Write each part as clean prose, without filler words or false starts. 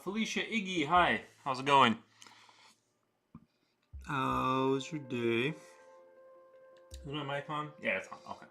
Felicia, Iggy, hi. How's it going? How's your day? Is my mic on? Yeah, it's on. Okay.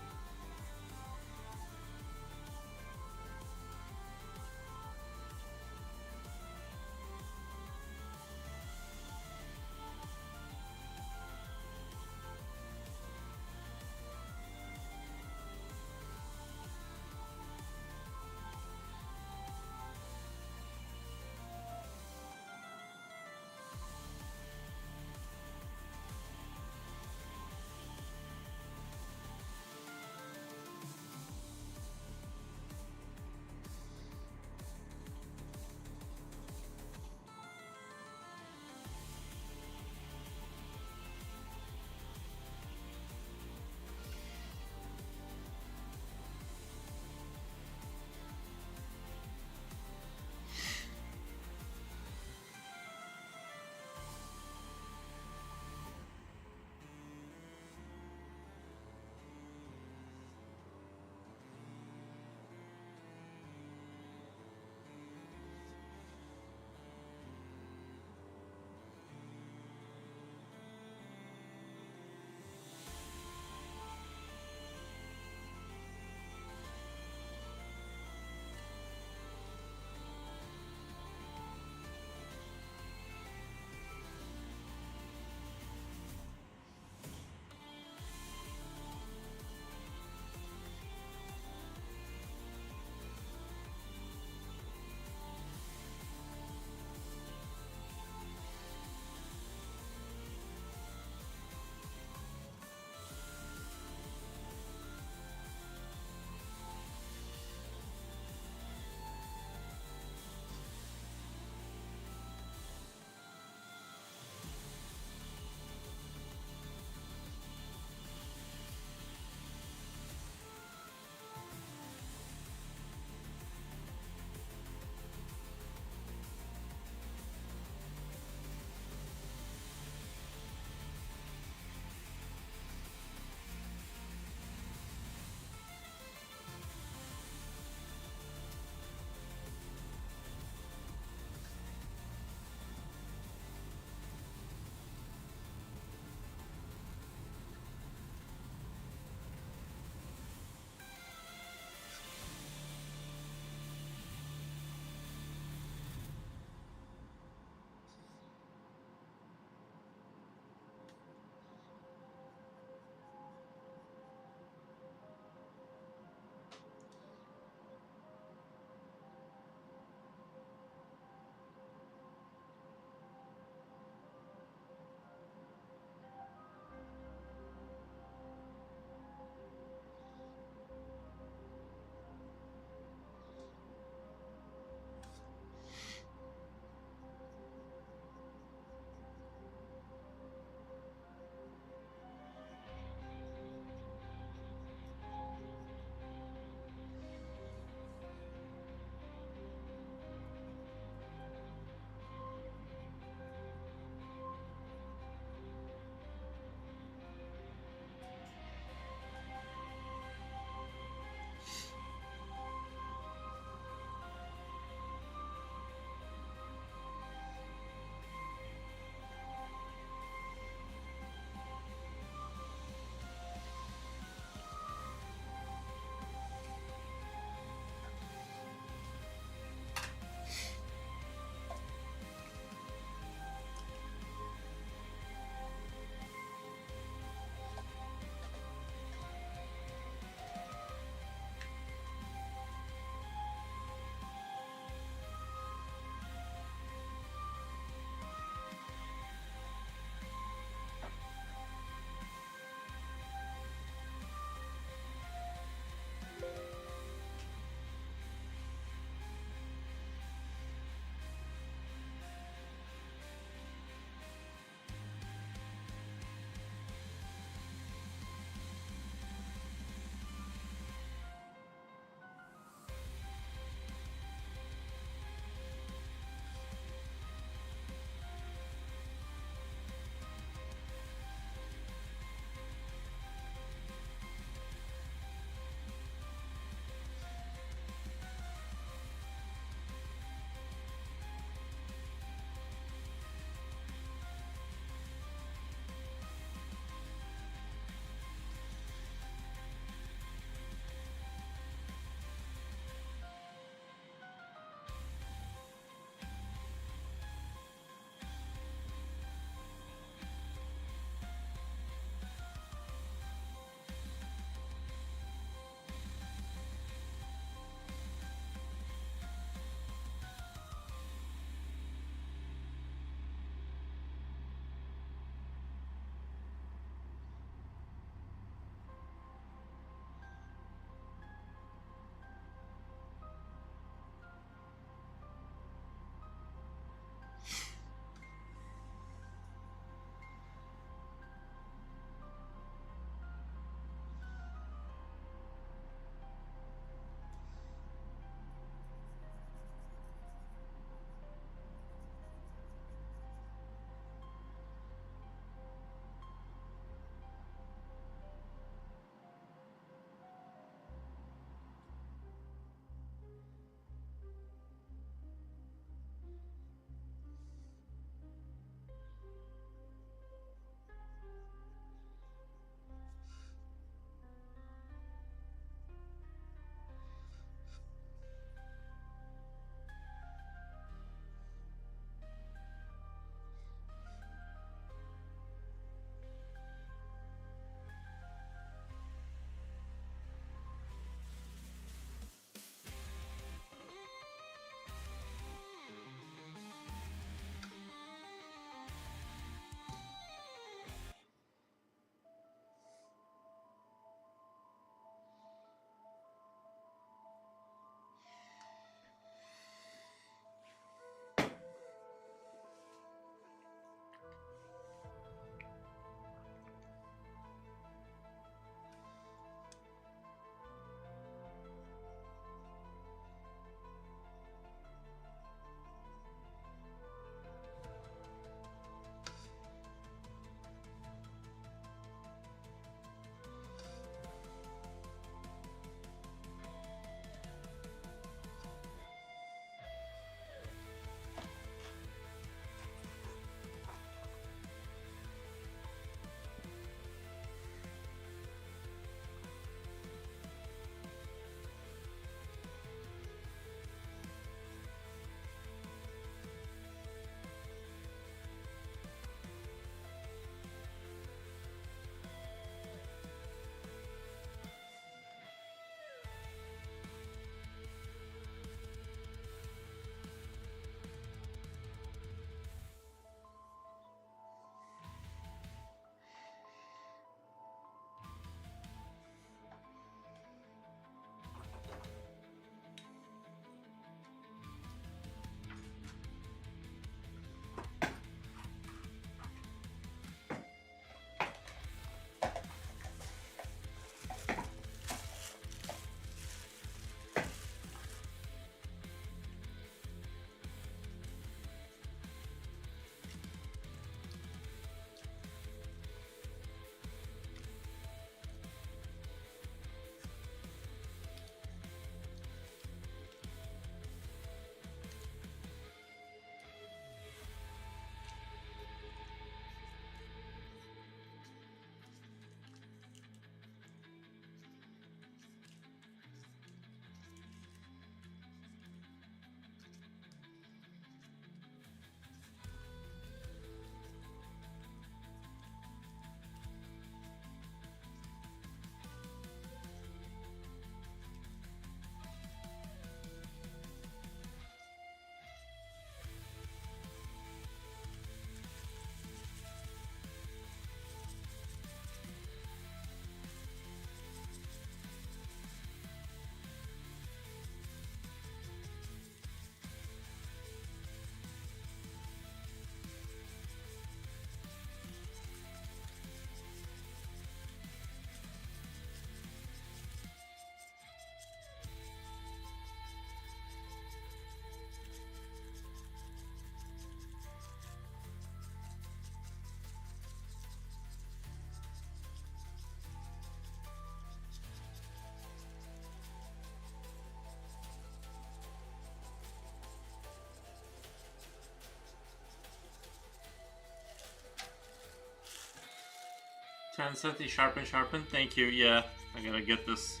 Transcendently sharpen, sharpen. Thank you. Yeah, I gotta get this.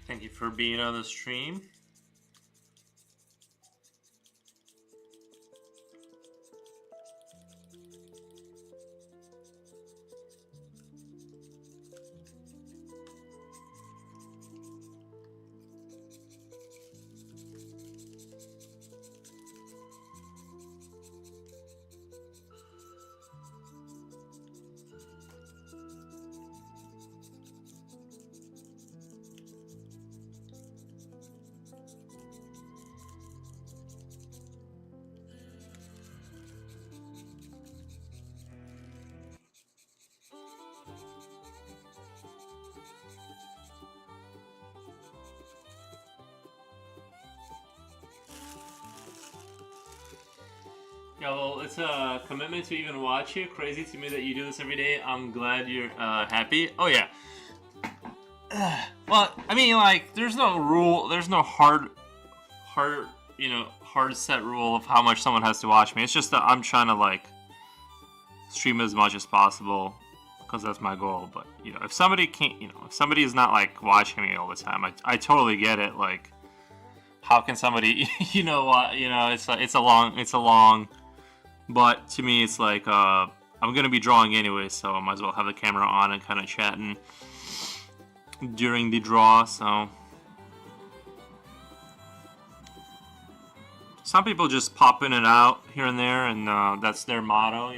Thank you for being on the stream. Yeah, well, it's a commitment to even watch you. Crazy to me that you do this every day. I'm glad you're happy. Oh yeah. Well, I mean, like, there's no rule. There's no hard, hard set rule of how much someone has to watch me. It's just that I'm trying to like stream as much as possible because that's my goal. But if somebody can't, if somebody is not like watching me all the time, I totally get it. Like, how can somebody, it's a long. But to me, it's like I'm gonna be drawing anyway, so I might as well have the camera on and kind of chatting during the draw. So some people just pop in and out here and there, and that's their motto,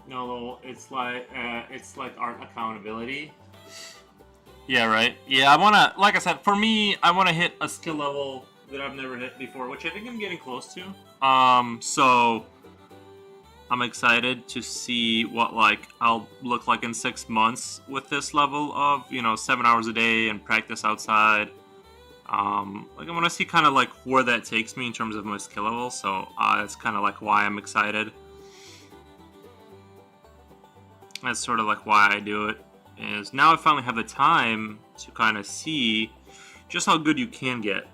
No, it's like art accountability. Yeah, right. Yeah, I wanna, like I said, for me, I wanna hit a skill level that I've never hit before, which I think I'm getting close to. So I'm excited to see what like I'll look like in 6 months with this level of 7 hours a day and practice outside. Like I want to see kind of like where that takes me in terms of my skill level. So that's kind of like why I'm excited. That's sort of like why I do it. Is now I finally have the time to kind of see just how good you can get.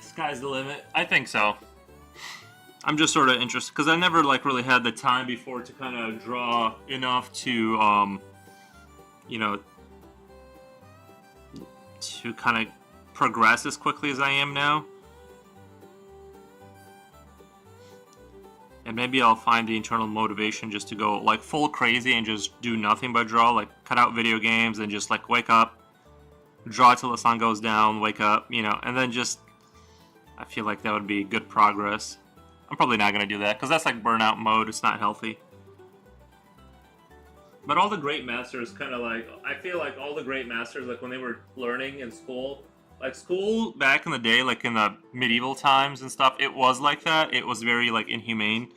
Sky's the limit. I think so. I'm just sort of interested because I never like really had the time before to kind of draw enough to to kind of progress as quickly as I am now. And maybe I'll find the internal motivation just to go like full crazy and just do nothing but draw, like cut out video games and just like wake up, draw till the sun goes down, wake up, and then just, I feel like that would be good progress. I'm probably not going to do that because that's like burnout mode. It's not healthy. But all the great masters kind of like, I feel like all the great masters, like when they were learning in school, like school back in the day, like in the medieval times and stuff, it was like that. It was very like inhumane.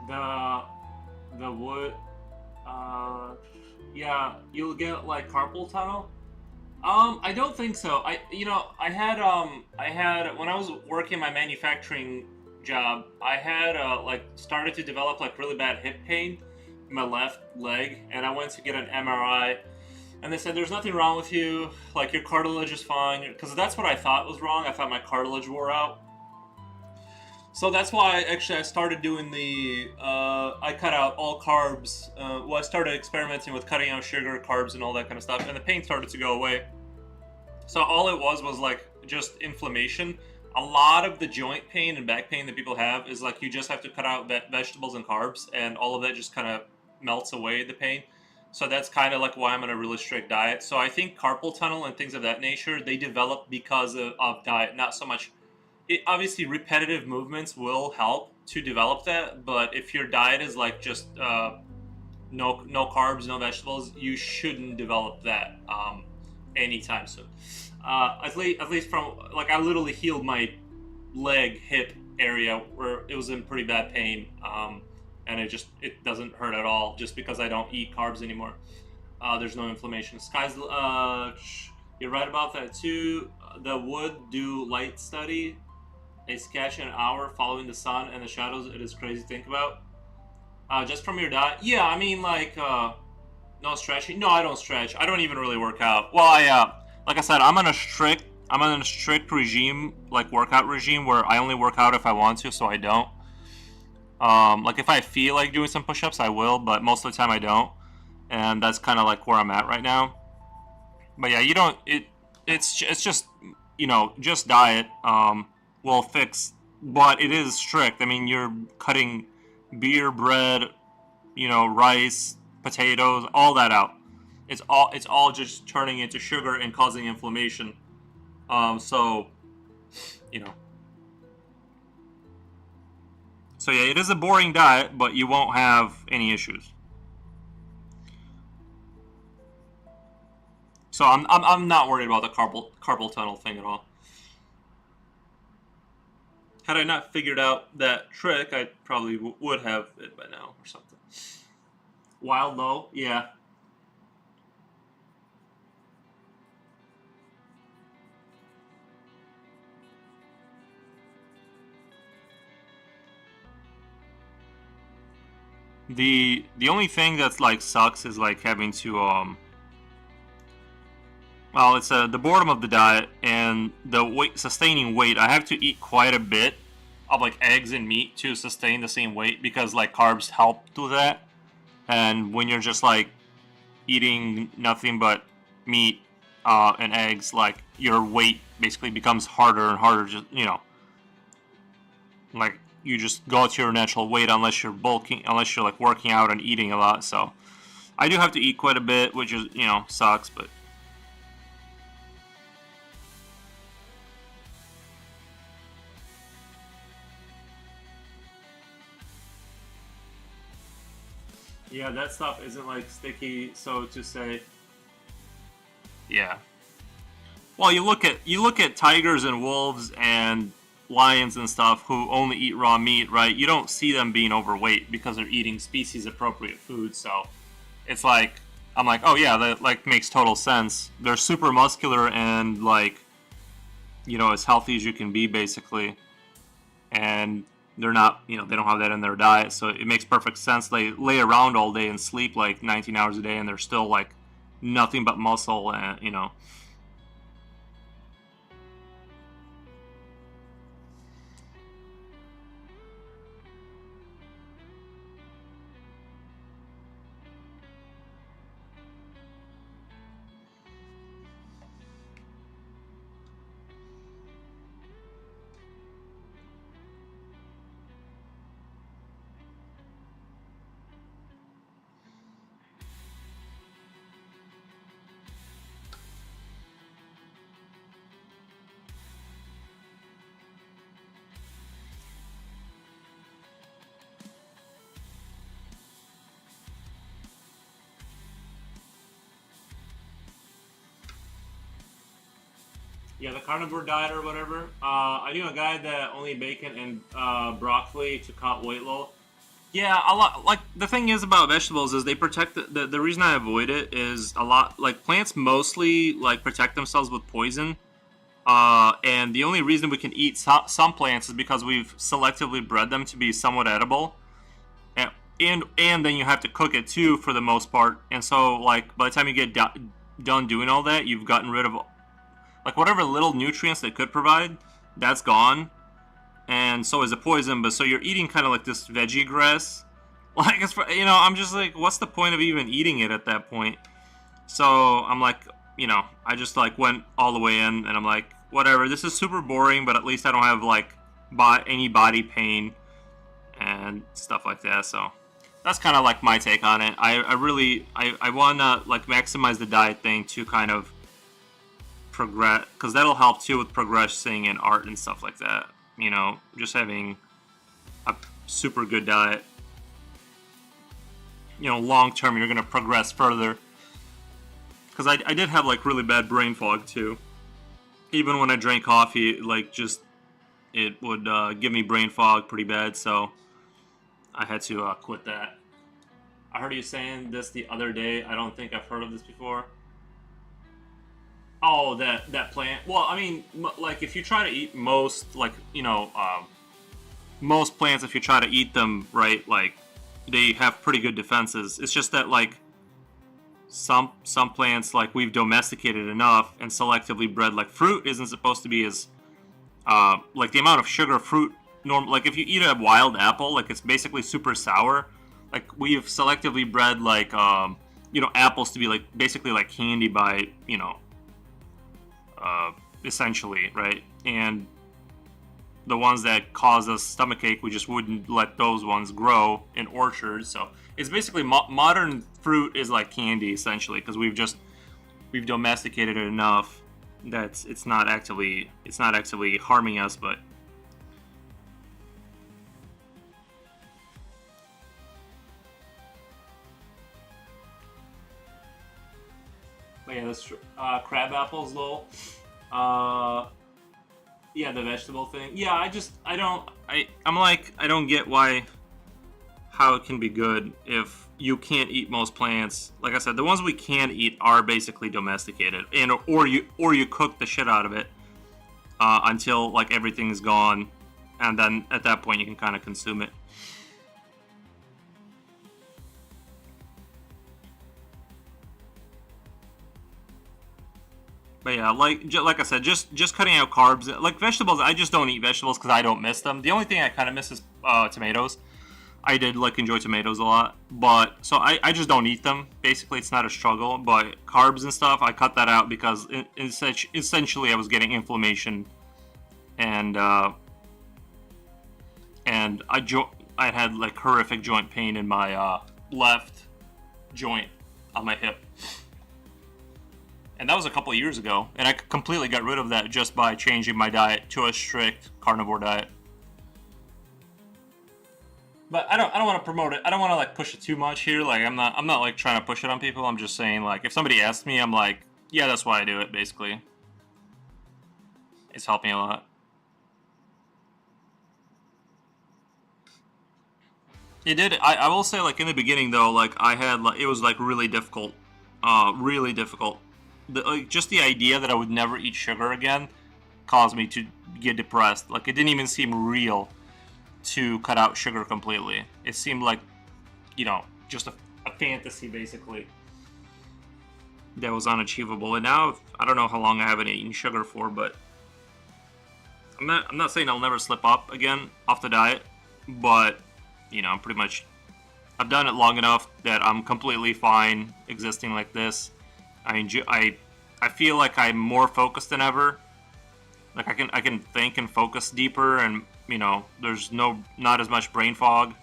the wood. Yeah, you'll get like carpal tunnel. I don't think so. I had when I was working my manufacturing job, I had like started to develop like really bad hip pain in my left leg, and I went to get an MRI, and they said there's nothing wrong with you, like your cartilage is fine, because that's what I thought was wrong. I thought my cartilage wore out. So that's why actually I started doing I cut out all carbs. Well, I started experimenting with cutting out sugar, carbs, and all that kind of stuff, and the pain started to go away. So all it was like just inflammation. A lot of the joint pain and back pain that people have is like you just have to cut out vegetables and carbs, and all of that just kind of melts away the pain. So that's kind of like why I'm on a really strict diet. So I think carpal tunnel and things of that nature, they develop because of diet, not so much. Obviously, repetitive movements will help to develop that, but if your diet is like just no carbs, no vegetables, you shouldn't develop that anytime soon. At least from like I literally healed my leg hip area where it was in pretty bad pain, and it doesn't hurt at all just because I don't eat carbs anymore. There's no inflammation. You're right about that too. The wood do light study, a sketch in an hour following the sun and the shadows. It is crazy to think about. Just from your diet, yeah. I mean, like, no stretching. No, I don't stretch. I don't even really work out. Well, like I said, I'm on a strict regime, like workout regime, where I only work out if I want to, so I don't. Like if I feel like doing some push-ups, I will, but most of the time I don't, and that's kind of like where I'm at right now. But yeah, you don't. It's just just diet will fix, but it is strict. I mean, you're cutting beer, bread, rice, potatoes, all that out. It's all just turning into sugar and causing inflammation. So you know. So yeah, it is a boring diet, but you won't have any issues. So I'm not worried about the carpal tunnel thing at all. Had I not figured out that trick, I probably would have it by now or something. Wild though, yeah. The only thing that's like sucks is like having to well, it's the boredom of the diet and the sustaining weight. I have to eat quite a bit of like eggs and meat to sustain the same weight because like carbs help do that. And when you're just like eating nothing but meat and eggs, like your weight basically becomes harder and harder. Just like you just go to your natural weight unless you're bulking, unless you're like working out and eating a lot. So I do have to eat quite a bit, which is sucks, but. Yeah, that stuff isn't like sticky, so to say. Yeah. Well, you look at tigers and wolves and lions and stuff who only eat raw meat, right? You don't see them being overweight because they're eating species appropriate food. So it's like I'm like, oh yeah, that like makes total sense. They're super muscular and like as healthy as you can be basically, and they're not they don't have that in their diet, so it makes perfect sense. They lay around all day and sleep like 19 hours a day, and they're still like nothing but muscle and. Yeah, the carnivore diet or whatever. I knew a guy that only bacon and broccoli to cut weight loss. Yeah, a lot. Like the thing is about vegetables is they protect the reason I avoid it is a lot like plants mostly like protect themselves with poison. And the only reason we can eat some plants is because we've selectively bred them to be somewhat edible. And then you have to cook it too for the most part. And so like by the time you get done doing all that, you've gotten rid of like whatever little nutrients they could provide. That's gone, and so is the poison. But so you're eating kind of like this veggie grass. Like it's I'm just like, what's the point of even eating it at that point? So I'm like, I just like went all the way in, and I'm like, whatever. This is super boring, but at least I don't have like any body pain and stuff like that. So that's kind of like my take on it. I really I want to like maximize the diet thing to kind of progress, because that'll help too with progressing in art and stuff like that. Just having a super good diet. Long term, you're gonna progress further. Because I did have like really bad brain fog too. Even when I drank coffee, like just it would give me brain fog pretty bad. So I had to quit that. I heard you saying this the other day. I don't think I've heard of this before. Oh, that plant. Well, I mean, like if you try to eat most, like most plants, if you try to eat them right, like they have pretty good defenses. It's just that like some plants, like we've domesticated enough and selectively bred. Like fruit isn't supposed to be as like the amount of sugar fruit like if you eat a wild apple, like it's basically super sour. Like we've selectively bred like apples to be like basically like candy by essentially, right? And the ones that cause us stomachache, we just wouldn't let those ones grow in orchards. So it's basically modern fruit is like candy essentially, because we've domesticated it enough that it's not actively harming us. But yeah, that's true. Crab apples, lol. Uh, yeah, the vegetable thing. Yeah, I'm like, I don't get how it can be good if you can't eat most plants. Like I said, the ones we can eat are basically domesticated, and or you cook the shit out of it until like everything's gone, and then at that point you can kind of consume it. But yeah, like I said, just cutting out carbs. Like vegetables, I just don't eat vegetables because I don't miss them. The only thing I kind of miss is tomatoes. I did like enjoy tomatoes a lot, but so I just don't eat them. Basically, it's not a struggle. But carbs and stuff, I cut that out because essentially I was getting inflammation, and I had like horrific joint pain in my left joint on my hip. And that was a couple of years ago, and I completely got rid of that just by changing my diet to a strict carnivore diet. But I don't want to promote it. I don't want to like push it too much here. Like I'm not like trying to push it on people. I'm just saying like if somebody asks me, I'm like, yeah, that's why I do it. Basically, it's helped me a lot. It did. I will say like in the beginning though, like I had like it was like really difficult, really difficult. Like just the idea that I would never eat sugar again caused me to get depressed. Like it didn't even seem real to cut out sugar completely. It seemed like, just a fantasy basically that was unachievable. And now I don't know how long I haven't eaten sugar for, but I'm not saying I'll never slip up again off the diet, but I'm pretty much I've done it long enough that I'm completely fine existing like this. I feel like I'm more focused than ever. Like I can think and focus deeper, and there's not as much brain fog.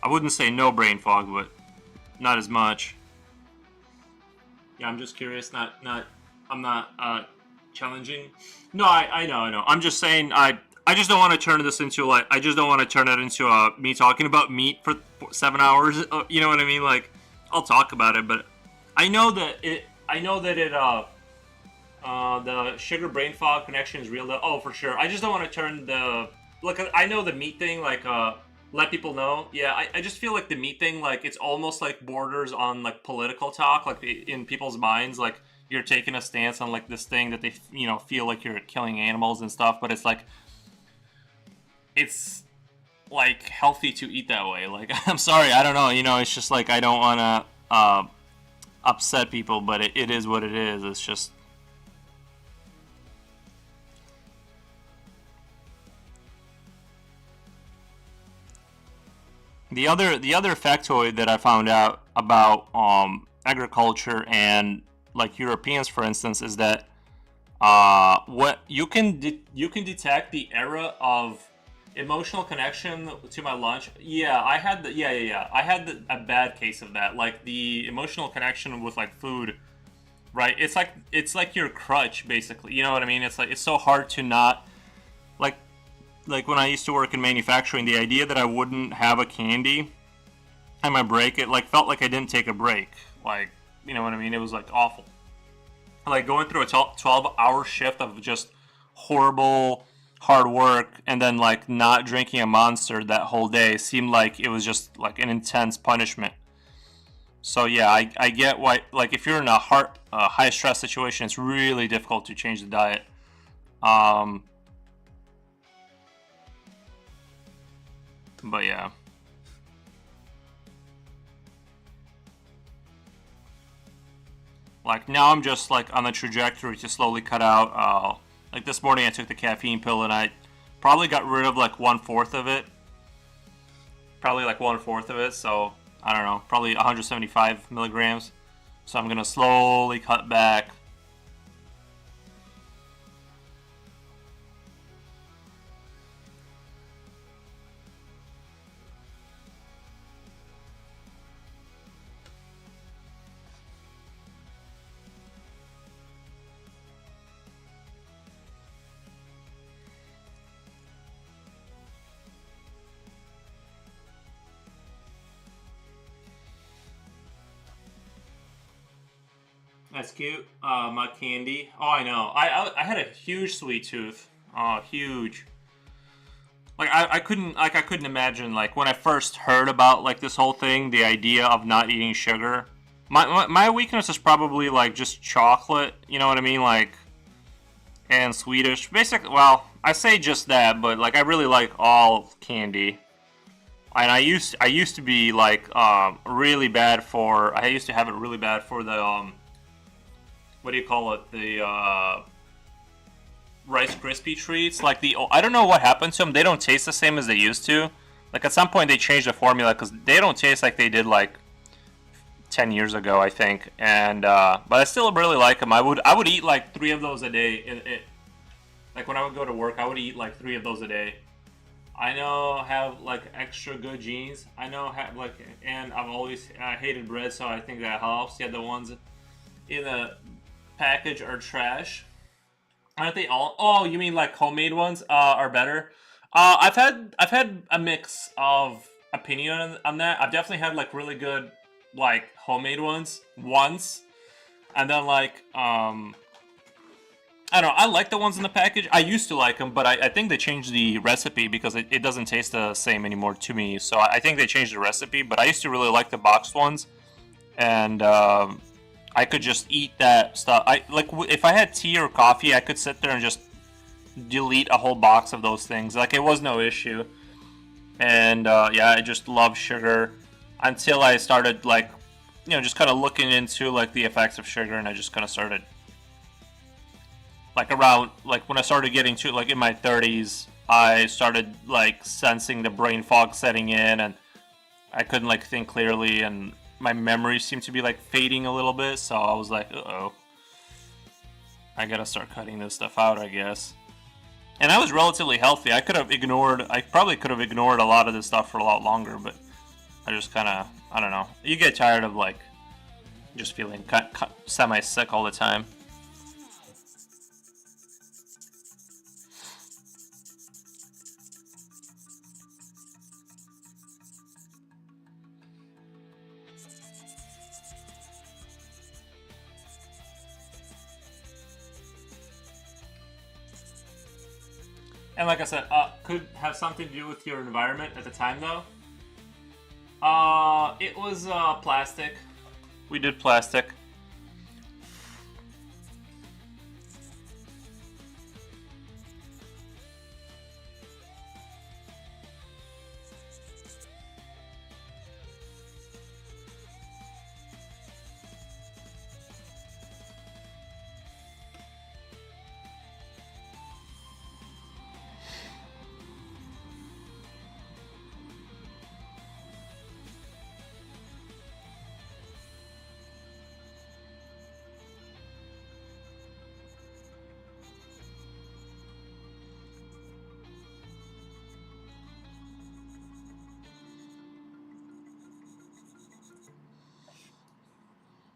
I wouldn't say no brain fog, but not as much. Yeah, I'm just curious. I'm not challenging. No, I know. I'm just saying I just don't want to turn this into like I just don't want to turn it into me talking about meat for 7 hours. You know what I mean? Like I'll talk about it, but I know that it. The sugar brain fog connection is real. Oh, for sure. I just don't want to turn the look. I know the meat thing. Like let people know. Yeah, I just feel like the meat thing, like it's almost like borders on like political talk, like in people's minds, like you're taking a stance on like this thing that they feel like you're killing animals and stuff, but it's like healthy to eat that way. Like I'm sorry, I don't know, it's just like I don't want to upset people, but it is what it is. It's just the other factoid that I found out about agriculture and like Europeans, for instance, is that what you can detect the era of emotional connection to my lunch. Yeah, I had the yeah. I had a bad case of that. Like the emotional connection with like food, right? It's like your crutch, basically. You know what I mean? It's like it's so hard to not like like when I used to work in manufacturing. The idea that I wouldn't have a candy on my break, it like felt like I didn't take a break. Like, you know what I mean? It was like awful. Like going through a 12-hour shift of just horrible hard work and then like not drinking a monster that whole day seemed like it was just like an intense punishment. So yeah, I get why, like if you're in a high stress situation, it's really difficult to change the diet. um but yeah. Like now I'm just like on the trajectory to slowly cut out. Like this morning I took the caffeine pill and I probably got rid of like 1/4 of it. Probably like 1/4 of it. So I don't know, probably 175 milligrams. So I'm gonna slowly cut back. That's cute. My candy. Oh, I know. I had a huge sweet tooth. Oh, huge. Like I couldn't imagine like when I first heard about like this whole thing, the idea of not eating sugar. My weakness is probably like just chocolate. You know what I mean? Like and Swedish. Basically, well, I say just that, but like I really like all candy. And I used to be like really bad for. I used to have it really bad for the what do you call it? The Rice Krispie treats. Like the I don't know what happened to them. They don't taste the same as they used to. Like at some point they changed the formula because they don't taste like they did like 10 years ago, I think. And but I still really like them. I would eat like 3 of those a day. Like when I would go to work, I would eat like 3 of those a day. I know have like extra good genes. I know have like, and I've always hated bread, so I think that helps. Yeah, the ones in the package are trash. Aren't they all? Oh, you mean like homemade ones are better? I've had a mix of opinion on that. I've definitely had like really good like homemade ones once, and then like I don't know. I like the ones in the package. I used to like them, but I think they changed the recipe because it doesn't taste the same anymore to me. So I think they changed the recipe. But I used to really like the boxed ones, and I could just eat that stuff. I like if I had tea or coffee, I could sit there and just delete a whole box of those things. Like it was no issue. And yeah, I just love sugar until I started like just kind of looking into like the effects of sugar, and I just kind of started like around like when I started getting to like in my 30s, I started like sensing the brain fog setting in, and I couldn't like think clearly, and my memory seemed to be like fading a little bit. So I was like, uh-oh, I gotta start cutting this stuff out, I guess. And I was relatively healthy. I probably could have ignored a lot of this stuff for a lot longer, but I just kind of, I don't know. You get tired of like just feeling semi sick all the time. And like I said, could have something to do with your environment at the time, though. It was plastic. We did plastic.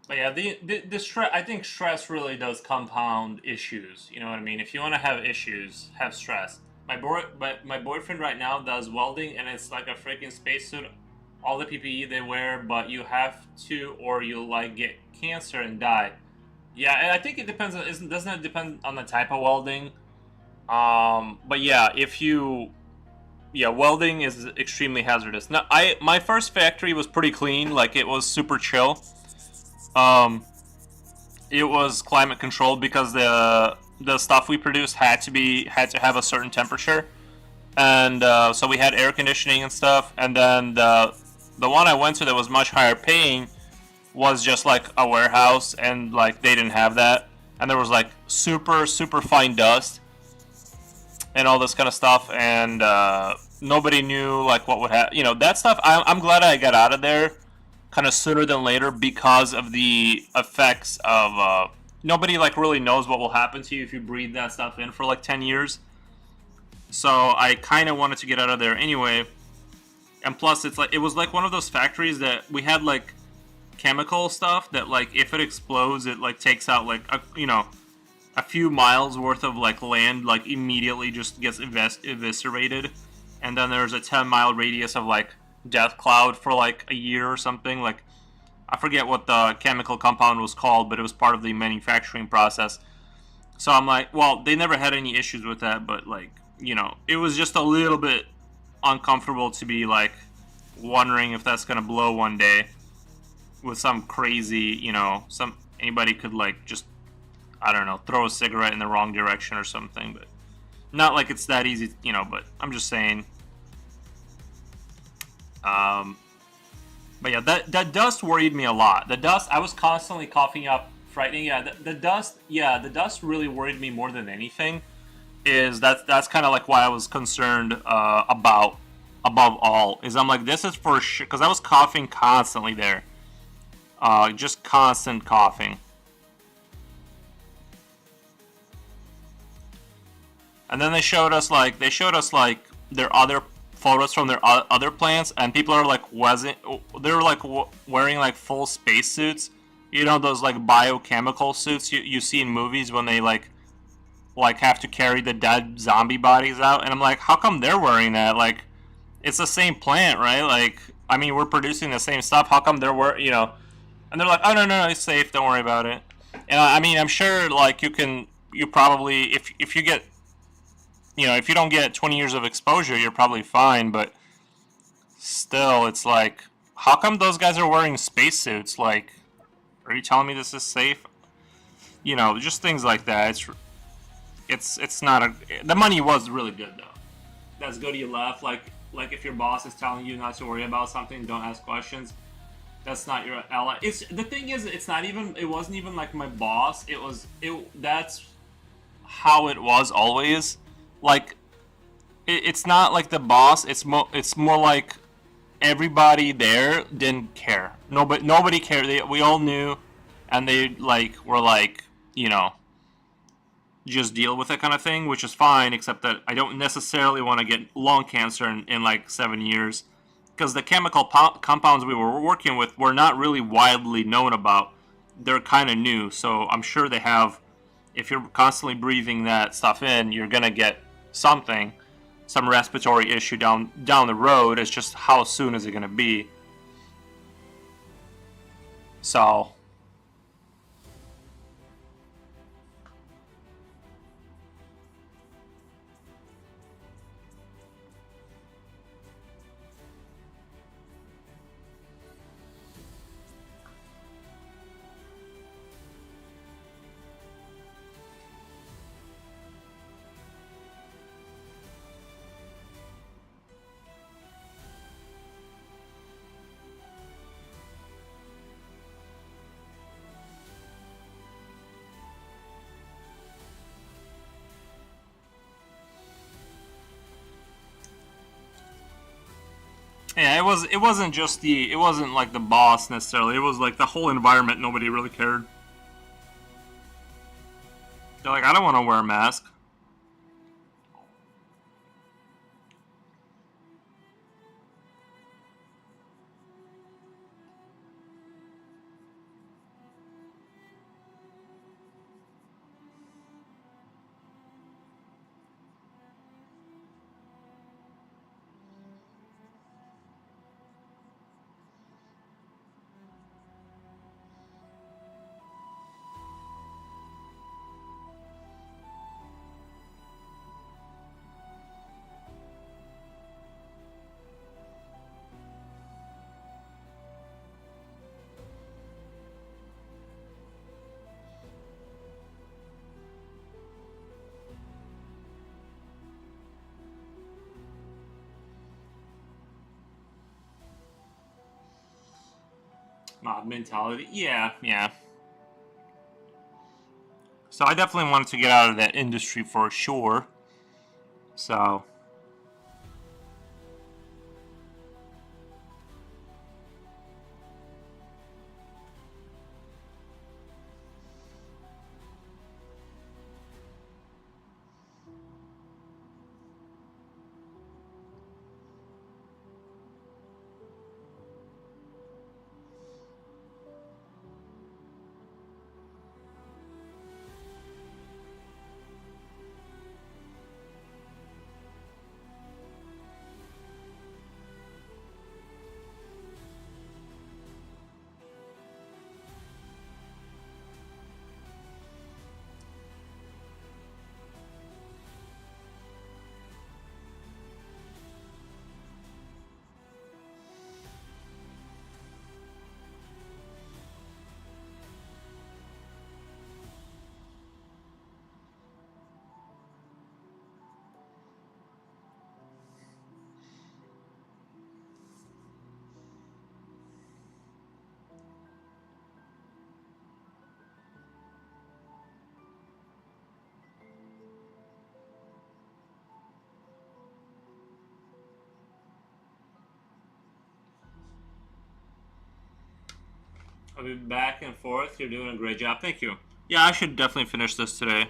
But yeah, the stress. I think stress really does compound issues. You know what I mean? If you want to have issues, have stress. My boyfriend right now does welding, and it's like a freaking spacesuit. All the PPE they wear, but you have to, or you'll like get cancer and die. Yeah, and I think it depends on. Isn't doesn't it depend on the type of welding? But yeah, if you yeah, welding is extremely hazardous. Now, my first factory was pretty clean. Like it was super chill. Um, it was climate controlled because the stuff we produced had to have a certain temperature, and so we had air conditioning and stuff. And then the one I went to that was much higher paying was just like a warehouse, and like they didn't have that, and there was like super fine dust and all this kind of stuff, and nobody knew like what would happen. You know that stuff. I'm glad I got out of there kind of sooner than later because of the effects of nobody like really knows what will happen to you if you breathe that stuff in for like 10 years. So I kind of wanted to get out of there anyway. And plus it's like it was like one of those factories that we had like chemical stuff that like if it explodes it like takes out like a few miles worth of like land like immediately just gets eviscerated. And then there's a 10-mile radius of like death cloud for like a year or something. Like I forget what the chemical compound was called, but it was part of the manufacturing process. So I'm like, well, they never had any issues with that, but like, it was just a little bit uncomfortable to be like wondering if that's gonna blow one day with some crazy, some anybody could like just I don't know, throw a cigarette in the wrong direction or something, but not like it's that easy, but I'm just saying. Um, but yeah, that dust worried me a lot. The dust, I was constantly coughing up, frightening. Yeah, the dust really worried me more than anything. That's kind of like why I was concerned about above all. Is I'm like this is for sure because I was coughing constantly there, just constant coughing. And then they showed us like their other photos from their other plants, and people are like wasn't they're like wearing like full spacesuits, those like biochemical suits you see in movies when they like have to carry the dead zombie bodies out, and I'm like, how come they're wearing that? Like, it's the same plant, right? Like, I mean, we're producing the same stuff. How come they're wearing? And they're like, oh no, it's safe. Don't worry about it. And I mean, I'm sure like you probably if you get if you don't get 20 years of exposure, you're probably fine. But still, it's like, how come those guys are wearing spacesuits? Like, are you telling me this is safe? Just things like that. It's not a. The money was really good though. That's good. You laugh like if your boss is telling you not to worry about something, don't ask questions. That's not your ally. It's the thing is, it's not even. It wasn't even like my boss. It was it. That's how it was always. Like it's not like the boss. It's more like everybody there didn't care. Nobody cared. We all knew, and they like were like just deal with that kind of thing, which is fine. Except that I don't necessarily want to get lung cancer in like 7 years, because the chemical compounds we were working with were not really widely known about. They're kind of new, so I'm sure they have. If you're constantly breathing that stuff in, you're gonna get something, some respiratory issue down the road. It's just how soon is it gonna be? So Yeah, it wasn't just it wasn't like the boss necessarily. It was like the whole environment. Nobody really cared. They're like, I don't want to wear a mask. Mob mentality. Yeah, yeah. So I definitely wanted to get out of that industry for sure. So I'll be back and forth. You're doing a great job. Thank you. Yeah, I should definitely finish this today.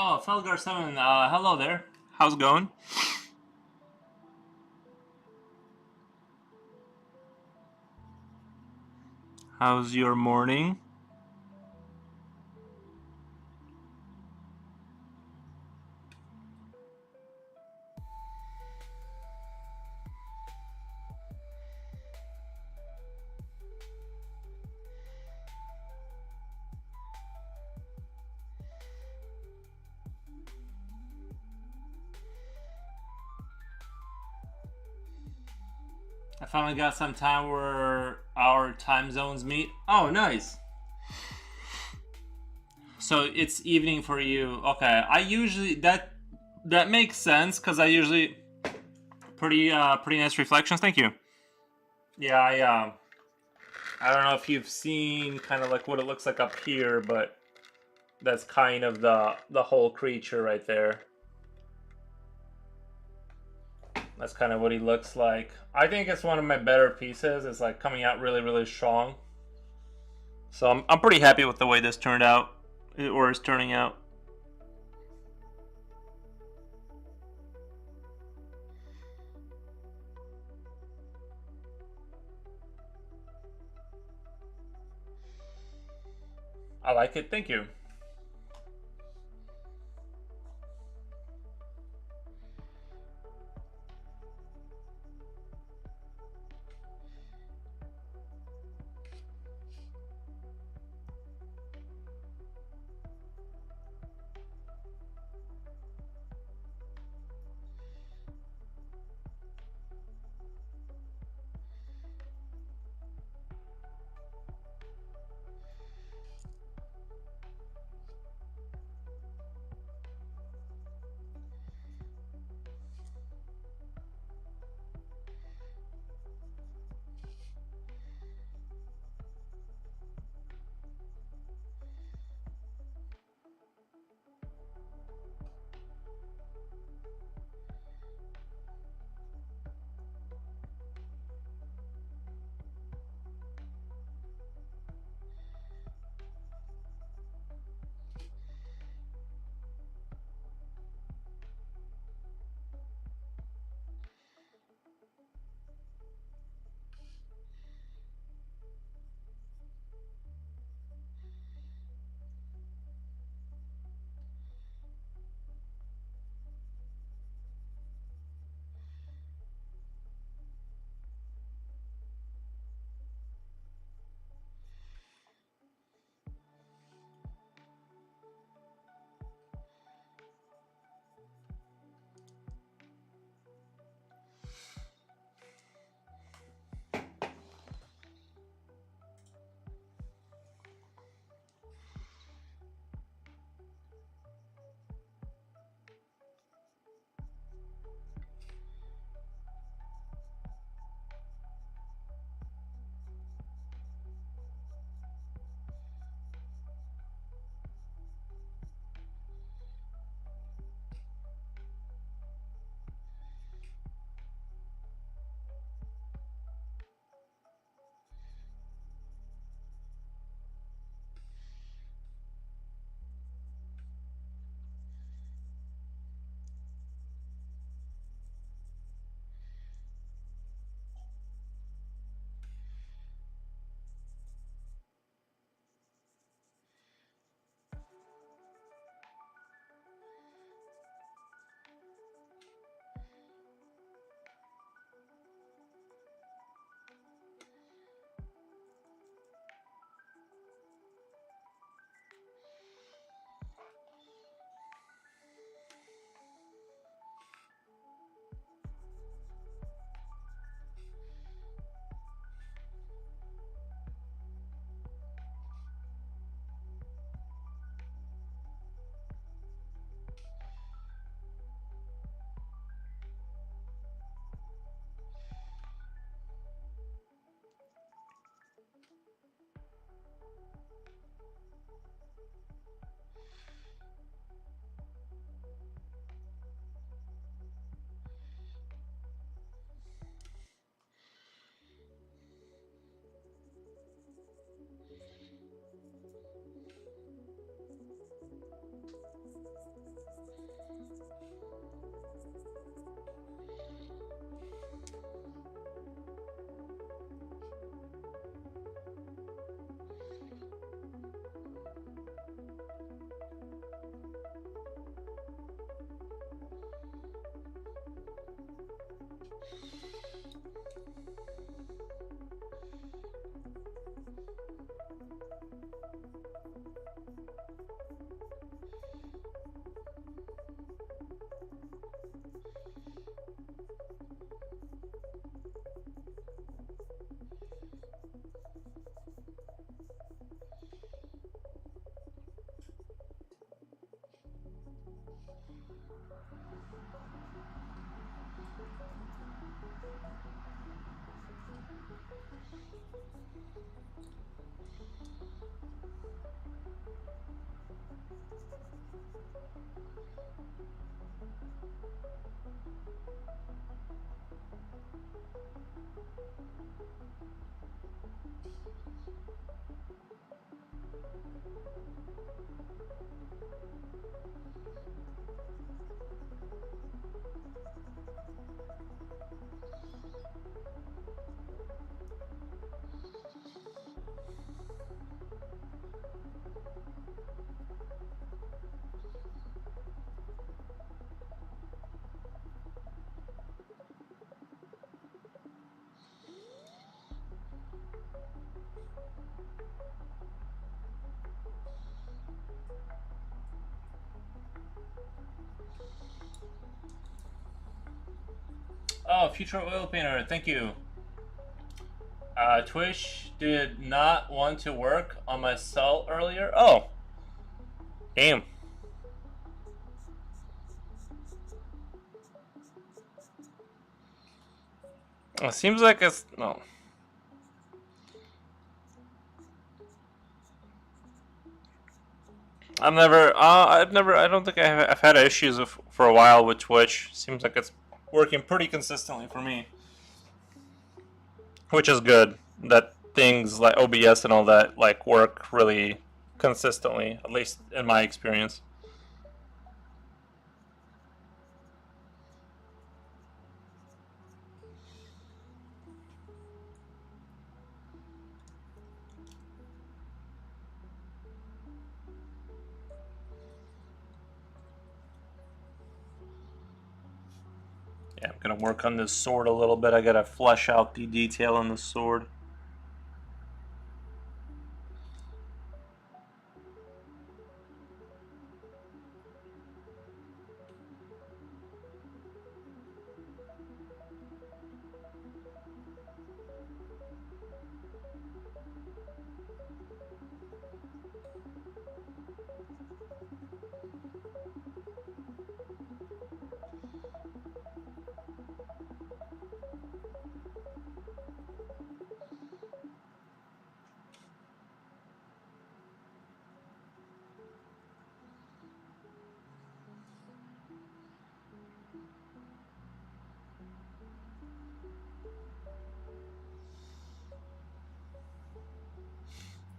Oh, Felgar7, hello there. How's it going? How's your morning? I finally got some time where our time zones meet. Oh, nice. So it's evening for you. Okay, I usually that makes sense because I usually pretty nice reflections. Thank you. Yeah, I don't know if you've seen kind of like what it looks like up here, but that's kind of the whole creature right there. That's kind of what he looks like. I think it's one of my better pieces. It's like coming out really strong. So I'm pretty happy with the way this turned out, or is turning out. I like it. Thank you. Oh, Future Oil Painter, thank you. Twitch did not want to work on my cell earlier. Oh, damn. It seems like it's no. I don't think I've had issues for a while with Twitch. Seems like it's working pretty consistently for me, which is good. That things like OBS and all that like work really consistently, at least in my experience. Yeah, I'm gonna work on this sword a little bit. I gotta flesh out the detail on the sword.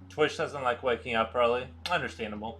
Twitch doesn't like waking up early. Understandable.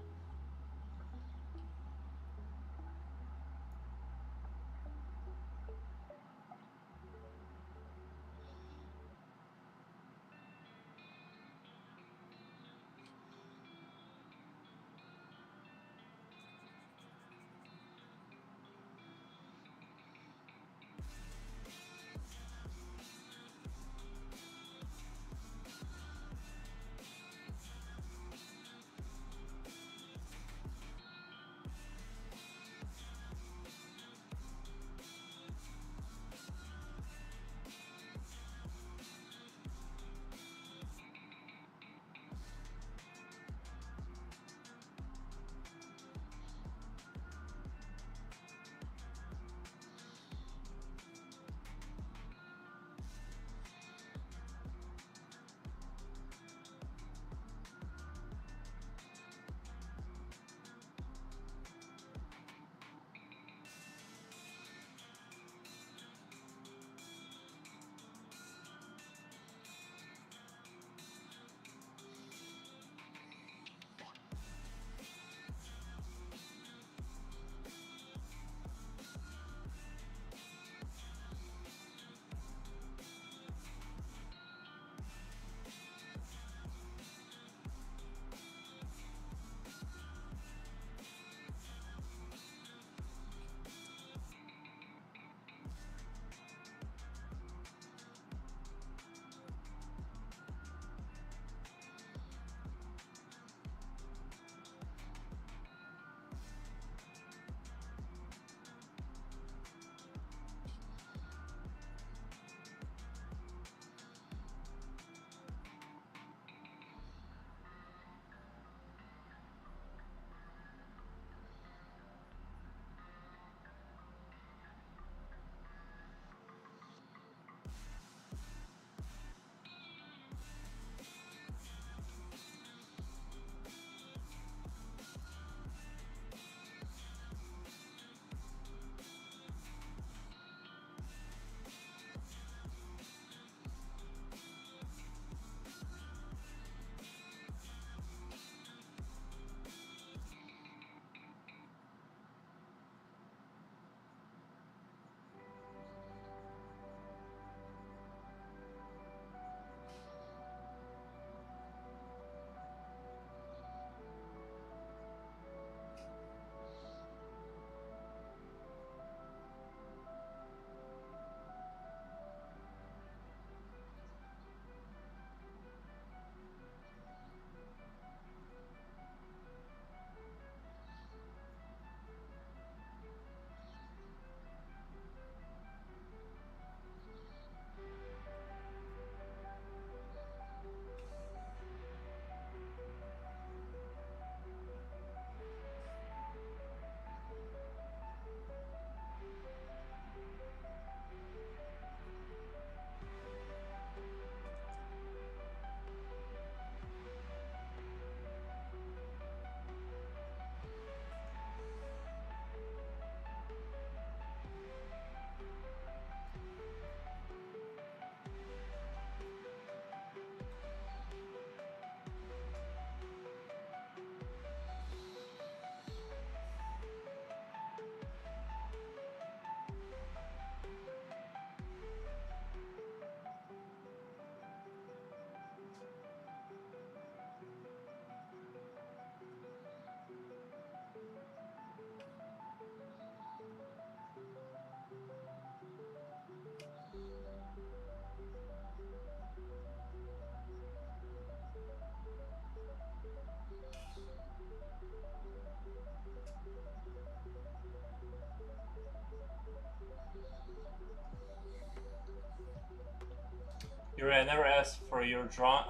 You're right, I never asked for your drawing.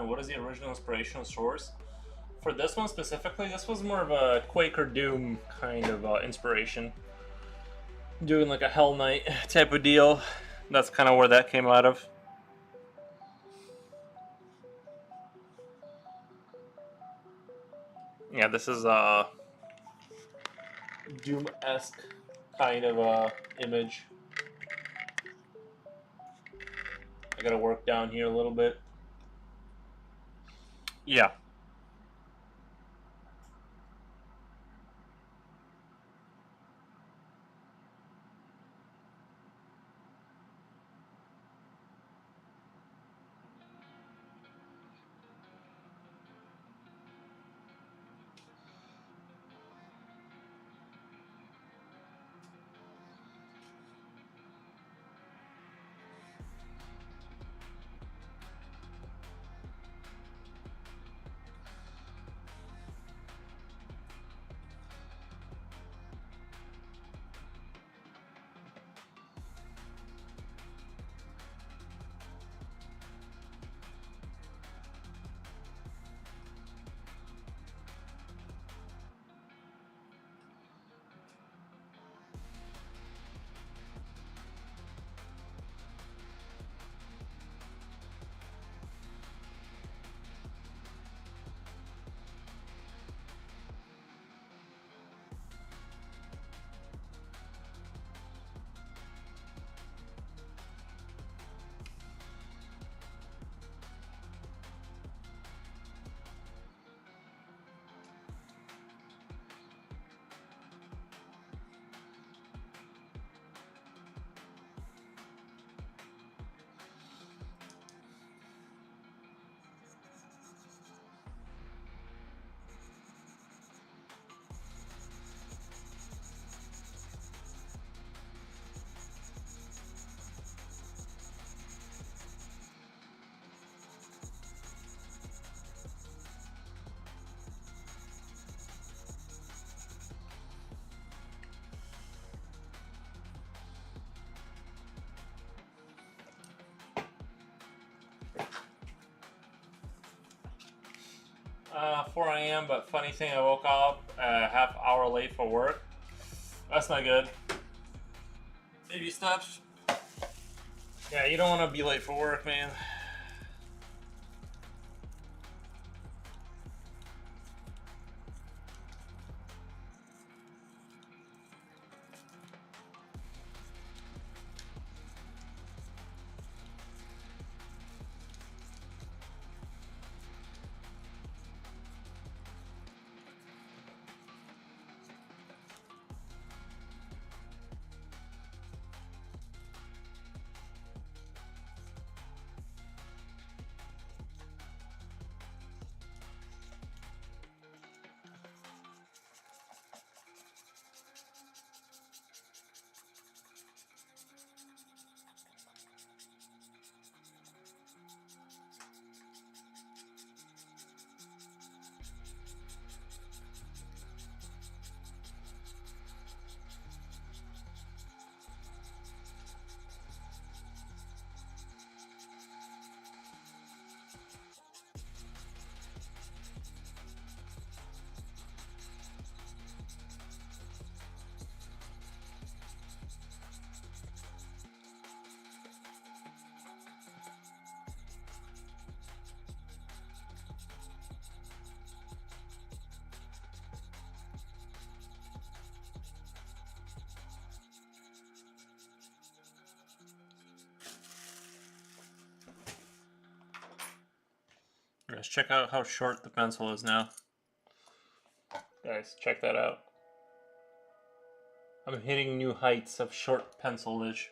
What is the original inspirational source? For this one specifically, this was more of a Quaker Doom kind of inspiration. Doing like a Hell Knight type of deal. That's kind of where that came out of. Yeah, this is a Doom-esque kind of image. I gotta work down here a little bit. Yeah. Uh, 4 a.m. But funny thing, I woke up a half hour late for work. That's not good. Baby steps. Yeah, you don't want to be late for work, man. Let's check out how short the pencil is now. Guys, check that out. I'm hitting new heights of short pencilage.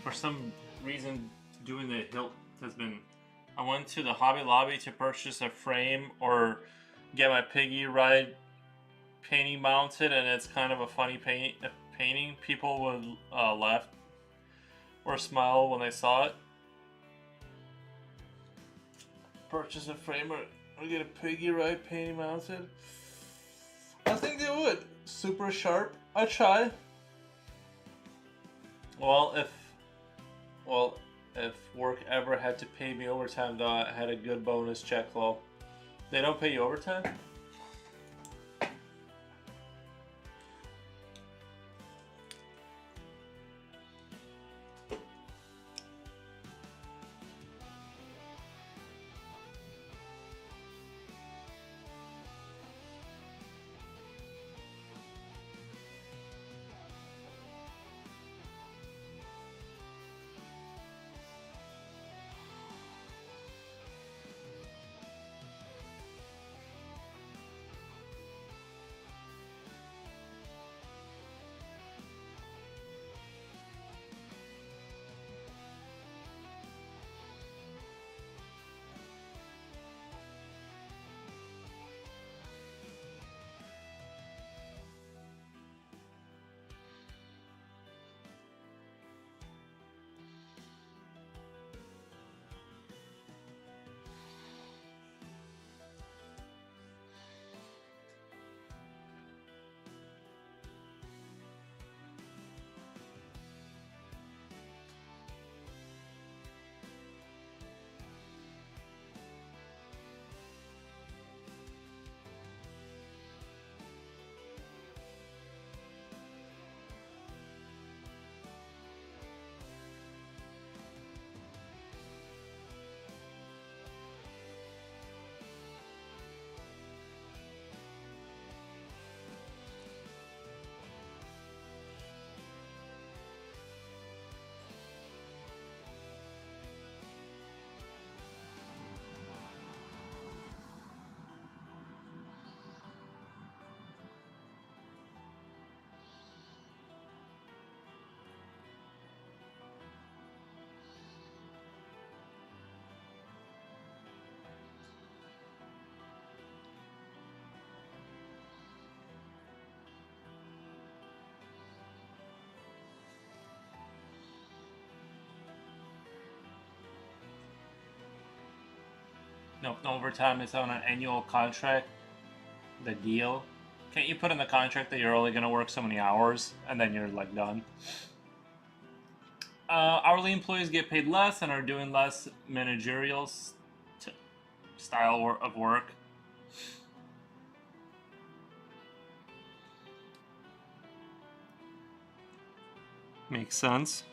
for some reason doing the hilt has been. I went to the Hobby Lobby to purchase a frame or get my Piggy Ride painting mounted, and it's kind of a funny painting. People would laugh or smile when they saw it. Purchase a frame or get a Piggy Ride painting mounted. I think they would. Super sharp. I try. Well, if work ever had to pay me overtime, though, I had a good bonus check flow. They don't pay you overtime? No, overtime is on an annual contract. The deal. Can't you put in the contract that you're only going to work so many hours and then you're like done? Hourly employees get paid less and are doing less managerial style of work. Makes sense.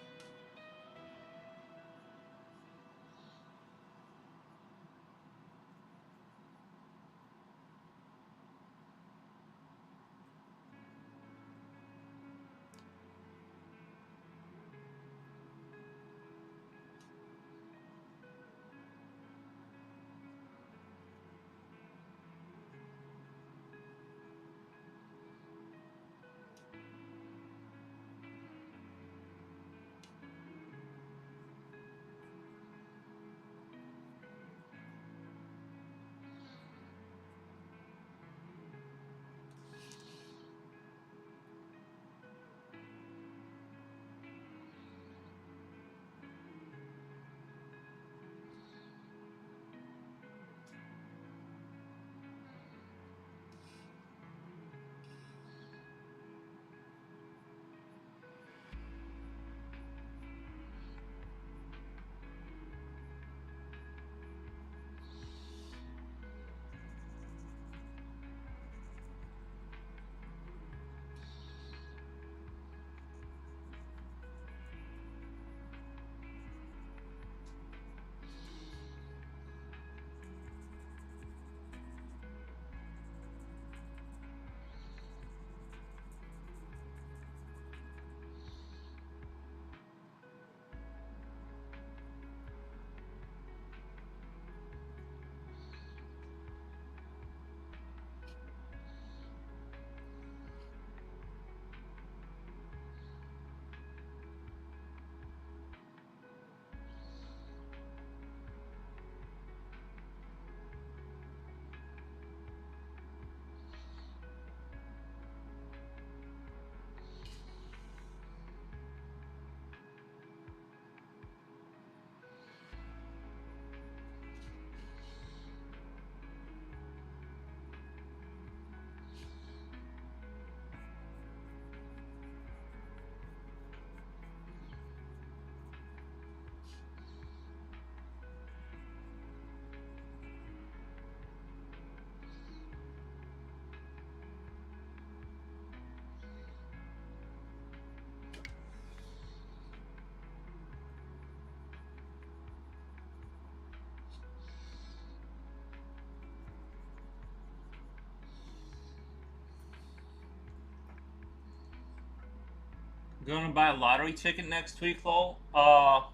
Gonna buy a lottery ticket next week, lol. What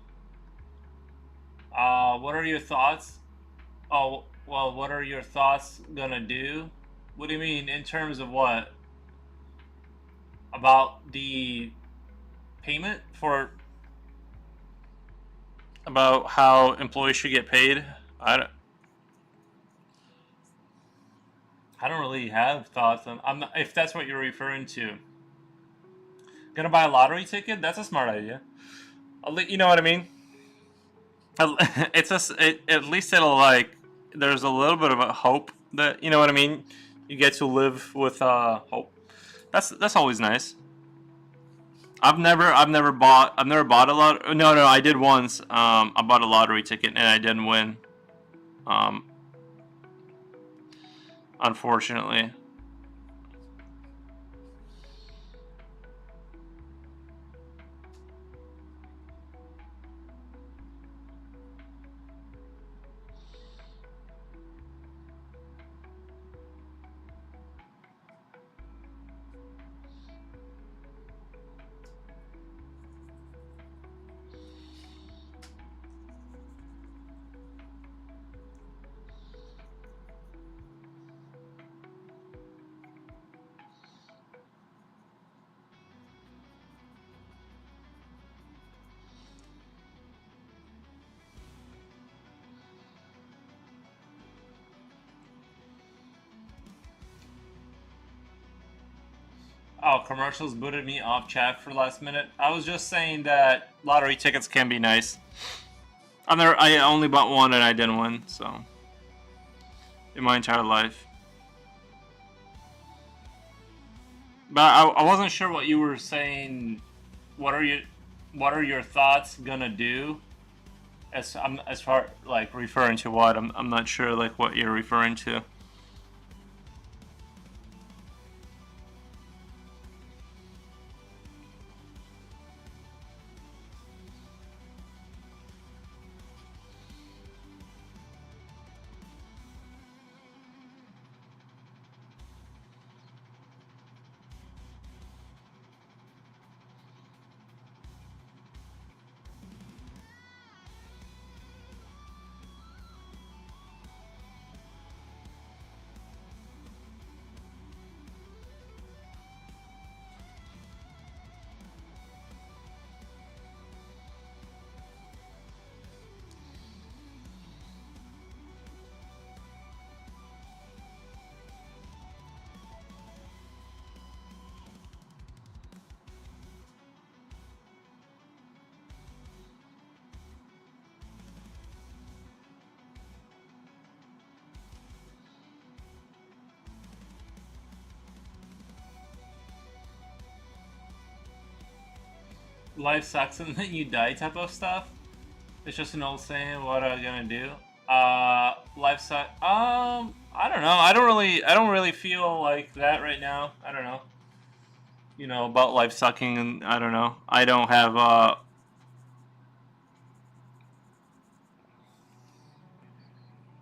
are your thoughts? Oh, well, what are your thoughts gonna do? What do you mean in terms of what? About the payment for about how employees should get paid? I don't, I don't really have thoughts on. I'm not, if that's what you're referring to. Gonna buy a lottery ticket? That's a smart idea. You know what I mean? It's at least it'll like. There's a little bit of a hope that you know what I mean. You get to live with hope. That's always nice. I've never bought a lot. No, I did once. I bought a lottery ticket and I didn't win. Um, unfortunately. Oh, commercials booted me off chat for last minute. I was just saying that lottery tickets can be nice. I only bought one and I didn't win, so in my entire life. But I wasn't sure what you were saying. What are your thoughts gonna do? As far like referring to what I'm not sure like what you're referring to. Life sucks and then you die type of stuff. It's just an old saying. What are you gonna do? Life suck. I don't know. I don't really feel like that right now. I don't know. You know about life sucking, and I don't know. I don't have.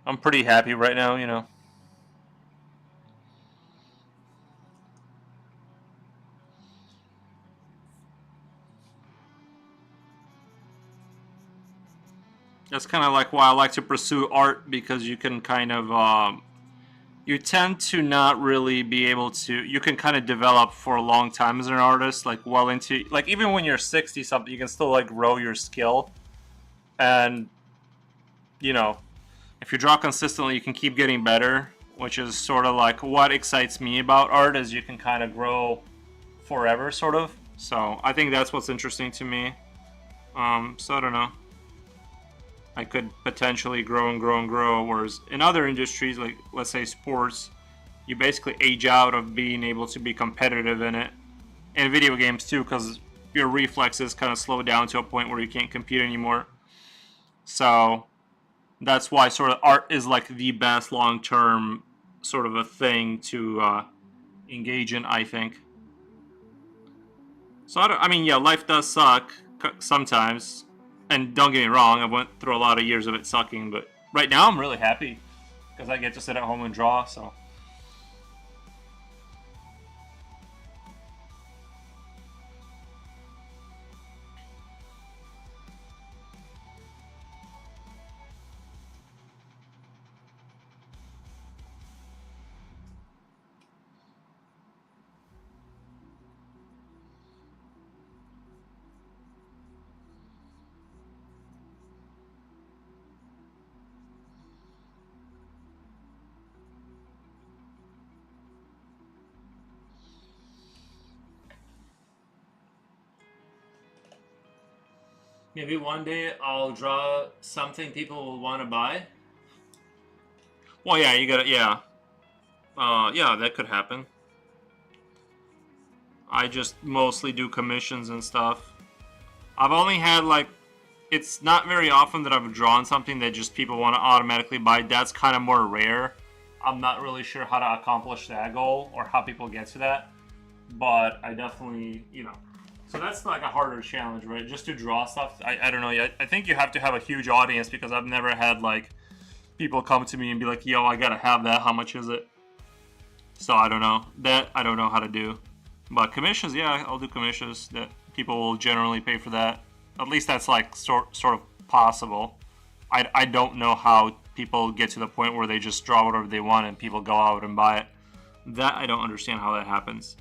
I'm pretty happy right now. You know. That's kind of like why I like to pursue art because you can kind of you tend to not really be able to you can kind of develop for a long time as an artist like well into like even when you're 60 something you can still like grow your skill and you know if you draw consistently you can keep getting better which is sort of like what excites me about art is you can kind of grow forever sort of so I think that's what's interesting to me so I don't know I could potentially grow and grow and grow. Whereas in other industries, like let's say sports, you basically age out of being able to be competitive in it. And video games too, because your reflexes kind of slow down to a point where you can't compete anymore. So that's why sort of art is like the best long-term sort of a thing to engage in, I think. So I mean, yeah, life does suck sometimes and don't get me wrong, I went through a lot of years of it sucking, but right now I'm really happy because I get to sit at home and draw. So Maybe one day I'll draw something people will want to buy. Well, yeah, you gotta, yeah. Yeah, that could happen. I just mostly do commissions and stuff. I've only had, like, it's not very often that I've drawn something that just people want to automatically buy. That's kind of more rare. I'm not really sure how to accomplish that goal or how people get to that. But I definitely, so that's like a harder challenge, right? Just to draw stuff. I don't know. I think you have to have a huge audience because I've never had, like, people come to me and be like, yo, I gotta have that. How much is it? So I don't know. That I don't know how to do. But commissions, yeah, I'll do commissions. That people will generally pay for that. At least that's like sort of possible. I don't know how people get to the point where they just draw whatever they want and people go out and buy it. That I don't understand how that happens.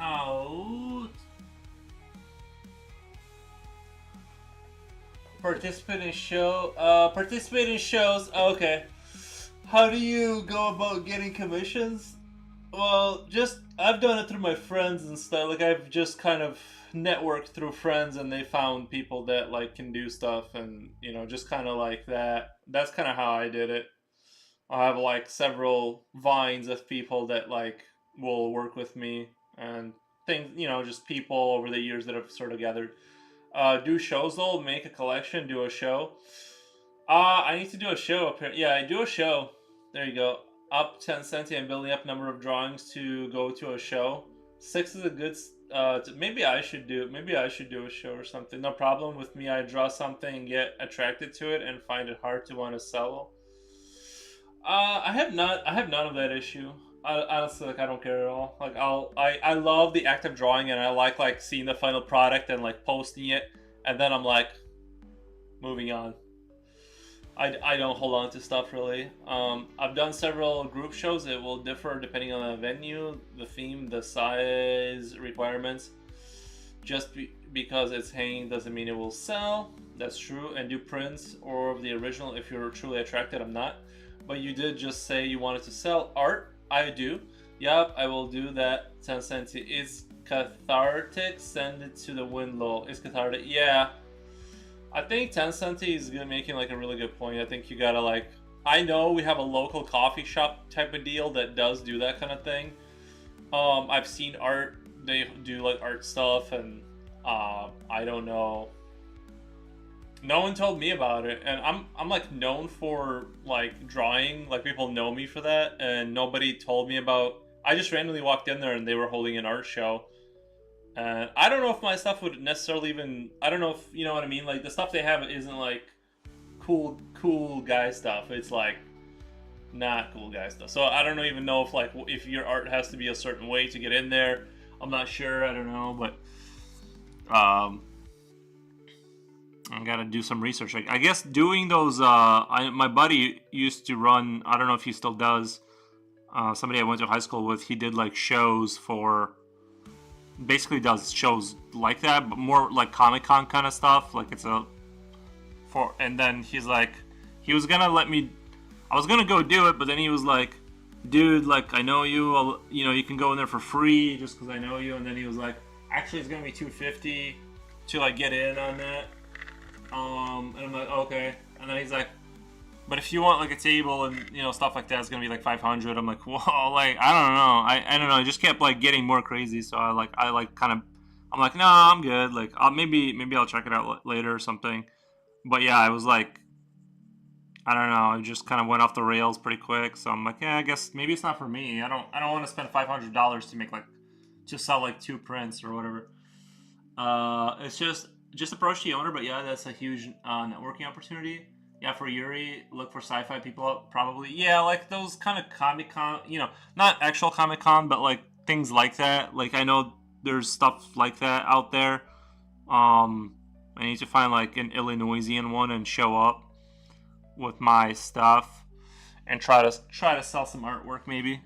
Oh, participate in participate in shows. Okay, how do you go about getting commissions? Well, just I've done it through my friends and stuff. Like I've just kind of networked through friends, and they found people that like can do stuff, and just kind of like that. That's kind of how I did it. I have like several vines of people that like will work with me and things. Just people over the years that have sort of gathered. Do shows though. Make a collection. Do a show. I need to do a show. Yeah, I do a show. There you go. Up 10 centi and building up number of drawings to go to a show. 6 is a good. Maybe I should do. Maybe I should do a show or something. No problem with me. I draw something, get attracted to it, and find it hard to want to sell. I have not. I have none of that issue. Honestly, like I don't care at all. Like I love the act of drawing, and I like seeing the final product and like posting it, and then I'm like, moving on. I don't hold on to stuff really. I've done several group shows. It will differ depending on the venue, the theme, the size requirements. Because it's hanging doesn't mean it will sell. That's true. And do prints or the original if you're truly attracted. I'm not. But you did just say you wanted to sell art. I do. Yup, I will do that. 10 cents. It's cathartic. Send it to the window. It's cathartic. Yeah. I think 10 centi is making like a really good point. I think you gotta like. I know we have a local coffee shop type of deal that does do that kind of thing. I've seen art. They do like art stuff, and I don't know. No one told me about it, and I'm like known for like drawing. Like people know me for that, and nobody told me about. I just randomly walked in there, and they were holding an art show. And I don't know if my stuff would necessarily even. I don't know if you know what I mean. Like the stuff they have isn't like cool guy stuff. It's like Not cool guy stuff. So I don't even know if like if your art has to be a certain way to get in there. I'm not sure. I don't know, but I gotta do some research. I guess doing those. My buddy used to run. I don't know if he still does. Somebody I went to high school with. He did like shows for. Basically, does shows like that, but more like Comic Con kind of stuff. Like it's a for. And then he's like, he was gonna let me. I was gonna go do it, but then he was like, "Dude, like I know you. You know, you can go in there for free just because I know you." And then he was like, "Actually, it's gonna be $250 to like get in on that." And I'm like, okay. And then he's like, but if you want like a table and you know stuff like that, it's gonna be like 500. I'm like, whoa, like I don't know. I don't know. I just kept like getting more crazy. So I like kind of. I'm like, no, I'm good. Like maybe I'll check it out later or something. But yeah, I was like, I don't know. I just kind of went off the rails pretty quick. So I'm like, yeah, I guess maybe it's not for me. I don't want to spend $500 to make like to sell like 2 prints or whatever. It's just approach the owner, but yeah, that's a huge networking opportunity. Yeah, for Yuri, look for sci-fi people probably. Yeah, like those kind of Comic Con, you know, not actual Comic Con, but like things like that. Like I know there's stuff like that out there. Um, I need to find like an Illinoisian one and show up with my stuff and try to sell some artwork maybe.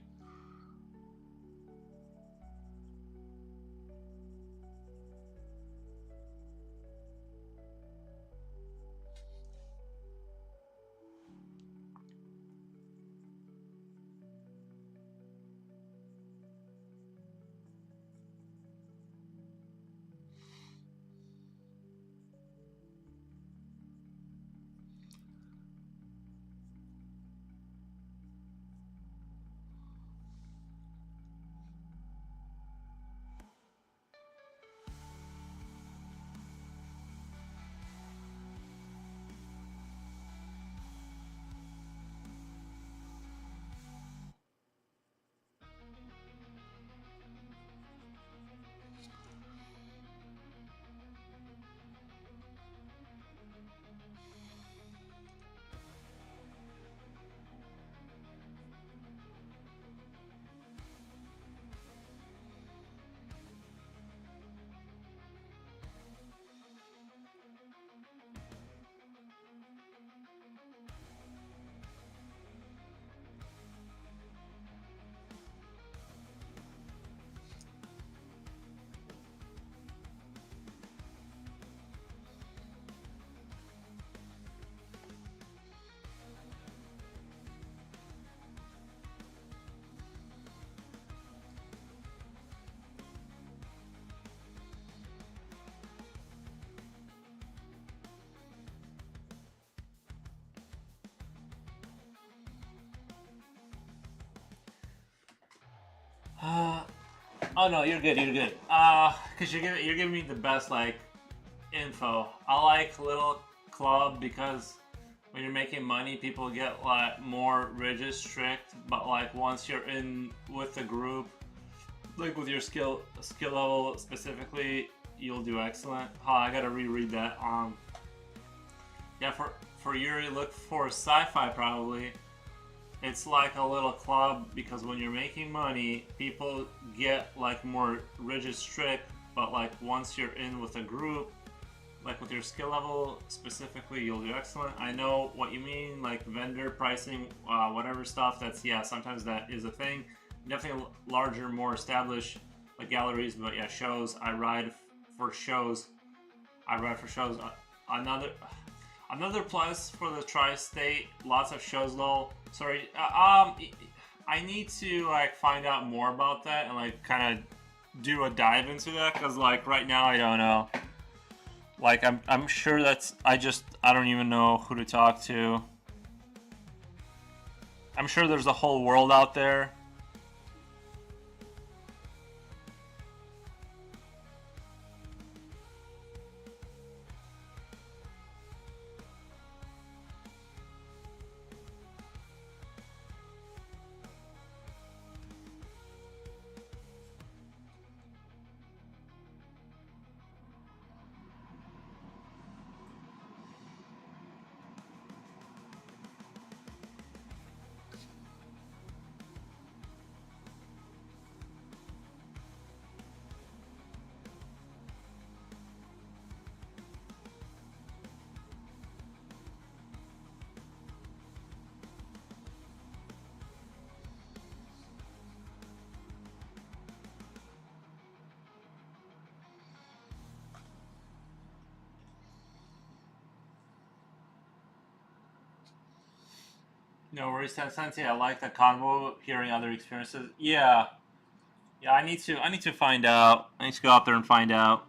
Uh, oh no, you're good. You're good. Cause you're giving me the best like info. I like Little Club because when you're making money, people get like more rigid, strict. But like once you're in with the group, like with your skill level specifically, you'll do excellent. I gotta reread that. Yeah, for Yuri, look for sci-fi probably. It's like a little club because when you're making money, people get like more rigid, strict. But like once you're in with a group, like with your skill level specifically, you'll do excellent. I know what you mean, like vendor pricing, whatever stuff. That's yeah, sometimes that is a thing. Definitely larger, more established like galleries, but yeah, shows. For shows. I ride for shows. Another plus for the tri-state, lots of shows though. Sorry, I need to like find out more about that and like kind of do a dive into that because like right now I don't know. Like I'm sure I don't even know who to talk to. I'm sure there's a whole world out there. No worries, Sensei. I like the convo, hearing other experiences. Yeah, yeah. I need to find out. I need to go out there and find out.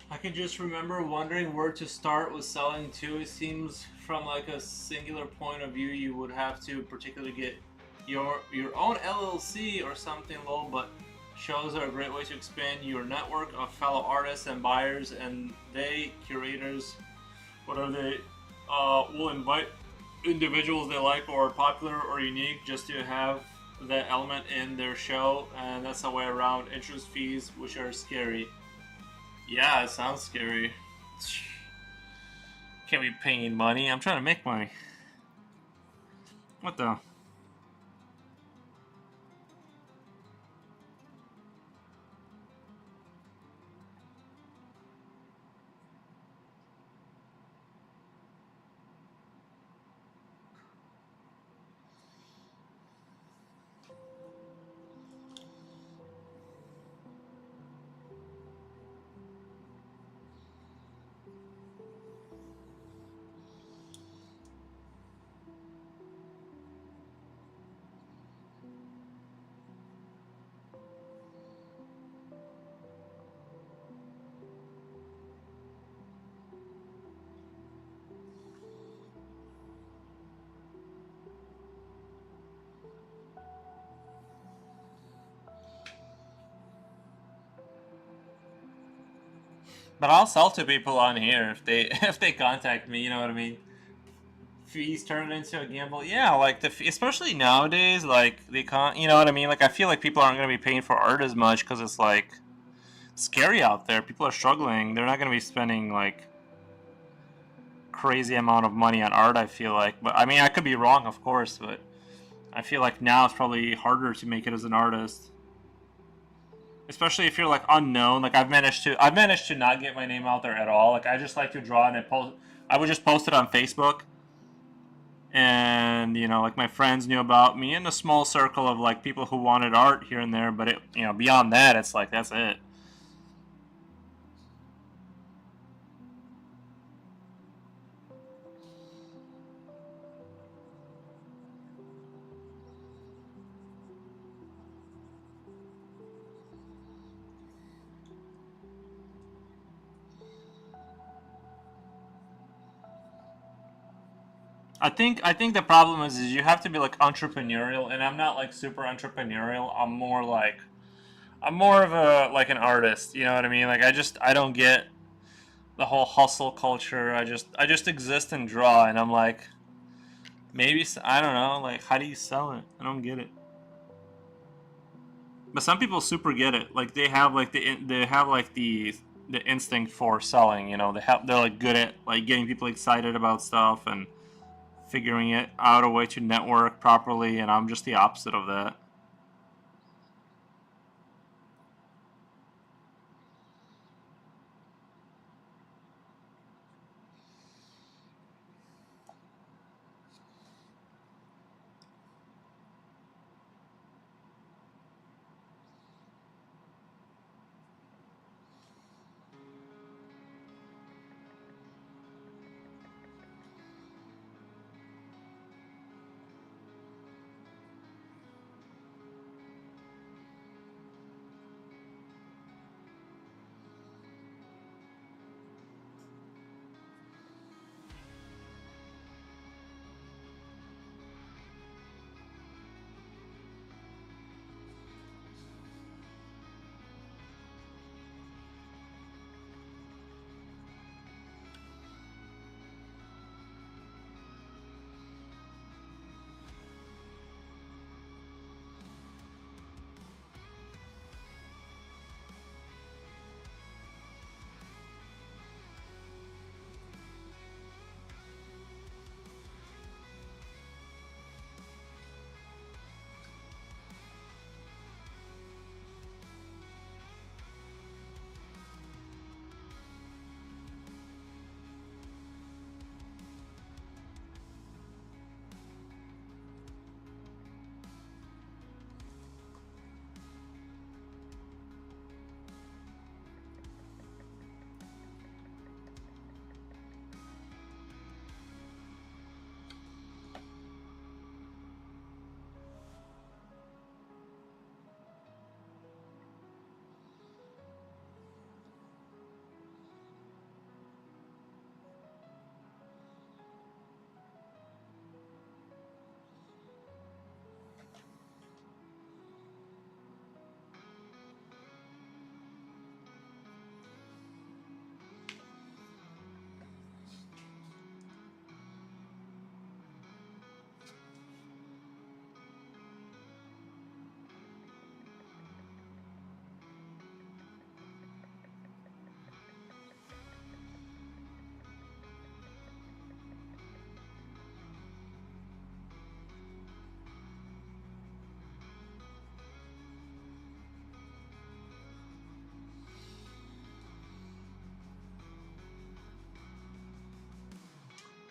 I can just remember wondering where to start with selling too. It seems from like a singular point of view, you would have to particularly get your own LLC or something low, but shows are a great way to expand your network of fellow artists and buyers, and they curators, whatever they will invite individuals they like or popular or unique just to have that element in their show, and that's the way around interest fees, which are scary. Yeah, it sounds scary. Can't be paying money. I'm trying to make money. What the? But I'll sell to people on here if they if they contact me. You know what I mean? Fees turn it into a gamble. Yeah, like especially nowadays, like they can't. You know what I mean? Like I feel like people aren't gonna be paying for art as much because it's like scary out there. People are struggling. They're not gonna be spending like crazy amount of money on art. I feel like, but I mean, I could be wrong, of course, but I feel like now it's probably harder to make it as an artist, especially if you're like unknown. Like I've managed to not get my name out there at all. Like I just like to draw and I post. I would just post it on Facebook, and like my friends knew about me in a small circle of like people who wanted art here and there. But beyond that, it's like that's it. I think the problem is you have to be like entrepreneurial, and I'm not like super entrepreneurial. I'm more of a like an artist. You know what I mean? Like I don't get the whole hustle culture. I just exist and draw, and I'm like maybe I don't know. Like how do you sell it? I don't get it. But some people super get it. Like they have like the instinct for selling. You know, they're like good at like getting people excited about stuff and figuring it out a way to network properly. And I'm just the opposite of that.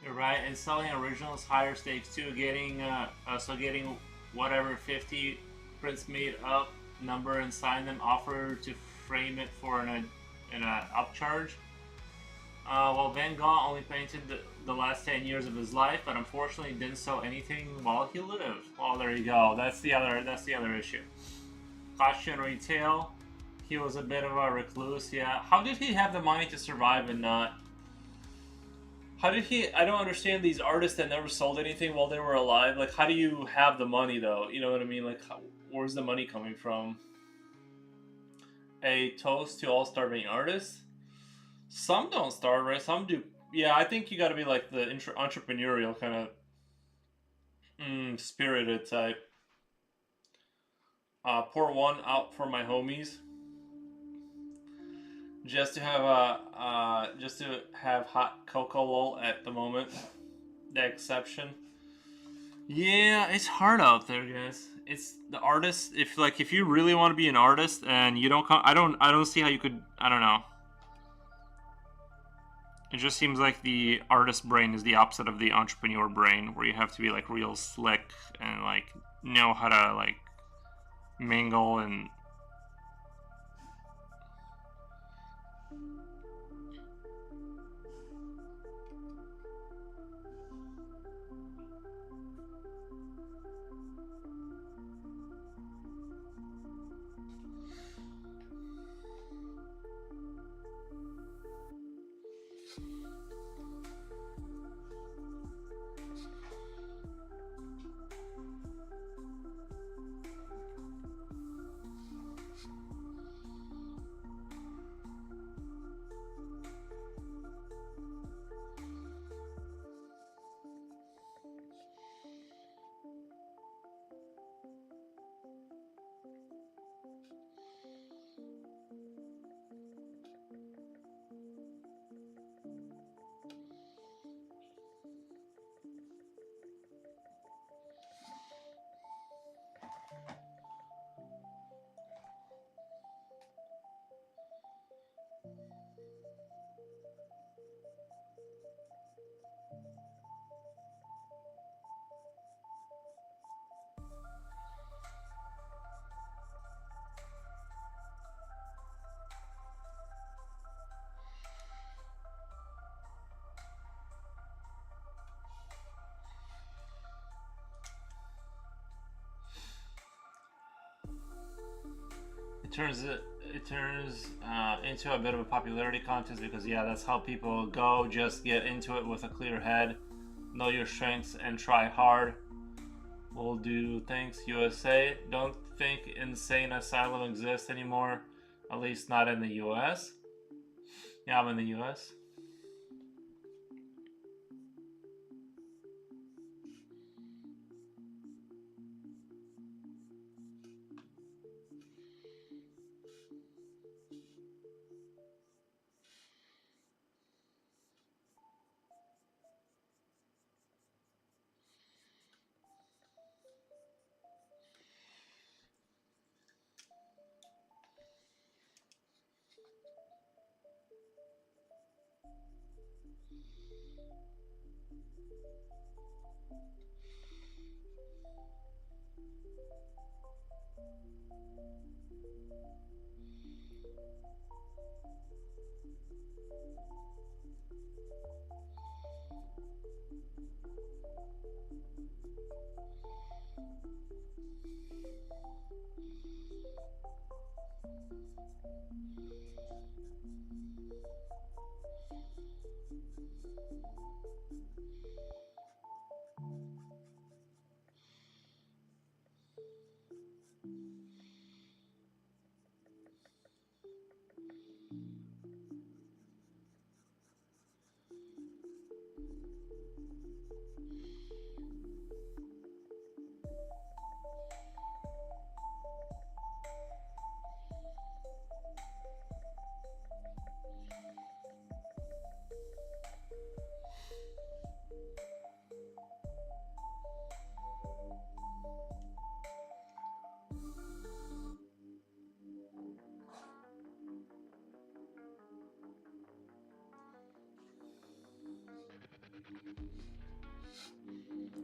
You're right, and selling originals higher stakes too. Getting whatever 50 prints made up number and sign them. Offer to frame it for an upcharge. Well, Van Gogh only painted the last 10 years of his life, but unfortunately didn't sell anything while he lived. Well, there you go. That's the other issue. Fashion retail. He was a bit of a recluse. Yeah. How did he have the money to survive and not? How did he? I don't understand these artists that never sold anything while they were alive. Like, how do you have the money though? You know what I mean? Like, where's the money coming from? A toast to all starving artists. Some don't starve, right? Some do. Yeah, I think you got to be like the entrepreneurial kind of spirited type. Pour one out for my homies, just to have hot cocoa lol at the moment. The exception. Yeah, it's hard out there, guys. It's the artist. If you really want to be an artist and you don't come, I don't see how you could. I don't know. It just seems like the artist brain is the opposite of the entrepreneur brain, where you have to be like real slick and like know how to like mingle and it turns into a bit of a popularity contest because yeah, that's how people go. Just get into it with a clear head, know your strengths, and try hard. We'll do thanks USA. Don't think insane asylum exists anymore, at least not in the US. Yeah, I'm in the US.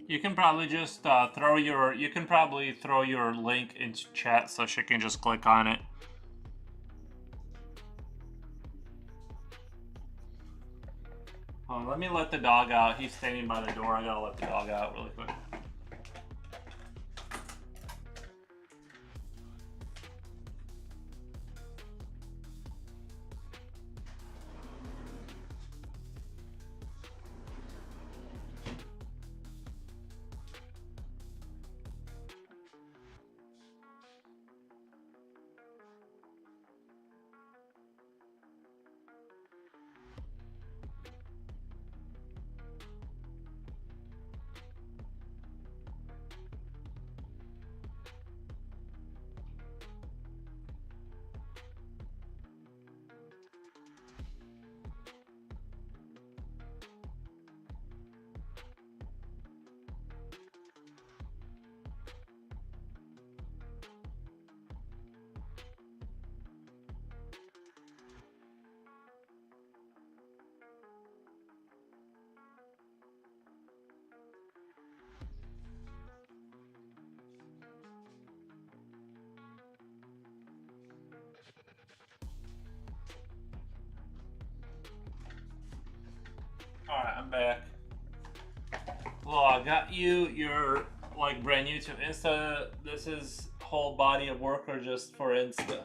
You can probably just you can probably throw your link into chat so she can just click on it. Let me let the dog out. He's standing by the door. I gotta let the dog out really quick. Alright, I'm back. Well, I got you. You're like brand new to Insta. This is whole body of work or just for Insta?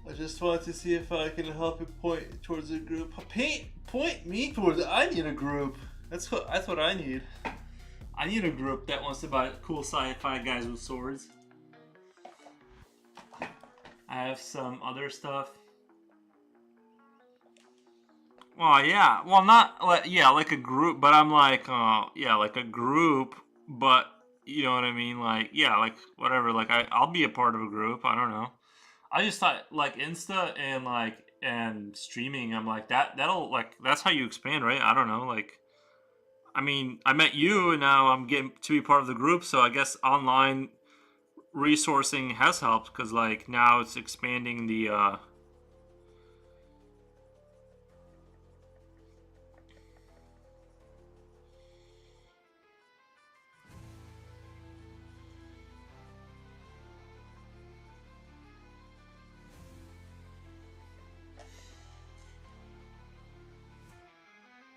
I just want to see if I can help you point towards a group. Point me towards it. I need a group. That's what I need. I need a group that wants to buy cool sci-fi guys with swords. I have some other stuff. Well, yeah. Well, not like like a group, but I'm like, yeah, like a group, but you know what I mean? Like, yeah, like whatever. Like, I'll be a part of a group. I don't know. I just thought like Insta and streaming. I'm like that'll like that's how you expand, right? I don't know. Like, I mean, I met you, and now I'm getting to be part of the group. So I guess online resourcing has helped because like now it's expanding the.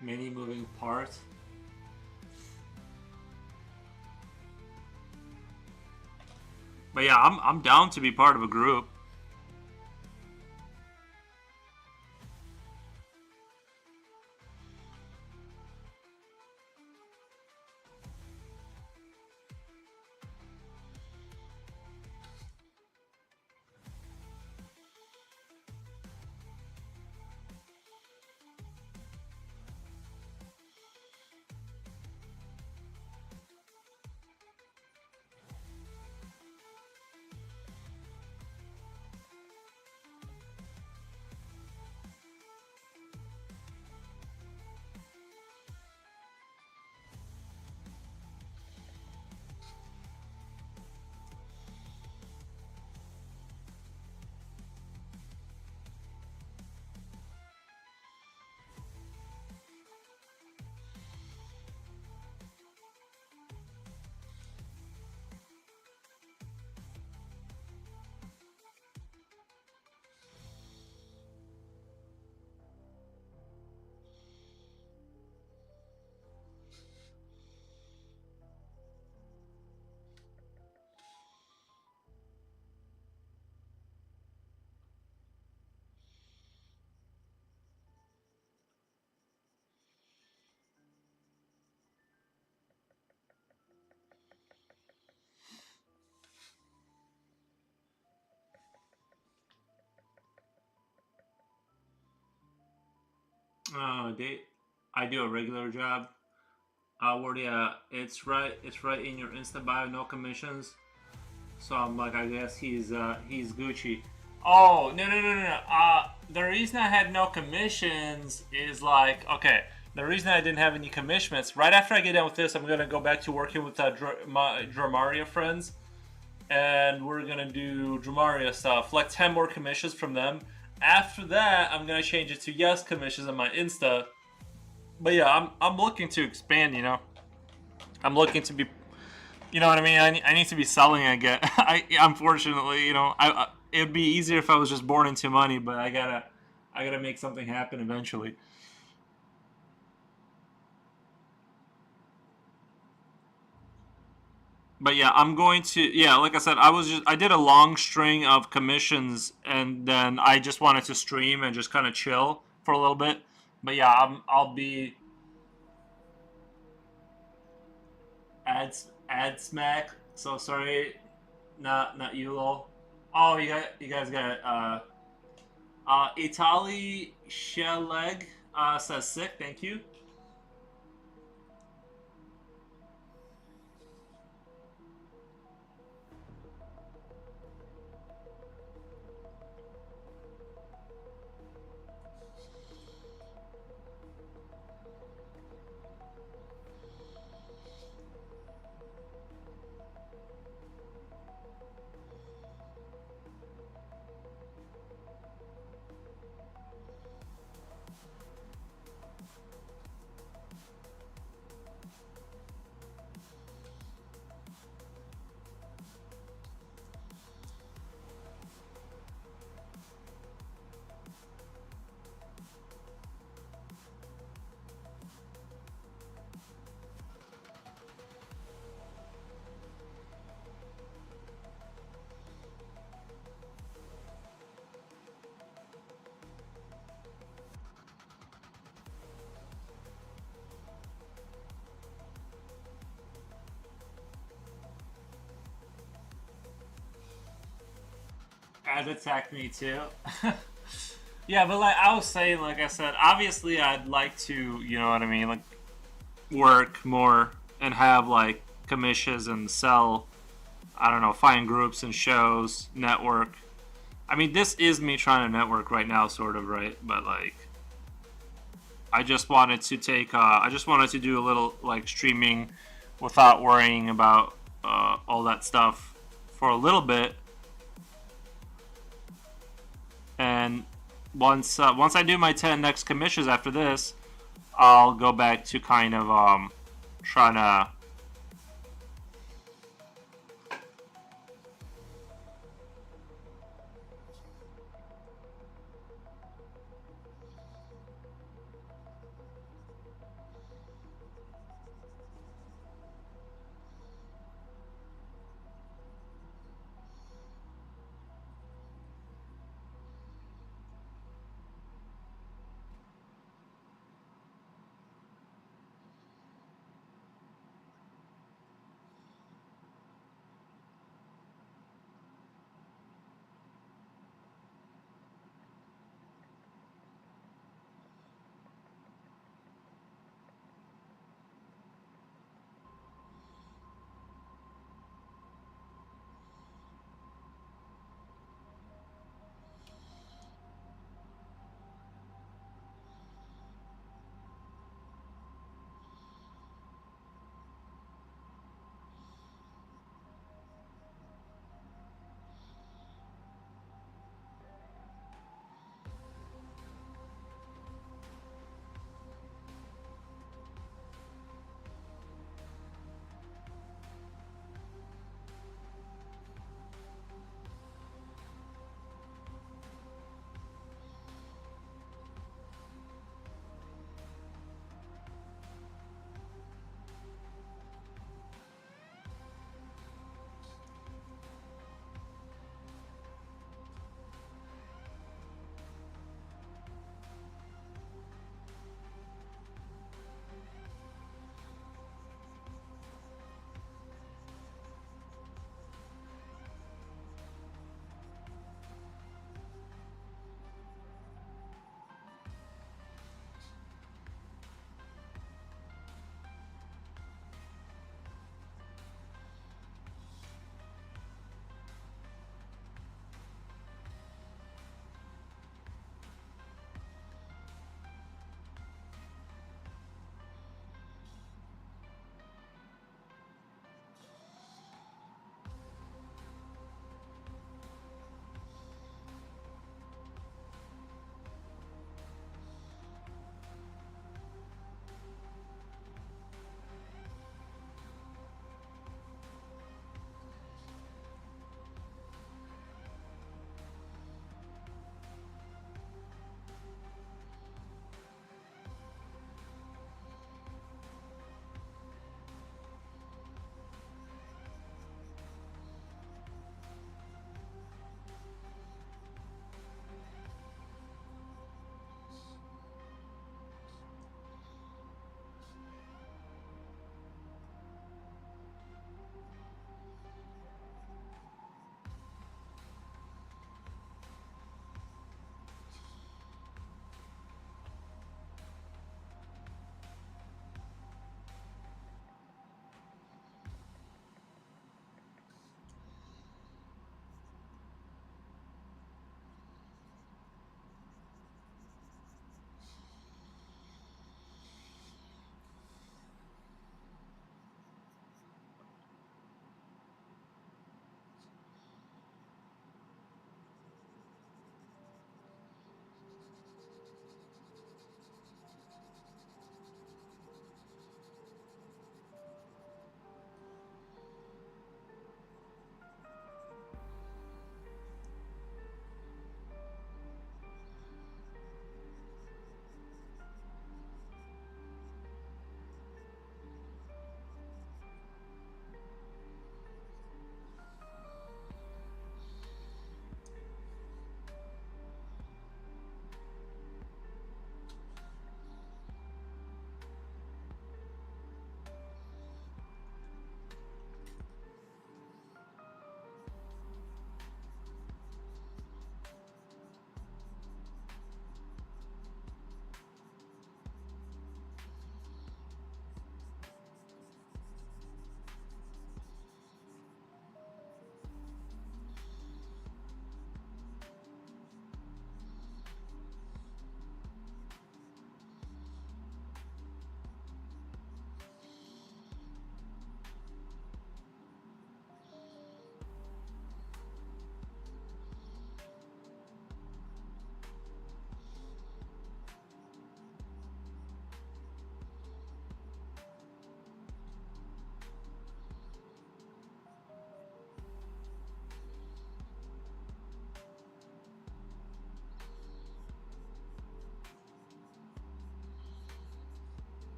Many moving parts. But yeah, I'm down to be part of a group. They, I do a regular job. Where yeah, it's right in your Insta bio, no commissions. So I'm like, I guess he's Gucci. Oh no. The reason I had no commissions is like, okay, the reason I didn't have any commissions. Right after I get done with this, I'm gonna go back to working with my Dramaria friends, and we're gonna do Dramaria stuff, like 10 more commissions from them. After that, I'm gonna change it to yes commissions on my Insta. But yeah, I'm looking to expand. I'm looking to be, you know what I mean. I need to be selling. I get. I unfortunately, it'd be easier if I was just born into money, but I gotta make something happen eventually. But yeah, I'm going to, yeah, like I said, I did a long string of commissions, and then I just wanted to stream and just kind of chill for a little bit. But yeah, I'll be ad smack. So sorry, not you, lol. Oh, you guys got Itali Sheleg says sick. Thank you. Ad attacked me too. Yeah, but like I was saying, like I said, obviously I'd like to, you know what I mean, like work more and have like commissions and sell. I don't know, find groups and shows, network. I mean, this is me trying to network right now, sort of, right? But like, I just wanted to do a little like streaming without worrying about all that stuff for a little bit, and once I do my 10 next commissions after this, I'll go back to kind of trying to.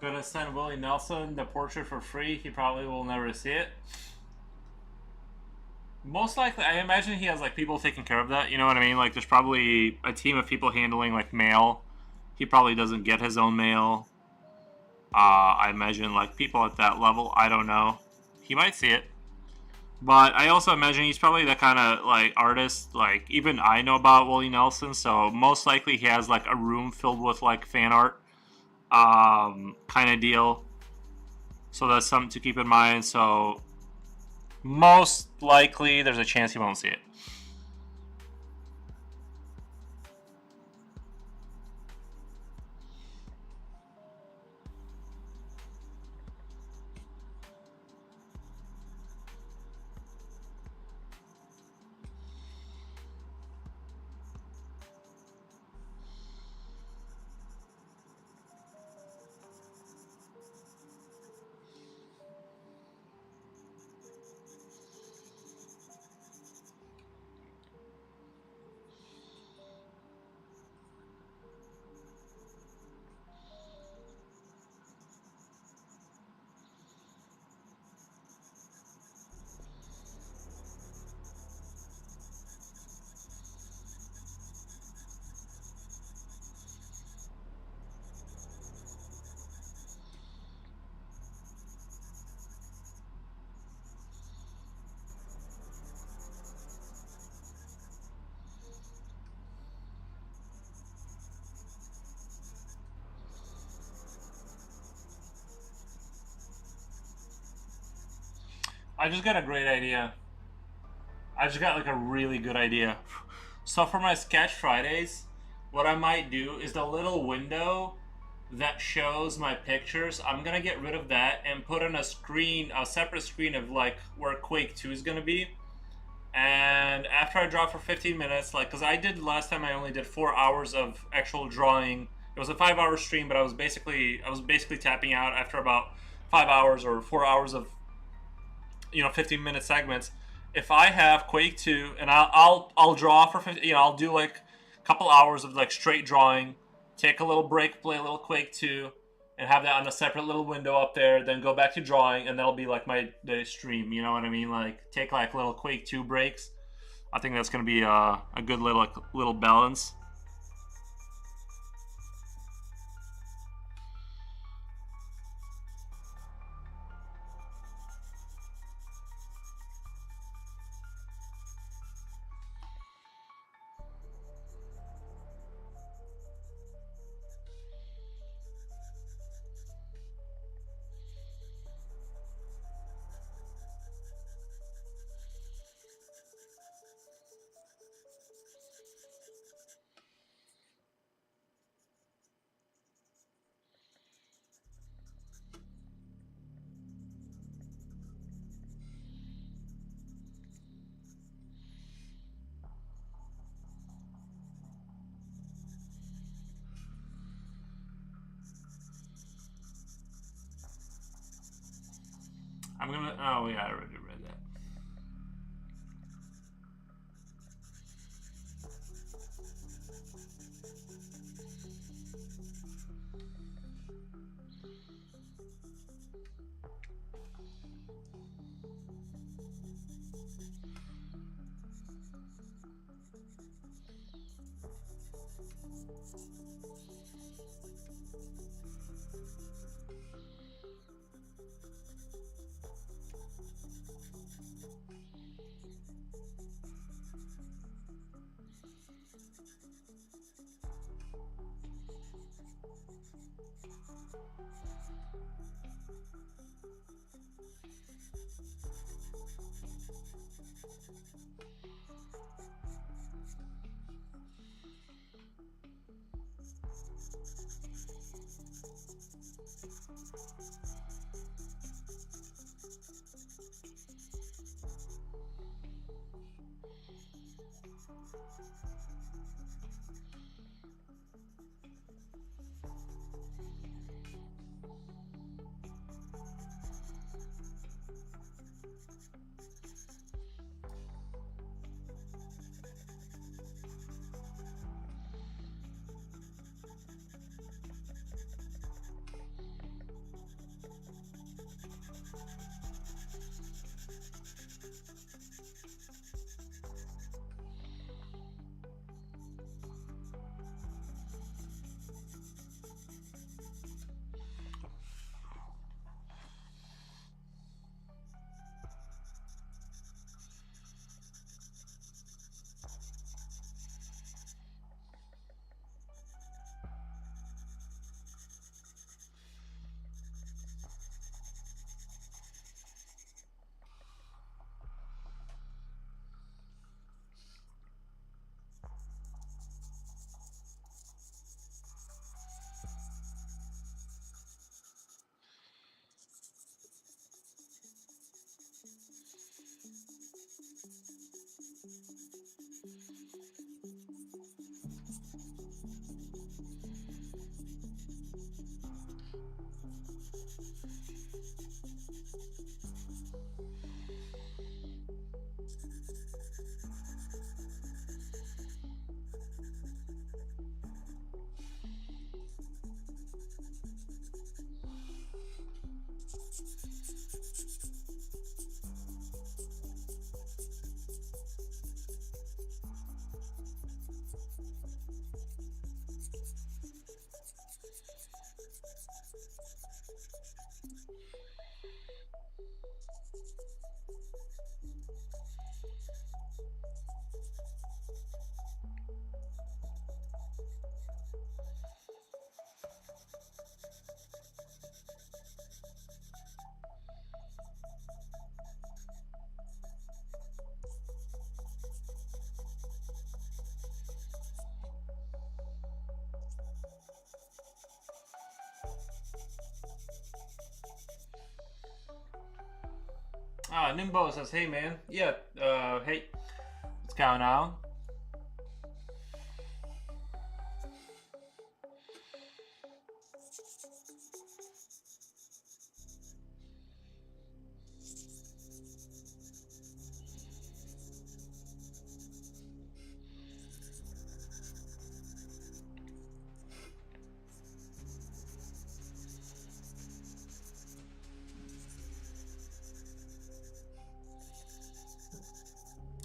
gonna send Willie Nelson the portrait for free. He probably will never see it. Most likely, I imagine he has like people taking care of that. You know what I mean? Like, there's probably a team of people handling like mail. He probably doesn't get his own mail. I imagine like people at that level. I don't know. He might see it. But I also imagine he's probably the kind of like artist, like even I know about Willie Nelson, so most likely he has like a room filled with like fan art kind of deal. So that's something to keep in mind. So most likely there's a chance he won't see it. I just got a great idea. I just got like a really good idea. So for my Sketch Fridays, what I might do is the little window that shows my pictures. I'm gonna get rid of that and put in a screen, a separate screen of like where Quake 2 is gonna be. And after I draw for 15 minutes, like, because I did last time, I only did 4 hours of actual drawing. It was a 5-hour stream, but I was basically tapping out after about 5 hours or 4 hours of 15-minute segments. If I have Quake 2 and I'll draw for 50, I'll do like a couple hours of like straight drawing, take a little break, play a little Quake 2, and have that on a separate little window up there, then go back to drawing, and that'll be like the stream, you know what I mean? Like, take like little Quake 2 breaks. I think that's going to be a good little balance. Oh yeah, I already read that. Nimbo says, hey man, yeah, hey, what's going on?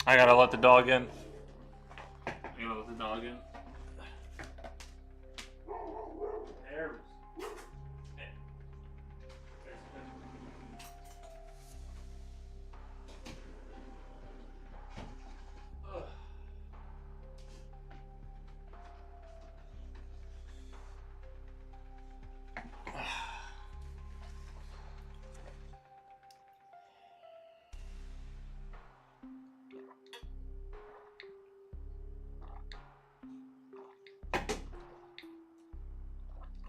I gotta let the dog in. There.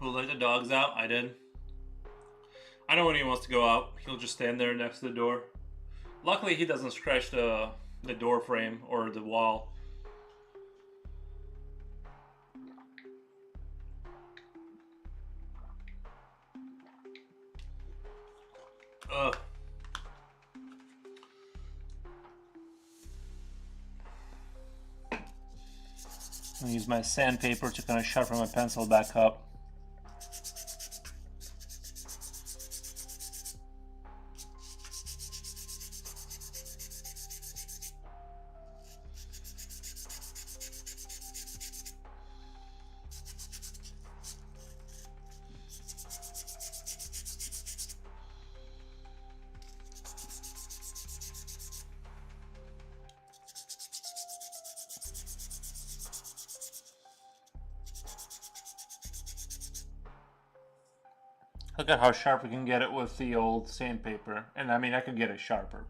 Who let the dogs out? I did. I know when he wants to go out, he'll just stand there next to the door. Luckily, he doesn't scratch the door frame or the wall. Ugh. I'll use my sandpaper to kind of sharpen my pencil back up. Look at how sharp we can get it with the old sandpaper. And I mean, I could get it sharper.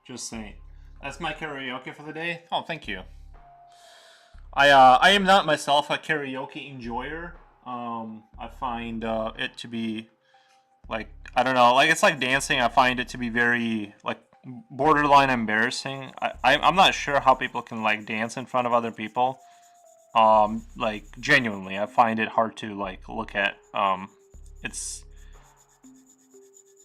Just saying. That's my karaoke for the day. Oh, thank you. I am not myself a karaoke enjoyer. I find it to be like, I don't know, like it's like dancing. I find it to be very like borderline embarrassing. I'm not sure how people can like dance in front of other people. Like genuinely, I find it hard to like look at. It's,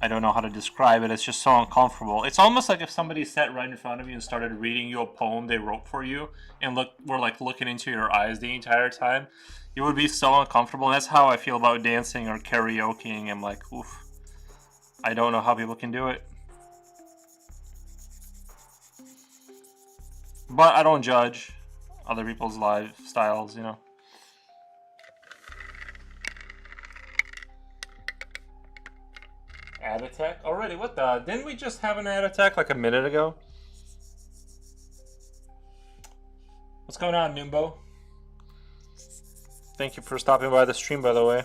I don't know how to describe it. It's just so uncomfortable. It's almost like if somebody sat right in front of you and started reading you a poem they wrote for you, and were like looking into your eyes the entire time. You would be so uncomfortable. And that's how I feel about dancing or karaokeing. I'm like, oof. I don't know how people can do it. But I don't judge other people's lifestyles, you know. Ad attack? Already? What the? Didn't we just have an ad attack like a minute ago? What's going on, Numbo? Thank you for stopping by the stream, by the way.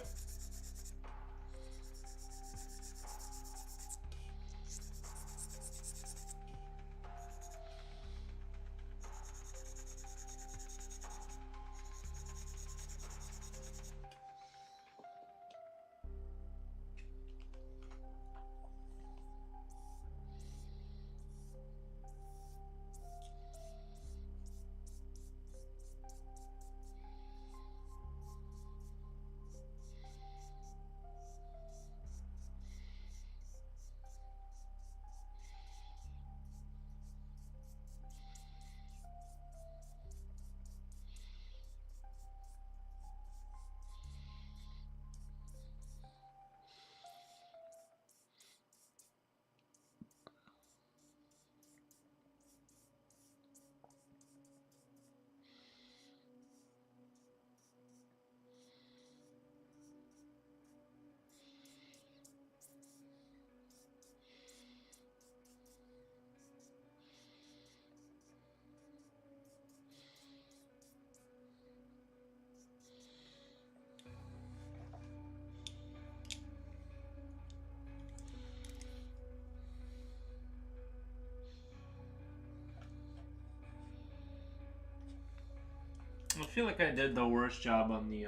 feel like I did the worst job on the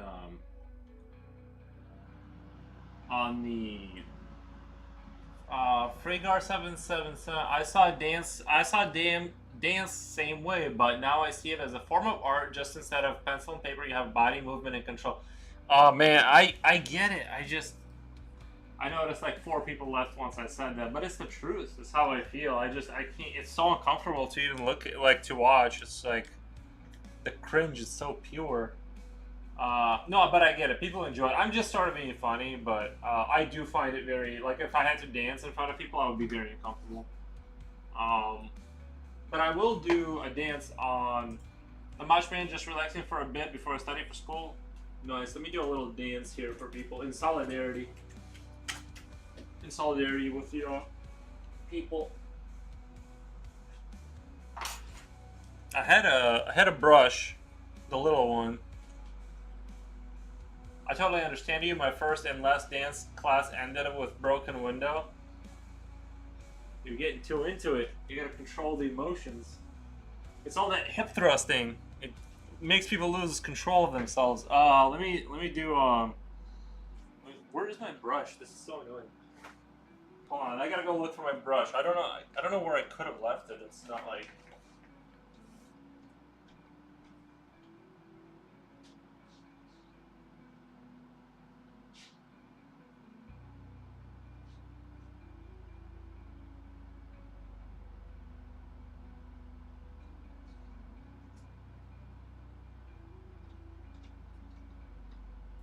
Freegar 777. I saw dance same way, but now I see it as a form of art. Just instead of pencil and paper, you have body movement and control. Oh man, I get it. I noticed like 4 people left once I said that, but it's the truth. It's how I feel. I can't. It's so uncomfortable to even look at, like to watch. It's like the cringe is so pure. No, but I get it. People enjoy it. I'm just sort of being funny, but I do find it very like if I had to dance in front of people, I would be very uncomfortable. Um, but I will do a dance on the Mosh Band, just relaxing for a bit before I study for school. Nice. Let me do a little dance here for people in solidarity. In solidarity with you people. I had a brush, the little one. I totally understand you. My first and last dance class ended up with broken window. You're getting too into it. You gotta control the emotions. It's all that hip thrusting. It makes people lose control of themselves. Let me do where is my brush? This is so annoying. Hold on, I gotta go look for my brush. I don't know where I could have left it. It's not like.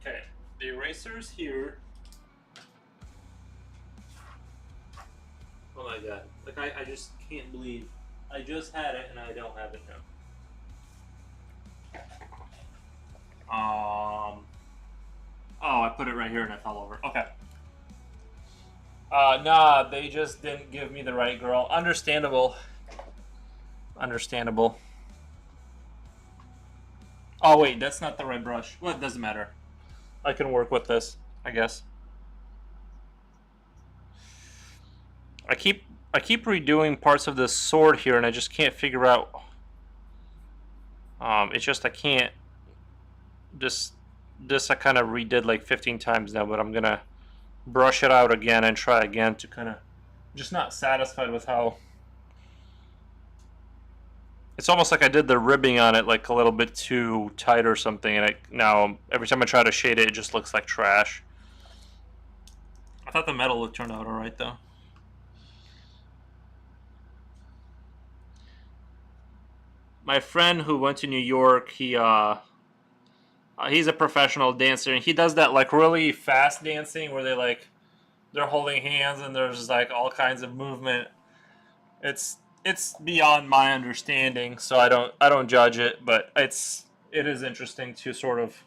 Okay, the eraser's here. Oh my god. Like, I just can't believe I just had it and I don't have it now. Oh, I put it right here and I fell over. Okay. Nah, they just didn't give me the right girl. Understandable. Understandable. Oh, wait, that's not the right brush. Well, it doesn't matter. I can work with this, I guess. I keep redoing parts of this sword here, and I just can't figure out. It's just I can't. This I kind of redid like 15 times now, but I'm gonna brush it out again and try again to kind of just not satisfied with how. It's almost like I did the ribbing on it like a little bit too tight or something, and now every time I try to shade it, it just looks like trash. I thought the metal look turned out all right though. My friend who went to New York, he's a professional dancer, and he does that like really fast dancing where they're holding hands and there's like all kinds of movement. It's beyond my understanding, so I don't judge it, but it is interesting to sort of.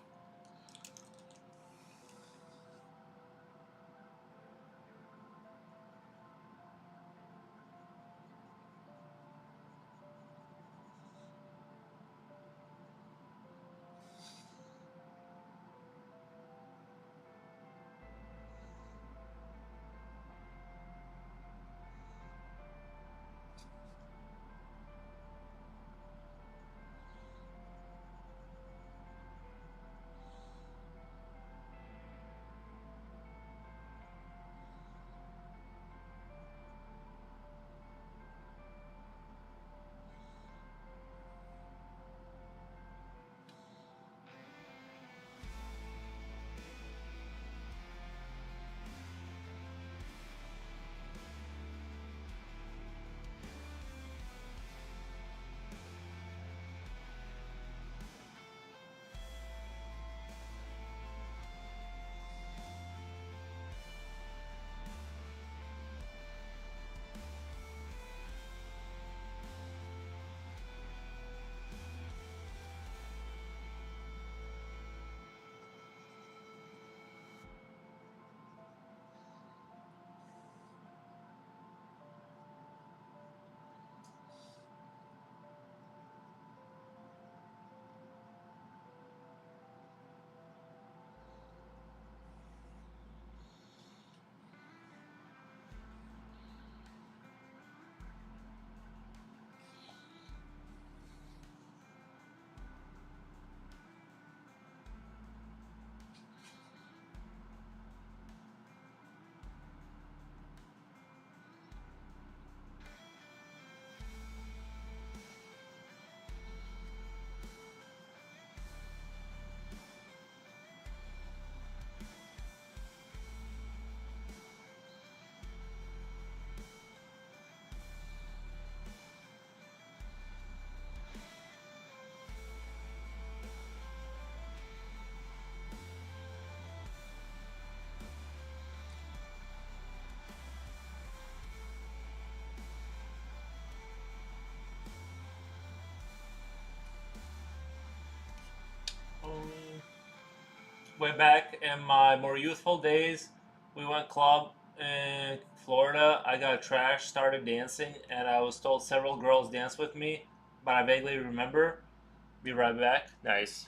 way back in my more youthful days, we went club in Florida. I got trashed, started dancing, and I was told several girls dance with me, but I vaguely remember. Be right back. Nice.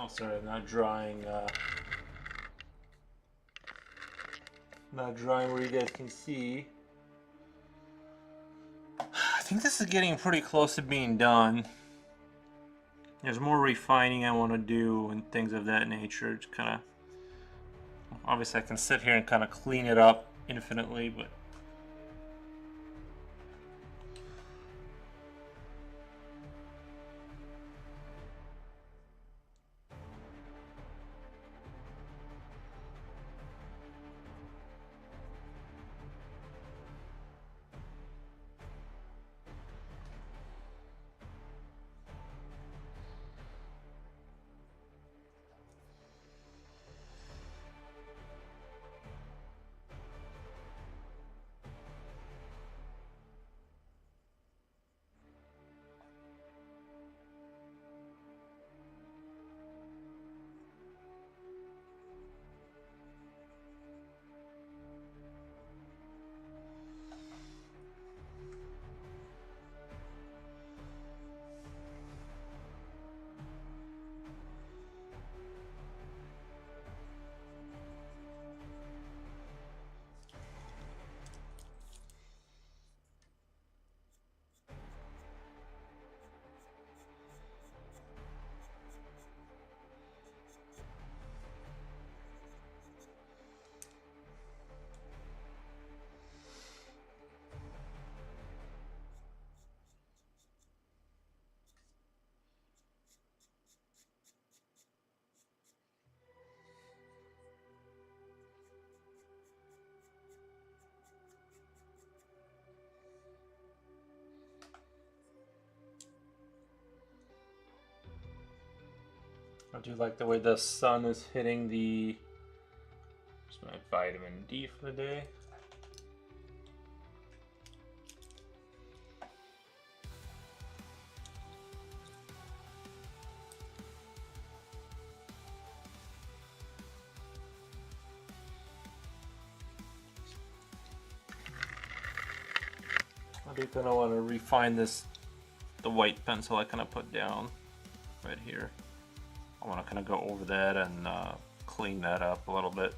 Oh, sorry, I'm not drawing. not drying where you guys can see. I think this is getting pretty close to being done. There's more refining I want to do and things of that nature. It's kind of, obviously I can sit here and kind of clean it up infinitely, but I do like the way the sun is hitting the, just my vitamin D for the day. I do kind of want to refine this, the white pencil I kind of put down right here. I want to kind of go over that and clean that up a little bit.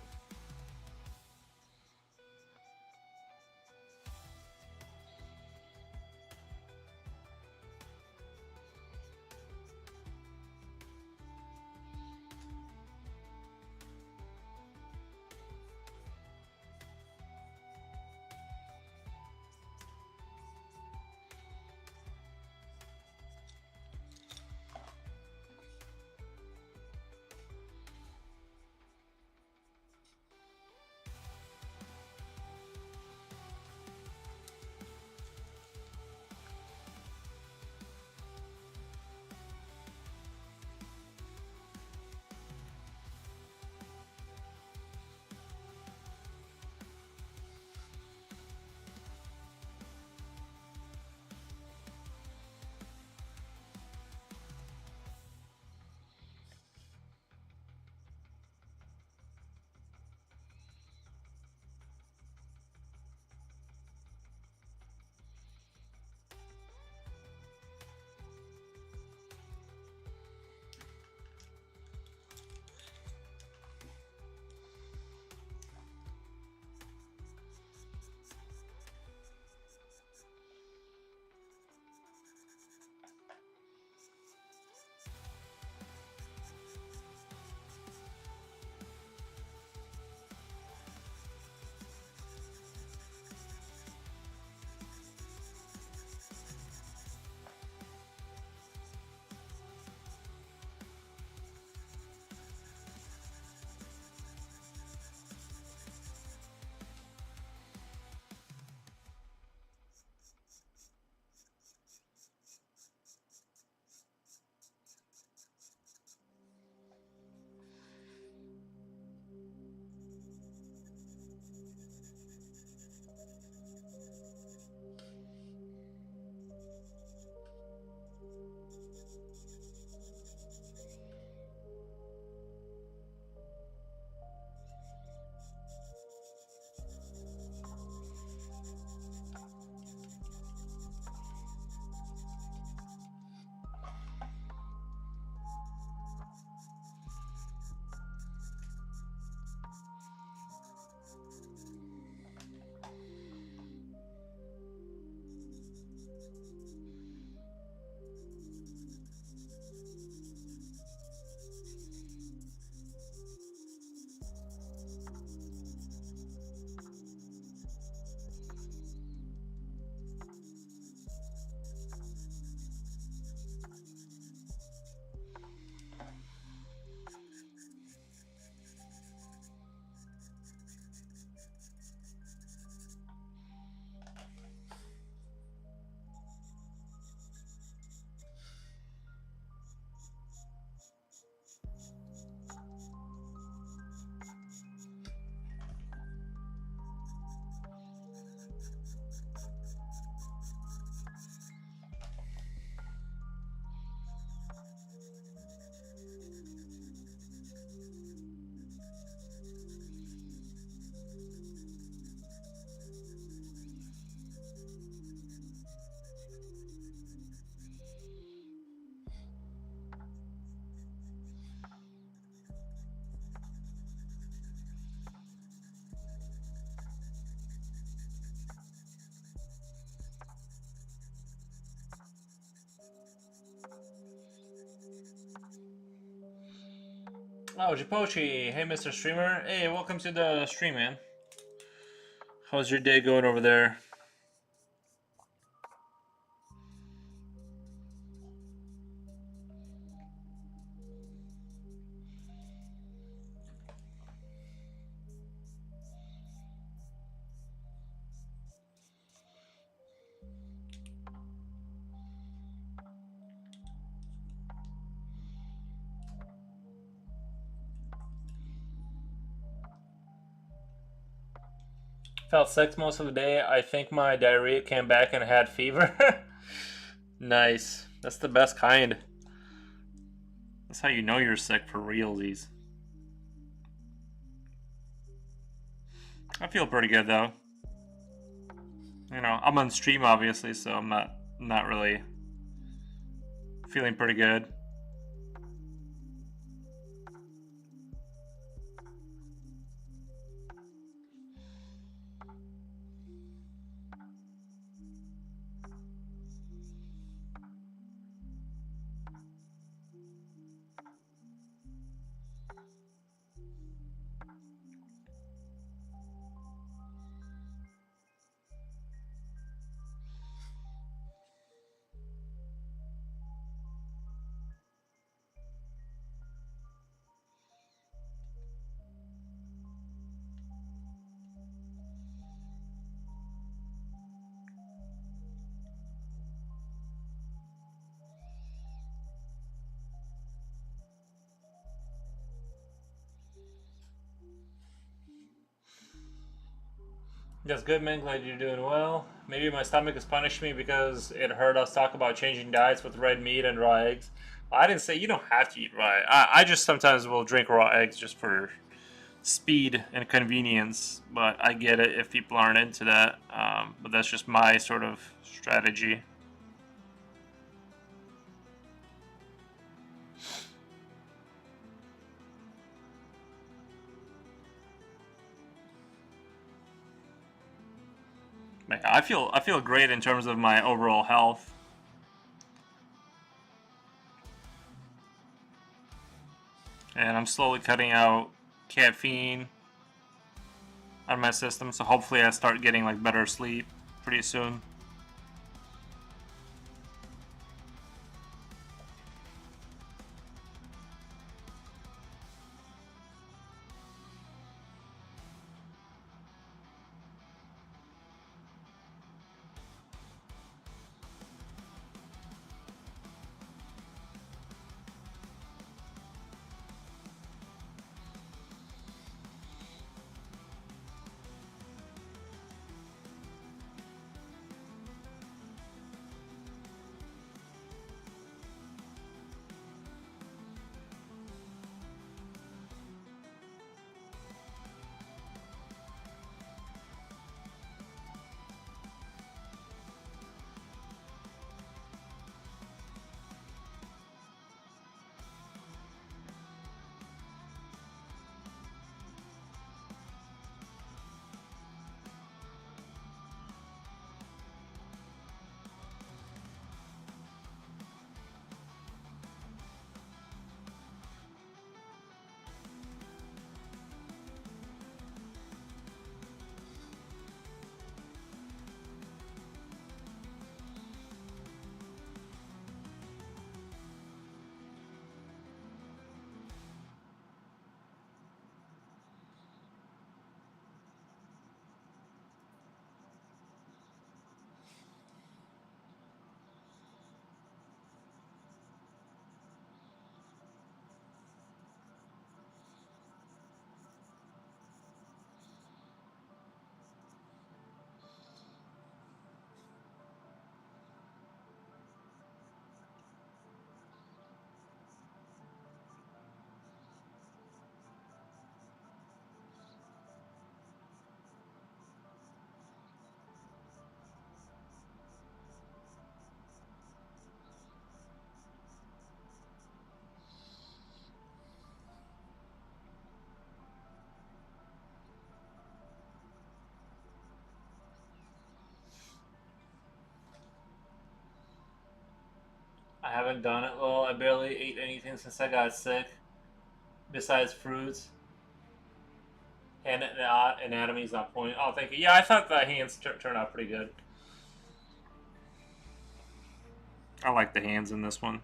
Oh, Jipochi. Hey, Mr. Streamer. Hey, welcome to the stream, man. How's your day going over there? Felt sick most of the day. I think my diarrhea came back and had fever. Nice. That's the best kind. That's how you know you're sick for realsies. I feel pretty good though. You know, I'm on stream obviously, so I'm not really feeling pretty good. That's good, man. Glad you're doing well. Maybe my stomach is punishing me because it heard us talk about changing diets with red meat and raw eggs. I didn't say you don't have to eat raw. I just sometimes will drink raw eggs just for speed and convenience. But I get it if people aren't into that. But that's just my sort of strategy. I feel great in terms of my overall health. And I'm slowly cutting out caffeine out of my system, so hopefully I start getting like better sleep pretty soon. I haven't done it. Well, I barely ate anything since I got sick. besides fruits. And anatomy's not pointing. Oh, thank you. Yeah, I thought the hands turned out pretty good. I like the hands in this one.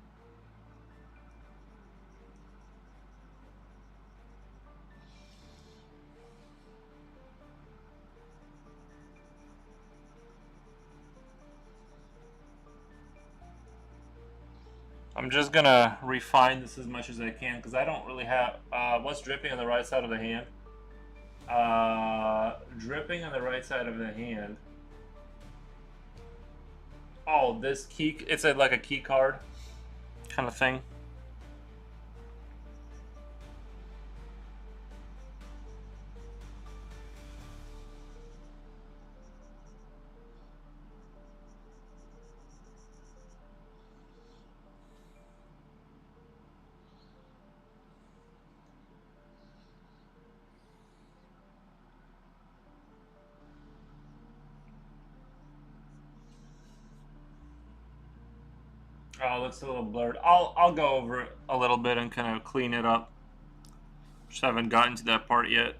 I'm just gonna refine this as much as I can because I don't really have what's dripping on the right side of the hand. Dripping on the right side of the hand. Oh, this key. It's like a key card kind of thing. Oh, it looks a little blurred. I'll go over it a little bit and kind of clean it up. Just haven't gotten to that part yet.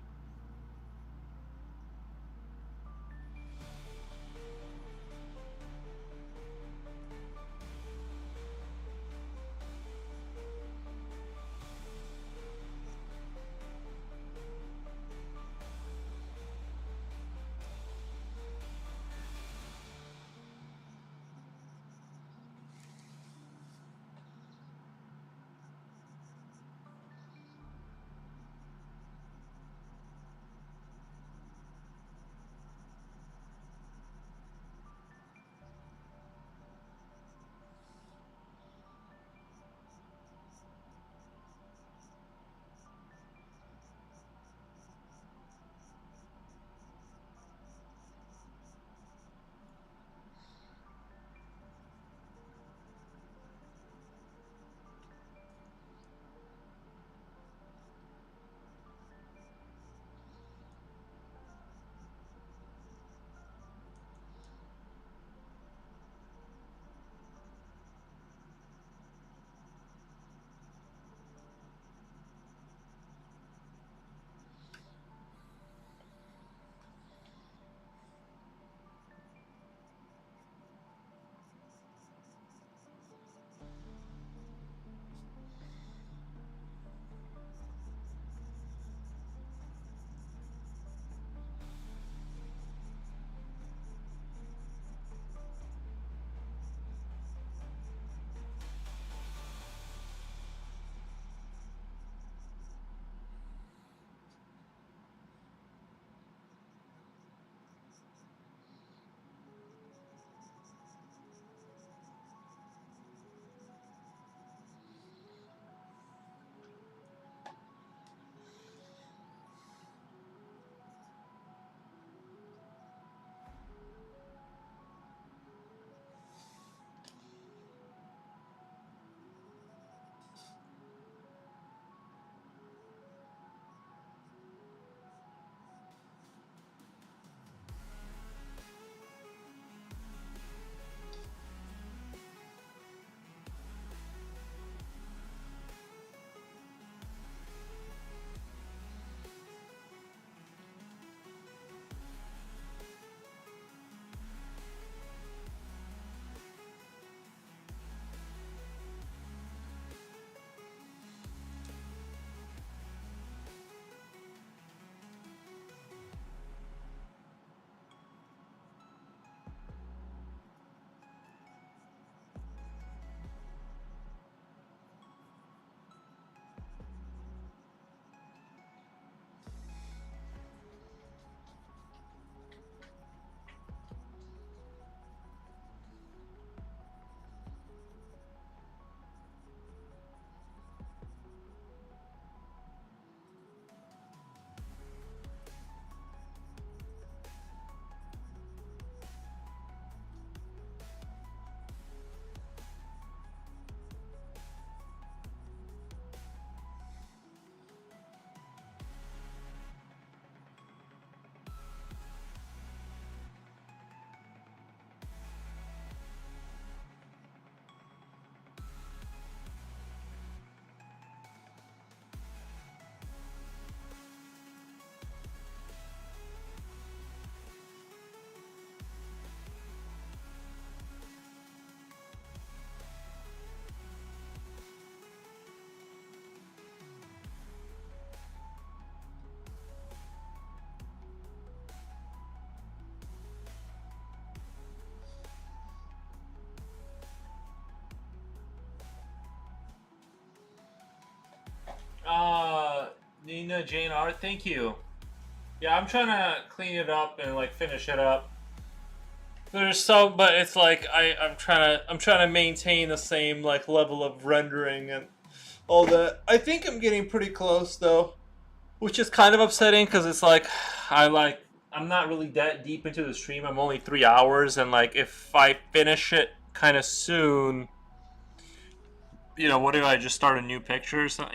Lena Jane Art, thank you. Yeah, I'm trying to clean it up and like finish it up. There's some, but it's like I'm trying to maintain the same like level of rendering and all that. I think I'm getting pretty close though, which is kind of upsetting because it's like I'm not really that deep into the stream. I'm only 3 hours, and like if I finish it kind of soon, what do I just start a new picture? So,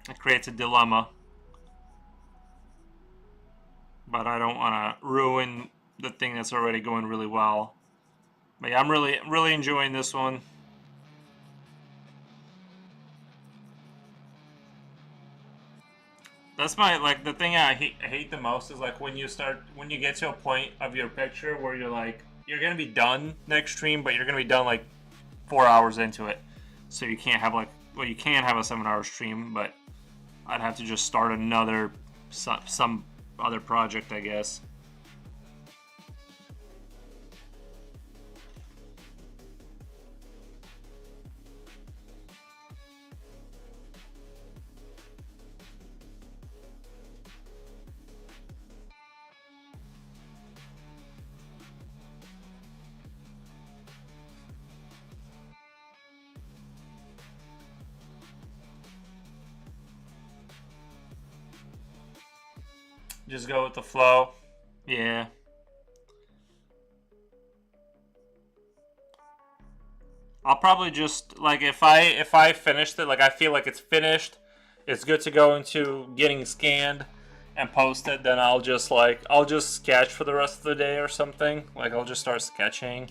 it creates a dilemma. But I don't want to ruin the thing that's already going really well. But yeah, I'm really enjoying this one. That's the thing I hate the most is like when you get to a point of your picture where you're gonna be done next stream, but you're gonna be done like 4 hours into it, so you can't have you can have a 7-hour stream, but I'd have to just start another some other project, I guess. Just go with the flow. Yeah. I'll probably just like if I finished it, like I feel like it's finished, it's good to go into getting scanned and posted, then I'll just sketch for the rest of the day or something. Like I'll just start sketching.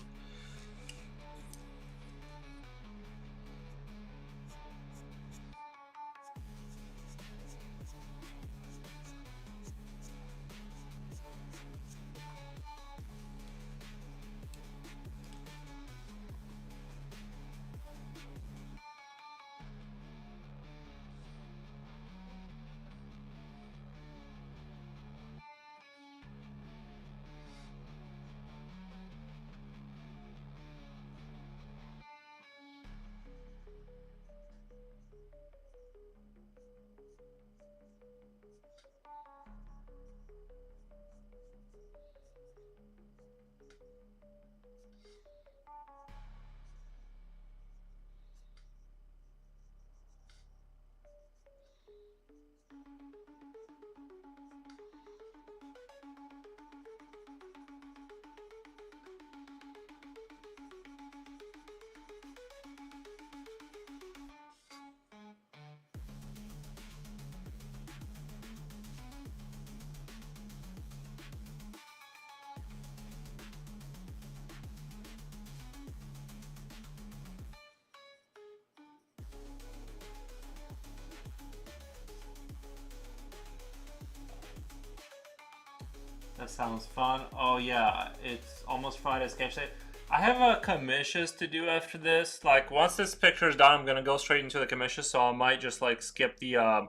That sounds fun. Oh yeah, it's almost Friday sketch day. I have a commissions to do after this. Like once this picture is done, I'm gonna go straight into the commission. So I might just like skip the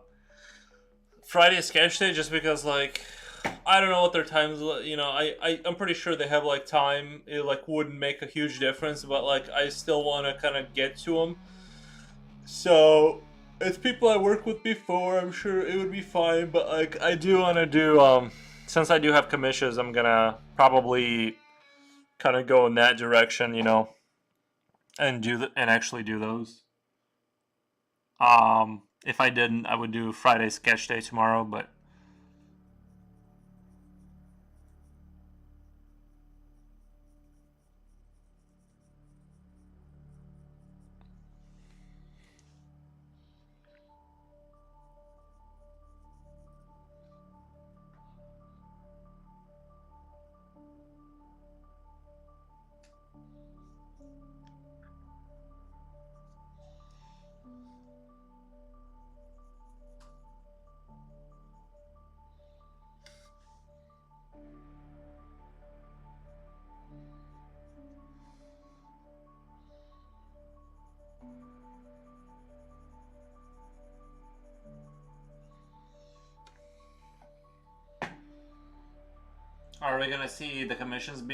Friday sketch day just because like I don't know what their times. I'm pretty sure they have like time. It like wouldn't make a huge difference, but like I still want to kind of get to them. So it's people I worked with before. I'm sure it would be fine, but like I do want to do since I do have commissions, I'm gonna probably kind of go in that direction, and actually do those. If I didn't, I would do Friday sketch day tomorrow, but. Are we gonna see the commission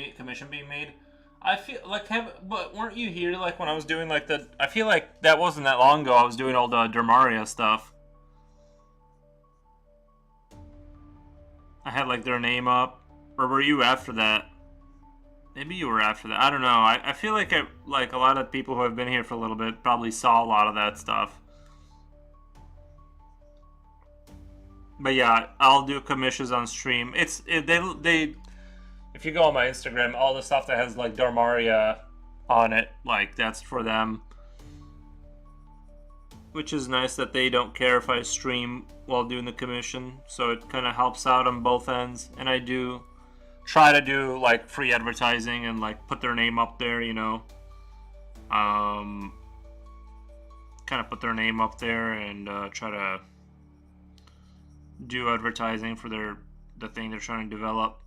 being made? I feel like but weren't you here like when I was doing like I feel like that wasn't that long ago. I was doing all the Dermaria stuff. I had like their name up, or were you after that? Maybe you were after that. I don't know. I feel like like a lot of people who have been here for a little bit probably saw a lot of that stuff. But yeah, I'll do commissions on stream. They if you go on my Instagram, all the stuff that has like Darmaria on it, like that's for them. Which is nice that they don't care if I stream while doing the commission, so it kind of helps out on both ends. And I do try to do like free advertising and like put their name up there, you know. Kind of put their name up there and try to do advertising for the thing they're trying to develop.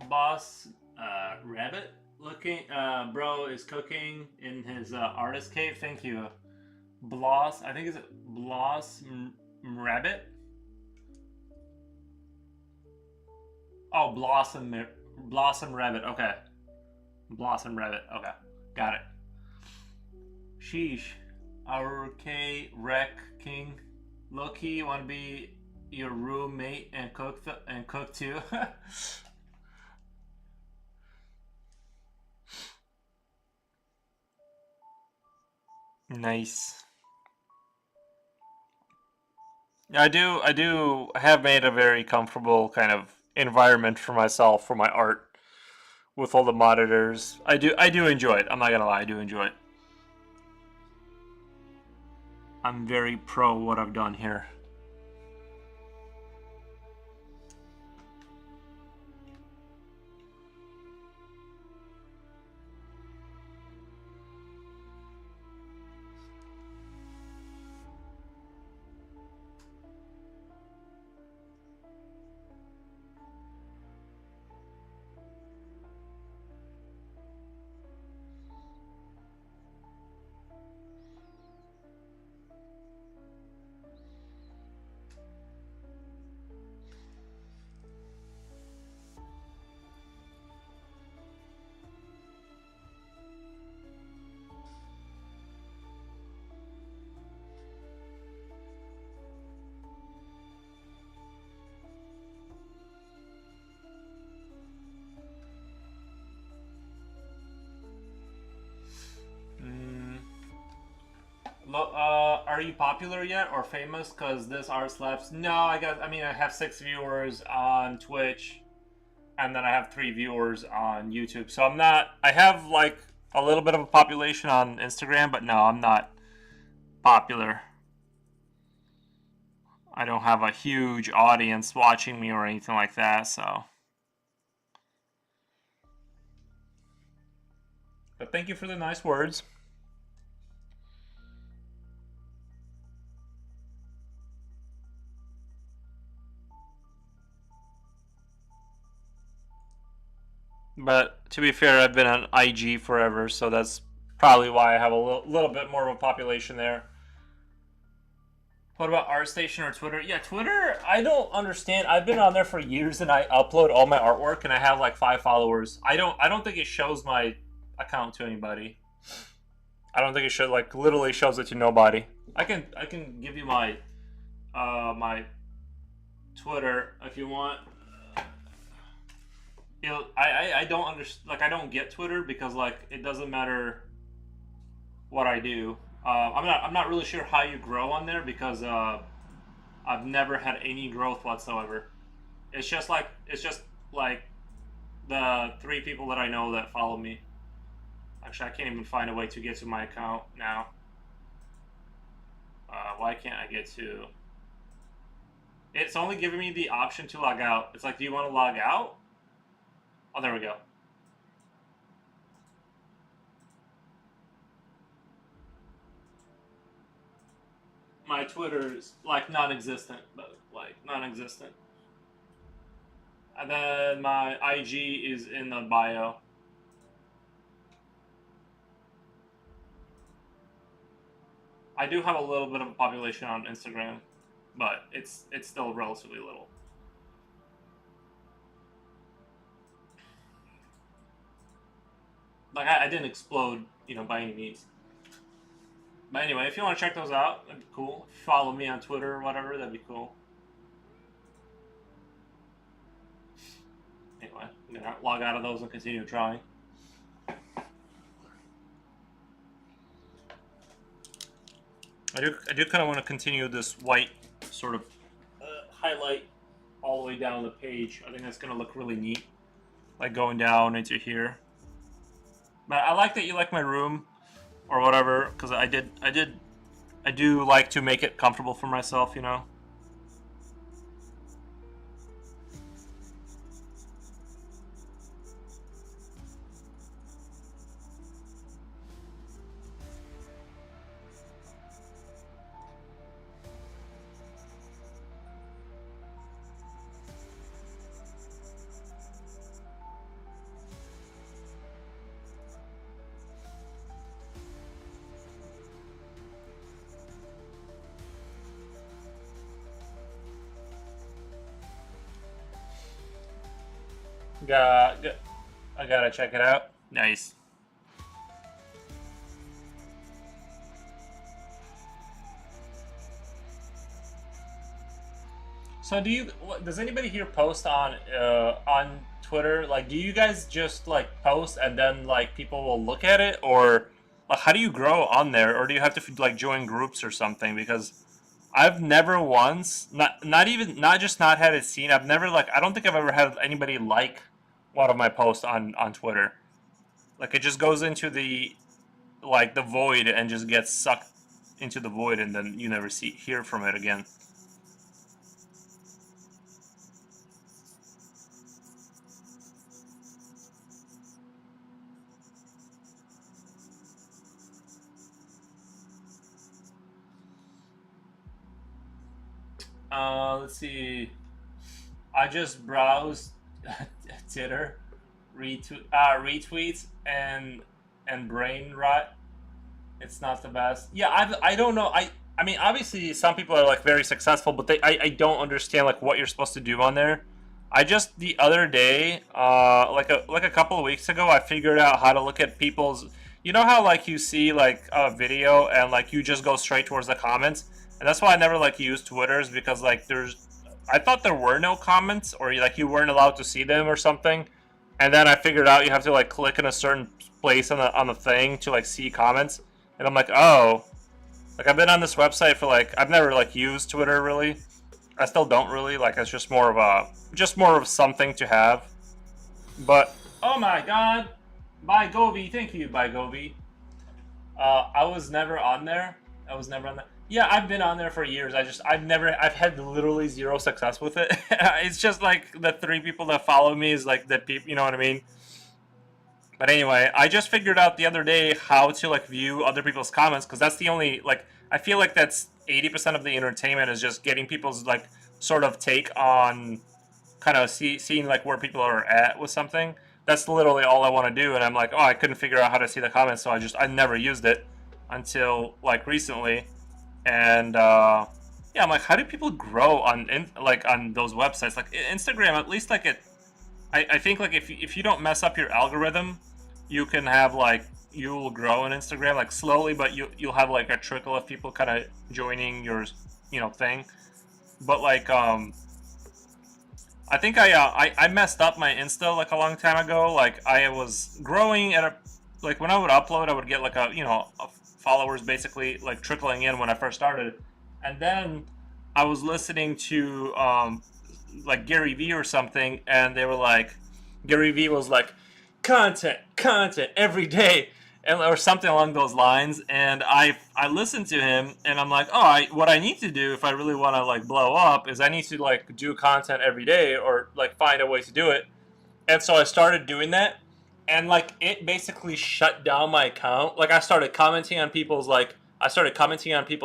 Boss Rabbit looking bro is cooking in his artist cave. Thank you. Bloss, I think it's Bloss Rabbit. Oh, Blossom Rabbit. Okay. Blossom Rabbit. Okay. Got it. Sheesh. RK Wreck King. Loki, want to be your roommate and cook too? Nice. I have made a very comfortable kind of environment for myself for my art with all the monitors. I do enjoy it. I'm not gonna lie, I do enjoy it. I'm very pro what I've done here. Are you popular yet or famous? Cause this art slaps. No, I have 6 viewers on Twitch, and then I have 3 viewers on YouTube. So I'm not. I have like a little bit of a population on Instagram, but no, I'm not popular. I don't have a huge audience watching me or anything like that. So, but thank you for the nice words. But to be fair, I've been on IG forever, so that's probably why I have a little bit more of a population there. What about ArtStation or Twitter? Yeah, Twitter, I don't understand. I've been on there for years, and I upload all my artwork, and I have like 5 followers. I don't think it shows my account to anybody. I don't think it should like literally shows it to nobody. I can give you my my Twitter if you want. You know, I don't understand, like I don't get Twitter because like it doesn't matter what I do. I'm not really sure how you grow on there because I've never had any growth whatsoever. It's just like the 3 people that I know that follow me. Actually, I can't even find a way to get to my account now. Why can't I get to? It's only giving me the option to log out. It's like, do you want to log out? Oh, there we go. My Twitter is like non-existent, but like non-existent. And then my IG is in the bio. I do have a little bit of a population on Instagram, but it's still relatively little. Like I didn't explode, you know, by any means. But anyway, if you want to check those out, that'd be cool. Follow me on Twitter or whatever, that'd be cool. Anyway, I'm gonna log out of those and continue trying. I do kind of want to continue this white sort of highlight all the way down the page. I think that's gonna look really neat, like going down into here. But I like that you like my room or whatever, because I do like to make it comfortable for myself, you know. I gotta check it out. Nice. So does anybody here post on Twitter? Like, do you guys just like post and then like people will look at it, or like how do you grow on there, or do you have to like join groups or something? Because I've never once, not just not had it seen. I've never like I don't think I've ever had anybody like one of my posts on Twitter. Like it just goes into the like the void and just gets sucked into the void, and then you never hear from it again. Let's see. I just browsed Twitter, retweets and brain rot. It's not the best. Yeah, I don't know. I mean, obviously some people are like very successful, but I don't understand like what you're supposed to do on there. I just the other day, like a couple of weeks ago, I figured out how to look at people's. You know how like you see like a video and like you just go straight towards the comments, and that's why I never like use Twitter's, because like I thought there were no comments, or like you weren't allowed to see them or something, and then I figured out you have to like click in a certain place on the thing to like see comments, and I'm like, oh, like I've been on this website for like I've never like used Twitter really. I still don't really like. It's just more of something to have. But oh my god, bye Govi, thank you, bye Govi. I was never on there. Yeah, I've been on there for years. I've had literally zero success with it. It's just like the 3 people that follow me is like the people, you know what I mean? But anyway, I just figured out the other day how to like view other people's comments, because that's the only like I feel like that's 80% of the entertainment is just getting people's like sort of take on kind of seeing like where people are at with something. That's literally all I want to do, and I'm like, oh, I couldn't figure out how to see the comments, so I never used it until like recently. And yeah, I'm like, how do people grow on those websites? Like Instagram, at least like I think like if you don't mess up your algorithm, you can have like you will grow on Instagram like slowly, but you'll have like a trickle of people kind of joining your thing. But like I think I messed up my Insta like a long time ago. Like I was growing at a like when I would upload, I would get like followers basically like trickling in when I first started, and then I was listening to like Gary Vee or something, and they were like Gary Vee was like content every day, and or something along those lines. And I listened to him, and I'm like, oh, what I need to do if I really want to like blow up is I need to like do content every day or like find a way to do it. And so I started doing that, and like it basically shut down my account. Like I started commenting on people's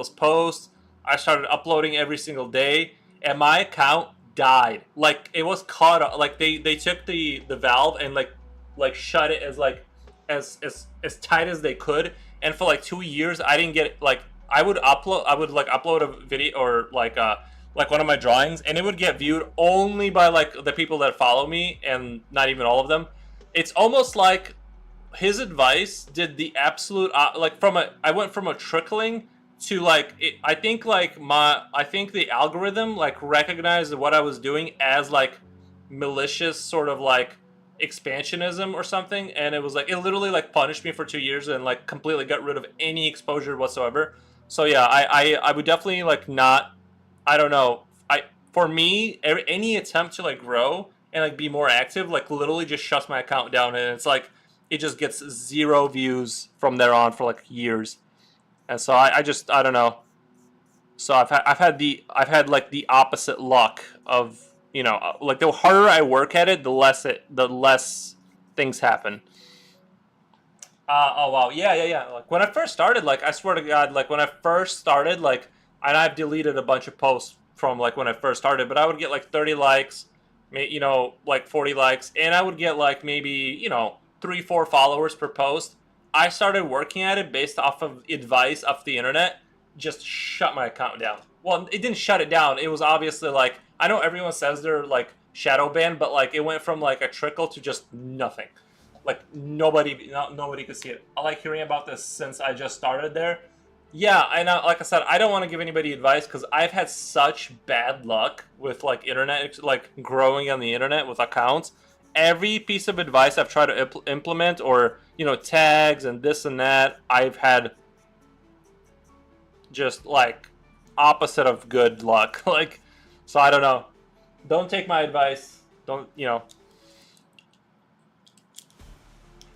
posts. I started uploading every single day, and my account died. Like it was caught up. Like they took the valve and like shut it as like as tight as they could. And for like 2 years, I didn't get like I would like upload a video or like one of my drawings, and it would get viewed only by like the people that follow me, and not even all of them. It's almost like his advice did the absolute like I went from a trickling to like I think the algorithm like recognized what I was doing as like malicious sort of like expansionism or something, and it was like it literally like punished me for 2 years and like completely got rid of any exposure whatsoever. So yeah, I would definitely like not, I don't know, for me any attempt to like grow and like be more active like literally just shuts my account down, and it's like it just gets 0 views from there on for like years. And so I just I don't know. So I've had like the opposite luck of like the harder I work at it, the less things happen. Oh wow, yeah. Like when I first started, like I swear to God, like when I first started, like and I've deleted a bunch of posts from like when I first started, but I would get like 30 likes, like 40 likes, and I would get like maybe 3, 4 followers per post. I started working at it based off of advice off the internet, just shut my account down. Well, it didn't shut it down. It was obviously like I know everyone says they're like shadow banned, but like it went from like a trickle to just nothing. Like nobody could see it. I like hearing about this since I just started there. Yeah, I know. Like I said, I don't want to give anybody advice because I've had such bad luck with like internet, like growing on the internet with accounts. Every piece of advice I've tried to implement, or tags and this and that, I've had just like opposite of good luck. Like, so I don't know. Don't take my advice. Don't.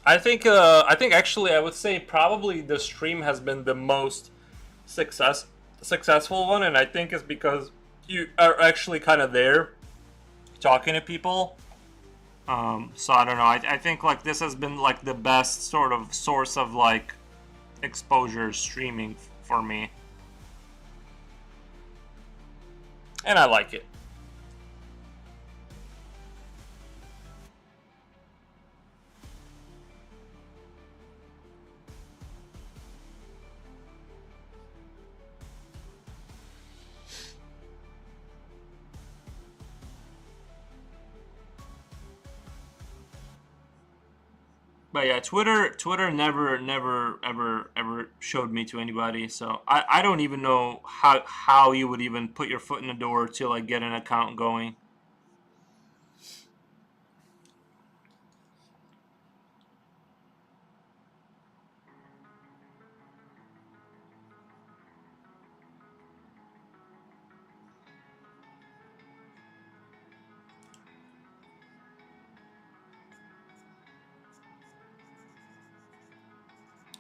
I think actually I would say probably the stream has been the most successful one, and I think it's because you are actually kind of there talking to people. So I don't know. I think like this has been like the best sort of source of like exposure streaming for me, and I like it. But yeah, Twitter never ever showed me to anybody. So I don't even know how you would even put your foot in the door to like get an account going.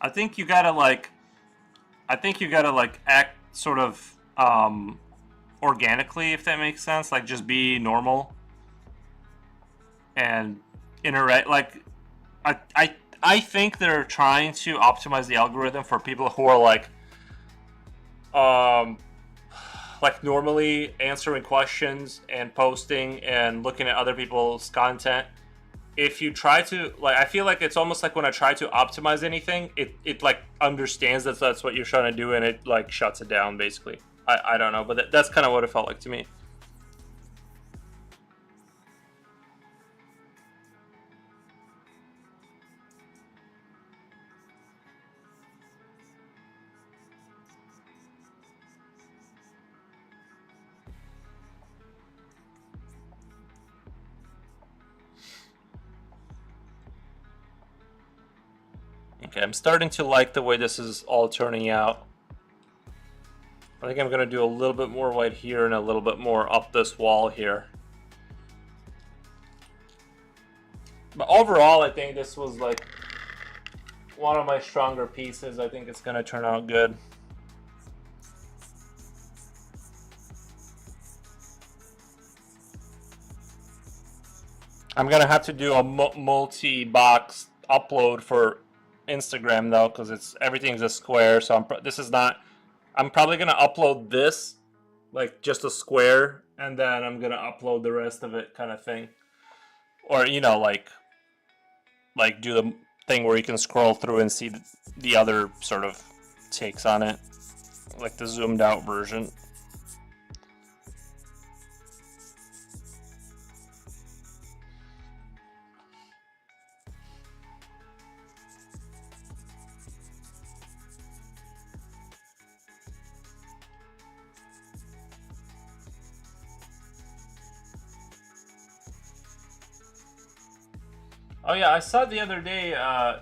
I think you gotta like act sort of organically, if that makes sense. Like just be normal and interact. Like I think they're trying to optimize the algorithm for people who are um like normally answering questions and posting and looking at other people's content. If you try to like, I feel like it's almost like when I try to optimize anything, it like understands that that's what you're trying to do, and it like shuts it down basically. I don't know, but that's kind of what it felt like to me. Okay, I'm starting to like the way this is all turning out. I think I'm going to do a little bit more white here and a little bit more up this wall here. But overall, I think this was like one of my stronger pieces. I think it's going to turn out good. I'm going to have to do a multi-box upload for Instagram though, because it's everything's a square. So I'm probably going to upload this like just a square, and then I'm going to upload the rest of it kind of thing. Or, you know, like do the thing where you can scroll through and see the other sort of takes on it, like the zoomed out version. Oh yeah, I saw the other day,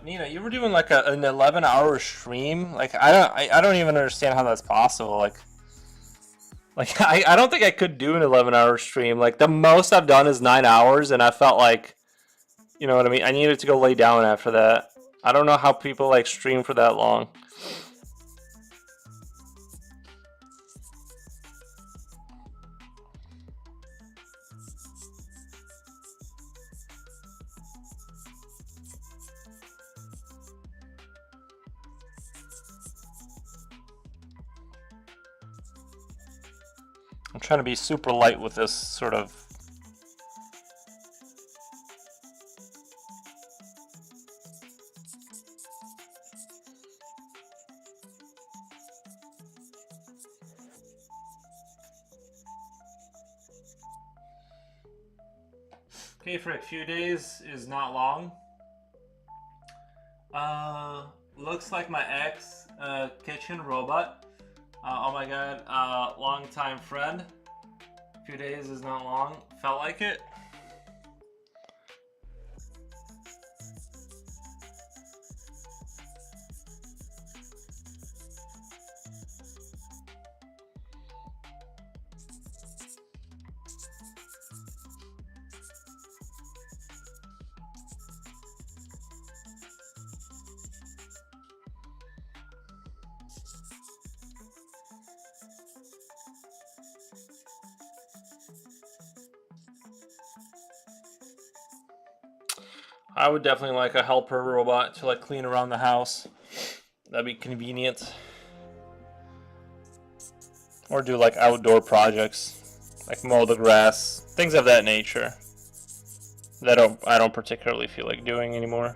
Nina, you were doing like an 11-hour stream. Like I don't even understand how that's possible. Like I don't think I could do an 11-hour stream. Like the most I've done is 9 hours, and I felt like, you know what I mean. I needed to go lay down after that. I don't know how people like stream for that long. I'm trying to be super light with this sort of. Okay, for a few days is not long. Looks like my ex kitchen robot. Oh my god, long time friend. A few days is not long. Felt like it. I would definitely like a helper robot to like clean around the house. That'd be convenient. Or do like outdoor projects, like mow the grass, things of that nature. That I don't particularly feel like doing anymore.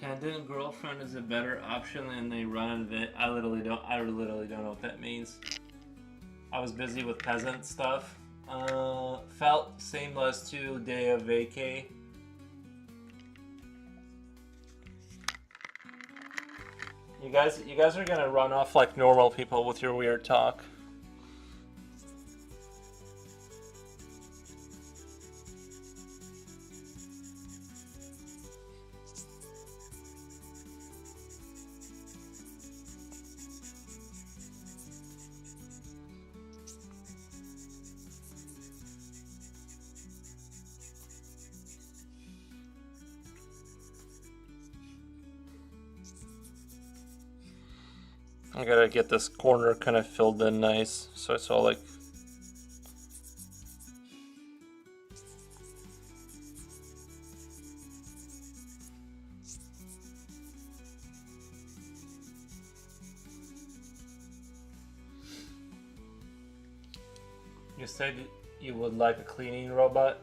Pendant girlfriend is a better option than they run in I literally don't know what that means. I was busy with peasant stuff. Felt seamless to day of vacay. You guys are gonna run off like normal people with your weird talk. I gotta get this corner kind of filled in nice, so it's all like. You said you would like a cleaning robot?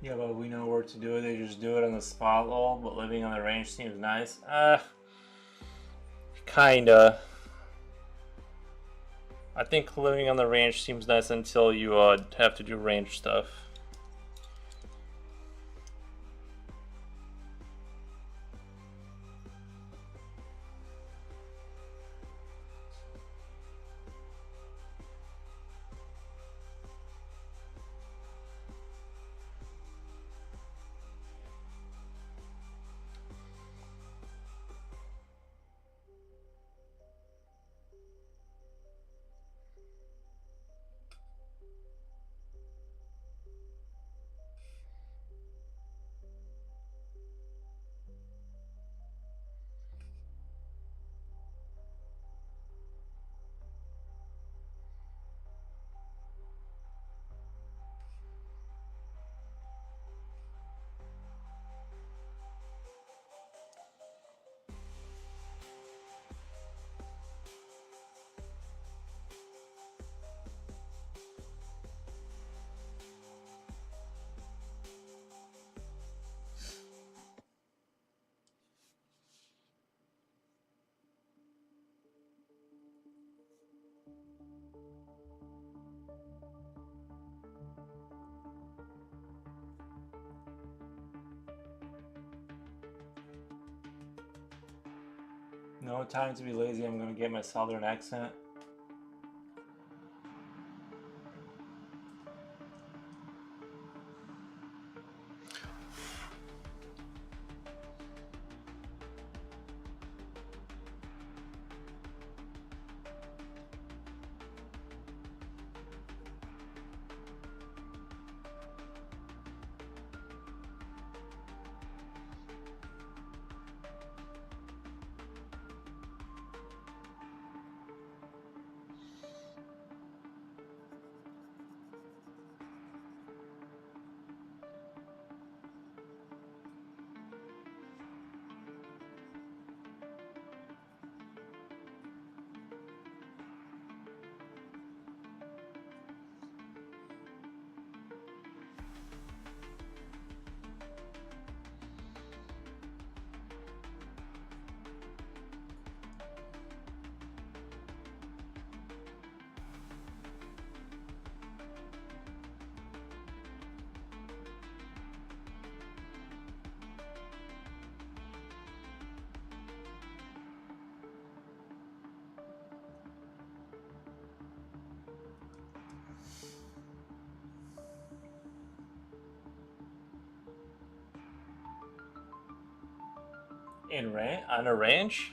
Yeah, but we know where to do it. They just do it on the spot lol, but living on the range seems nice. Kinda. I think living on the range seems nice until you have to do range stuff. No time to be lazy. I'm gonna get my southern accent. On a ranch?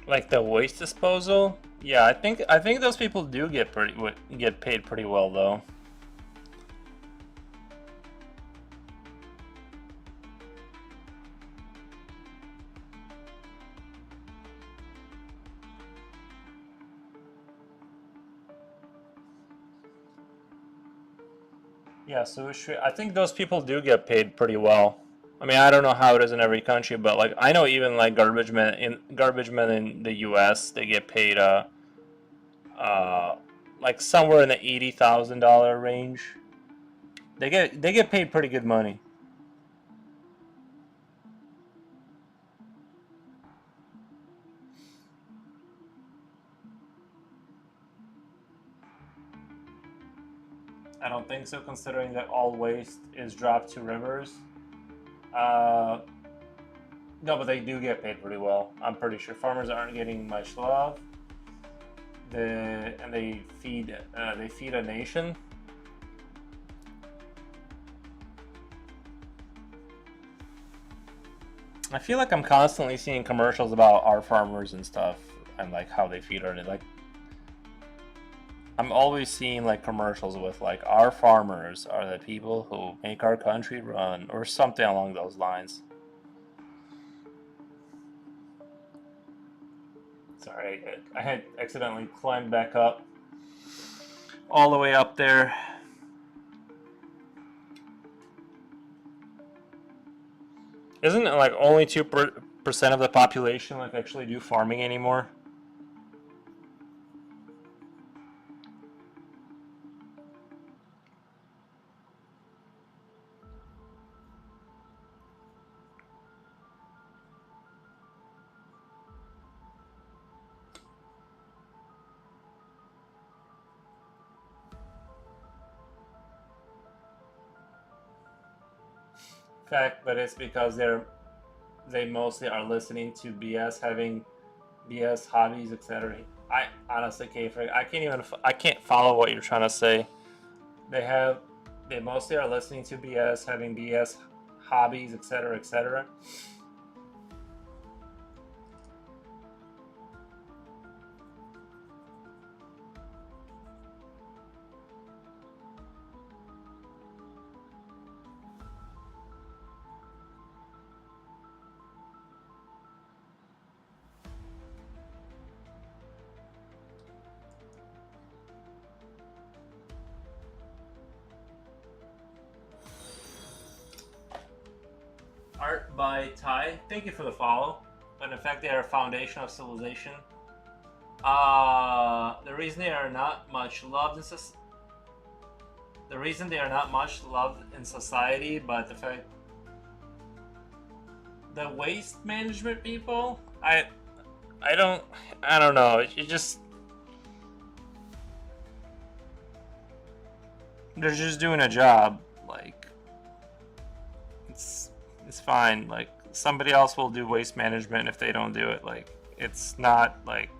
Like the waste disposal? Yeah, I think those people do get paid pretty well though. Yeah, so I think those people do get paid pretty well. I mean, I don't know how it is in every country, but like I know even like garbage men in the U.S. they get paid uh like somewhere in the $80,000 range. They get paid pretty good money. I don't think so, considering that all waste is dropped to rivers. Uh, no, but they do get paid pretty well. I'm pretty sure farmers aren't getting much love. And they feed a nation. I feel like I'm constantly seeing commercials about our farmers and stuff, and like how they feed our like. I'm always seeing like commercials with like our farmers are the people who make our country run or something along those lines. Sorry, I had accidentally climbed back up all the way up there. Isn't it like only 2% of the population like actually do farming anymore? Fact, but it's because they mostly are listening to BS, having BS hobbies, etc. I honestly can't. I can't follow what you're trying to say. They have. They mostly are listening to BS, having BS hobbies, etc., etc. Art by Ty. Thank you for the follow. But in fact, they are a foundation of civilization. The reason they are not much loved in society. The reason they are not much loved in society, but the fact the waste management people, I don't I don't know. You just they're just doing a job. Like it's fine. Like somebody else will do waste management if they don't do it. Like it's not like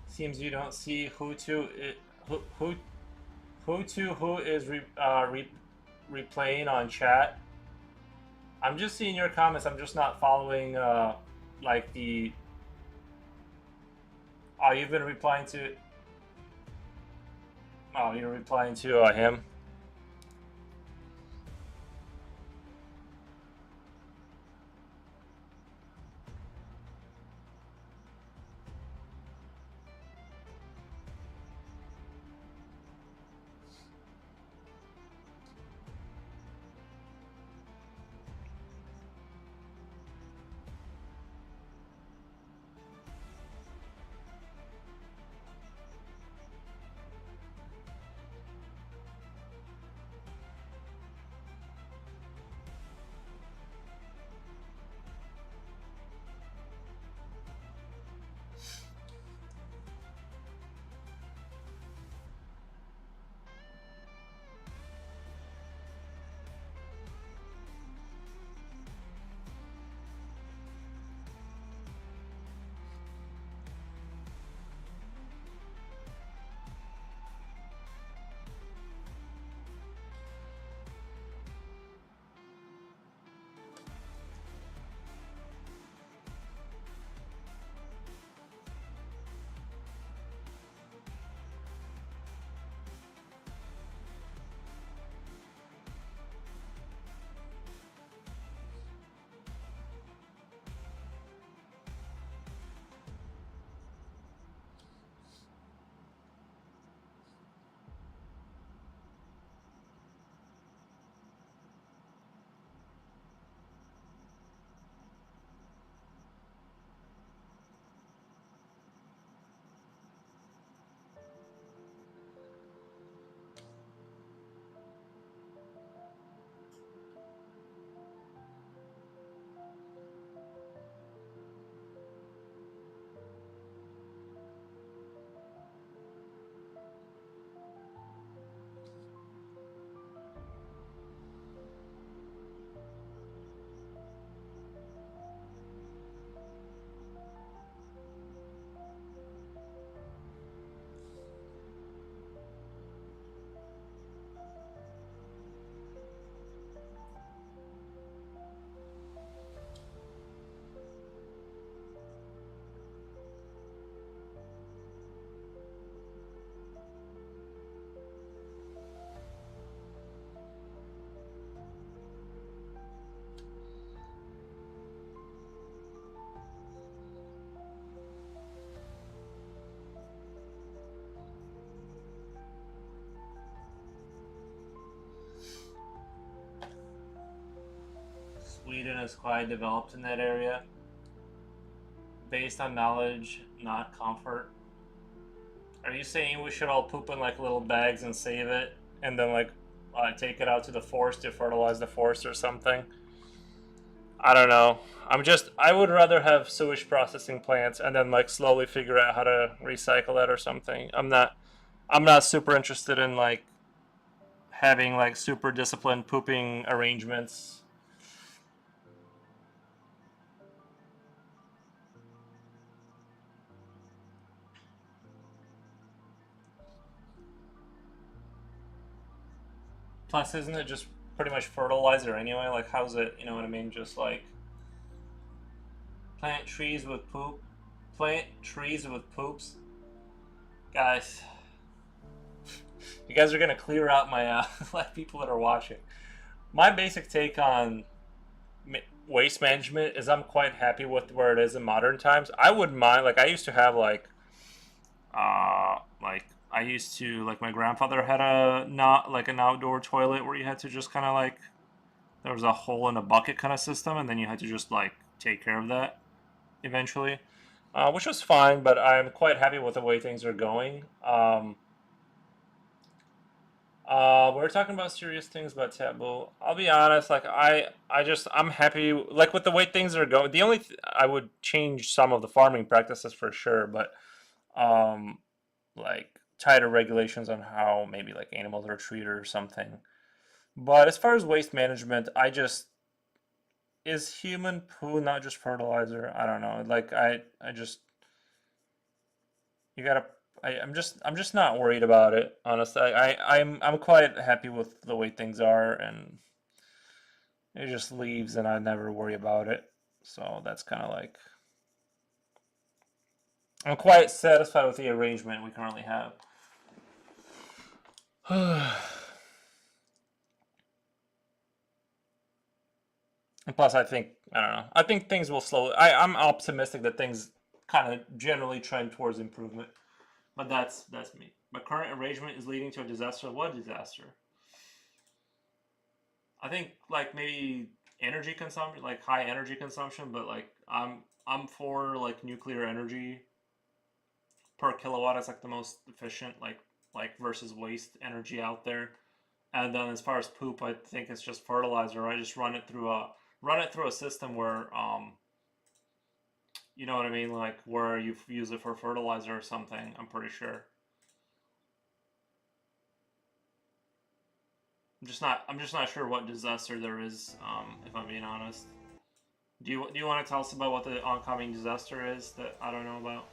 seems you don't see who is replaying on chat. I'm just seeing your comments. I'm just not following like the. Oh, you've been replying to. Oh, you're replying to him. Sweden is quite developed in that area. Based on knowledge, not comfort. Are you saying we should all poop in like little bags and save it, and then like take it out to the forest to fertilize the forest or something? I don't know. I would rather have sewage processing plants and then like slowly figure out how to recycle it or something. I'm not super interested in like having like super disciplined pooping arrangements. Plus, isn't it just pretty much fertilizer anyway? Like, how's it, you know what I mean? Just like plant trees with poop. Plant trees with poops. Guys, You guys are gonna clear out my like people that are watching. My basic take on waste management is I'm quite happy with where it is in modern times. I wouldn't mind, like I used to have like I used to like my grandfather had a not like an outdoor toilet where you had to just kind of like there was a hole in a bucket kind of system, and then you had to just like take care of that eventually, which was fine. But I'm quite happy with the way things are going. We're talking about serious things about taboo. I'll be honest, like I'm happy like with the way things are going. The only I would change some of the farming practices for sure, but um, like tighter regulations on how maybe like animals are treated or something. But as far as waste management, I just is human poo not just fertilizer? I don't know. Like I just you gotta. I'm just not worried about it. Honestly, I'm quite happy with the way things are, and it just leaves, and I never worry about it. So that's kind of like I'm quite satisfied with the arrangement we currently have. And plus, I don't know. I think things will slowly. I'm optimistic that things kind of generally trend towards improvement. But that's me. My current arrangement is leading to a disaster. What disaster? I think like maybe energy consumption, like high energy consumption, but like I'm for like nuclear energy per kilowatt as like the most efficient like versus waste energy out there. And then as far as poop, I think it's just fertilizer. I just run it through a system where you know what I mean, like where you use it for fertilizer or something. I'm pretty sure. I'm just not sure what disaster there is. If I'm being honest. Do you want to tell us about what the oncoming disaster is that I don't know about?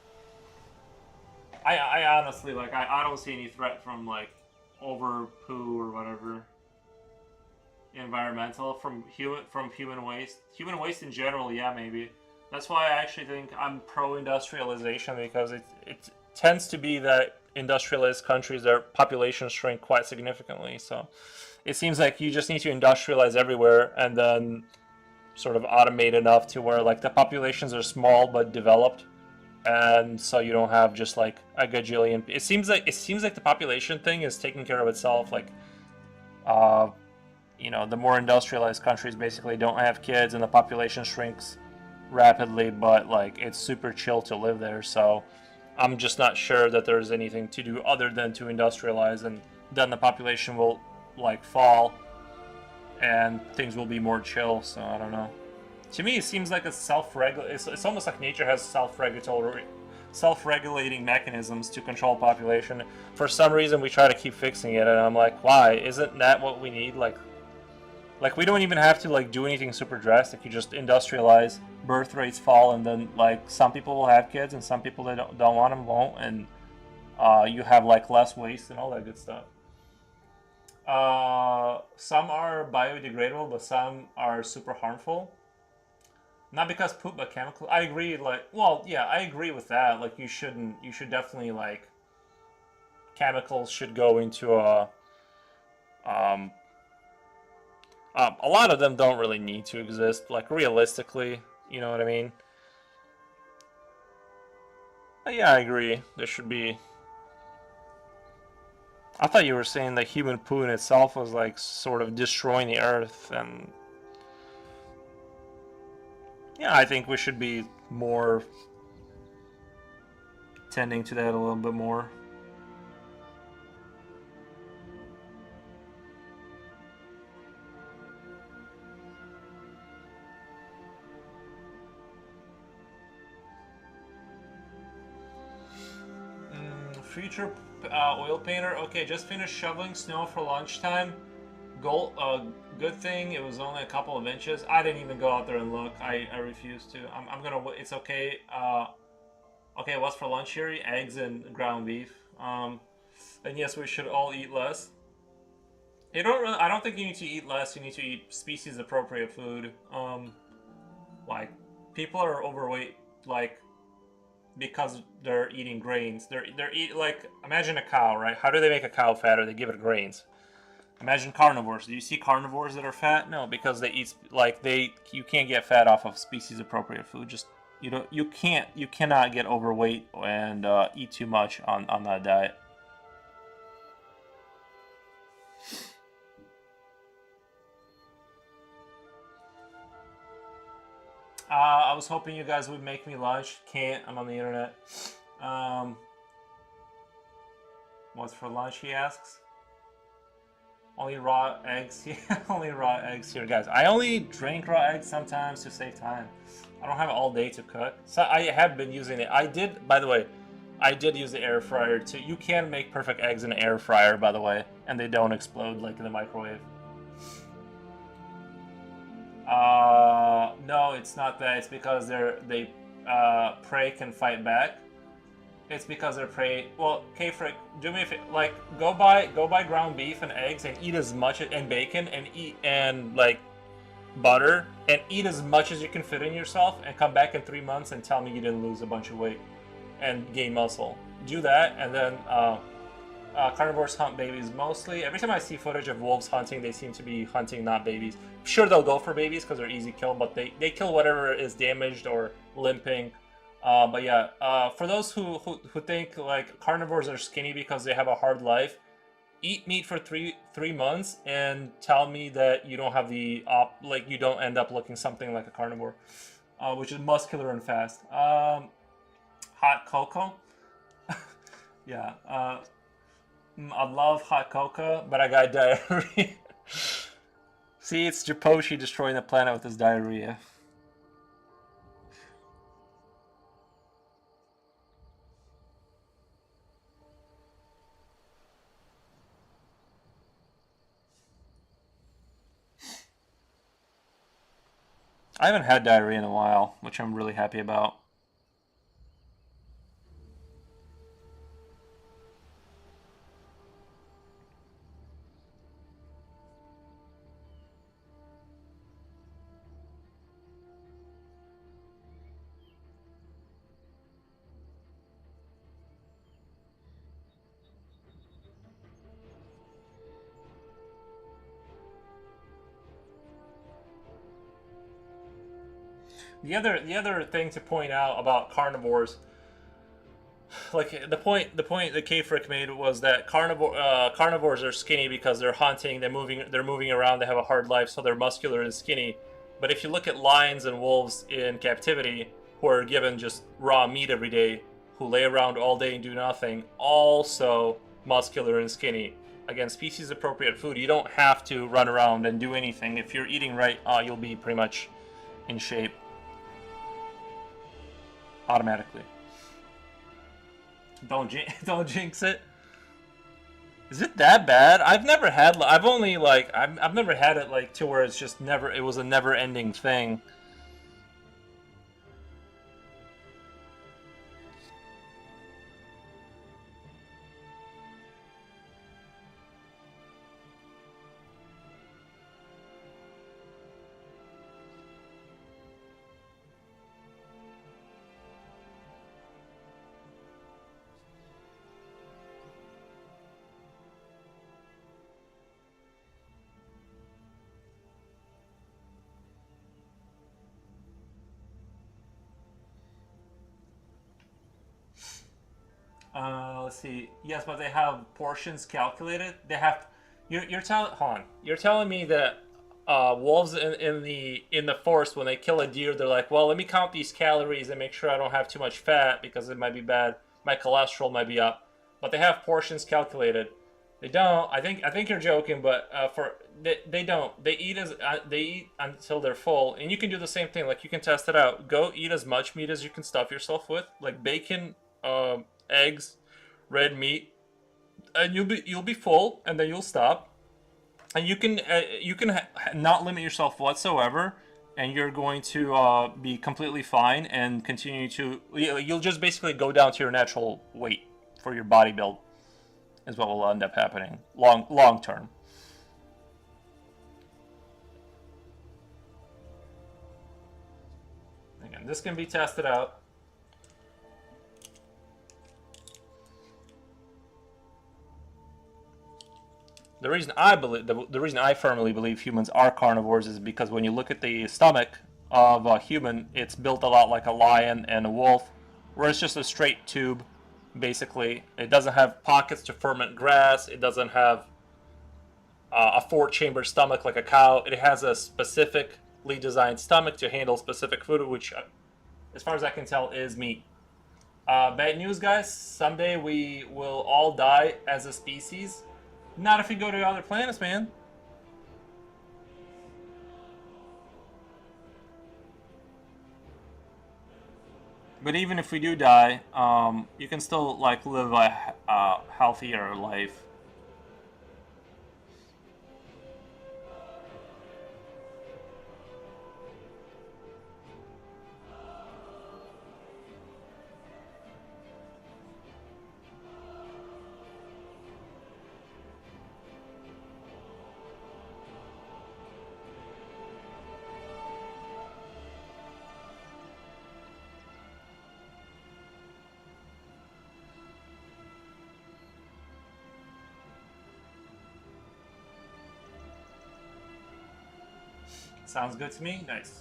I honestly like I don't see any threat from like over poo or whatever environmental from human waste. Human waste in general, yeah, maybe. That's why I actually think I'm pro industrialization because it tends to be that industrialized countries their populations shrink quite significantly. So it seems like you just need to industrialize everywhere and then sort of automate enough to where like the populations are small but developed, and so you don't have just like a gajillion. It seems like the population thing is taking care of itself. Like, uh, the more industrialized countries basically don't have kids, and the population shrinks rapidly. But like, it's super chill to live there. So I'm just not sure that there's anything to do other than to industrialize, and then the population will like fall, and things will be more chill. So I don't know. To me, it seems like a self-regulate. It's almost like nature has self-regulating mechanisms to control population. For some reason, we try to keep fixing it, and I'm like, why? Isn't that what we need? Like we don't even have to like do anything super drastic. You just industrialize, birth rates fall, and then like some people will have kids, and some people that don't want them won't, and you have like less waste and all that good stuff. Some are biodegradable, but some are super harmful. Not because poop, but chemical. I agree. Like, well, yeah, I agree with that. Like, you shouldn't. You should definitely like chemicals should go into um. A lot of them don't really need to exist. Like realistically, you know what I mean. But yeah, I agree. There should be. I thought you were saying that human poo in itself was like sort of destroying the earth, and yeah, I think we should be more tending to that a little bit more. Future oil painter. Okay, just finished shoveling snow for lunchtime. Goal. Good thing it was only a couple of inches. I didn't even go out there and look. I refused to. I'm gonna. It's okay. Okay, what's for lunch here? Eggs and ground beef. And yes, we should all eat less. You don't really. I don't think you need to eat less. You need to eat species appropriate food. Like people are overweight. Like because they're eating grains. They're eat like imagine a cow, right? How do they make a cow fatter? They give it grains. Imagine carnivores. Do you see carnivores that are fat? No, because they eat like you can't get fat off of species appropriate food. Just you cannot get overweight and eat too much on that diet. I was hoping you guys would make me lunch. Can't. I'm on the internet. Um, what's for lunch? He asks. Only raw eggs here. Only raw eggs here, guys. I only drink raw eggs sometimes to save time. I don't have all day to cook. So I have been using it. I did, by the way, I did use the air fryer too. You can make perfect eggs in an air fryer, by the way, and they don't explode like in the microwave. No, it's not that. It's because they prey can fight back. It's because they're prey. Well, K-Frick, do me a favor. Like, go buy ground beef and eggs and eat as much and bacon and like butter and eat as much as you can fit in yourself and come back in 3 months and tell me you didn't lose a bunch of weight and gain muscle. Do that and then carnivores hunt babies mostly. Every time I see footage of wolves hunting, they seem to be hunting not babies. Sure, they'll go for babies because they're easy kill, but they kill whatever is damaged or limping. But yeah, for those who think like carnivores are skinny because they have a hard life, eat meat for three months and tell me that you don't have like you don't end up looking something like a carnivore, which is muscular and fast. Hot cocoa, yeah. I love hot cocoa, but I got diarrhea. See, it's Japoshi destroying the planet with his diarrhea. I haven't had diarrhea in a while, which I'm really happy about. The other thing to point out about carnivores, like the point that K-Frick made was that carnivores are skinny because they're hunting, they're moving around, they have a hard life, so they're muscular and skinny. But if you look at lions and wolves in captivity, who are given just raw meat every day, who lay around all day and do nothing, also muscular and skinny. Again, species appropriate food. You don't have to run around and do anything. If you're eating right, you'll be pretty much in shape automatically. Don't jinx it. Is it that bad? I've never had. I've only like. I've never had it like to where it's just never. It was a never-ending thing. Let's see. Yes, but they have portions calculated. They have. You're telling. Hold on. You're telling me that wolves in the forest, when they kill a deer, they're like, well, let me count these calories and make sure I don't have too much fat because it might be bad. My cholesterol might be up. But they have portions calculated. They don't. I think you're joking, but they don't. They eat until they're full, and you can do the same thing. Like you can test it out. Go eat as much meat as you can stuff yourself with, like bacon, eggs, red meat, and you'll be full, and then you'll stop, and you can not limit yourself whatsoever, and you're going to be completely fine and continue to you'll just basically go down to your natural weight for your body build is what will end up happening long term. Again, this can be tested out. The reason I believe the reason I firmly believe humans are carnivores is because when you look at the stomach of a human, it's built a lot like a lion and a wolf, where it's just a straight tube. Basically, it doesn't have pockets to ferment grass. It doesn't have a four-chamber stomach like a cow. It has a specifically designed stomach to handle specific food, which, as far as I can tell, is meat. Bad news, guys. Someday we will all die as a species. Not if we go to other planets, man. But even if we do die, you can still like live a healthier life. Sounds good to me. Nice.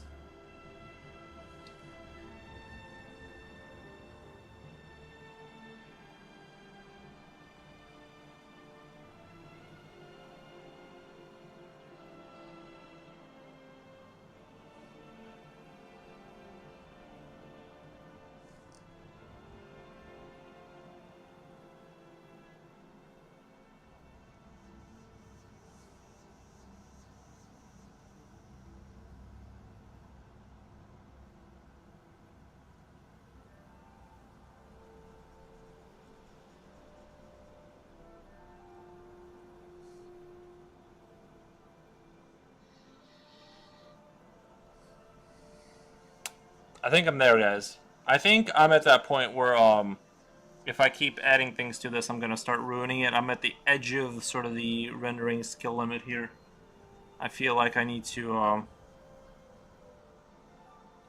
I think I'm there, guys. I think I'm at that point where if I keep adding things to this, I'm gonna start ruining it. I'm at the edge of sort of the rendering skill limit here. I feel like I need to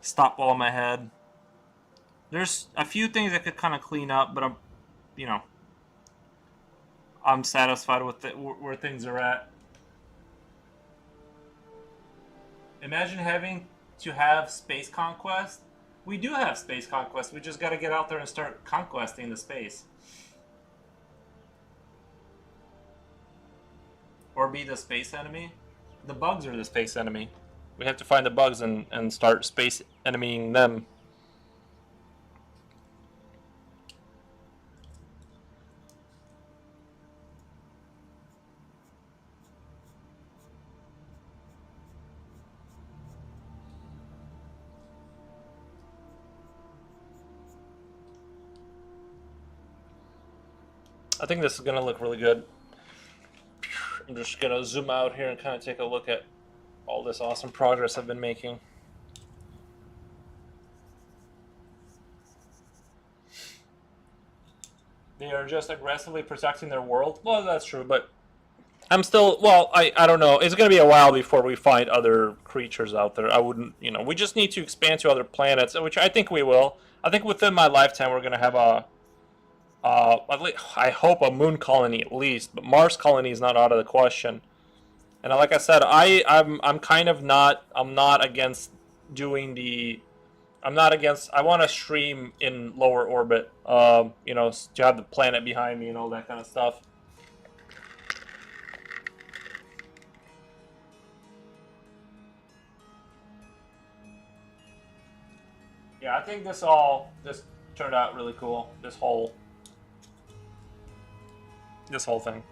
stop while I'm ahead. There's a few things I could kind of clean up, but you know, I'm satisfied with where things are at. Imagine having to have space conquest. We do have space conquest. We just got to get out there and start conquesting the space. Or be the space enemy. The bugs are the space enemy. We have to find the bugs and start space enemying them. I think this is going to look really good. I'm just going to zoom out here and kind of take a look at all this awesome progress I've been making. They are just aggressively protecting their world. Well, that's true, but I'm still, well, I don't know. It's going to be a while before we find other creatures out there. I wouldn't, we just need to expand to other planets, which I think we will. I think within my lifetime we're going to have I hope a moon colony at least, but Mars colony is not out of the question. And like I said, I'm kind of not, I'm not against doing the, I'm not against, I want to stream in lower orbit, to have the planet behind me and all that kind of stuff. Yeah, I think this turned out really cool. This whole thing.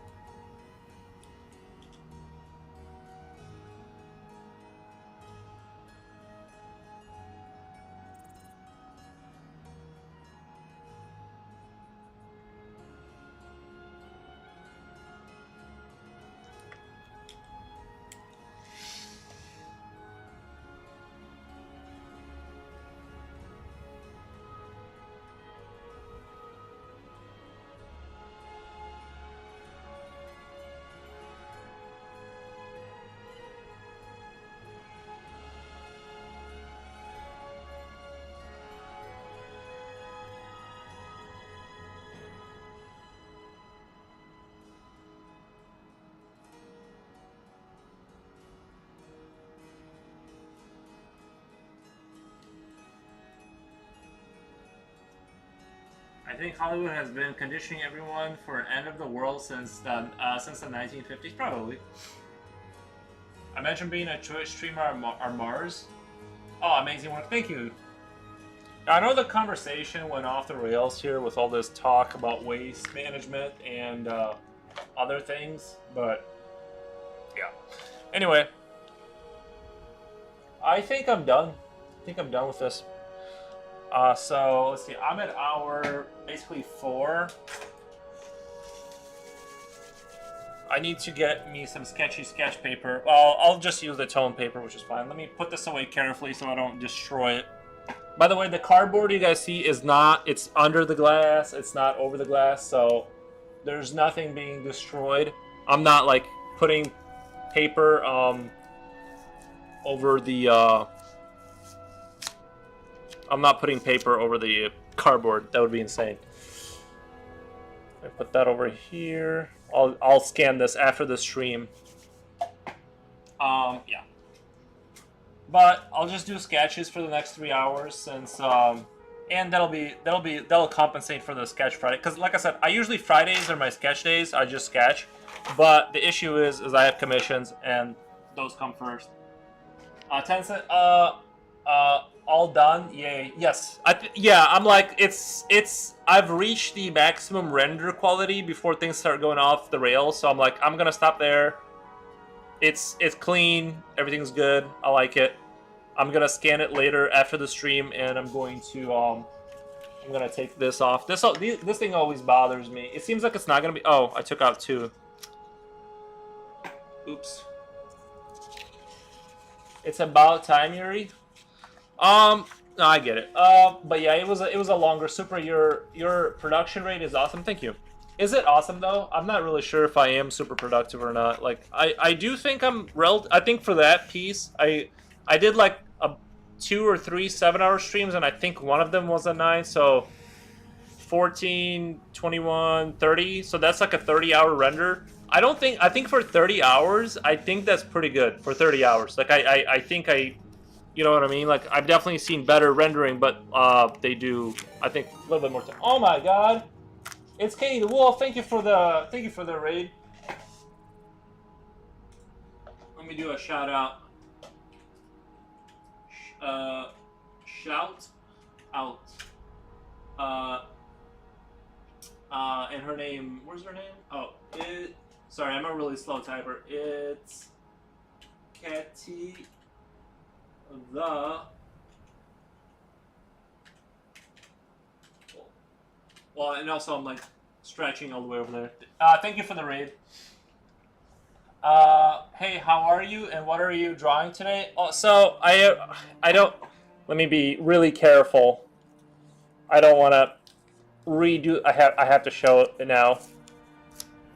I think Hollywood has been conditioning everyone for an end of the world since the 1950s, probably. I mentioned being a Twitch streamer on Mars. Oh, amazing work! Thank you. I know the conversation went off the rails here with all this talk about waste management and other things, but yeah. Anyway, I think I'm done. I think I'm done with this. So let's see. I'm at hour basically 4. I need to get me some sketchy sketch paper. Well, I'll just use the tone paper, which is fine. Let me put this away carefully so I don't destroy it. By the way, the cardboard you guys see is not, it's under the glass. It's not over the glass, so there's nothing being destroyed. I'm not like putting paper over the I'm not putting paper over the cardboard. That would be insane. I put that over here. I'll scan this after the stream. Yeah. But I'll just do sketches for the next 3 hours since and that'll compensate for the sketch Friday. Because like I said, I usually Fridays are my sketch days. I just sketch. But the issue is I have commissions and those come first. Tencent, all done. Yay. Yes. Yeah, I'm like I've reached the maximum render quality before things start going off the rails, so I'm like I'm going to stop there. It's clean, everything's good. I like it. I'm going to scan it later after the stream and I'm going to take this off. This thing always bothers me. It seems like it's not going to be Oh, I took out 2. Oops. It's about time, Yuri. No, I get it. But yeah, it was a longer Super. Your production rate is awesome. Thank you. Is it awesome though? I'm not really sure if I am super productive or not. Like I do think I think for that piece, I did like 2 or 3 7-hour streams, and I think one of them was a 9. So 14, 21, 30. So that's like a 30-hour render. I think for 30 hours, I think that's pretty good for 30 hours. Like I think you know what I mean? Like I've definitely seen better rendering, but they do, I think, a little bit more time. Oh my god. It's Katie the Wolf. Thank you for the raid. Let me do a shout out. Shout out. And her name, where's her name? Oh, sorry, I'm a really slow typer. It's Katie the... Well, and also I'm like stretching all the way over there. Thank you for the raid. Hey, how are you? And what are you drawing today? Oh, so I don't. Let me be really careful. I don't want to redo. I have to show it now.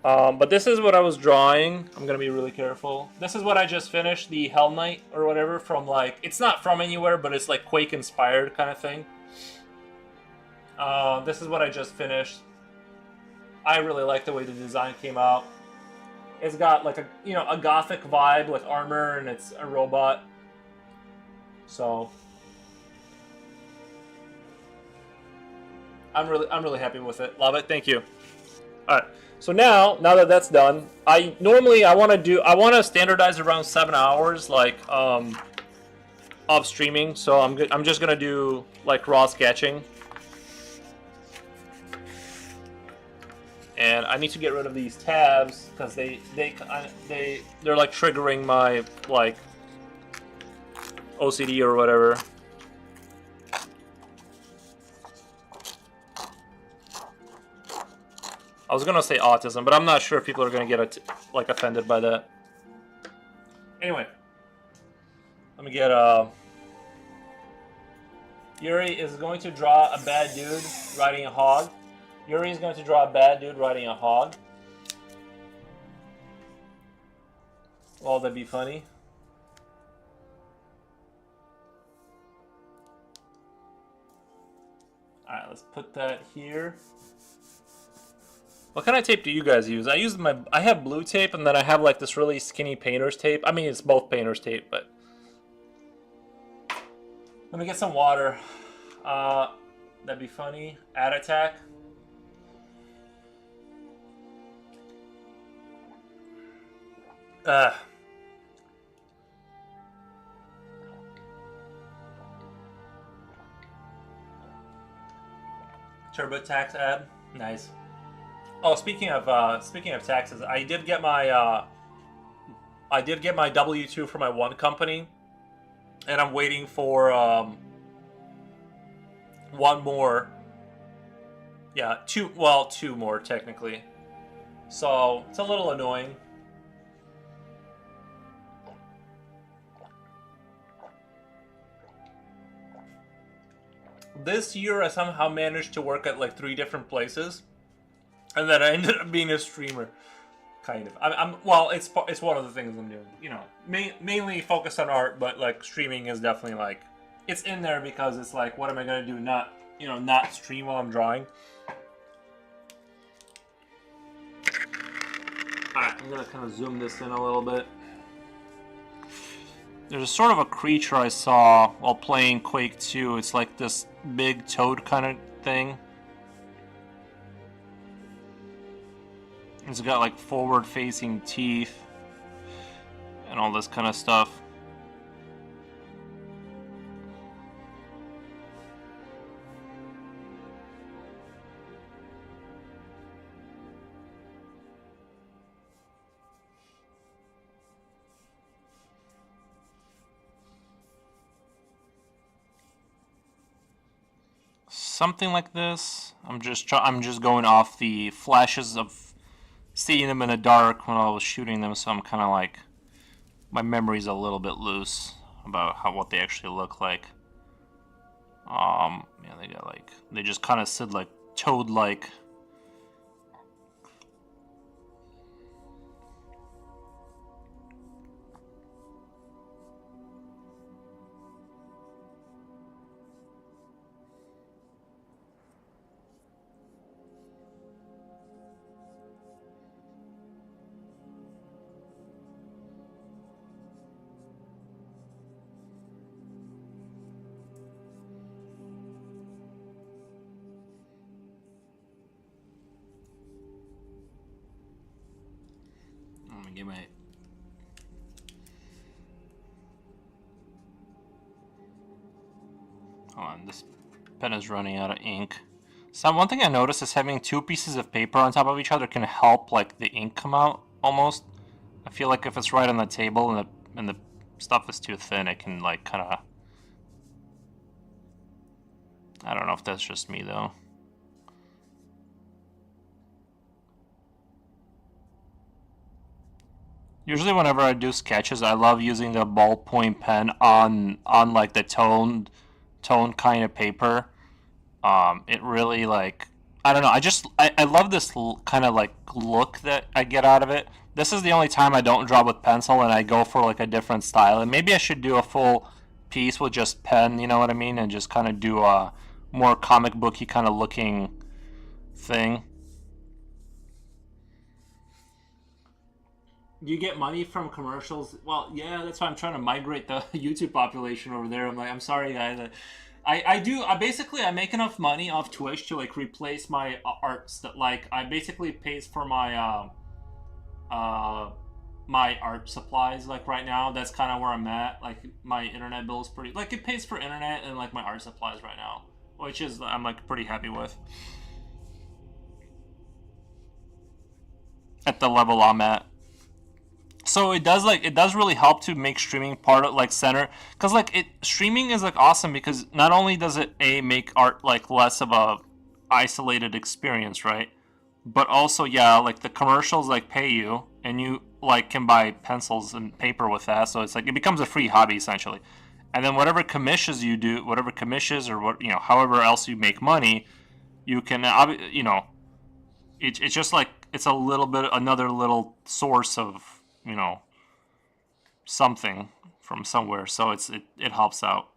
But this is what I was drawing. I'm gonna be really careful. This is what I just finished, the Hell Knight or whatever from like. It's not from anywhere, but it's like Quake inspired kind of thing. This is what I just finished. I really like the way the design came out. It's got like a gothic vibe with armor, and it's a robot. So I'm really happy with it. Love it. Thank you. All right. So now that that's done, I want to standardize around 7 hours like of streaming. So I'm just gonna do like raw sketching. And I need to get rid of these tabs because they're like triggering my like OCD or whatever. I was gonna say autism, but I'm not sure if people are gonna get like offended by that. Anyway, let me get Yuri is going to draw a bad dude riding a hog. Yuri is going to draw a bad dude riding a hog. Oh, that'd be funny. Alright, let's put that here. What kind of tape do you guys use? I have blue tape, and then I have like this really skinny painter's tape. I mean, it's both painter's tape, but... Let me get some water. That'd be funny. Ad attack. Uh, TurboTax ad, nice. Oh, speaking of taxes, I did get my W-2 for my one company, and I'm waiting for one more. Yeah, two more technically. So it's a little annoying. This year, I somehow managed to work at like 3 different places, and then I ended up being a streamer. Kind of. Well, it's one of the things I'm doing. You know, mainly focused on art, but like streaming is definitely like it's in there because it's like, what am I gonna do? Not stream while I'm drawing. Alright, I'm gonna kind of zoom this in a little bit. There's a sort of a creature I saw while playing Quake 2. It's like this big toad kind of thing. It's got like forward-facing teeth and all this kind of stuff. Something like this. I'm just going off the flashes of seeing them in the dark when I was shooting them, so I'm kind of like, my memory's a little bit loose about what they actually look like. Yeah, they just kind of sit like toad-like. Let me get my... Hold on, this pen is running out of ink. So one thing I noticed is having 2 pieces of paper on top of each other can help like the ink come out almost. I feel like if it's right on the table and the stuff is too thin, it can like kind of... I don't know if that's just me though. Usually whenever I do sketches, I love using the ballpoint pen on like the toned kind of paper. It really like, I don't know, I love this kind of like look that I get out of it. This is the only time I don't draw with pencil and I go for like a different style. And maybe I should do a full piece with just pen, you know what I mean? And just kind of do a more comic booky kind of looking thing. You get money from commercials. Well, yeah, that's why I'm trying to migrate the YouTube population over there. I'm like, I'm sorry, guys. I basically I make enough money off Twitch to like replace my art stuff. Like I basically pays for my art supplies. Like right now, that's kind of where I'm at. Like my internet bill is pretty. Like it pays for internet and like my art supplies right now, which is I'm like pretty happy with. At the level I'm at. So it does really help to make streaming part of like center, because like streaming is like awesome because not only does it make art like less of a isolated experience, right, but also yeah, like the commercials like pay you and you like can buy pencils and paper with that, so it's like it becomes a free hobby essentially. And then whatever commissions you do, whatever commissions or what, however else you make money, you can it's just like it's a little bit another little source of something from somewhere, so it helps out.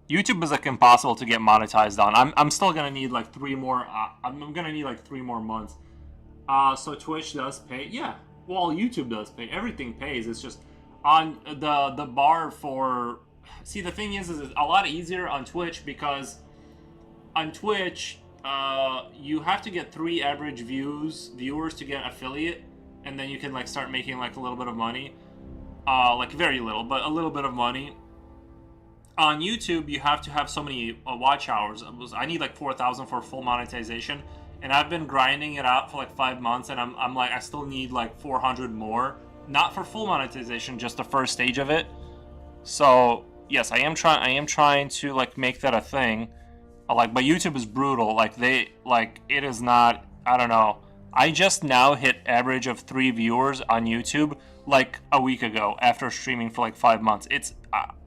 YouTube is like impossible to get monetized on. I'm still gonna need like 3 more. I'm gonna need like 3 more months. So Twitch does pay. Yeah, well YouTube does pay. Everything pays. It's just on the bar for. See, the thing is it's a lot easier on Twitch because on Twitch, you have to get 3 average viewers to get affiliate, and then you can like start making like a little bit of money, like very little, but a little bit of money. On YouTube, you have to have so many watch hours. I need like 4,000 for full monetization, and I've been grinding it out for like 5 months, and I'm like I still need like 400 more, not for full monetization, just the first stage of it. So yes, I am trying to like make that a thing. Like, but YouTube is brutal. Like it is not. I don't know. I just now hit average of 3 viewers on YouTube like a week ago after streaming for like 5 months.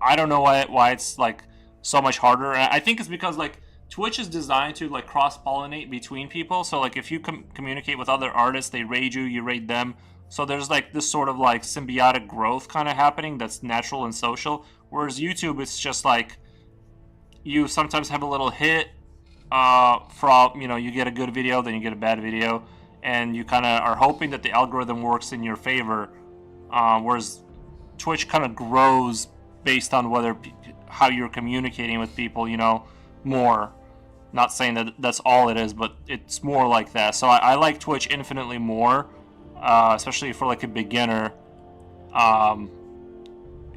I don't know why it's like so much harder. I think it's because like Twitch is designed to like cross pollinate between people. So like if you communicate with other artists, they raid you, you raid them. So there's like this sort of like symbiotic growth kind of happening that's natural and social. Whereas YouTube, it's just like you sometimes have a little hit from, you get a good video, then you get a bad video, and you kind of are hoping that the algorithm works in your favor. Whereas Twitch kind of grows based on how you're communicating with people, more. Not saying that that's all it is, but it's more like that. So I like Twitch infinitely more, especially for like a beginner.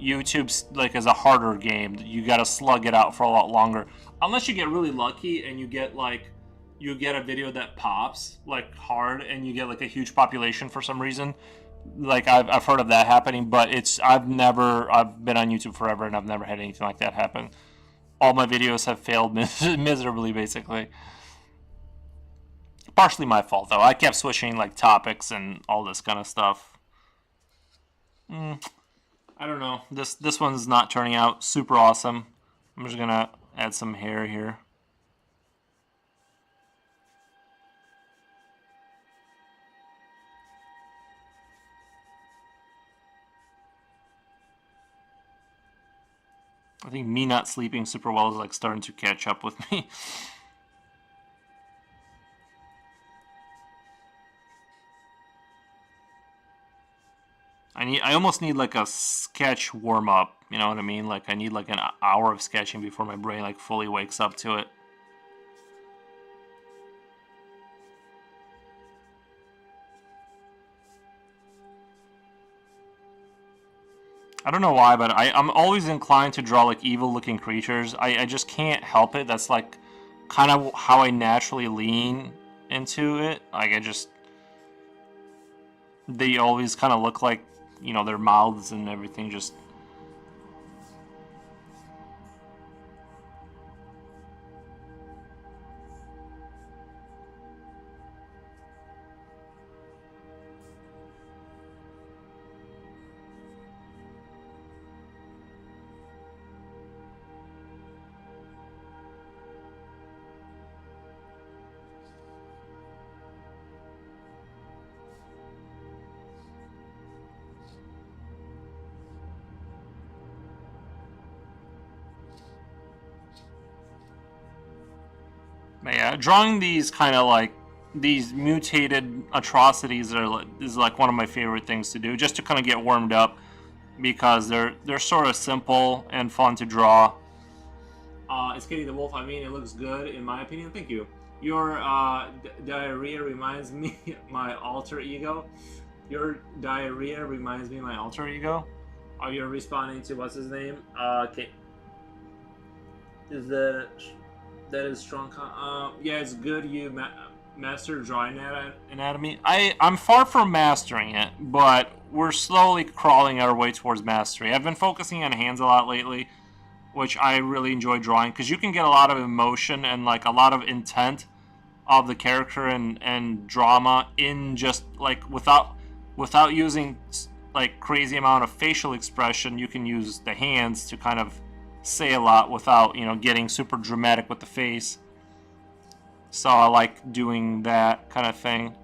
YouTube's like is a harder game. You gotta slug it out for a lot longer, unless you get really lucky and you get a video that pops like hard and you get like a huge population for some reason. Like I've heard of that happening, but I've been on YouTube forever and I've never had anything like that happen. All my videos have failed miserably, basically. Partially my fault though. I kept switching like topics and all this kind of stuff. I don't know. This one's not turning out super awesome. I'm just gonna add some hair here. I think me not sleeping super well is like starting to catch up with me. I almost need like a sketch warm up, you know what I mean? Like I need like an hour of sketching before my brain like fully wakes up to it. I don't know why, but I'm always inclined to draw like evil looking creatures. I just can't help it. That's like kind of how I naturally lean into it. Like they always kind of look like, their mouths and everything just... But yeah, drawing these kind of like these mutated atrocities is like one of my favorite things to do, just to kind of get warmed up, because they're sort of simple and fun to draw. It's Kitty the Wolf. I mean, it looks good in my opinion. Thank you. Your diarrhea reminds me my alter ego. Your diarrhea reminds me my alter ego. Are you responding to what's his name? Okay. Is that is strong? Yeah, it's good. You master drawing anatomy. I'm far from mastering it, but we're slowly crawling our way towards mastery. I've been focusing on hands a lot lately, which I really enjoy drawing, because you can get a lot of emotion and like a lot of intent of the character and drama in just like without using like crazy amount of facial expression. You can use the hands to kind of say a lot without getting super dramatic with the face. So I like doing that kind of thing.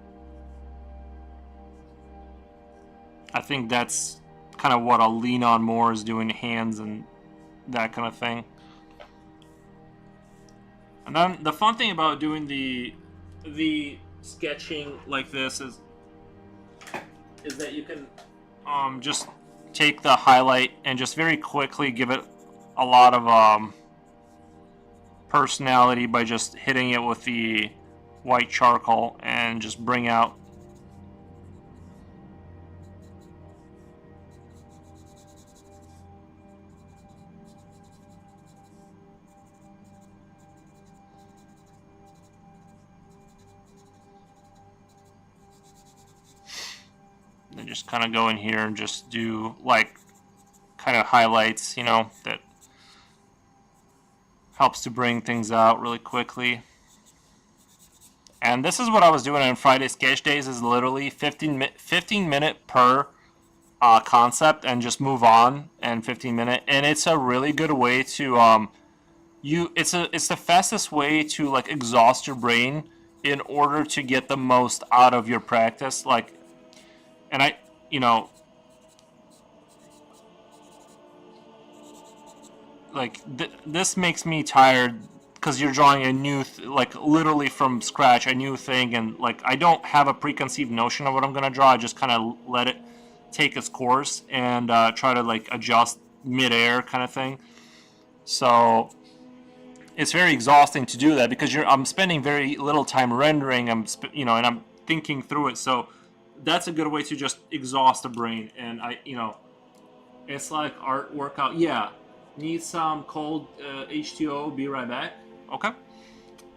I think that's kind of what I'll lean on more, is doing hands and that kind of thing. And then the fun thing about doing the sketching like this is that you can just take the highlight and just very quickly give it a lot of personality by just hitting it with the white charcoal and just bring out. And just kind of go in here and just do like kind of highlights, you know, that helps to bring things out really quickly. And this is what I was doing on Friday Sketch Days, is literally 15 minute per concept, and just move on, and 15 minute. And it's a really good way to it's the fastest way to like exhaust your brain in order to get the most out of your practice. Like, and I, you know, like this makes me tired because you're drawing a new like literally from scratch, a new thing, and like I don't have a preconceived notion of what I'm gonna draw. I just kind of let it take its course and try to like adjust midair kind of thing. So it's very exhausting to do that because I'm spending very little time rendering. And I'm thinking through it. So that's a good way to just exhaust the brain. And it's like art workout. Yeah, need some cold H2O. Be right back. Okay.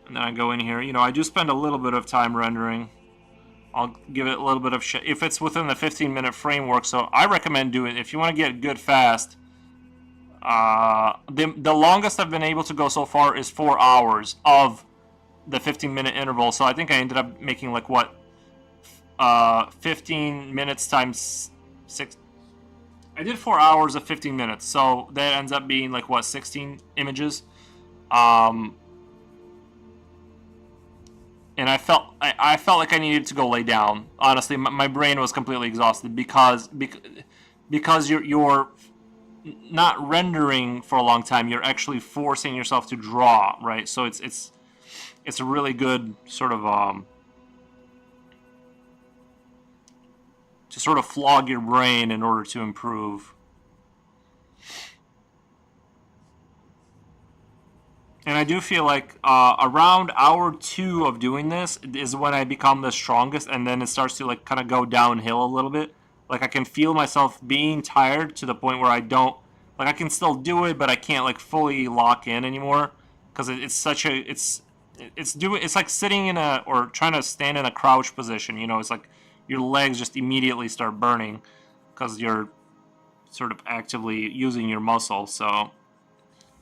And then I go in here. I do spend a little bit of time rendering. I'll give it a little bit of if it's within the 15-minute framework. So I recommend doing it if you want to get good fast. The longest I've been able to go so far is 4 hours of the 15-minute interval. So I think I ended up making like 15 minutes times 6. I did 4 hours of 15 minutes, so that ends up being like 16 images. And I felt like I needed to go lay down. Honestly, my brain was completely exhausted because you're not rendering for a long time. You're actually forcing yourself to draw, right? So it's a really good sort of to sort of flog your brain in order to improve. And I do feel like around hour 2 of doing this is when I become the strongest, and then it starts to like kind of go downhill a little bit. Like I can feel myself being tired to the point where I don't like I can still do it, but I can't like fully lock in anymore because it's like sitting in or trying to stand in a crouch position. It's like your legs just immediately start burning because you're sort of actively using your muscle. So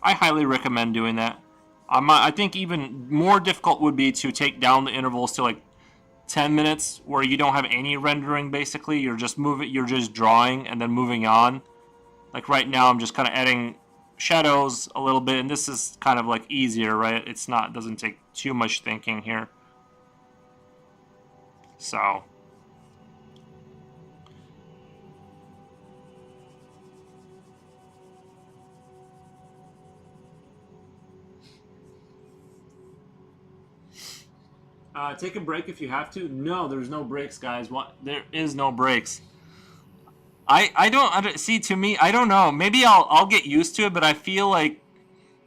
I highly recommend doing that. I think even more difficult would be to take down the intervals to like 10 minutes where you don't have any rendering. Basically, you're just drawing and then moving on. Like right now, I'm just kind of adding shadows a little bit, and this is kind of like easier, right? Doesn't take too much thinking here. So take a break if you have to. No, there's no breaks, guys. There is no breaks. I don't see. To me, I don't know. Maybe I'll get used to it, but I feel like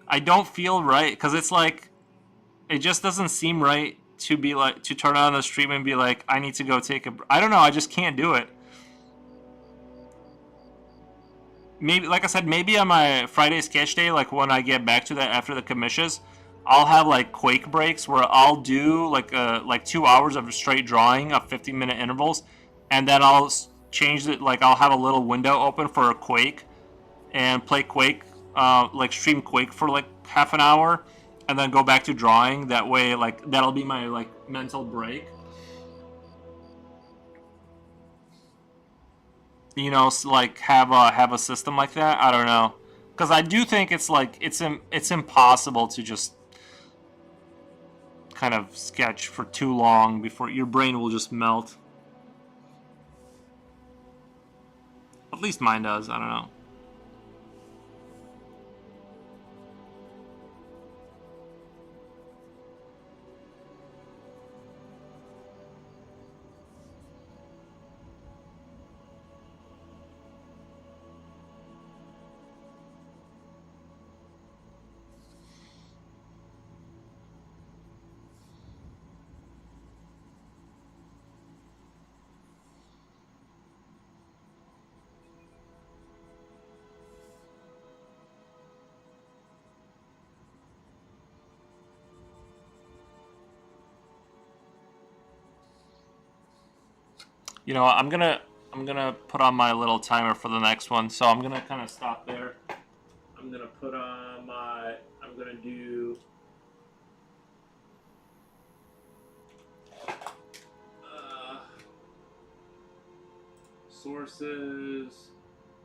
I don't feel right because it's like it just doesn't seem right to be like to turn on the stream and be like I need to go take a. I don't know. I just can't do it. Maybe, like I said, maybe on my Friday sketch day, like when I get back to that after the commissions, I'll have like Quake breaks where I'll do like 2 hours of straight drawing of 15-minute intervals, and then I'll change it. Like I'll have a little window open for a Quake, and play Quake, like stream Quake for like half an hour, and then go back to drawing. That way, like that'll be my like mental break. Like have a system like that. I don't know, because I do think it's like it's impossible to just kind of sketch for too long before your brain will just melt. At least mine does. I don't know. You know what, I'm gonna put on my little timer for the next one, so I'm gonna kind of stop there. I'm gonna put on my. I'm gonna do. Sources,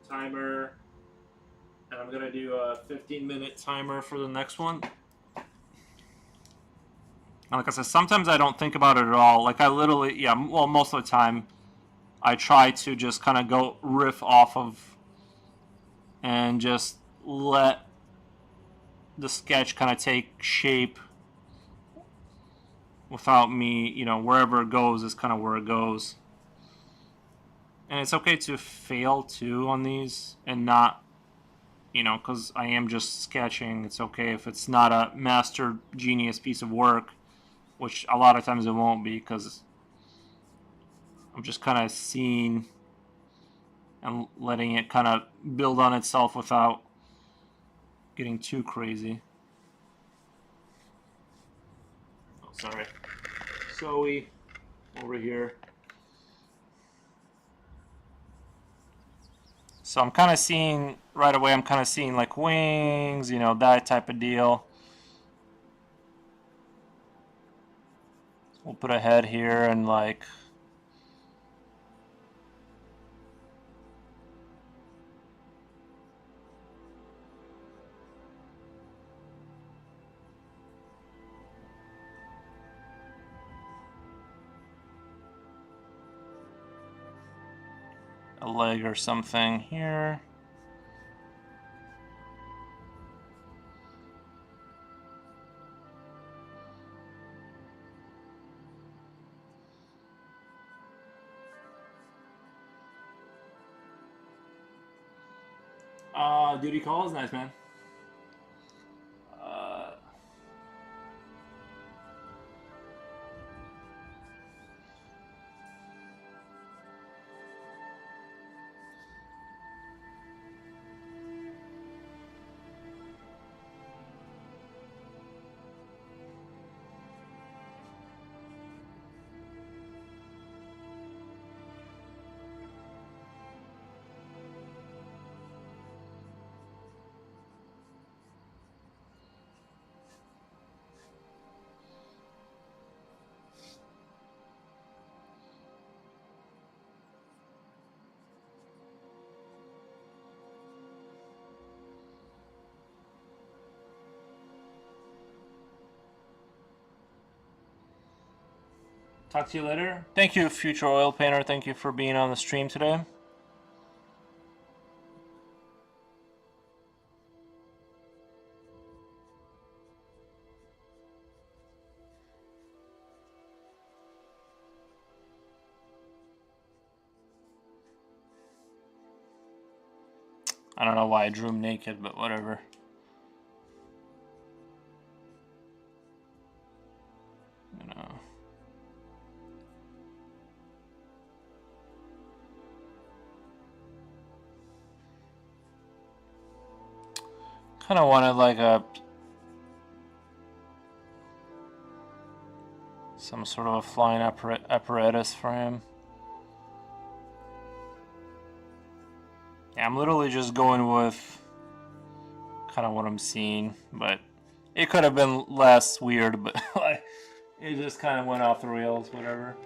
timer, and I'm gonna do a 15-minute timer for the next one. And like I said, sometimes I don't think about it at all. Like I literally, yeah, well, most of the time, I try to just kind of go riff off of and just let the sketch kind of take shape without me, you know, wherever it goes is kind of where it goes. And it's okay to fail too on these and not, you know, because I am just sketching. It's okay if it's not a master genius piece of work, which a lot of times it won't be because I'm just kind of seeing and letting it kind of build on itself without getting too crazy. Oh, sorry. Zoe, over here. So I'm kind of seeing, right away, I'm kind of seeing like wings, you know, that type of deal. We'll put a head here and like... a leg or something here. Duty call is nice, man. Talk to you later. Thank you, Future Oil Painter. Thank you for being on the stream today. I don't know why I drew him naked, but whatever. You know. Kind of wanted like a some sort of a flying apparatus for him. Yeah, I'm literally just going with kind of what I'm seeing, but it could have been less weird, but like it just kind of went off the rails, whatever.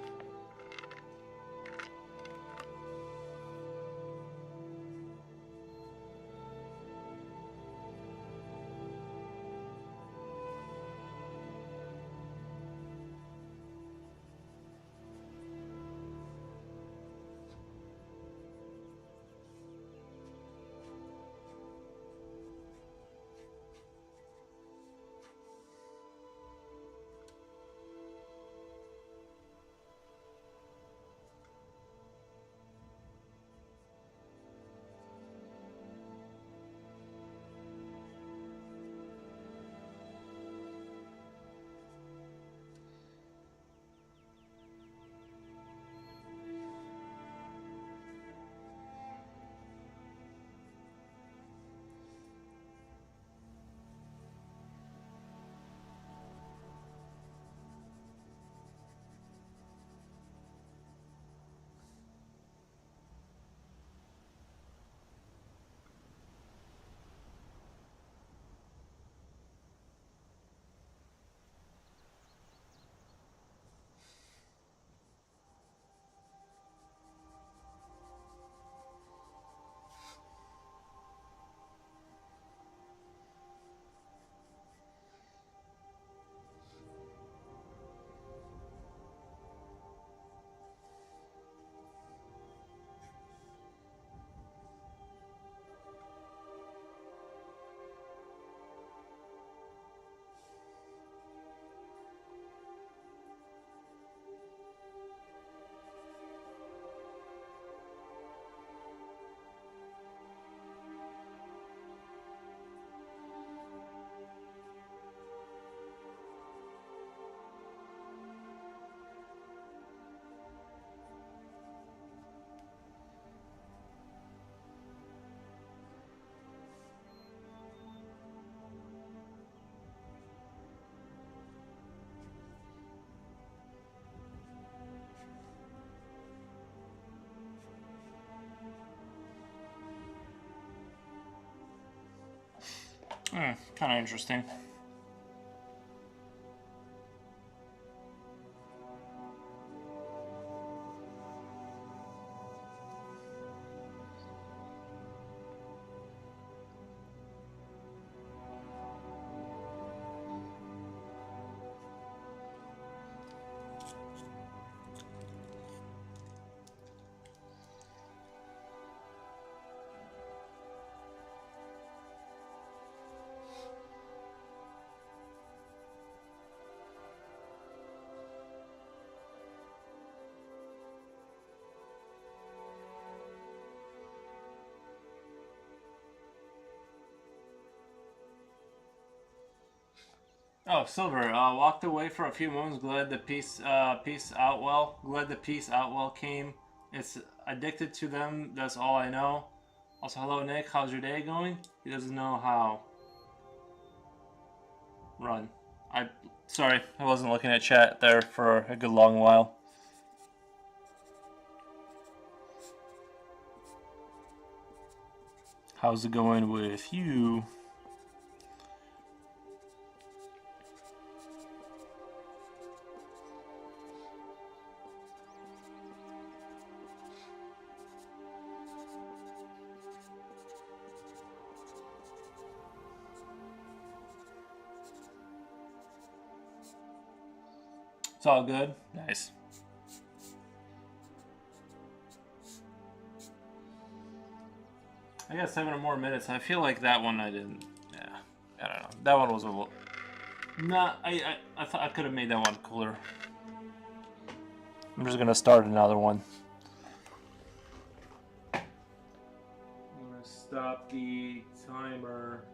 Kind of interesting. Oh, Silver, walked away for a few moments. Glad the peace out well. Glad the peace out well came. It's addicted to them. That's all I know. Also, hello Nick. How's your day going? He doesn't know how. Run. Sorry, I wasn't looking at chat there for a good long while. How's it going with you? It's all good. Nice. I got 7 more minutes. I feel like that one I didn't. Yeah, I don't know. That one was a little. Nah, I thought I could have made that one cooler. I'm just gonna start another one. I'm gonna stop the timer.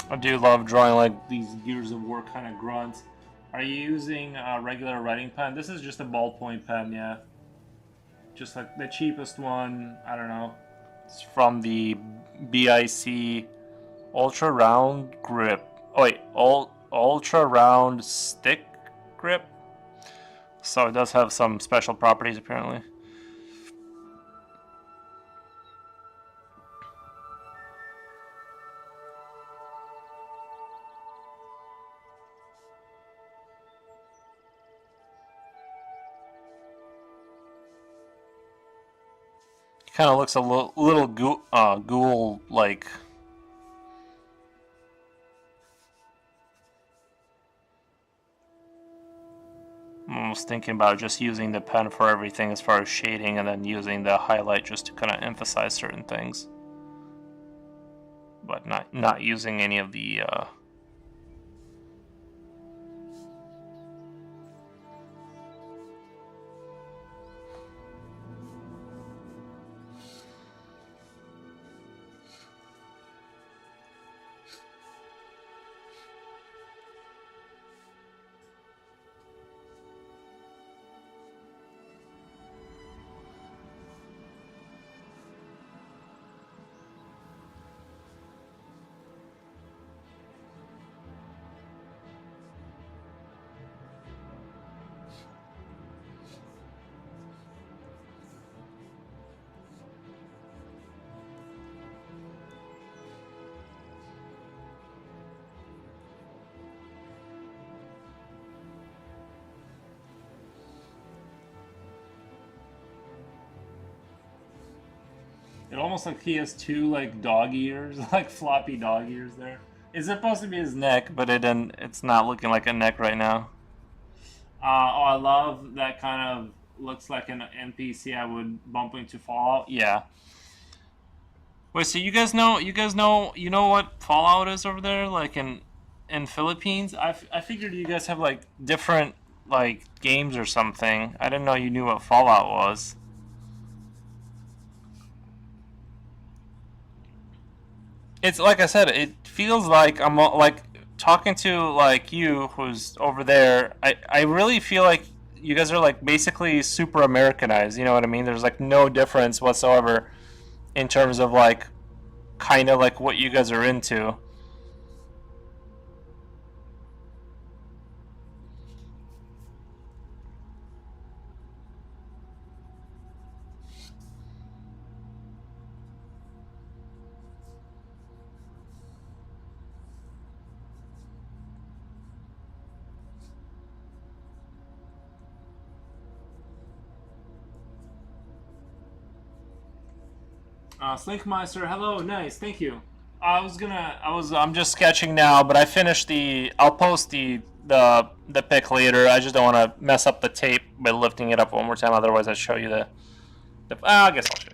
I do love drawing like these Gears of War kind of grunts. Are you using a regular writing pen? This is just a ballpoint pen, yeah. Just like the cheapest one. I don't know. It's from the BIC Ultra Round Grip. Oh wait, Ultra Round Stick Grip. So it does have some special properties apparently. Kind of looks a little ghoul like. I'm almost thinking about just using the pen for everything as far as shading and then using the highlight just to kind of emphasize certain things. But not using any of the It almost like he has two like dog ears, like floppy dog ears there. It's supposed to be his neck, but it's not looking like a neck right now. Oh, I love that kind of looks like an NPC I would bump into Fallout. Yeah. Wait, so you know what Fallout is over there, like in Philippines? I figured you guys have like different like games or something. I didn't know you knew what Fallout was. It's like I said, it feels like I'm like talking to like you who's over there. I really feel like you guys are like basically super Americanized. You know what I mean? There's like no difference whatsoever in terms of like kind of like what you guys are into. Slinkmeister, hello, nice, thank you. I'm just sketching now, but I finished I'll post the pic later. I just don't want to mess up the tape by lifting it up one more time. Otherwise, I'd show you I guess I'll show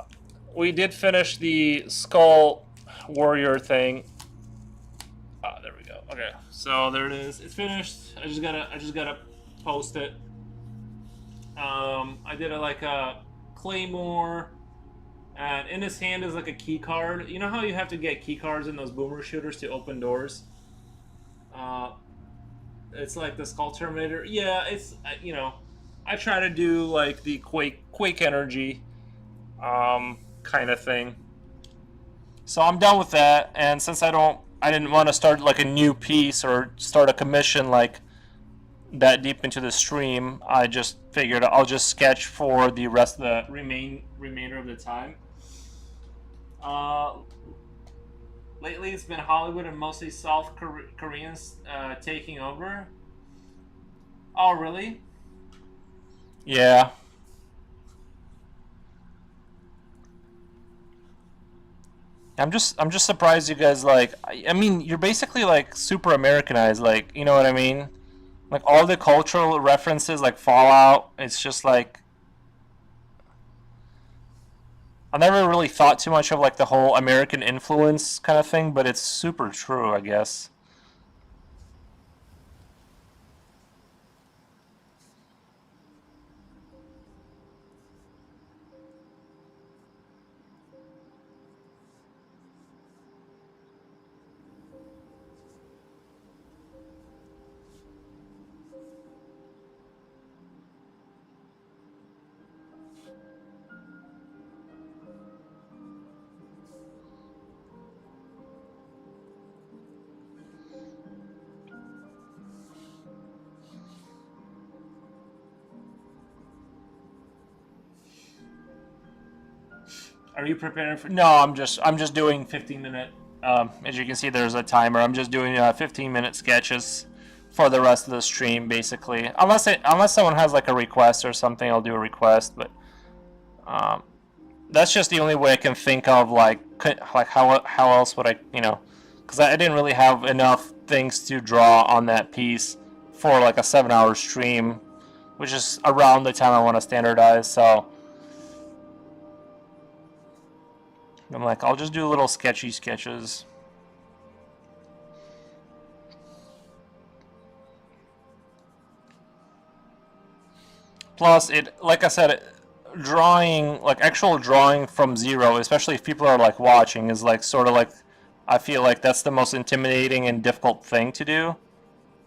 you. We did finish the Skull Warrior thing. There we go. Okay, so there it is. It's finished. I just gotta post it. I did like a claymore, and in his hand is like a key card. You know how you have to get key cards in those boomer shooters to open doors? Uh, it's like the Skull Terminator. Yeah, it's I try to do like the Quake energy, kind of thing. So I'm done with that, and since I didn't want to start like a new piece or start a commission like that deep into the stream, I just figured I'll just sketch for the rest of the remainder of the time. Uh, Lately, it's been Hollywood and mostly South Koreans taking over. Oh, really? Yeah. I'm just surprised you guys like. I mean, you're basically like super Americanized. Like, you know what I mean? Like all the cultural references, like Fallout. It's just like I never really thought too much of like the whole American influence kind of thing, but it's super true, I guess. Are you preparing for? No, I'm just doing 15-minute. As you can see, there's a timer. I'm just doing 15-minute sketches for the rest of the stream, basically. Unless someone has like a request or something, I'll do a request. But um, that's just the only way I can think of like how else would I because I didn't really have enough things to draw on that piece for like a 7-hour stream, which is around the time I want to standardize. So I'm like, I'll just do little sketchy sketches. Plus, like I said, drawing, like actual drawing from zero, especially if people are like watching, is like sort of like, I feel like that's the most intimidating and difficult thing to do.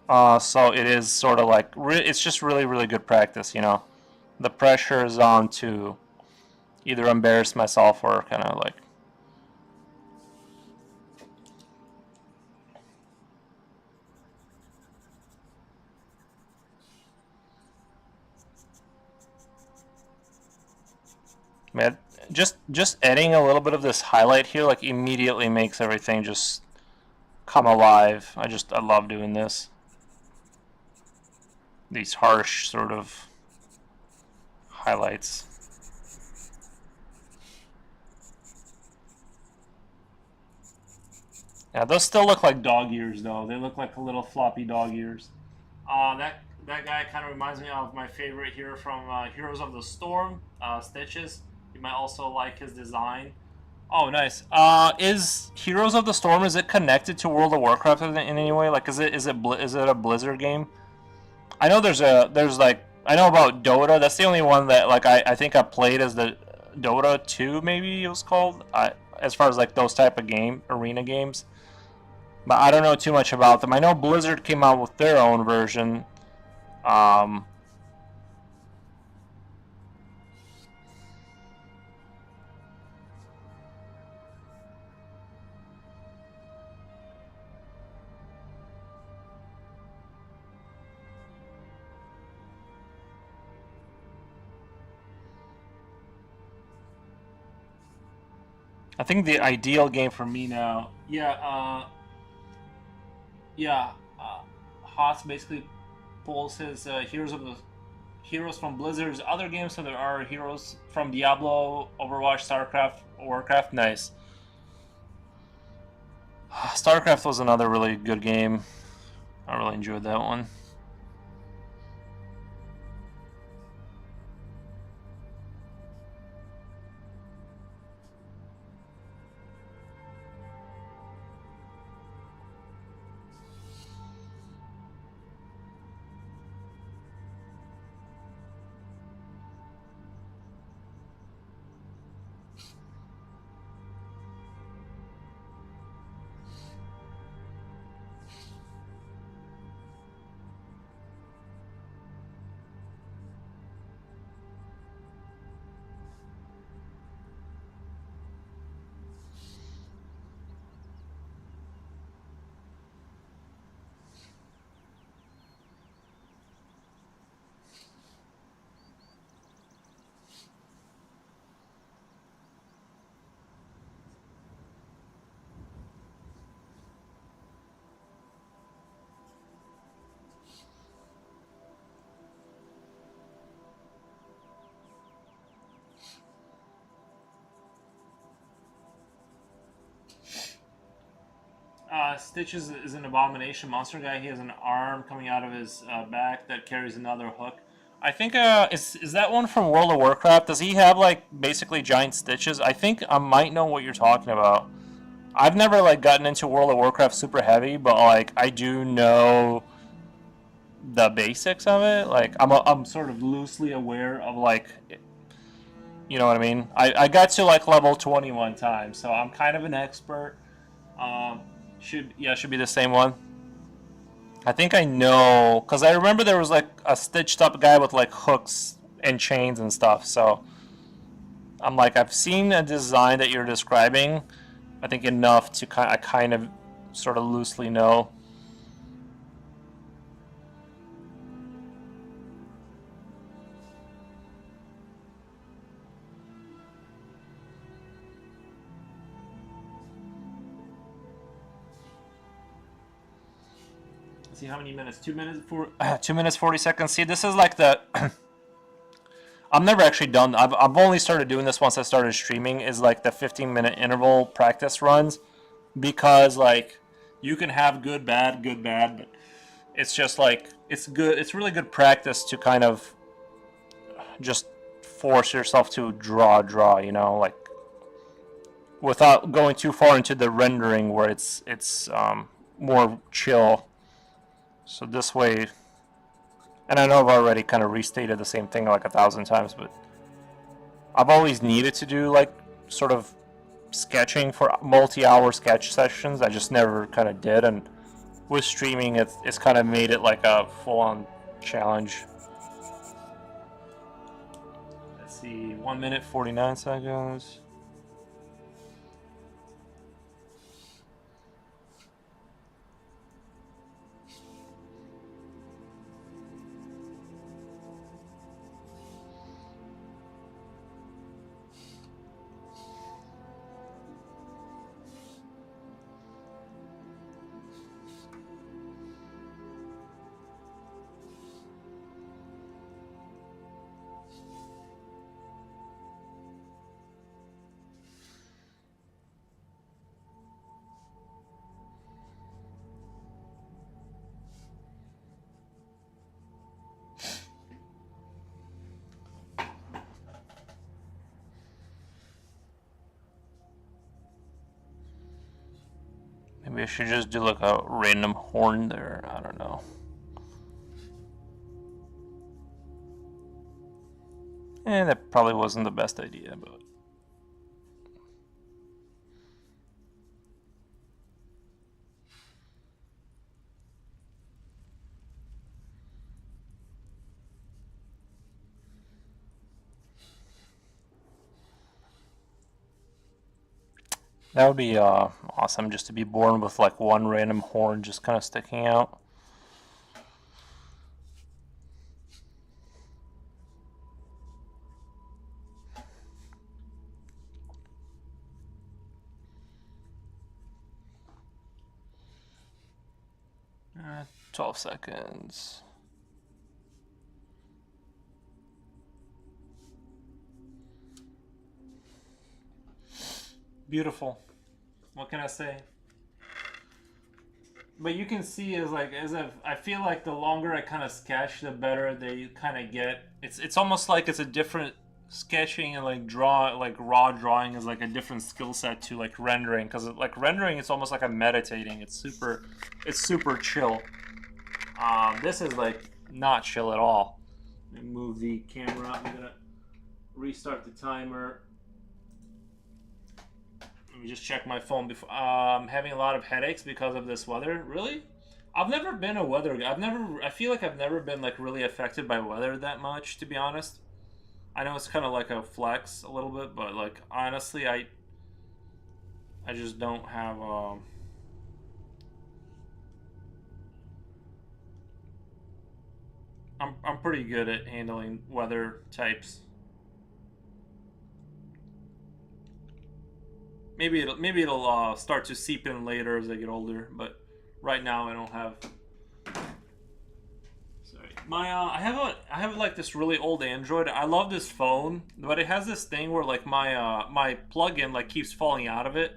So it is sort of like, it's just really, really good practice. The pressure is on to either embarrass myself or kind of like. Man, just adding a little bit of this highlight here like immediately makes everything just come alive. I love doing this. These harsh sort of highlights. Yeah, those still look like dog ears though. They look like little floppy dog ears. That guy kind of reminds me of my favorite hero from Heroes of the Storm, Stitches. You might also like his design. Oh, nice. Is Heroes of the Storm, is it connected to World of Warcraft in any way? Like, is it a Blizzard game? I know there's like I know about Dota. That's the only one that like I think I played as the Dota 2 maybe it was called. As far as like those type of game arena games, but I don't know too much about them. I know Blizzard came out with their own version. Um, I think the ideal game for me now, yeah, Haas basically pulls his heroes from Blizzard's other games, so there are heroes from Diablo, Overwatch, StarCraft, Warcraft. Nice. StarCraft was another really good game. I really enjoyed that one. Stitches is an abomination monster guy. He has an arm coming out of his back that carries another hook. I think is that one from World of Warcraft? Does he have like basically giant stitches? I think I might know what you're talking about. I've never like gotten into World of Warcraft super heavy, but like I do know the basics of it. Like I'm sort of loosely aware of like you know what I mean. I got to like level 20 one time, so I'm kind of an expert. Um, should be the same one. I think I know because I remember there was like a stitched up guy with like hooks and chains and stuff. So I'm like I've seen a design that you're describing. I think enough to I kind of sort of loosely know. Let's see how many minutes? 2 minutes for 2 minutes 40 seconds. See, this is like the I'm never actually done. I've only started doing this once I started streaming. Is like the 15-minute interval practice runs because like you can have good, bad, good, bad, but it's just like it's good. It's really good practice to kind of just force yourself to draw. You know, like without going too far into the rendering where it's more chill. So this way, and I know I've already kind of restated the same thing like 1,000 times, but I've always needed to do like sort of sketching for multi-hour sketch sessions. I just never kind of did, and with streaming, it's kind of made it like a full-on challenge. Let's see, 1 minute 49 seconds. Maybe I should just do like a random horn there. I don't know. That probably wasn't the best idea, but... That would be awesome, just to be born with like one random horn just kind of sticking out. Uh, 12 seconds. Beautiful. What can I say? But you can see I feel like the longer I kind of sketch, the better they kind of get. It's almost like it's a different sketching, and like raw drawing is like a different skill set to like rendering, because like rendering it's almost like I'm meditating. It's super chill. This is like not chill at all. Let me move the camera. I'm gonna restart the timer. Let me just check my phone before. I'm having a lot of headaches because of this weather. Really? I've never been a weather guy. I feel like I've never been like really affected by weather that much, to be honest. I know it's kind of like a flex a little bit, but like honestly, I just don't have I'm pretty good at handling weather types. Maybe it'll start to seep in later as I get older, but right now I don't have. Sorry, I have like this really old Android. I love this phone, but it has this thing where like my plug-in like keeps falling out of it.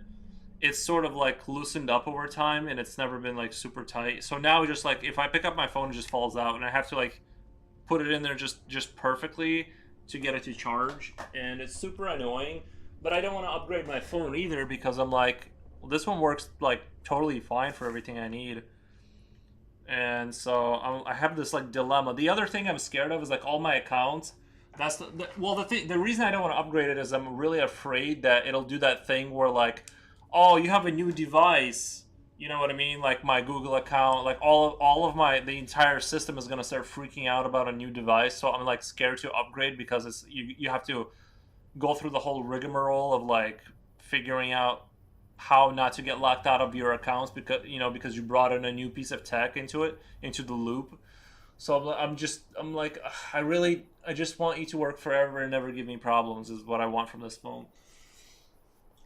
It's sort of like loosened up over time, and it's never been like super tight. So now just like if I pick up my phone, it just falls out, and I have to like put it in there just perfectly to get it to charge, and it's super annoying. But I don't want to upgrade my phone either, because I'm like, well, this one works like totally fine for everything I need. And so I have this like dilemma. The other thing I'm scared of is like all my accounts. That's the reason I don't want to upgrade it is I'm really afraid that it'll do that thing where like, oh, you have a new device. You know what I mean? Like my Google account, like all of the entire system is gonna start freaking out about a new device. So I'm like scared to upgrade, because it's you have to go through the whole rigmarole of like figuring out how not to get locked out of your accounts, because you brought in a new piece of tech into the loop. So I'm like, I just want you to work forever and never give me problems is what I want from this phone.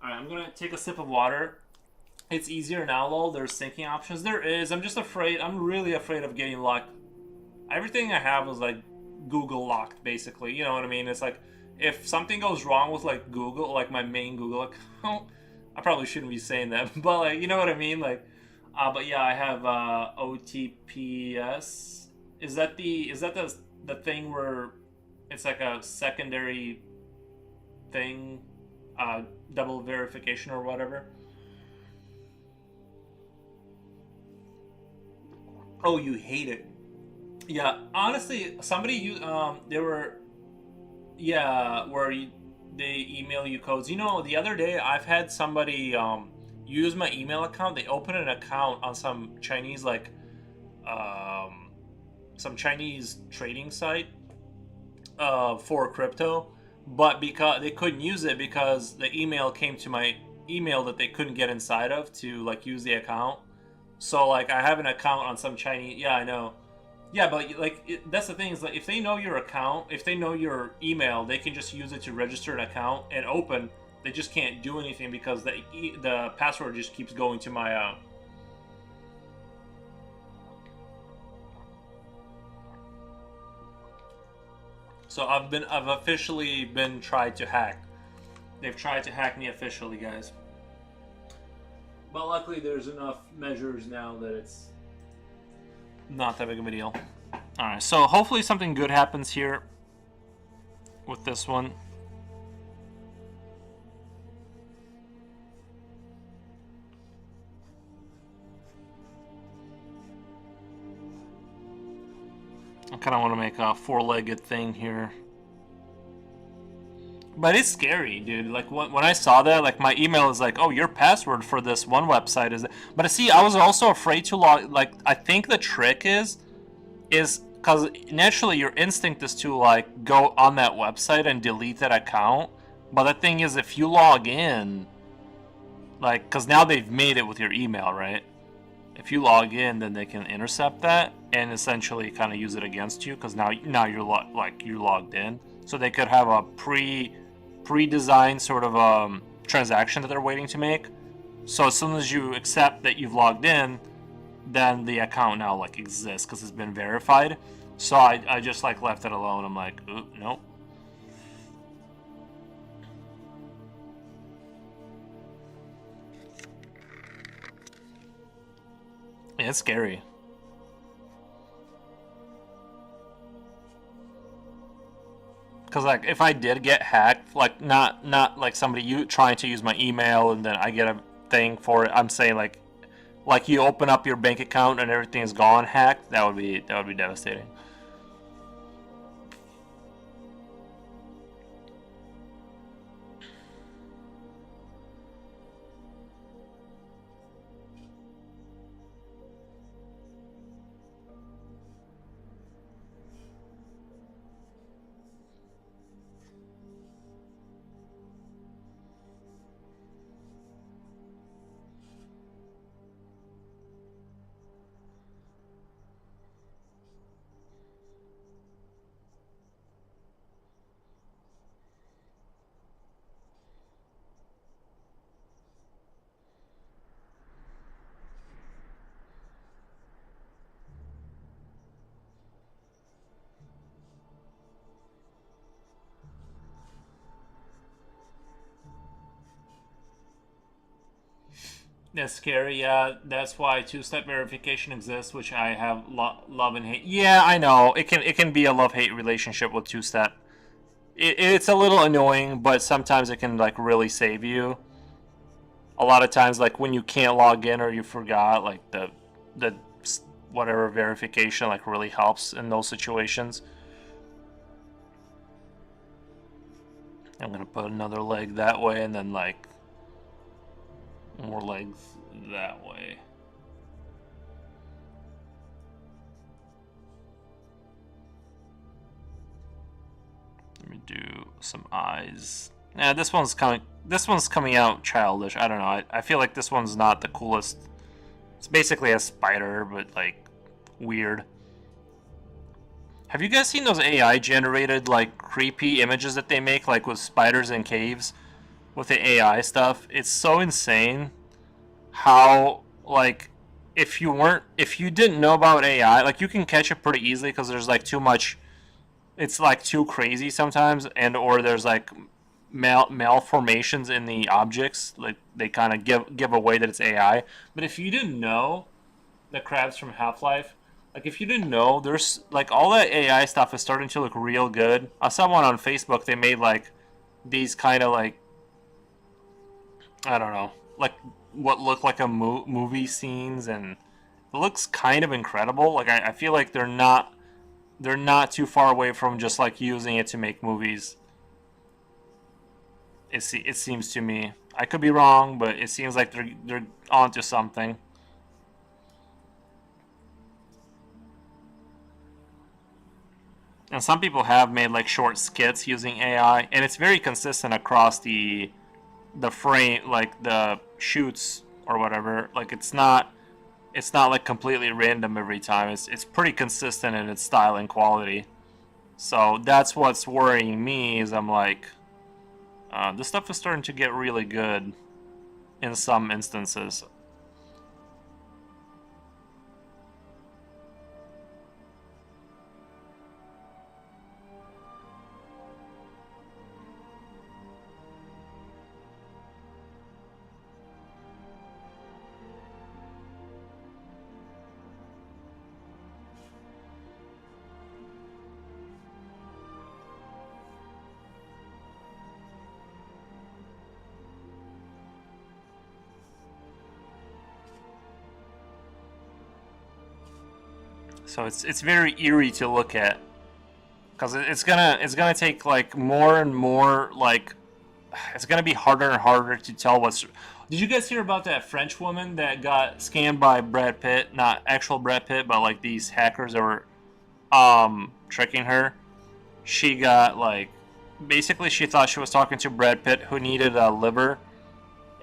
All right, I'm gonna take a sip of water. It's easier now, lol. There's syncing options. There is. I'm really afraid of getting locked. Everything I have is like Google locked, basically. You know what I mean? It's like, if something goes wrong with like Google, like my main Google account, I probably shouldn't be saying that, but like, you know what I mean? Like, but yeah, I have OTPS. Is that the thing where it's like a secondary thing, double verification or whatever? Oh, you hate it. Yeah, honestly, they were, yeah, where they email you codes. You know, the other day I've had somebody use my email account. They open an account on some Chinese um, some Chinese trading site for crypto, but because they couldn't use it because the email came to my email that they couldn't get inside of to like use the account. So like I have an account on some Chinese. Yeah, I know. Yeah, but like that's the thing is like if they know your account, if they know your email, they can just use it to register an account and open. They just can't do anything because the password just keeps going to my. So I've officially been tried to hack. They've tried to hack me officially, guys. But luckily, there's enough measures now that it's not that big of a deal. Alright, so hopefully something good happens here with this one. I kind of want to make a four-legged thing here. But it's scary, dude. Like when I saw that, like my email is like, "Oh, your password for this one website is." But see, I was also afraid to log. Like I think the trick is because naturally your instinct is to like go on that website and delete that account. But the thing is, if you log in, like, because now they've made it with your email, right? If you log in, then they can intercept that and essentially kind of use it against you because now you're you're logged in. So they could have a pre-designed sort of transaction that they're waiting to make. So as soon as you accept that you've logged in, then the account now like exists because it's been verified. So I just like left it alone. I'm like, ooh, nope. Yeah, it's scary. Because like if I did get hacked, like not like somebody trying to use my email and then I get a thing for it. I'm saying like you open up your bank account and everything is gone hacked. That would be devastating. That's scary. Yeah, that's why two-step verification exists, which I have love and hate. Yeah, I know it can be a love-hate relationship with two-step. It's a little annoying, but sometimes it can like really save you. A lot of times, like when you can't log in or you forgot, like the whatever verification like really helps in those situations. I'm gonna put another leg that way, and then like more legs that way. Let me do some eyes. Yeah, this one's coming. This one's coming out childish. I don't know. I feel like this one's not the coolest. It's basically a spider, but like weird. Have you guys seen those AI generated like creepy images that they make, like with spiders in caves, with the AI stuff? It's so insane how like if you didn't know about AI, like you can catch it pretty easily because there's like too much. It's like too crazy sometimes, and or there's like malformations in the objects, like they kind of give away that it's AI. But if you didn't know the crabs from Half-Life, like if you didn't know, there's like all that AI stuff is starting to look real good. I saw one on Facebook. They made like these kind of like I don't know, like what look like a movie scenes, and it looks kind of incredible. Like I feel like they're not too far away from just like using it to make movies. It seems to me. I could be wrong, but it seems like they're onto something. And some people have made like short skits using AI, and it's very consistent across the frame, like the shoots or whatever. Like it's not like completely random every time. It's pretty consistent in its style and quality. So that's what's worrying me. Is I'm like, this stuff is starting to get really good in some instances. So it's very eerie to look at, because it's gonna take like more and more, like it's gonna be harder and harder to tell what's. Did you guys hear about that French woman that got scammed by Brad Pitt? Not actual Brad Pitt, but like these hackers that were tricking her. She got like, basically she thought she was talking to Brad Pitt, who needed a liver,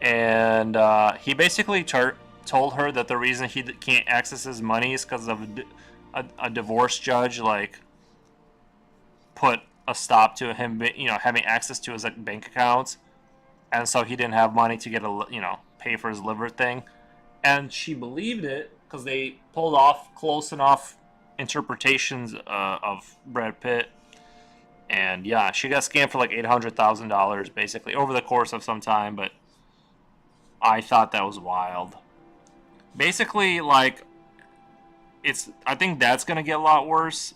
and he basically told her that the reason he can't access his money is because of a divorce judge like put a stop to him, having access to his like bank accounts, and so he didn't have money to get pay for his liver thing. And she believed it because they pulled off close enough interpretations of Brad Pitt. And yeah, she got scammed for like $800,000 basically over the course of some time. But I thought that was wild. Basically, like, I think that's gonna get a lot worse.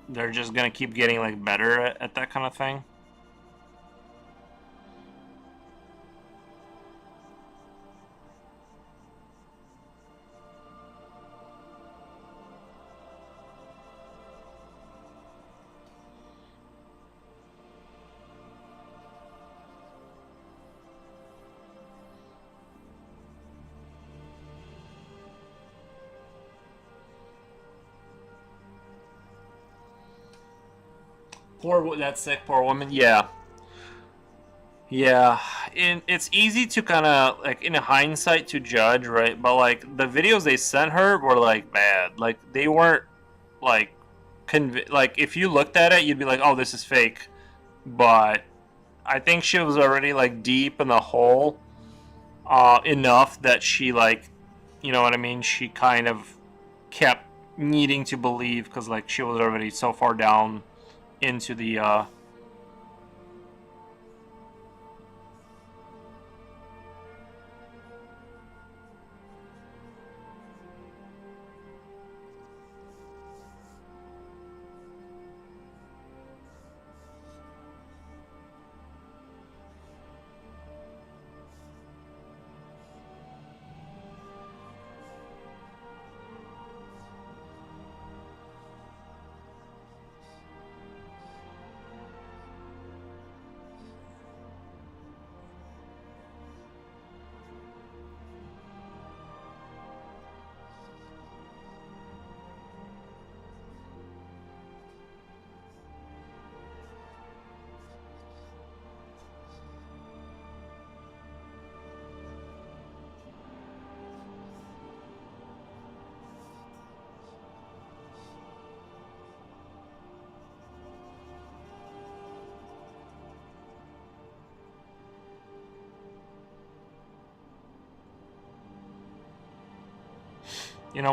They're just gonna keep getting like better at that kind of thing. That sick poor woman. Yeah, yeah. And it's easy to kind of like in hindsight to judge, right? But like the videos they sent her were like bad. Like they weren't like like if you looked at it, you'd be like, oh, this is fake. But I think she was already like deep in the hole enough that she like, you know what I mean? She kind of kept needing to believe because like she was already so far down into the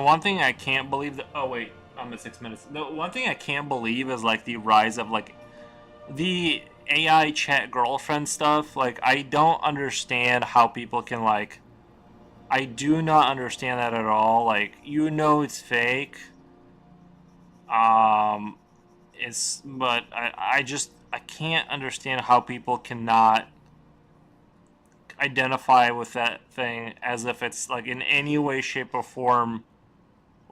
one thing I can't believe that. Oh wait, I'm at 6 minutes. The one thing I can't believe is like the rise of like the AI chat girlfriend stuff. Like I don't understand how people can like. I do not understand that at all. Like it's fake. Um, but I can't understand how people cannot identify with that thing as if it's like in any way, shape, or form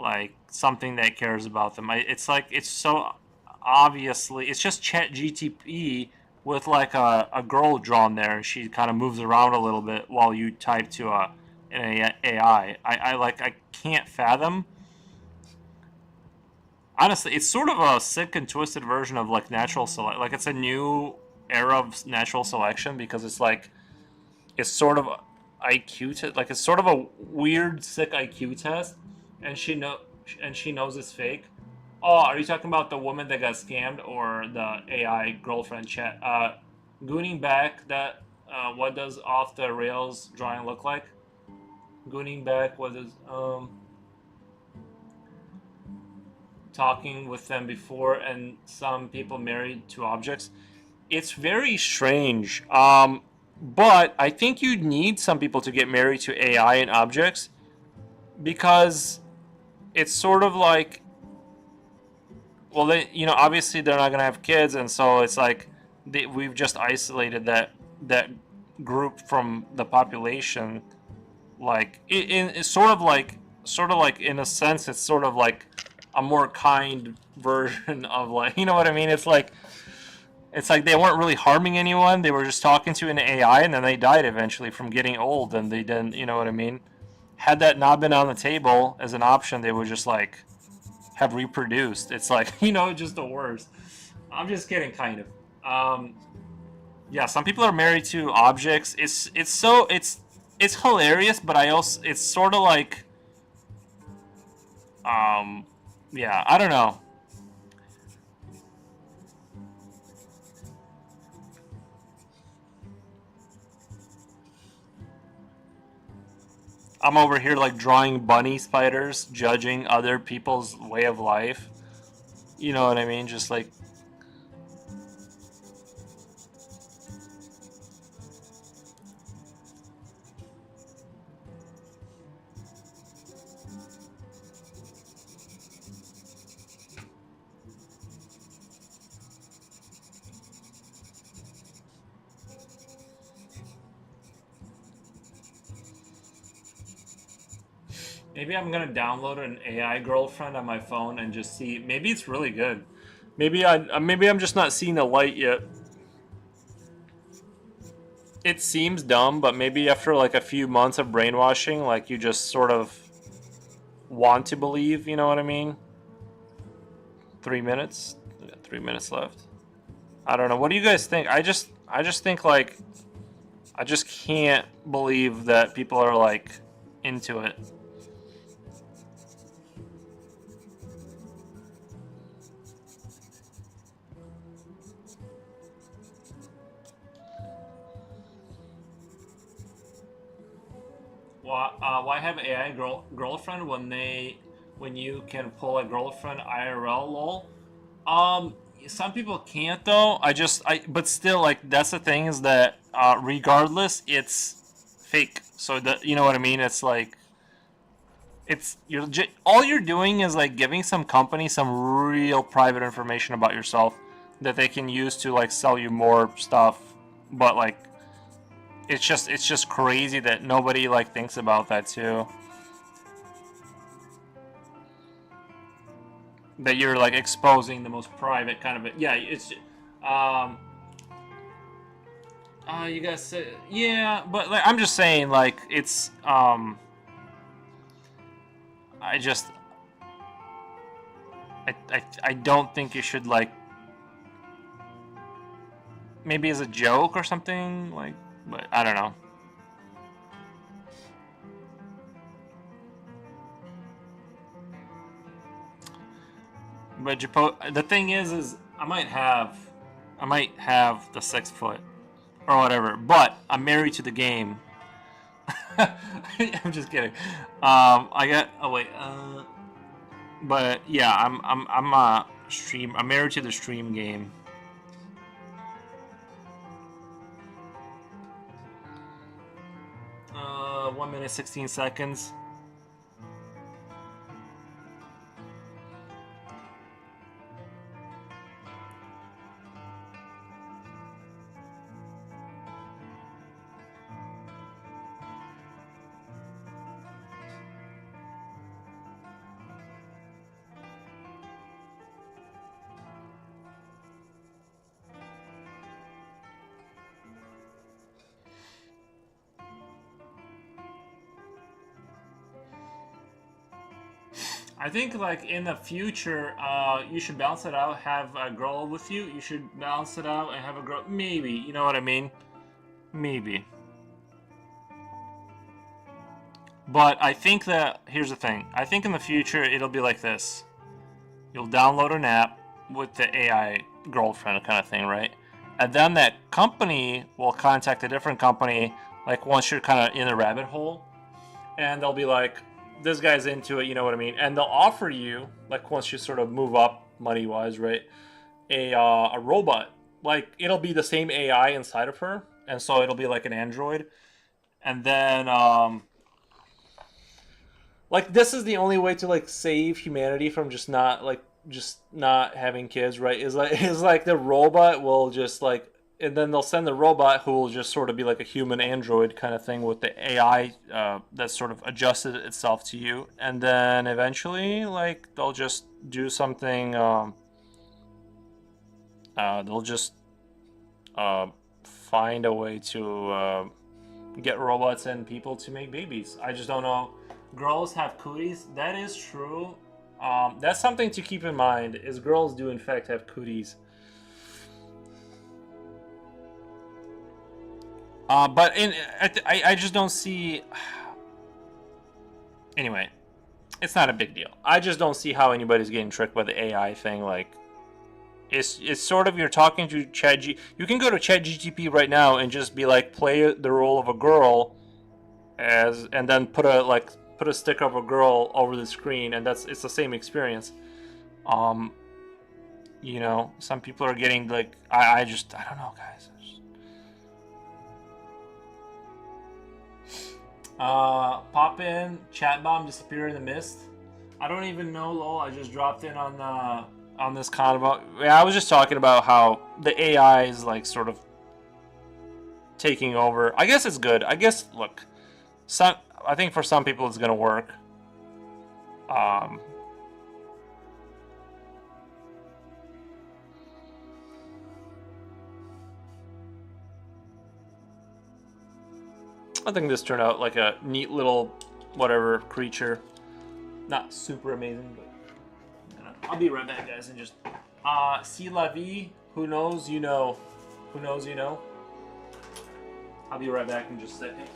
like something that cares about them. It's like it's so obviously it's just Chat GTP with like a girl drawn there, and she kind of moves around a little bit while you type to an AI. I can't fathom. Honestly, it's sort of a sick and twisted version of like natural select. Like it's a new era of natural selection because it's like it's sort of like it's sort of a weird sick IQ test, and she knows it's fake. Oh, are you talking about the woman that got scammed or the AI girlfriend chat? Gooning back that what does off the rails drawing look like? Gooning back what is talking with them before, and some people married to objects. It's very strange. But I think you need some people to get married to AI and objects because it's sort of like, well, obviously they're not gonna have kids, and so it's like we've just isolated that group from the population. like it's sort of like in a sense it's sort of like a more kind version of like you know what I mean. It's like they weren't really harming anyone. They were just talking to an AI, and then they died eventually from getting old, and they didn't. You know what I mean? Had that not been on the table as an option, they would just like have reproduced. It's like just the worst. I'm just kidding, kind of. Um, yeah, some people are married to objects. It's hilarious, but I also it's sort of like um, yeah, I don't know. I'm over here like drawing bunny spiders, judging other people's way of life. You know what I mean? Just like maybe I'm gonna download an AI girlfriend on my phone and just see. Maybe it's really good. Maybe I'm just not seeing the light yet. It seems dumb, but maybe after like a few months of brainwashing, like you just sort of want to believe. You know what I mean? 3 minutes. We got 3 minutes left. I don't know. What do you guys think? I just think like I just can't believe that people are like into it. Why have AI girlfriend when you can pull a girlfriend IRL lol? Some people can't though. But still like that's the thing is that regardless it's fake. So that you know what I mean. It's like all you're doing is like giving some company some real private information about yourself that they can use to like sell you more stuff. But like it's just crazy that nobody like thinks about that too. That you're like exposing the most private kind of it. Yeah, it's um you guys say yeah, but like I'm just saying like it's I just I don't think you should like maybe as a joke or something like but I don't know. But the thing is I might have the 6 foot or whatever. But I'm married to the game. I'm just kidding. I got. Oh wait. But yeah, I'm a stream. I'm married to the stream game. 1 minute 16 seconds. I think like in the future, you should balance it out. Have a girl with you. You should balance it out and have a girl. Maybe you know what I mean. Maybe. But I think that here's the thing. I think in the future it'll be like this. You'll download an app with the AI girlfriend kind of thing, right? And then that company will contact a different company, like once you're kind of in the rabbit hole, and they'll be like, "This guy's into it," you know what I mean? And they'll offer you, like once you sort of move up money wise, right? A robot, like it'll be the same AI inside of her, and so it'll be like an android, and then like this is the only way to like save humanity from just not having kids, right? Is like is like the robot will just like and then they'll send the robot who will just sort of be like a human android kind of thing with the AI that sort of adjusted itself to you, and then eventually, like, they'll just do something. They'll just find a way to get robots and people to make babies. I just don't know. Girls have cooties. That is true. That's something to keep in mind. Is girls do in fact have cooties. But I just don't see. Anyway, it's not a big deal. I just don't see how anybody's getting tricked by the AI thing. Like, it's sort of, you're talking to ChatGPT. You can go to ChatGPT right now and just be like, play the role of a girl, and then put a stick of a girl over the screen, and it's the same experience. You know, some people are getting like, I don't know, guys. Pop in, chat bomb, disappear in the mist. I don't even know, lol. I just dropped in on this convo. Yeah, I was just talking about how the AI is like sort of taking over. I guess it's good. I guess, look, I think for some people it's gonna work. I think this turned out like a neat little whatever creature. Not super amazing, but I'll be right back, guys, and just see la vie. Who knows, you know. Who knows, you know. I'll be right back in just a second.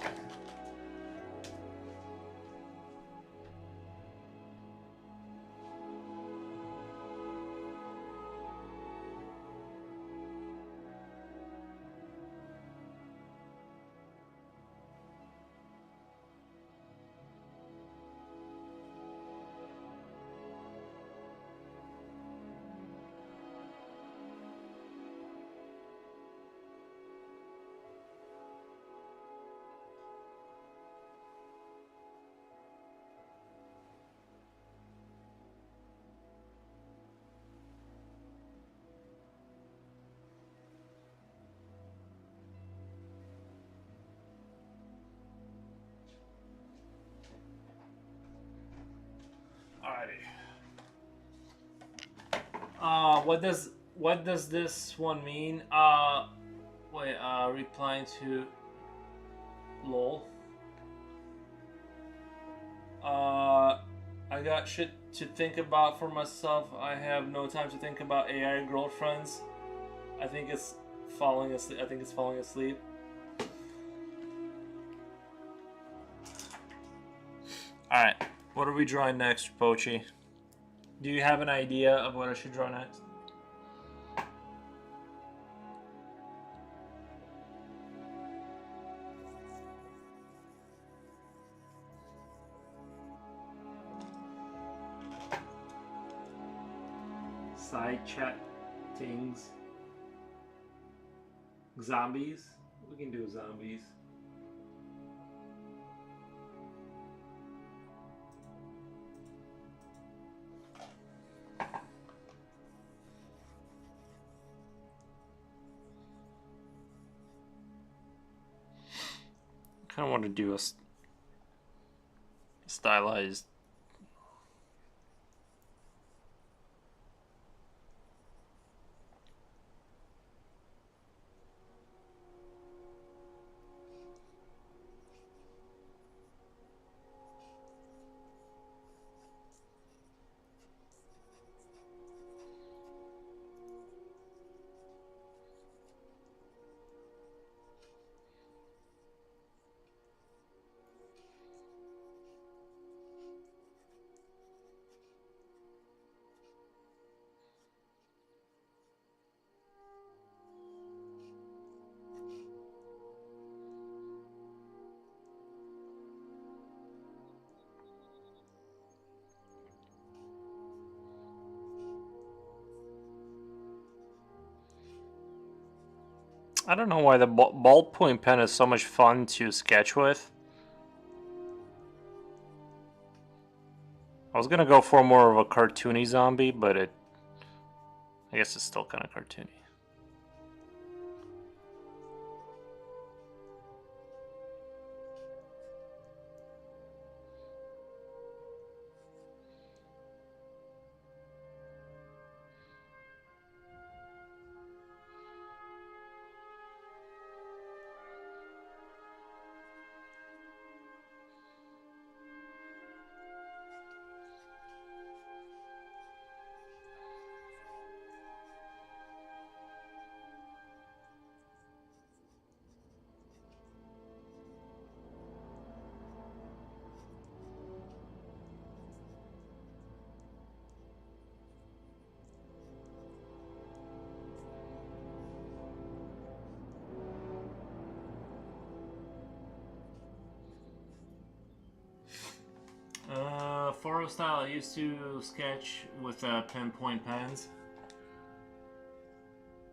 What does this one mean? Wait, replying to lol. I got shit to think about for myself. I have no time to think about AI girlfriends. I think it's falling asleep. All right, what are we drawing next, Pochi? Do you have an idea of what I should draw next? Side chat things. Zombies? We can do zombies. I kind of want to do a stylized. I don't know why the ballpoint pen is so much fun to sketch with. I was gonna go for more of a cartoony zombie, but I guess it's still kind of cartoony. photo style I used to sketch with pinpoint pens.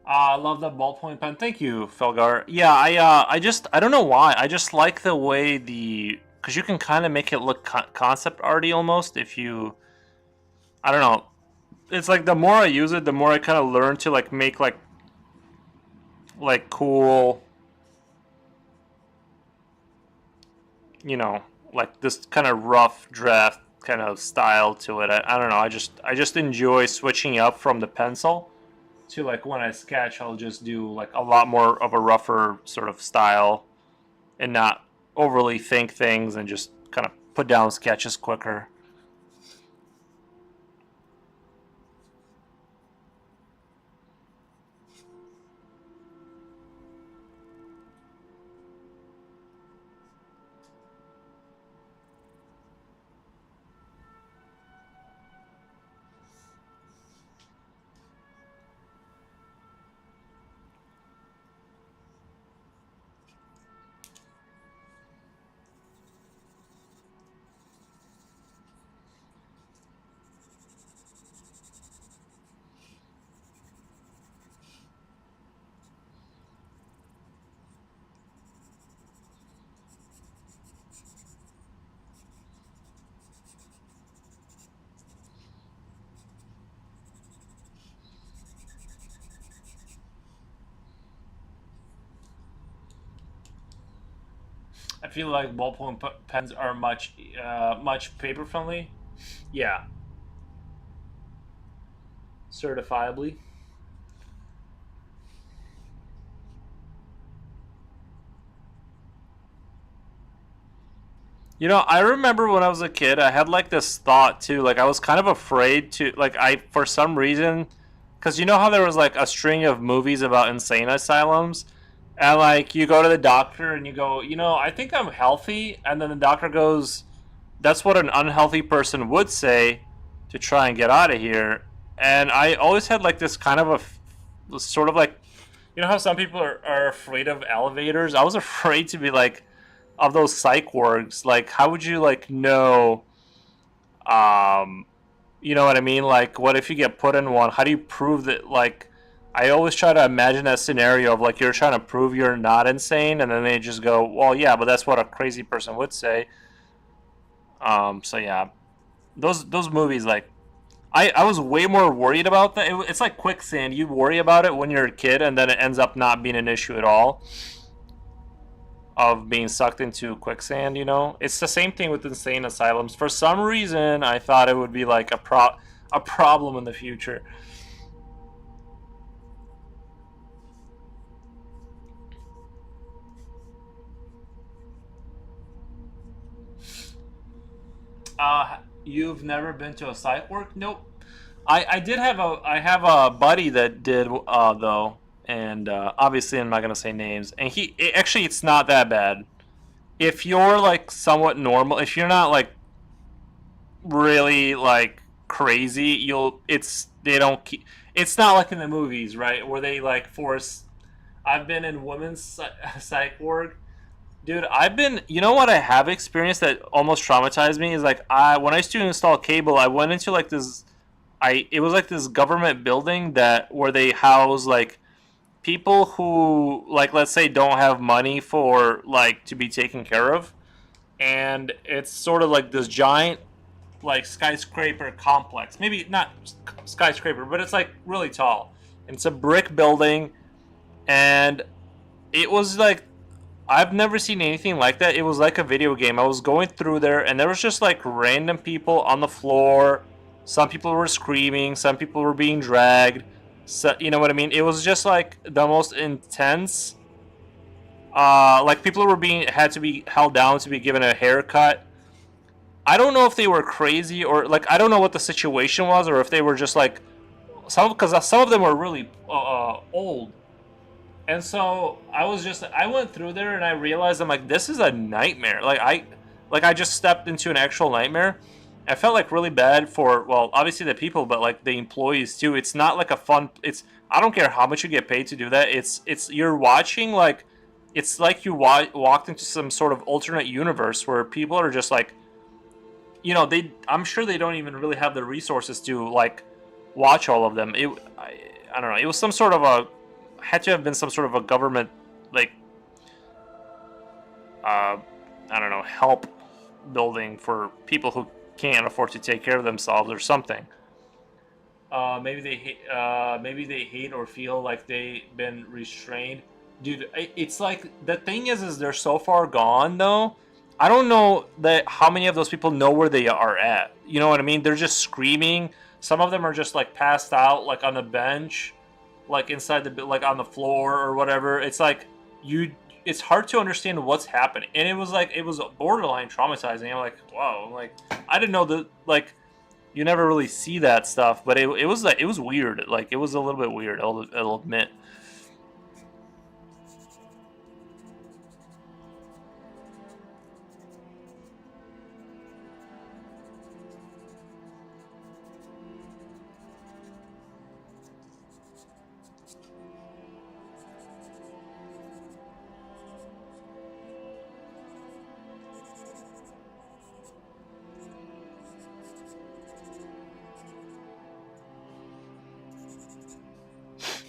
I love the ballpoint pen. Thank you, Felgar. Yeah, I don't know why. I just like the way because you can kind of make it look concept arty almost if you, I don't know. It's like the more I use it, the more I kind of learn to like make like cool, you know, like this kind of rough draft kind of style to it. I don't know. I just enjoy switching up from the pencil to like when I sketch, I'll just do like a lot more of a rougher sort of style and not overly think things and just kind of put down sketches quicker. I feel like ballpoint pens are much paper friendly. Yeah, certifiably. You know, I remember when I was a kid, I had like this thought too. Like I was kind of afraid to like I for some reason, because you know how there was like a string of movies about insane asylums, and like you go to the doctor and you go, I think I'm healthy, and then the doctor goes, that's what an unhealthy person would say to try and get out of here. And I always had like this kind of sort of like, how some people are afraid of elevators. I was afraid to be like of those psych wards. Like, how would you like know? Um, you know what I mean? Like, what if you get put in one? How do you prove that? Like, I always try to imagine that scenario of like you're trying to prove you're not insane, and then they just go, "Well, yeah, but that's what a crazy person would say." So yeah, those movies like I was way more worried about that. It's like quicksand. You worry about it when you're a kid, and then it ends up not being an issue at all of being sucked into quicksand. It's the same thing with insane asylums. For some reason, I thought it would be like a problem in the future. You've never been to a psych ward? Nope. I did have I have a buddy that did though, and obviously I'm not gonna say names. And actually it's not that bad. If you're like somewhat normal, if you're not like really like crazy, they don't keep. It's not like in the movies, right, where they like force. I've been in women's psych ward. Dude, You know what I have experienced that almost traumatized me is like when I used to install cable, I went into like this. It was like this government building where they house like people who like let's say don't have money for like to be taken care of, and it's sort of like this giant like skyscraper complex. Maybe not skyscraper, but it's like really tall. And it's a brick building, and it was like I've never seen anything like that. It was like a video game. I was going through there, and there was just like random people on the floor. Some people were screaming. Some people were being dragged. So, you know what I mean? It was just like the most intense. Like people had to be held down to be given a haircut. I don't know if they were crazy or like I don't know what the situation was, or if they were just like because some of them were really old. And so I went through there and I realized I'm like this is a nightmare. I just stepped into an actual nightmare. I felt like really bad for well obviously the people, but like the employees too. It's not like a fun. I don't care how much you get paid to do that. It's you're watching like it's like you walked into some sort of alternate universe where people are just like I'm sure they don't even really have the resources to like watch all of them. I don't know. It was some sort of a had to have been some sort of a government like uh, I don't know, help building for people who can't afford to take care of themselves or something. Maybe they hate or feel like they've been restrained. Dude, it's like the thing is they're so far gone though. I don't know that how many of those people know where they are at. You know what I mean? They're just screaming. Some of them are just like passed out, like on the bench, like inside like on the floor or whatever. It's like you. It's hard to understand what's happening, and it was borderline traumatizing. I'm like, wow, like I didn't know that like you never really see that stuff, but it was like it was weird. Like it was a little bit weird. I'll admit.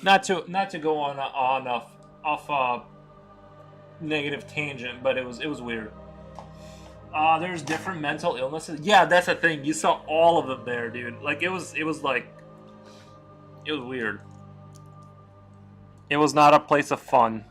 Not to go on off a negative tangent, but it was weird. There's different mental illnesses. Yeah, that's the thing. You saw all of them there, dude. Like it was like it was weird. It was not a place of fun.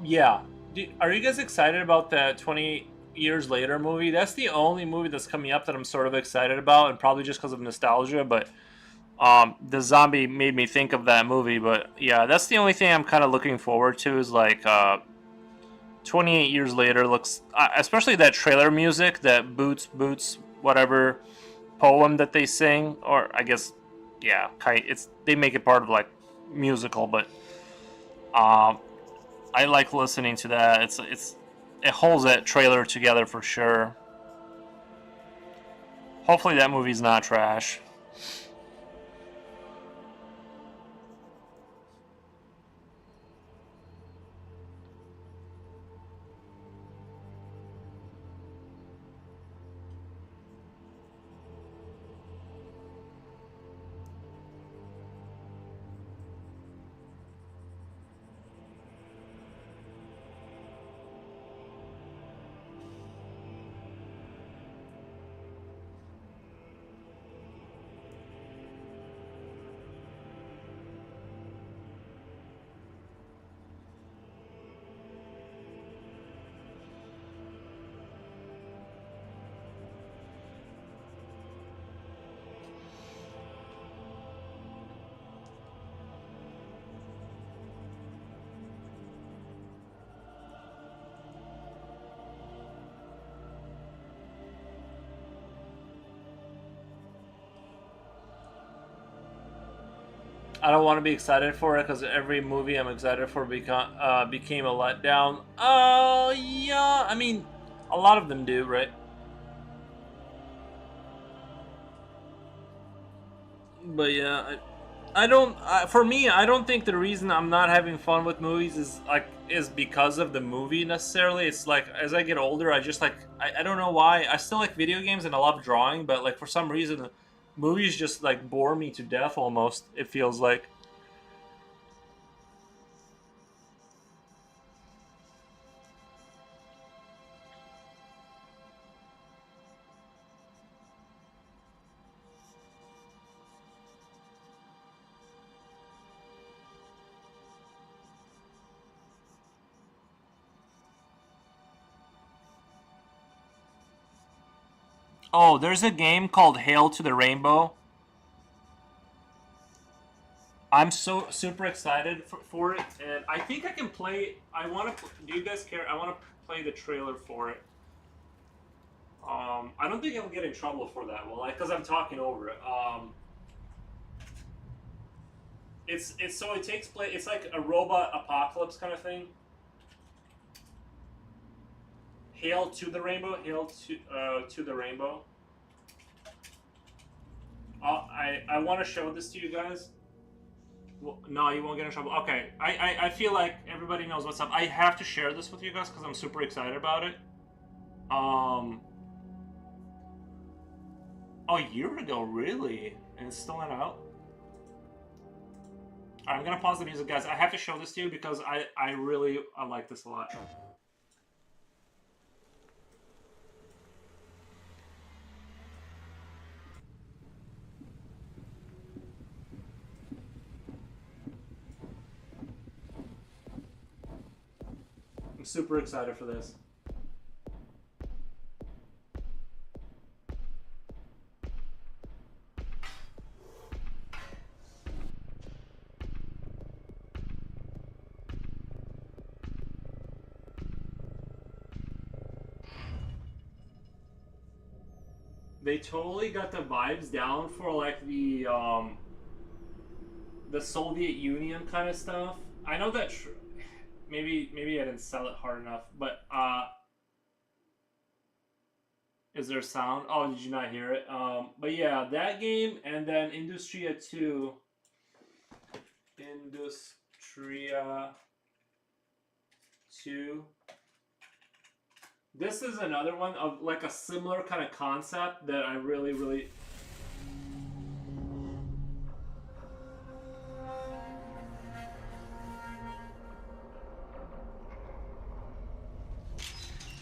Yeah. Are you guys excited about the 20 years later movie? That's the only movie that's coming up that I'm sort of excited about, and probably just because of nostalgia. But the zombie made me think of that movie. But yeah, that's the only thing I'm kind of looking forward to is like 28 years later looks, especially that trailer music, that boots whatever poem that they sing, or I guess yeah, it's they make it part of like musical, but um I like listening to that. It holds that trailer together for sure. Hopefully that movie's not trash. I don't want to be excited for it because every movie I'm excited for became a letdown. Yeah. I mean, a lot of them do, right? But yeah, I don't. For me, I don't think the reason I'm not having fun with movies is because of the movie necessarily. It's like as I get older, I just like I don't know why. I still like video games and I love drawing, but like for some reason, movies just like bore me to death almost. It feels like. Oh, there's a game called Hail to the Rainbow. I'm so super excited for it, and I think I can play. I want to. Do you guys care? I want to play the trailer for it. I don't think I'll get in trouble for that. Well, like, cause I'm talking over it. It's so it takes place. It's like a robot apocalypse kind of thing. Hail to the Rainbow. Hail to the Rainbow. I want to show this to you guys. Well, no, you won't get in trouble. Okay, I feel like everybody knows what's up. I have to share this with you guys because I'm super excited about it. Oh, a year ago, really? And it's still not out? Alright, I'm gonna pause the music, guys. I have to show this to you because I really like this a lot. I'm super excited for this. They totally got the vibes down for like the Soviet Union kind of stuff. I know that maybe I didn't sell it hard enough, but is there sound? Oh, did you not hear it? But yeah, that game and then Industria 2. Industria 2. This is another one of like a similar kind of concept that I really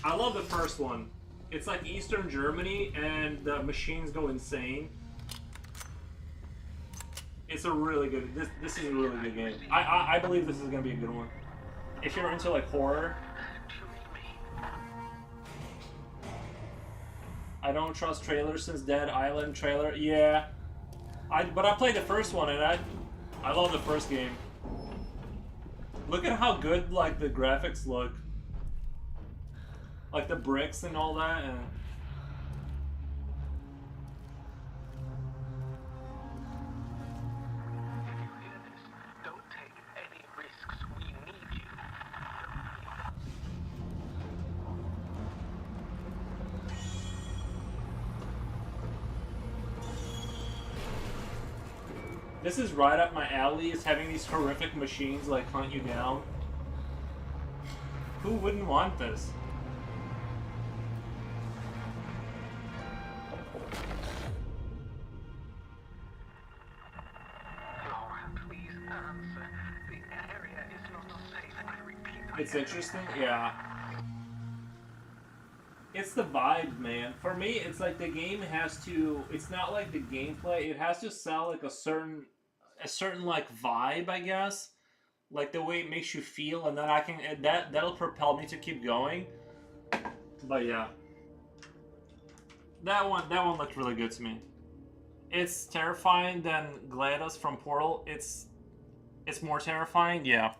I love the first one. It's like Eastern Germany and the machines go insane. It's a really good this is a really good game. I believe this is gonna be a good one. If you're into like horror. I don't trust trailers since Dead Island trailer. Yeah. But I played the first one and I love the first game. Look at how good like the graphics look. Like the bricks and all that and this is right up my alley, is having these horrific machines like hunt you down. Who wouldn't want this? It's interesting, yeah. It's the vibe, man. For me, it's like the game has to. It's not like the gameplay. It has to sell like a certain like vibe, I guess. Like the way it makes you feel, and then I can that'll propel me to keep going. But yeah, that one looked really good to me. It's terrifying than GLaDOS from Portal. It's more terrifying, yeah.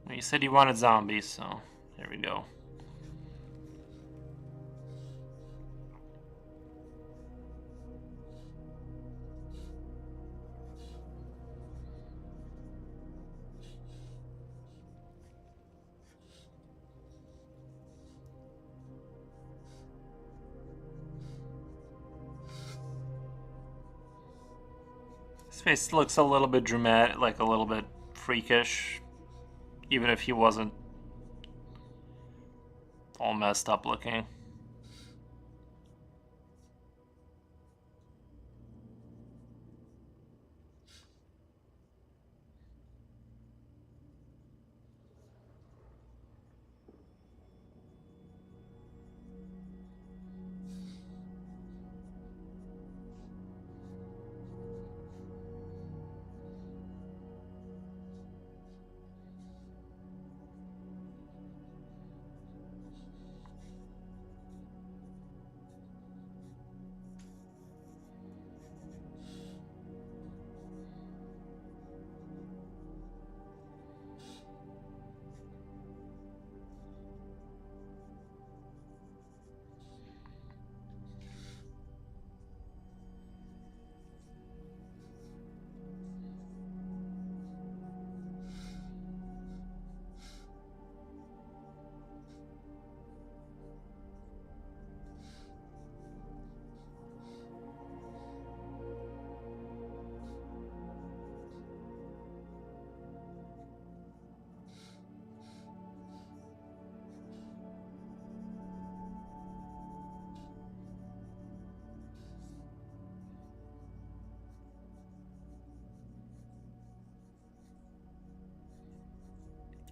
You said you wanted zombies, so there we go. His face looks a little bit dramatic, like a little bit freakish. even if he wasn't all messed up looking.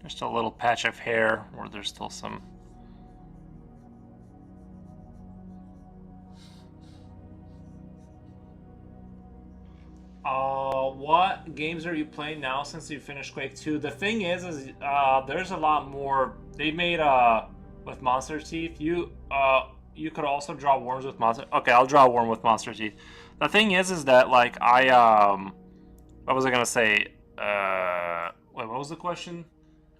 There's still a little patch of hair where there's still some. What games are you playing now since you finished Quake 2? The thing is there's a lot more. They made with Monster Teeth. You could also draw worms with monster. Okay, I'll draw a worm with Monster Teeth. The thing is that like what was I gonna say? Wait, what was the question?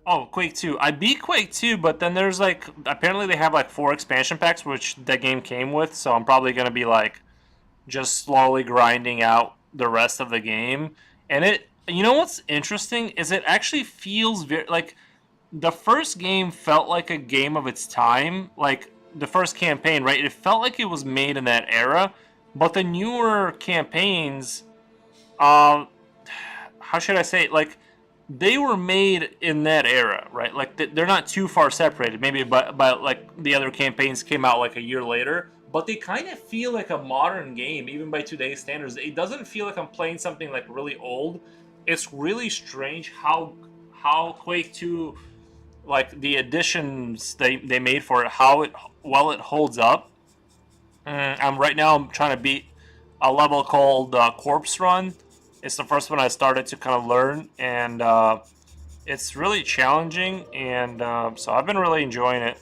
Oh, Quake 2. I beat Quake 2, but then there's like apparently they have like 4 expansion packs which the game came with, so I'm probably gonna be like just slowly grinding out the rest of the game. And you know what's interesting is it actually feels very like the first game felt like a game of its time, like the first campaign, right? It felt like it was made in that era, but the newer campaigns, um, how should I say it? Like they were made in that era, right? Like they're not too far separated. Maybe, but like the other campaigns came out like a year later. But they kind of feel like a modern game, even by today's standards. It doesn't feel like I'm playing something like really old. It's really strange how Quake 2, like the additions they made for it, how it holds up. I'm right now. I'm trying to beat a level called Corpse Run. It's the first one I started to kind of learn, and it's really challenging. And so I've been really enjoying it.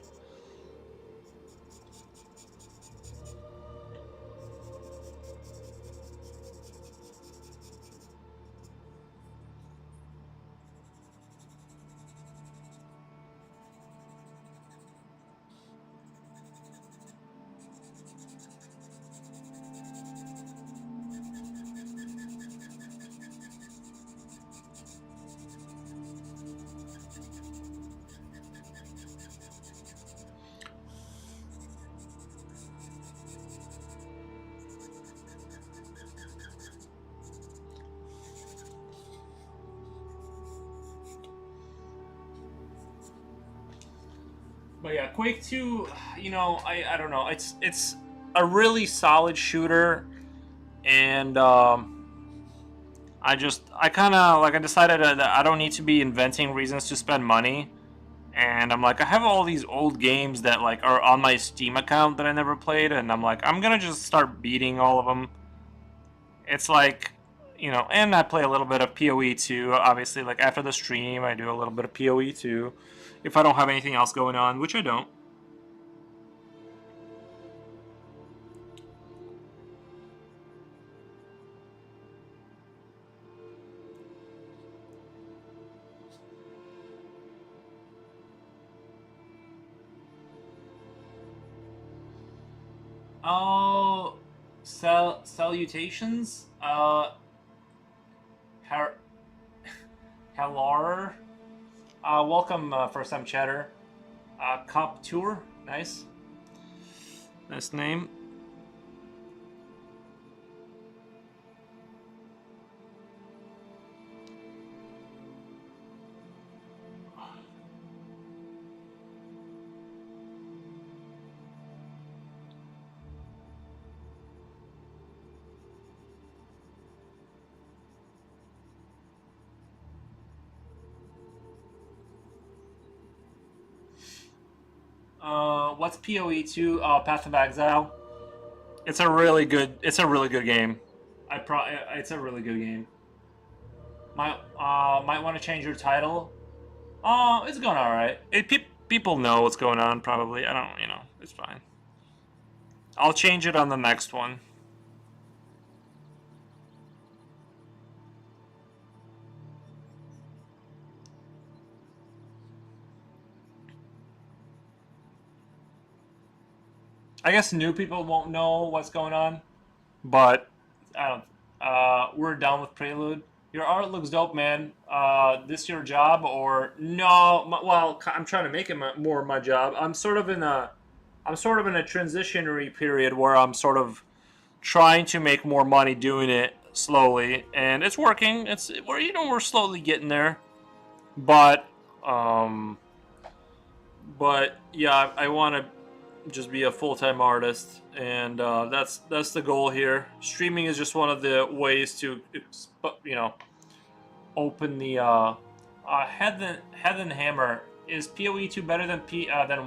But yeah, Quake 2, I don't know. It's a really solid shooter, and I kind of like I decided that I don't need to be inventing reasons to spend money, and I'm like I have all these old games that like are on my Steam account that I never played, and I'm like I'm gonna just start beating all of them. It's like, and I play a little bit of PoE too. Obviously, like after the stream, I do a little bit of PoE too, if I don't have anything else going on, which I don't. Oh, salutations. Har- Hello. Welcome, first time chatter. Cop Tour, nice. Nice name. What's PoE 2? Path of Exile. It's a really good game. It's a really good game. Might want to change your title. It's going all right. People know what's going on probably. I don't, it's fine. I'll change it on the next one. I guess new people won't know what's going on, but I don't. We're down with Prelude. Your art looks dope, man. This your job or no? Well, I'm trying to make it more my job. I'm sort of in a transitionary period where I'm sort of trying to make more money doing it slowly, and it's working. We're slowly getting there, but yeah, I want to just be a full-time artist, and that's the goal here. Streaming is just one of the ways to open the Heathen Hammer. Is PoE 2 better than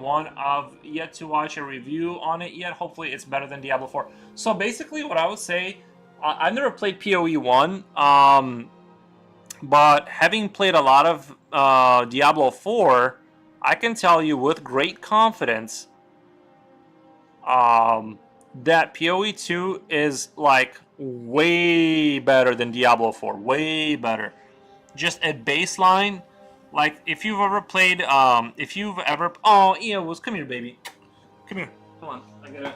1? I've yet to watch a review on it yet. Hopefully it's better than Diablo 4. So basically what I would say, I've never played PoE 1, but having played a lot of Diablo 4, I can tell you with great confidence that PoE 2 is like way better than Diablo 4. Way better. Just at baseline, like if you've ever played, oh, Eos, come here, baby. Come here. Come on. I gotta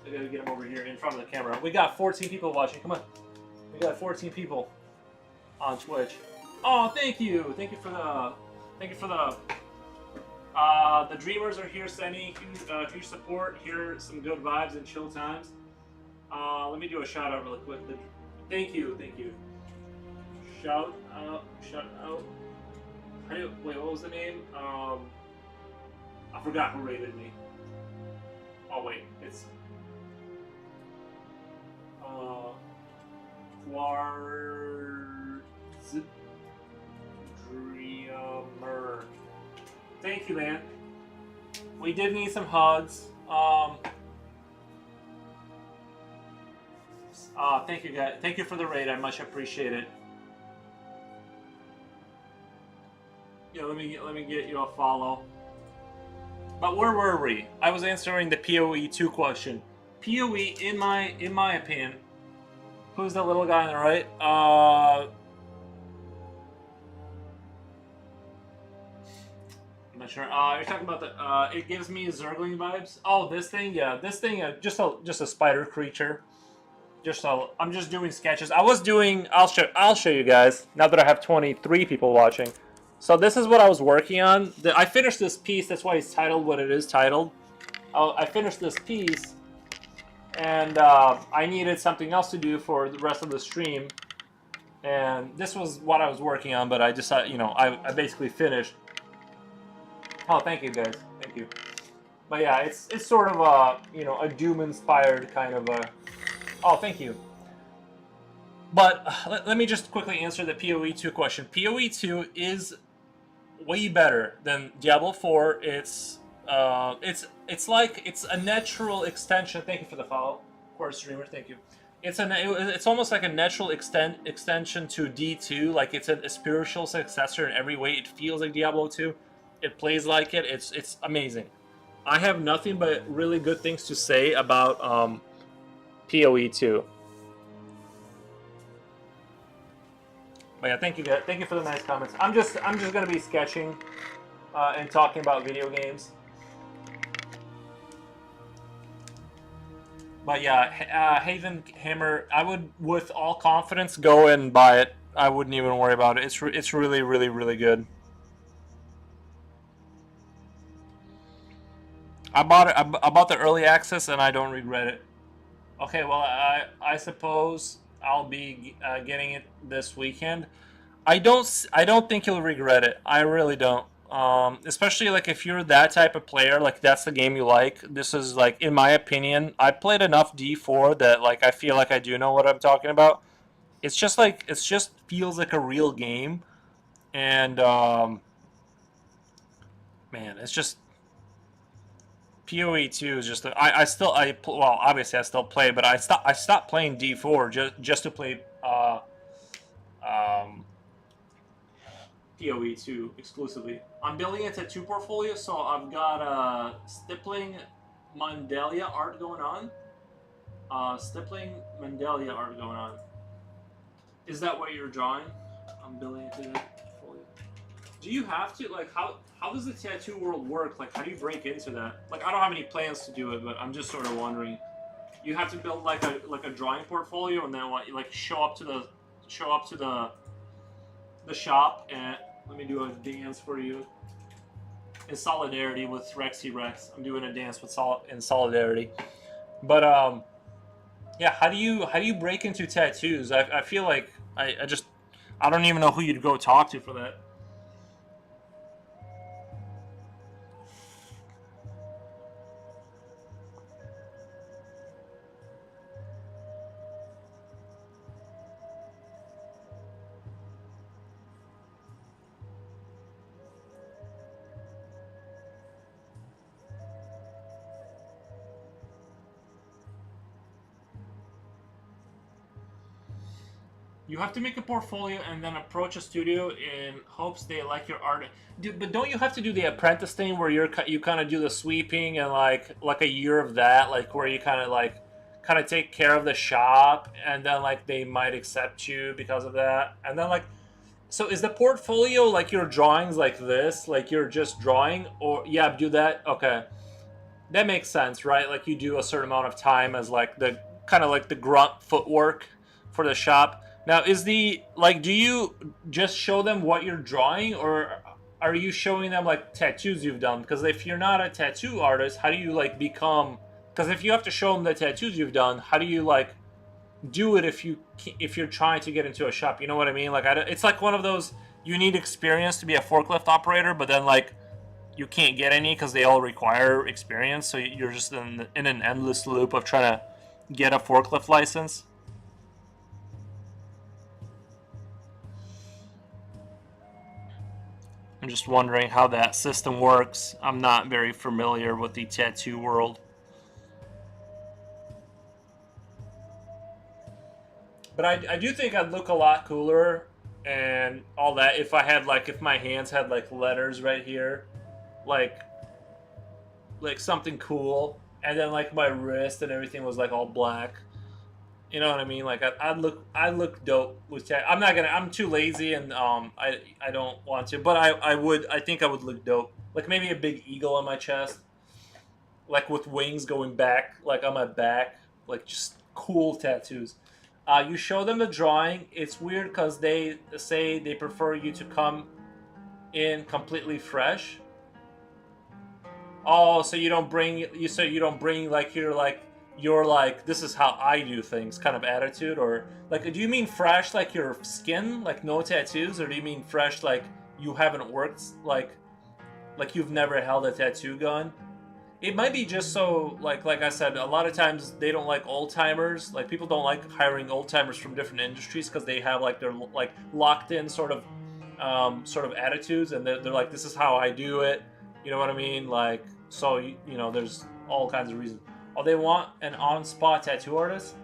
get him over here in front of the camera. We got 14 people watching. Come on. We got 14 people on Twitch. Oh, thank you. Thank you for the Dreamers are here sending huge support. Here, some good vibes and chill times. Let me do a shout out really quick. Thank you. Shout out. Wait, what was the name? I forgot who rated me. Oh wait, it's Quartz Dreamer. Thank you, man. We did need some hugs. Thank you, guys. Thank you for the raid. I much appreciate it. Yeah, let me get you a follow. But where were we? I was answering the PoE 2 question. PoE, in my opinion, who's the little guy on the right? I'm not sure. You're talking about the. It gives me Zergling vibes. Oh, this thing, yeah, this thing, just a spider creature. I'm just doing sketches. I'll show you guys now that I have 23 people watching. So this is what I was working on. I finished this piece. That's why it's titled what it is titled. I finished this piece, and I needed something else to do for the rest of the stream. And this was what I was working on, but I decided, I basically finished. Oh, thank you guys. Thank you. But yeah, it's sort of a a Doom-inspired kind of a. Oh, thank you. But let me just quickly answer the PoE 2 question. PoE 2 is way better than Diablo 4. It's like it's a natural extension. Thank you for the follow, Quartz Streamer. Thank you. It's almost like a natural extension to D2. Like it's a spiritual successor in every way. It feels like Diablo 2. It plays like it. It's amazing. I have nothing but really good things to say about PoE 2. But yeah, thank you guys. Thank you for the nice comments. I'm just gonna be sketching and talking about video games. But yeah, Haven Hammer, I would with all confidence go and buy it. I wouldn't even worry about it. It's really, really, really good. I bought the early access and I don't regret it. Okay, well I suppose I'll be getting it this weekend. I don't think you'll regret it. I really don't. Especially like if you're that type of player, like that's the game you like. This is like, in my opinion, I played enough D4 that like I feel like I do know what I'm talking about. It's just feels like a real game, and man, it's just PoE 2 is just well, obviously I still play, but I stopped playing D4 just to play um PoE 2 exclusively. I'm building a tattoo portfolio, so I've got stippling Mandalia art going on. Stippling Mandalia art going on. Is that what you're drawing? I'm building a tattoo portfolio. Do you have to like how does the tattoo world work? Like how do you break into that? Like I don't have any plans to do it, but I'm just sort of wondering. You have to build like a drawing portfolio, and then what? You like show up to the shop, and let me do a dance for you in solidarity with Rexy Rex. I'm doing a dance in solidarity. But yeah, how do you break into tattoos? I feel like I don't even know who you'd go talk to for that. You have to make a portfolio and then approach a studio in hopes they like your art. But don't you have to do the apprentice thing where you kind of do the sweeping and like a year of that, like where you kind of take care of the shop, and then like they might accept you because of that, and then like so is the portfolio like your drawings like this, like you're just drawing, or yeah, do that? Okay, that makes sense, right? Like you do a certain amount of time as like the kind of like the grunt footwork for the shop. Now, is the like, do you just show them what you're drawing, or are you showing them like tattoos you've done? Because if you're not a tattoo artist, how do you like become? Because if you have to show them the tattoos you've done, how do you like do it if you're trying to get into a shop? You know what I mean? Like, it's like one of those you need experience to be a forklift operator, but then like you can't get any because they all require experience. So you're just in an endless loop of trying to get a forklift license. I'm just wondering how that system works. I'm not very familiar with the tattoo world. But I do think I'd look a lot cooler and all that if if my hands had like letters right here, like something cool, and then like my wrist and everything was like all black. You know what I mean? Like I'd look dope with tech. I'm too lazy, and I don't want to, but I think I would look dope. Like maybe a big eagle on my chest, like with wings going back, like on my back, like just cool tattoos. You show them the drawing. It's weird because they say they prefer you to come in completely fresh. Oh, so you don't bring like you're like this is how I do things kind of attitude, or like do you mean fresh like your skin, like no tattoos, or do you mean fresh like you haven't worked like you've never held a tattoo gun? It might be just so like I said, a lot of times they don't like old timers. Like people don't like hiring old timers from different industries because they have like their like locked in sort of attitudes, and they're like this is how I do it. You know what I mean? Like so you know there's all kinds of reasons. Oh, they want an on-spot tattoo artist,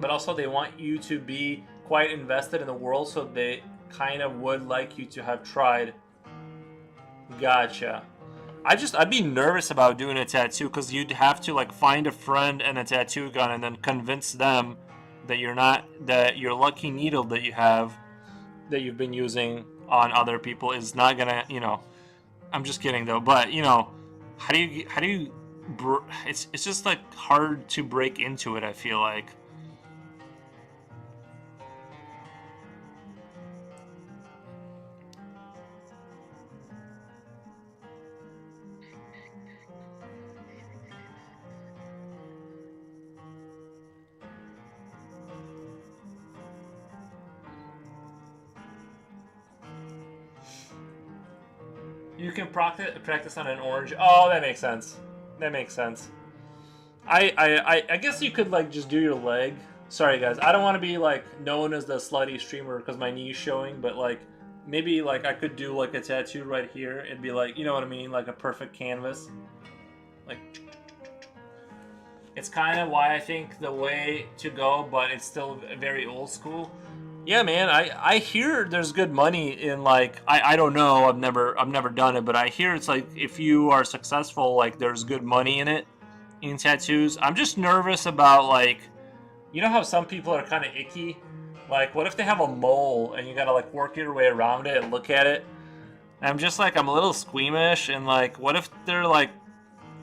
but also they want you to be quite invested in the world, so they kind of would like you to have tried. Gotcha. I'd be nervous about doing a tattoo because you'd have to like find a friend and a tattoo gun and then convince them that your lucky needle that you have that you've been using on other people is not gonna, I'm just kidding though, but how do you it's just like hard to break into it, I feel like. You can practice on an orange. Oh, that makes sense. That makes sense. I guess you could like just do your leg. Sorry guys, I don't want to be like known as the slutty streamer because my knee's showing, but like maybe like I could do like a tattoo right here and be like, you know what I mean, like a perfect canvas, like It's kind of why I think the way to go, but it's still very old school. Yeah, man, I hear there's good money in like I don't know, I've never done it, but I hear it's like if you are successful, like there's good money in it in tattoos. I'm just nervous about like you know how some people are kind of icky? Like what if they have a mole and you got to like work your way around it and look at it? And I'm just like I'm a little squeamish and like what if they're like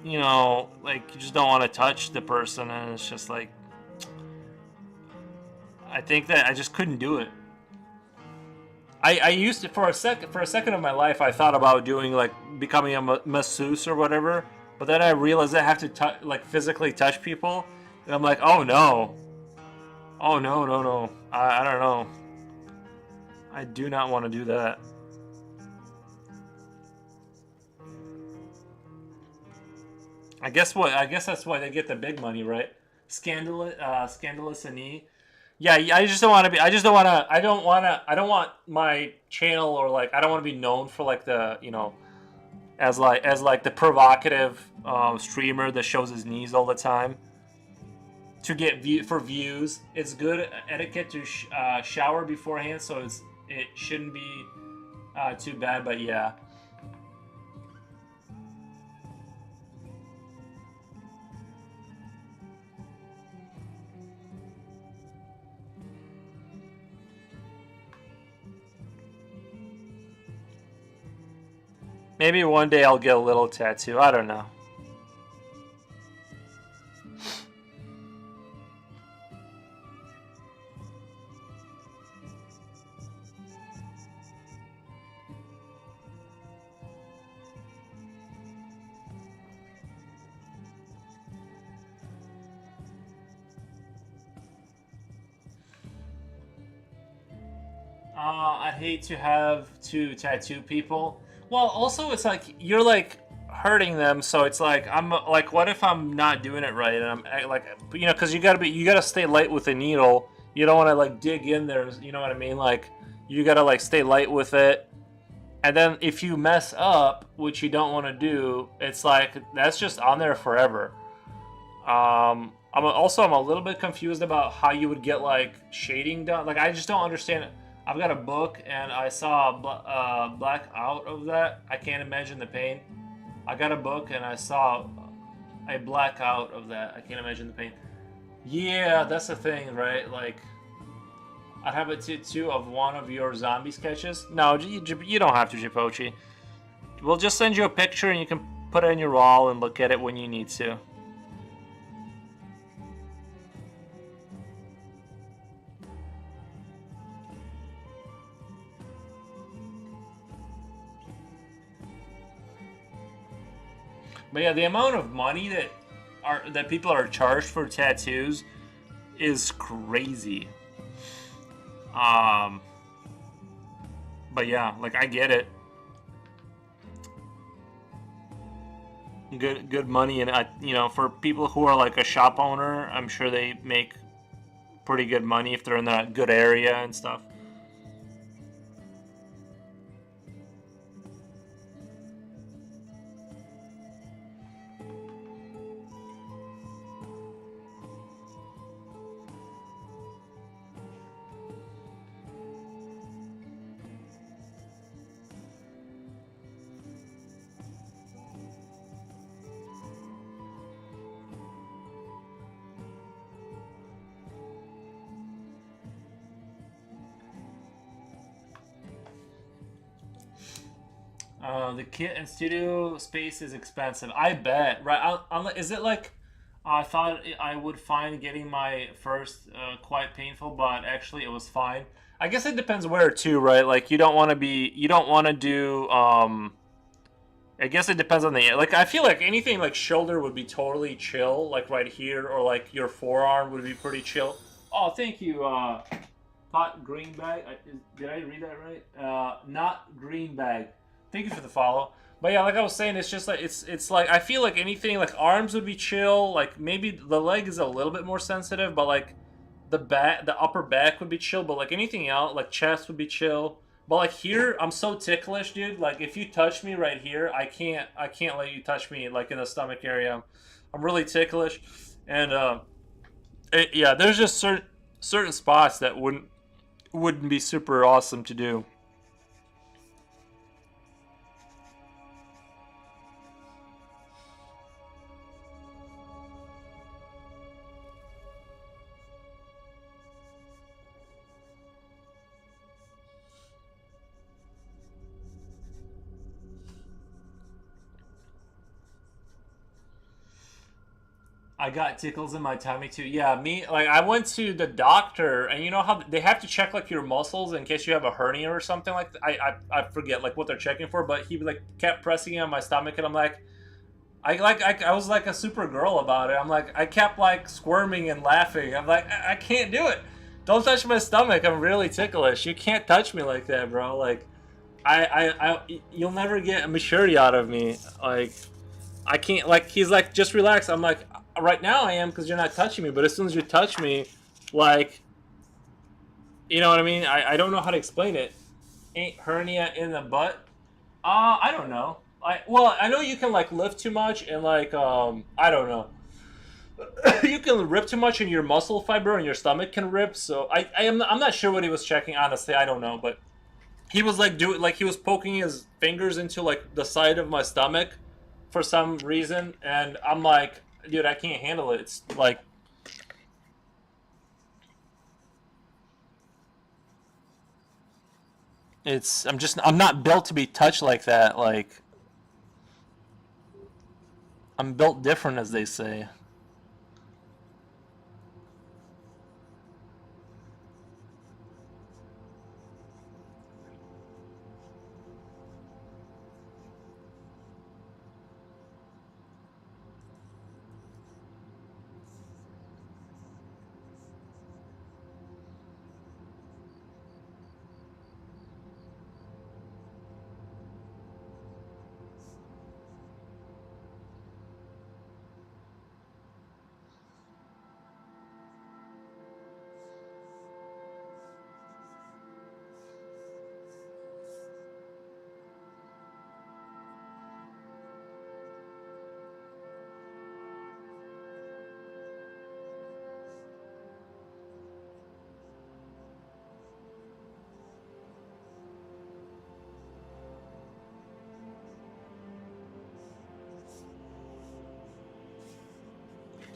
like you just don't want to touch the person and it's just like I think that I just couldn't do it. I used to for a second of my life I thought about doing like becoming a masseuse or whatever, but then I realized I have to like physically touch people, and I'm like, oh no, no, I don't know, I do not want to do that. I guess that's why they get the big money, right? Scandalous and E. Yeah, I just don't want to be. I just don't want to. I don't want to. I don't want my channel or like. I don't want to be known for like the as like the provocative streamer that shows his knees all the time to get for views. It's good etiquette to shower beforehand, so it shouldn't be too bad. But yeah. Maybe one day I'll get a little tattoo. I don't know. I'd hate to have to tattoo people. Well, also it's like you're like hurting them, so it's like I'm like, what if I'm not doing it right? And I'm like, because you gotta stay light with the needle. You don't want to like dig in there. You know what I mean? Like you gotta like stay light with it. And then if you mess up, which you don't want to do, it's like that's just on there forever. I'm a little bit confused about how you would get like shading done. Like I just don't understand it. I've got a book and I saw a black out of that. I can't imagine the pain. I got a book and I saw a blackout of that. I can't imagine the pain. Yeah, that's the thing, right? Like, I'd have a tattoo of one of your zombie sketches. No, you don't have to, Jipochi. We'll just send you a picture and you can put it in your wall and look at it when you need to. But yeah, the amount of money that people are charged for tattoos is crazy. But yeah, like I get it. Good money, and for people who are like a shop owner, I'm sure they make pretty good money if they're in that good area and stuff. The kit and studio space is expensive. I bet, right? Is it like I thought I would find getting my first quite painful, but actually it was fine. I guess it depends where too, right? Like you don't want to do. I guess it depends on the like. I feel like anything like shoulder would be totally chill, like right here, or like your forearm would be pretty chill. Oh, thank you, Pot Greenbag. Did I read that right? Not Greenbag. Thank you for the follow. But yeah, like I was saying, it's just like it's like I feel like anything like arms would be chill. Like maybe the leg is a little bit more sensitive, but like the upper back would be chill. But like anything else, like chest would be chill. But like here, I'm so ticklish, dude. Like if you touch me right here, I can't let you touch me like in the stomach area. I'm really ticklish. And yeah, there's just certain spots that wouldn't be super awesome to do. I got tickles in my tummy too. Yeah, me like I went to the doctor, and you know how they have to check like your muscles in case you have a hernia or something like that. I forget like what they're checking for, but he like kept pressing on my stomach, and I'm like, I was like a super girl about it. I'm like I kept like squirming and laughing. I'm like I can't do it. Don't touch my stomach. I'm really ticklish. You can't touch me like that, bro. Like you'll never get a maturity out of me. Like I can't, like, he's like, just relax. I'm like, right now I am because you're not touching me, but as soon as you touch me, like, you know what I mean? I don't know how to explain it. Ain't hernia in the butt? I don't know. Well, I know you can, like, lift too much and, like, I don't know. You can rip too much and your muscle fiber and your stomach can rip, so I'm not sure what he was checking, honestly. I don't know, but he was, like, he was poking his fingers into, like, the side of my stomach for some reason, and I'm like, dude, I can't handle it. It's like, I'm not built to be touched like that. Like, I'm built different, as they say.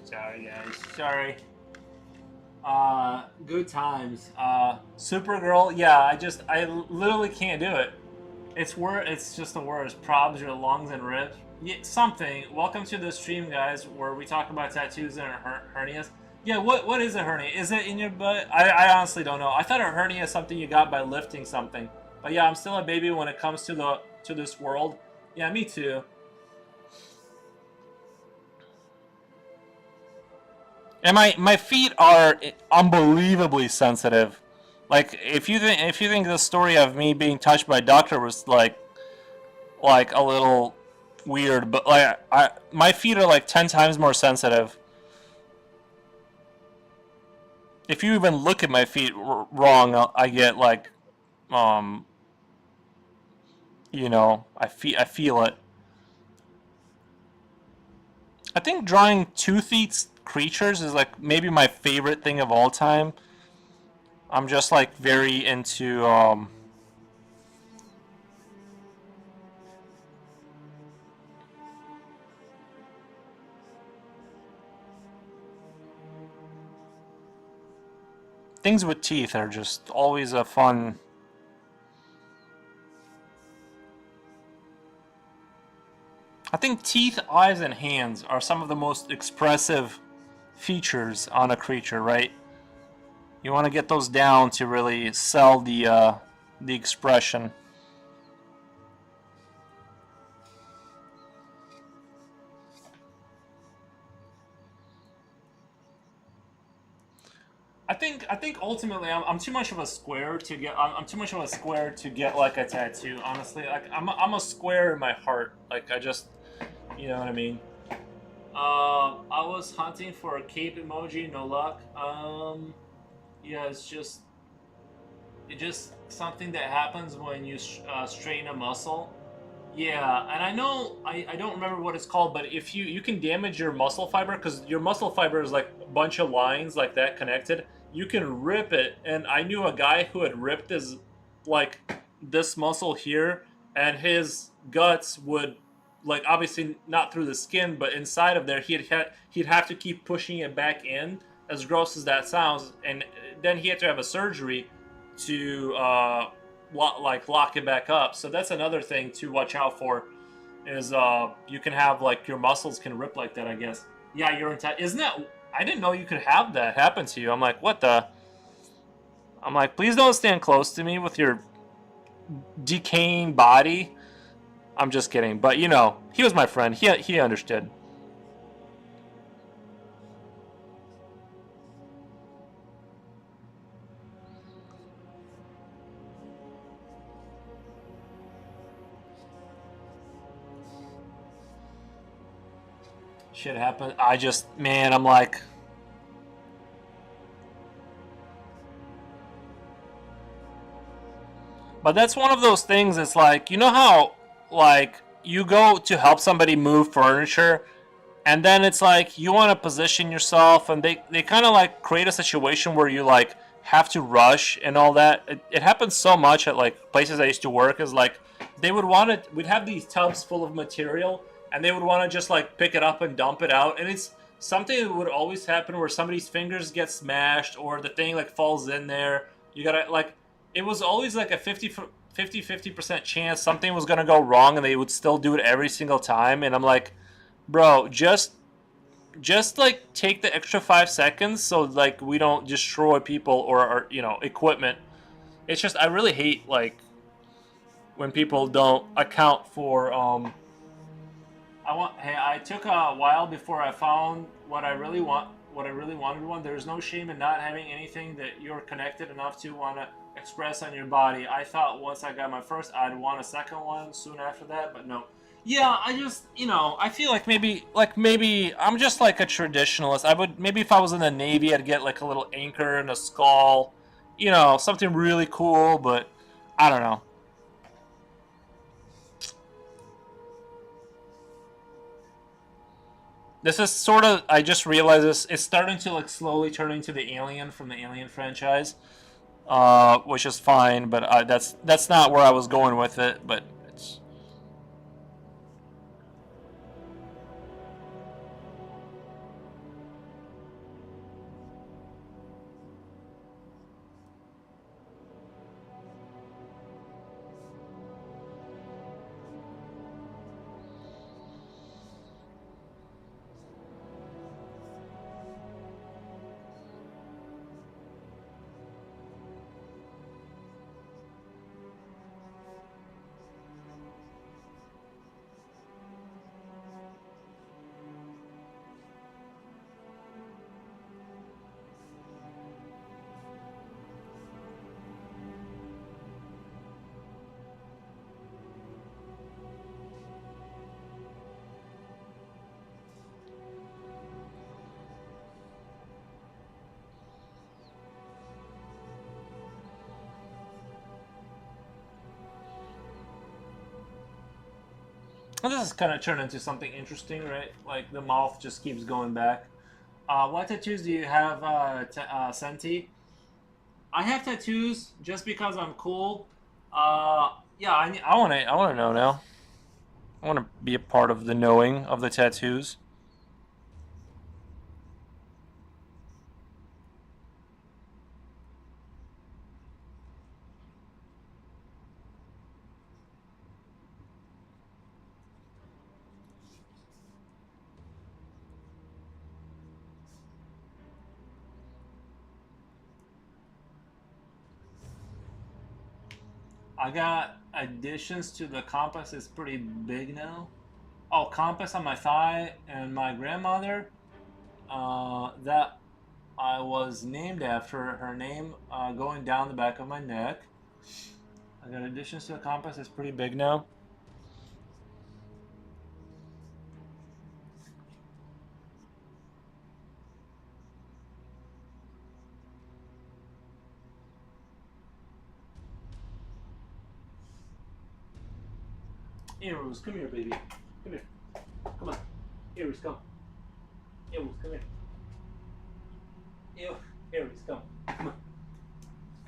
Sorry, guys. Sorry. Good times. Supergirl. Yeah, I literally can't do it. It's just the worst. Probs your lungs and ribs. Yeah, something. Welcome to the stream, guys, where we talk about tattoos and hernias. Yeah, what is a hernia? Is it in your butt? I honestly don't know. I thought a hernia is something you got by lifting something. But yeah, I'm still a baby when it comes to this world. Yeah, me too. And my feet are unbelievably sensitive. Like if you think the story of me being touched by a doctor was like a little weird, but like my feet are like 10 times more sensitive. If you even look at my feet wrong, I get like um I feel it. I think drawing toothed creatures is like maybe my favorite thing of all time. I'm just like very into things with teeth are just always a fun. I think teeth, eyes, and hands are some of the most expressive features on a creature, right? You want to get those down to really sell the expression. I think ultimately I'm too much of a square to get I'm too much of a square to get like a tattoo. Honestly, like I'm a square in my heart. Like I just, you know what I mean. I was hunting for a cape emoji, no luck. Yeah, it's just something that happens when you strain a muscle. Yeah, and I know I don't remember what it's called, but if you can damage your muscle fiber because your muscle fiber is like a bunch of lines like that connected. You can rip it, and I knew a guy who had ripped his like this muscle here, and his guts would like obviously not through the skin, but inside of there he'd have to keep pushing it back in. As gross as that sounds, and then he had to have a surgery to lock it back up. So that's another thing to watch out for. Is you can have like your muscles can rip like that. I guess. Yeah, you're entire. Isn't that? I didn't know you could have that happen to you. I'm like, what the? I'm like, please don't stand close to me with your decaying body. I'm just kidding, but you know, he was my friend. He understood. Shit happened. I just, man, I'm like, but that's one of those things. It's like, you know how, like, you go to help somebody move furniture, and then it's like you want to position yourself, and they kind of like create a situation where you like have to rush and all that. It happens so much at like places I used to work. Is like they would want to. We'd have these tubs full of material, and they would want to just like pick it up and dump it out, and it's something that would always happen where somebody's fingers get smashed or the thing like falls in there. You gotta like it was always like a 50% chance something was going to go wrong, and they would still do it every single time. And I'm like, bro, just like take the extra 5 seconds so like we don't destroy people or our equipment. It's just I really hate like when people don't account for I took a while before I found what I really wanted one. There's no shame in not having anything that you're connected enough to want to express on your body. I thought once I got my first, I'd want a second one soon after that, but no. Yeah, I just, I feel like maybe I'm just like a traditionalist. I would maybe if I was in the Navy, I'd get like a little anchor and a skull, something really cool, but I don't know. This is sort of I just realized this it's starting to like slowly turn into the Alien from the Alien franchise, which is fine, but that's not where I was going with it. But it's well, this is kind of turned into something interesting, right? Like the mouth just keeps going back. What tattoos do you have, Senti? I have tattoos just because I'm cool. Yeah, I want to know now. I want to be a part of the knowing of the tattoos. I got additions to the compass. It's pretty big now. Oh, compass on my thigh and my grandmother. That I was named after her name, going down the back of my neck. I got additions to the compass. It's pretty big now. Aries, come here, baby. Come here. Come on. Aries, come. Aries, come here. Aries, come. Come on.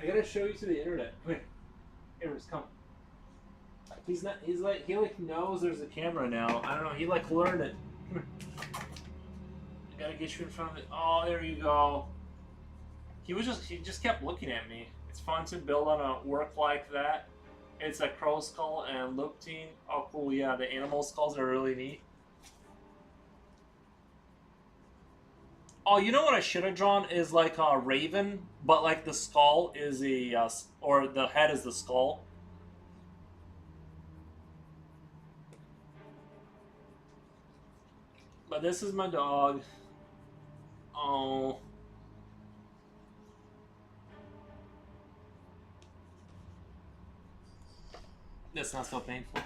I gotta show you to the internet. Come here. Aries, come. He's not. He's like. He like knows there's a camera now. I don't know. He like learned it. Come here. I gotta get you in front of it. Oh, there you go. He just kept looking at me. It's fun to build on a work like that. It's a crow skull and lupine. Oh, cool. Yeah, the animal skulls are really neat. Oh, you know what I should have drawn is like a raven, but like the skull is or the head is the skull. But this is my dog. Oh. That's not so painful.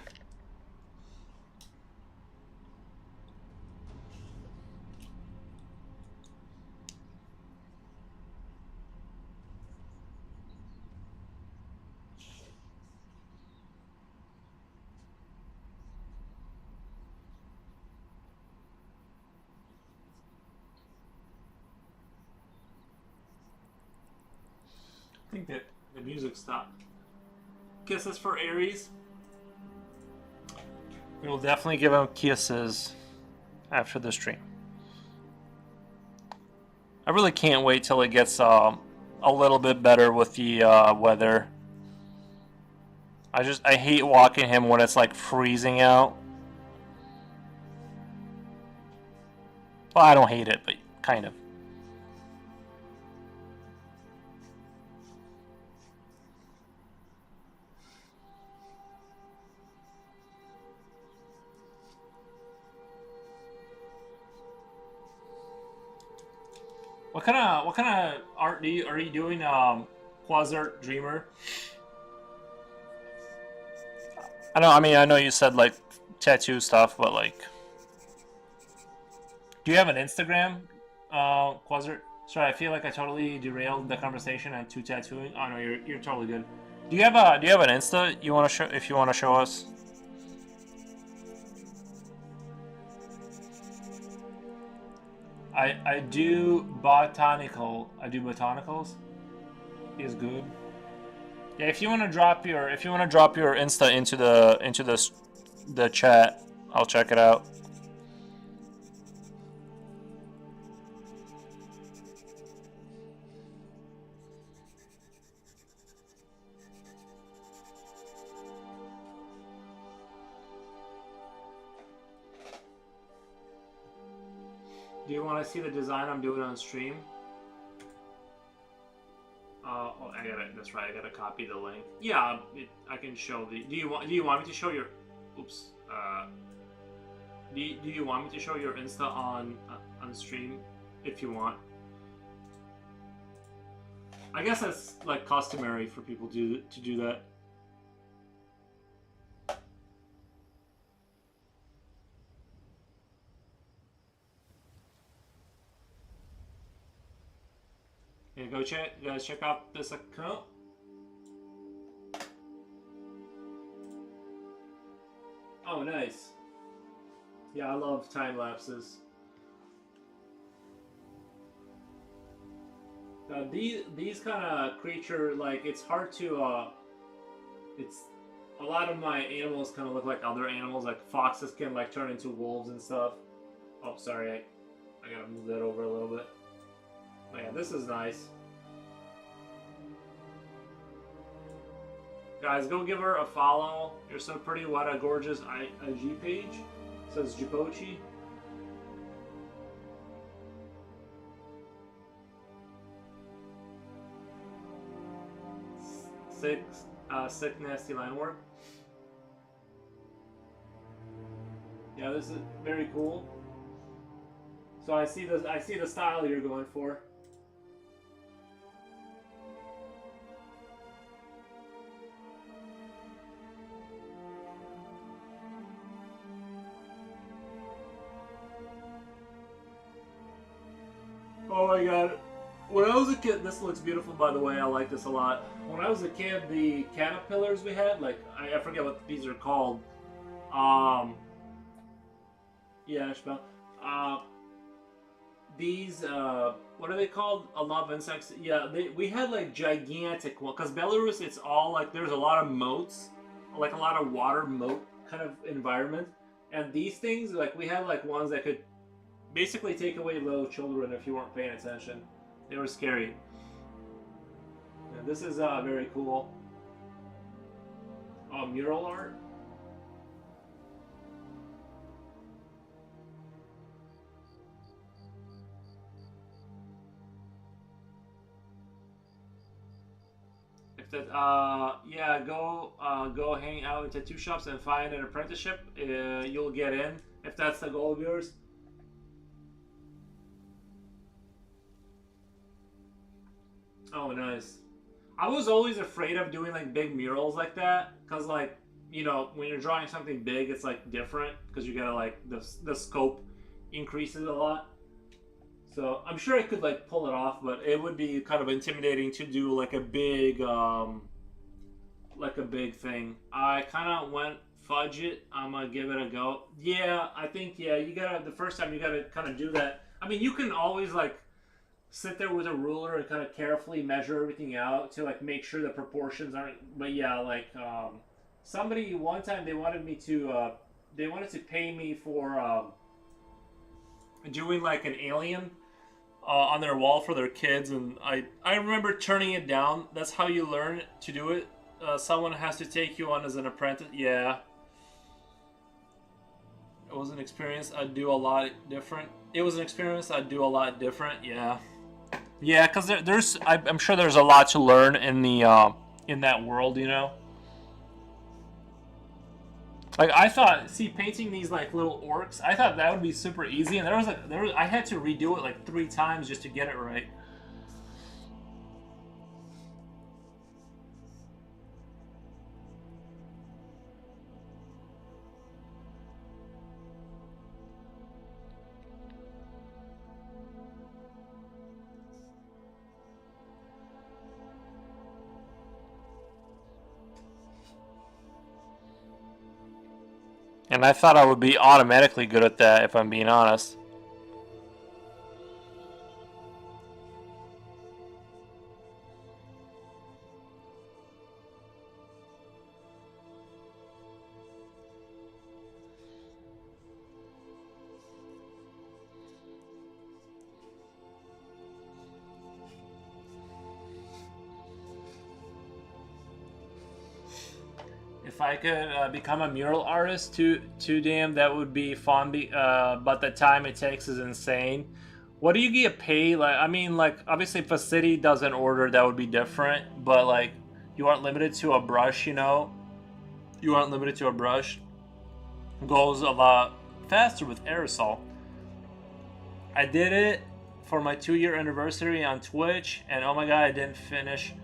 I think that the music stopped. Kisses for Aries. We will definitely give him kisses after the stream. I really can't wait till it gets a little bit better with the weather. I hate walking him when it's like freezing out. Well, I don't hate it, but kind of. What kind of art are you doing, Quasart Dreamer? I know you said like tattoo stuff, but like, do you have an Instagram, Quasart? Sorry, I feel like I totally derailed the conversation to tattooing. Oh no, you're totally good. Do you have an Insta you want to show if you want to show us? I do botanical. I do botanicals. Is good. Yeah, if you want to drop your Insta into the chat, I'll check it out. Do you want to see the design I'm doing on stream? Oh, I got it. That's right. I gotta copy the link. Yeah, I can show the. Do you want me to show your? Oops. Do you want me to show your Insta on stream if you want? I guess that's like customary for people to do that. Yeah, guys, check out this account. Oh, nice. Yeah, I love time lapses. These kind of creature, like, it's hard to it's a lot of my animals kind of look like other animals, like foxes can like turn into wolves and stuff. Oh, sorry, I gotta move that over a little bit. Oh, yeah, this is nice. Guys, go give her a follow. You're so pretty. What a gorgeous IG page. It says Jipochi. Sick nasty line work. Yeah, this is very cool. So I see the style you're going for. Oh my god. When I was a kid, this looks beautiful by the way, I like this a lot. When I was a kid, the caterpillars we had, like, I forget what these are called. Um, yeah, Ishmael. Uh, these what are they called? A lot of insects. Yeah, we had like gigantic one because Belarus. It's all like there's a lot of moats, like a lot of water moat kind of environment, and these things like we had like ones that could basically take away little children if you weren't paying attention. They were scary. And this is very cool. Mural art. If that, yeah, go hang out in tattoo shops and find an apprenticeship. You'll get in if that's the goal of yours. Oh, nice. I was always afraid of doing like big murals like that because like when you're drawing something big, it's like different because you gotta like the scope increases a lot. So I'm sure I could like pull it off, but it would be kind of intimidating to do like a big thing. I kind of went fudge it. I'm gonna give it a go. Yeah, I think you gotta the first time you gotta kind of do that. I mean, you can always like sit there with a ruler and kind of carefully measure everything out to like make sure the proportions aren't. But yeah, like somebody one time they wanted to pay me for doing like an alien on their wall for their kids, and I remember turning it down. That's how you learn to do it. Someone has to take you on as an apprentice. Yeah, it was an experience I'd do a lot different. It was an experience I'd do a lot different. Yeah. Yeah, because I'm sure there's a lot to learn in the in that world, Like I thought, painting these like little orcs, I thought that would be super easy, and I had to redo it like 3 times just to get it right. And I thought I would be automatically good at that, if I'm being honest. If I could become a mural artist, too damn, that would be fun. But the time it takes is insane. What do you get paid? Like, I mean, like obviously, if a city does an order, that would be different. But like, you aren't limited to a brush. You aren't limited to a brush. It goes a lot faster with aerosol. I did it for my 2-year anniversary on Twitch, and oh my god, I didn't finish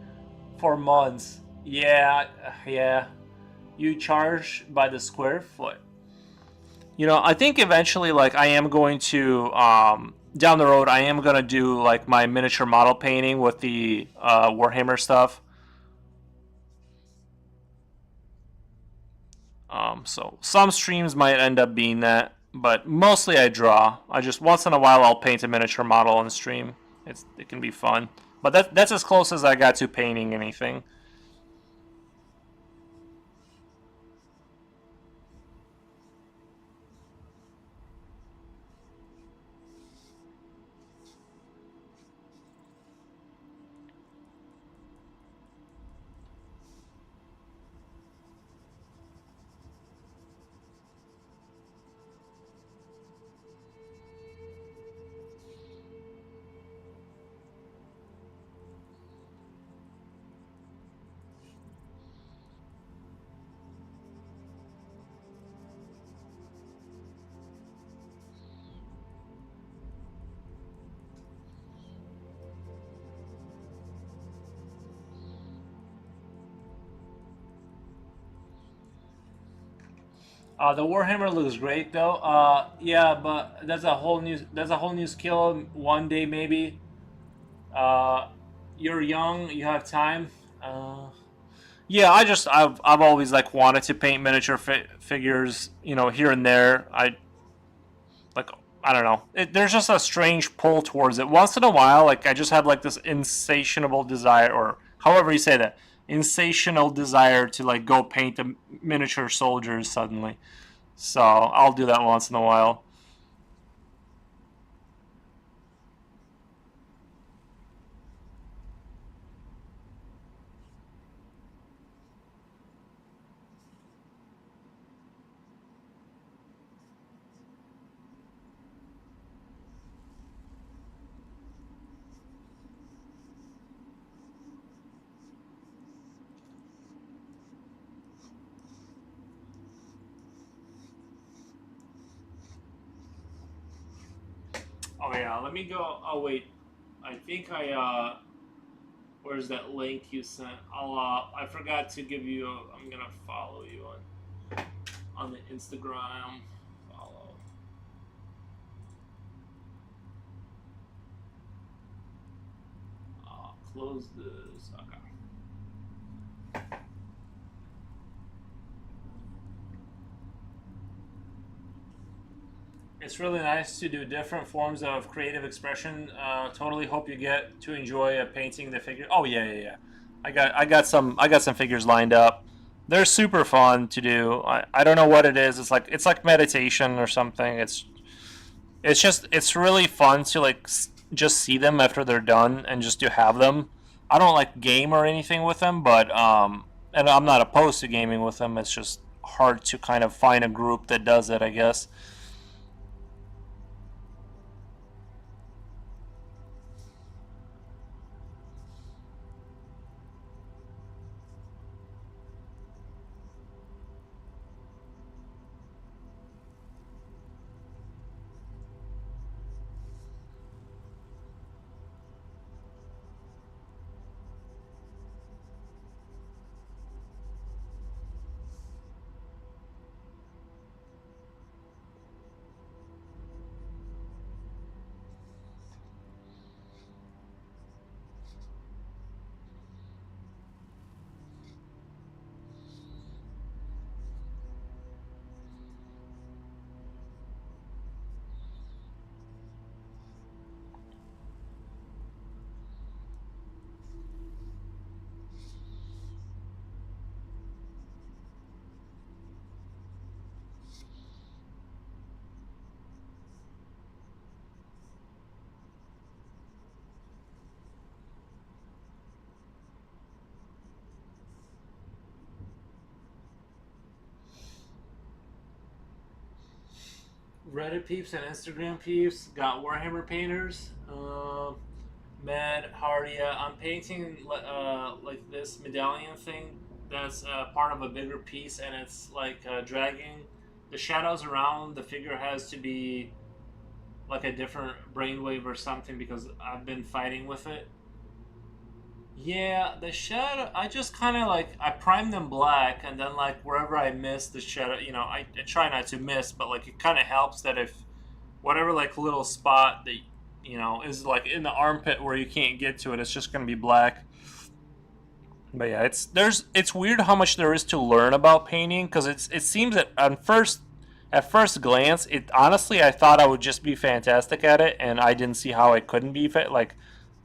for months. Yeah, yeah. You charge by the square foot. I think eventually, like, I am going to, down the road, I am going to do, like, my miniature model painting with the Warhammer stuff. So some streams might end up being that, but mostly I draw. I just, once in a while, I'll paint a miniature model on stream. It can be fun. But that's as close as I got to painting anything. The Warhammer looks great though. Yeah, but that's a whole new skill. One day maybe. You're young, you have time. Yeah, I've always like wanted to paint miniature figures, you know, here and there. Like I don't know. There's just a strange pull towards it. Once in a while, like I just have like this insatiable desire, or however you say that, insatiable desire to like go paint the miniature soldiers suddenly. So I'll do that once in a while. Oh yeah, let me go. Oh wait, I think where's that link you sent? I forgot to give you. I'm gonna follow you on the Instagram. Follow. Close this. Okay. It's really nice to do different forms of creative expression. Totally hope you get to enjoy painting the figure. Oh yeah, yeah, yeah. I got some figures lined up. They're super fun to do. I don't know what it is. It's like meditation or something. It's really fun to like just see them after they're done and just to have them. I don't like game or anything with them, but and I'm not opposed to gaming with them. It's just hard to kind of find a group that does it, I guess. Reddit peeps and Instagram peeps got Warhammer painters. Mad Hardia. I'm painting like this medallion thing that's part of a bigger piece, and it's like dragging the shadows around. The figure has to be like a different brainwave or something because I've been fighting with it. Yeah, the shadow. I just kind of like I prime them black, and then like wherever I miss the shadow, you know, I try not to miss, but like it kind of helps that if whatever like little spot that you know is like in the armpit where you can't get to it, it's just gonna be black. But yeah, it's weird how much there is to learn about painting because it seems that at first glance it honestly I thought I would just be fantastic at it and I didn't see how I couldn't be fit like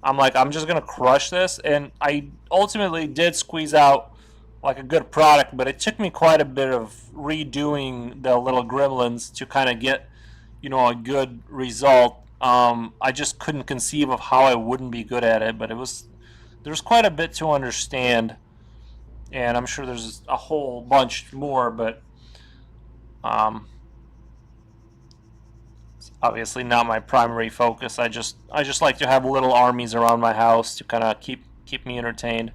I'm just gonna crush this and I ultimately did squeeze out like a good product but it took me quite a bit of redoing the little gremlins to kind of get you know a good result. I just couldn't conceive of how I wouldn't be good at it but there's quite a bit to understand and I'm sure there's a whole bunch more, but um, it's obviously not my primary focus. I just like to have little armies around my house to kind of keep me entertained.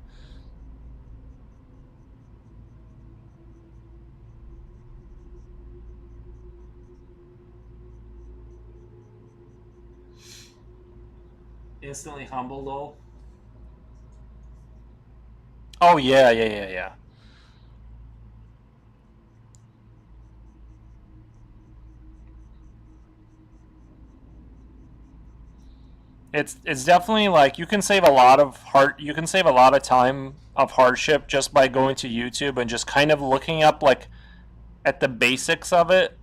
Instantly humble though. Oh yeah, yeah, yeah, yeah. It's definitely like you can save a lot of you can save a lot of time of hardship just by going to YouTube and just kind of looking up like at the basics of it.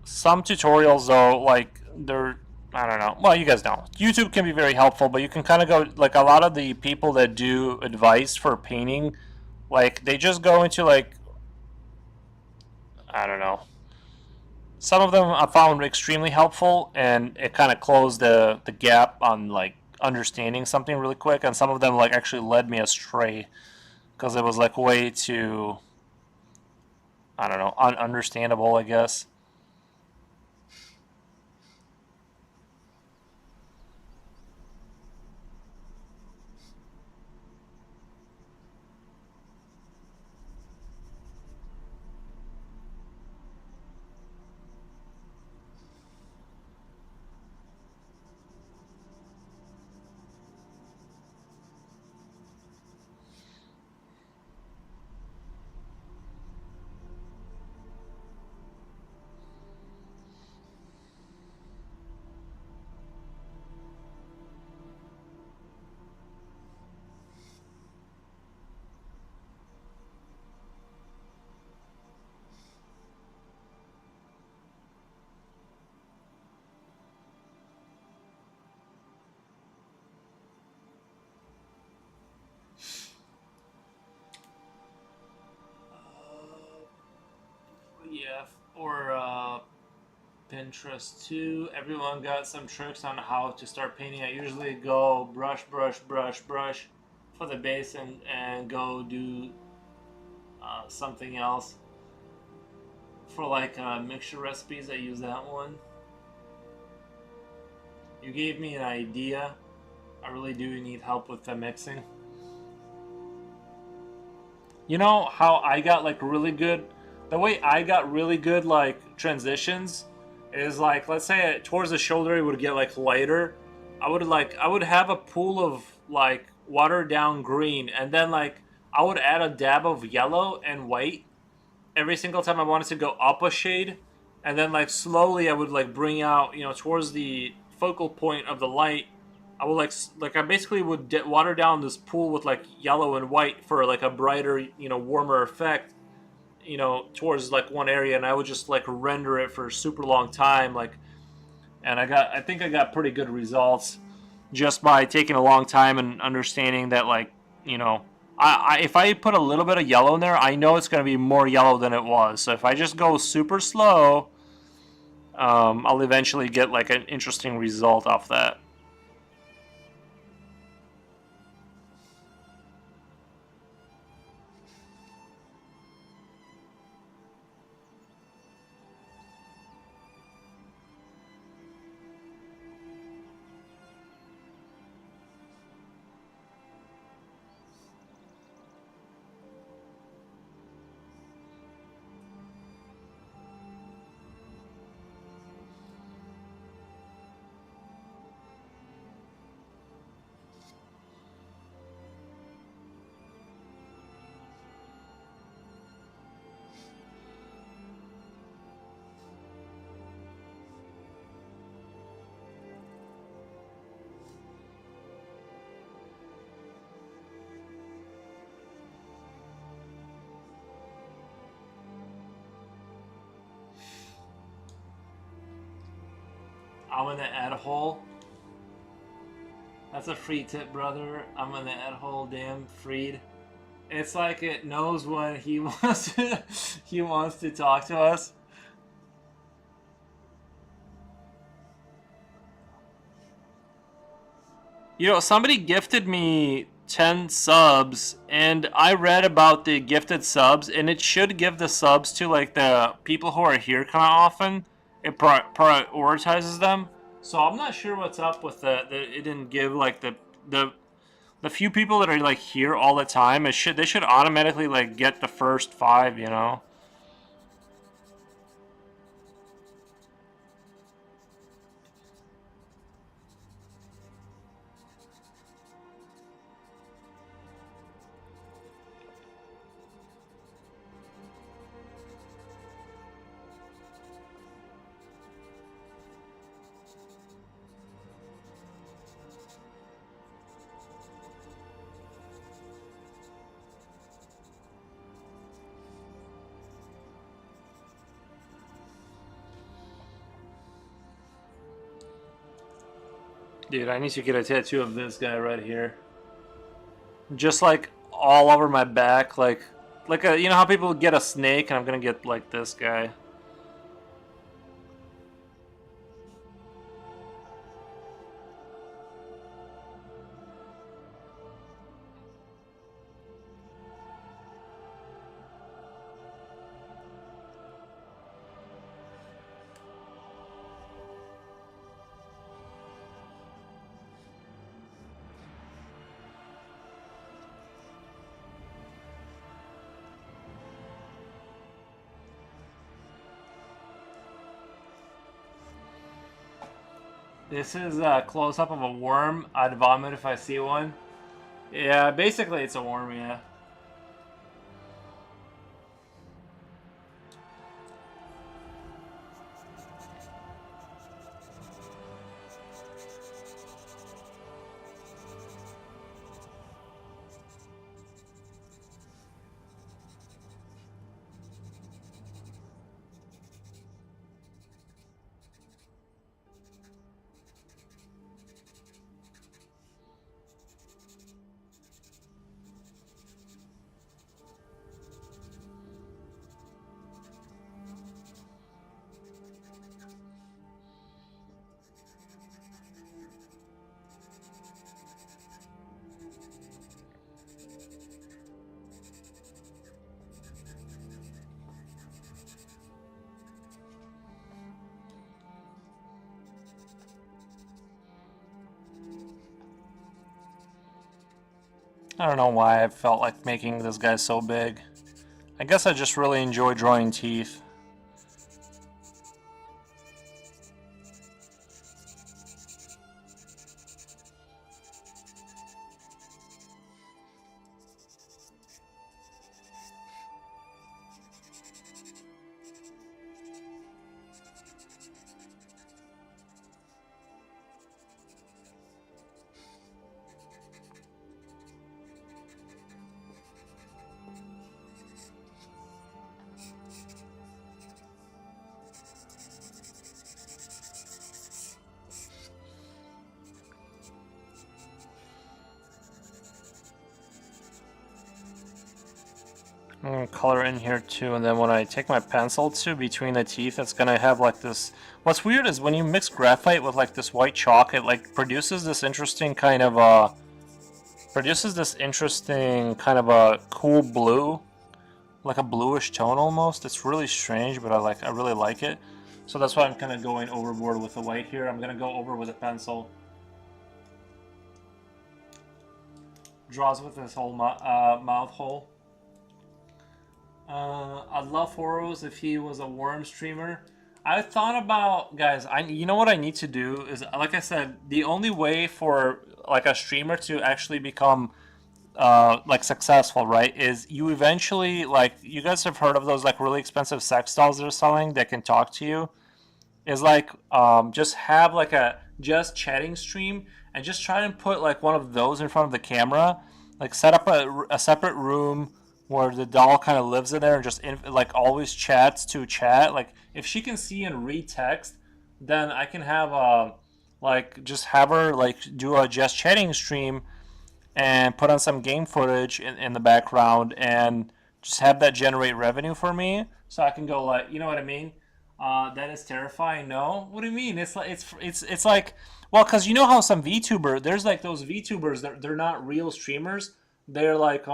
Some tutorials though, like they're I don't know. Well, you guys know YouTube can be very helpful, but you can kind of go like a lot of the people that do advice for painting, like they just go into like I don't know. Some of them I found extremely helpful, and it kind of closed the gap on like understanding something really quick. And some of them like actually led me astray because it was like way too I don't know ununderstandable, I guess. Yeah, or Pinterest too. Everyone got some tricks on how to start painting. I usually go brush, brush, brush, brush for the base and go do something else. For like mixture recipes, I use that one. You gave me an idea. I really do need help with the mixing. You know how I got like really good? The way I got really good like transitions is like let's say towards the shoulder it would get like lighter. I would have a pool of like watered down green, and then like I would add a dab of yellow and white every single time I wanted to go up a shade, and then like slowly I would like bring out towards the focal point of the light. I would like I basically would water down this pool with like yellow and white for like a brighter warmer effect towards like one area, and I would just like render it for a super long time like, and I think I got pretty good results just by taking a long time and understanding that like you know if I put a little bit of yellow in there, I know it's going to be more yellow than it was. So if I just go super slow, I'll eventually get like an interesting result off that. I'm gonna add a hole. That's a free tip, brother. I'm gonna add a hole. Damn, freed. It's like it knows when he wants to. He wants to talk to us. Somebody gifted me 10 subs, and I read about the gifted subs, and it should give the subs to like the people who are here kind of often. It prioritizes them. So I'm not sure what's up with that. It didn't give like the the few people that are like here all the time. They should automatically like get the first five. Dude, I need to get a tattoo of this guy right here. Just like all over my back, like a, you know how people get a snake, and I'm gonna get like this guy. This is a close-up of a worm. I'd vomit if I see one. Yeah, basically it's a worm, yeah. I don't know why I felt like making this guy so big. I guess I just really enjoy drawing teeth. I'm gonna color in here too, and then when I take my pencil to between the teeth, it's gonna have like this. What's weird is when you mix graphite with like this white chalk, it like produces this interesting kind of a cool blue, like a bluish tone almost. It's really strange, but I really like it. So that's why I'm kind of going overboard with the white here. I'm gonna go over with a pencil. Draws with this whole mouth hole. I'd love Horos if he was a worm streamer. I thought about, guys, you know what I need to do is, like I said, the only way for like a streamer to actually become like successful, right, is you eventually, like, you guys have heard of those like really expensive sex dolls they're selling that can talk to you, is like just have like a just chatting stream and just try and put like one of those in front of the camera, like set up a separate room where the doll kind of lives in there and just like always chats to chat. Like if she can see and read text, then I can have like just have her like do a just chatting stream and put on some game footage in the background and just have that generate revenue for me, so I can go like, you know what I mean? That is terrifying. No, what do you mean? It's like it's like, well, because you know how some VTuber, there's like those VTubers that they're not real streamers. They're like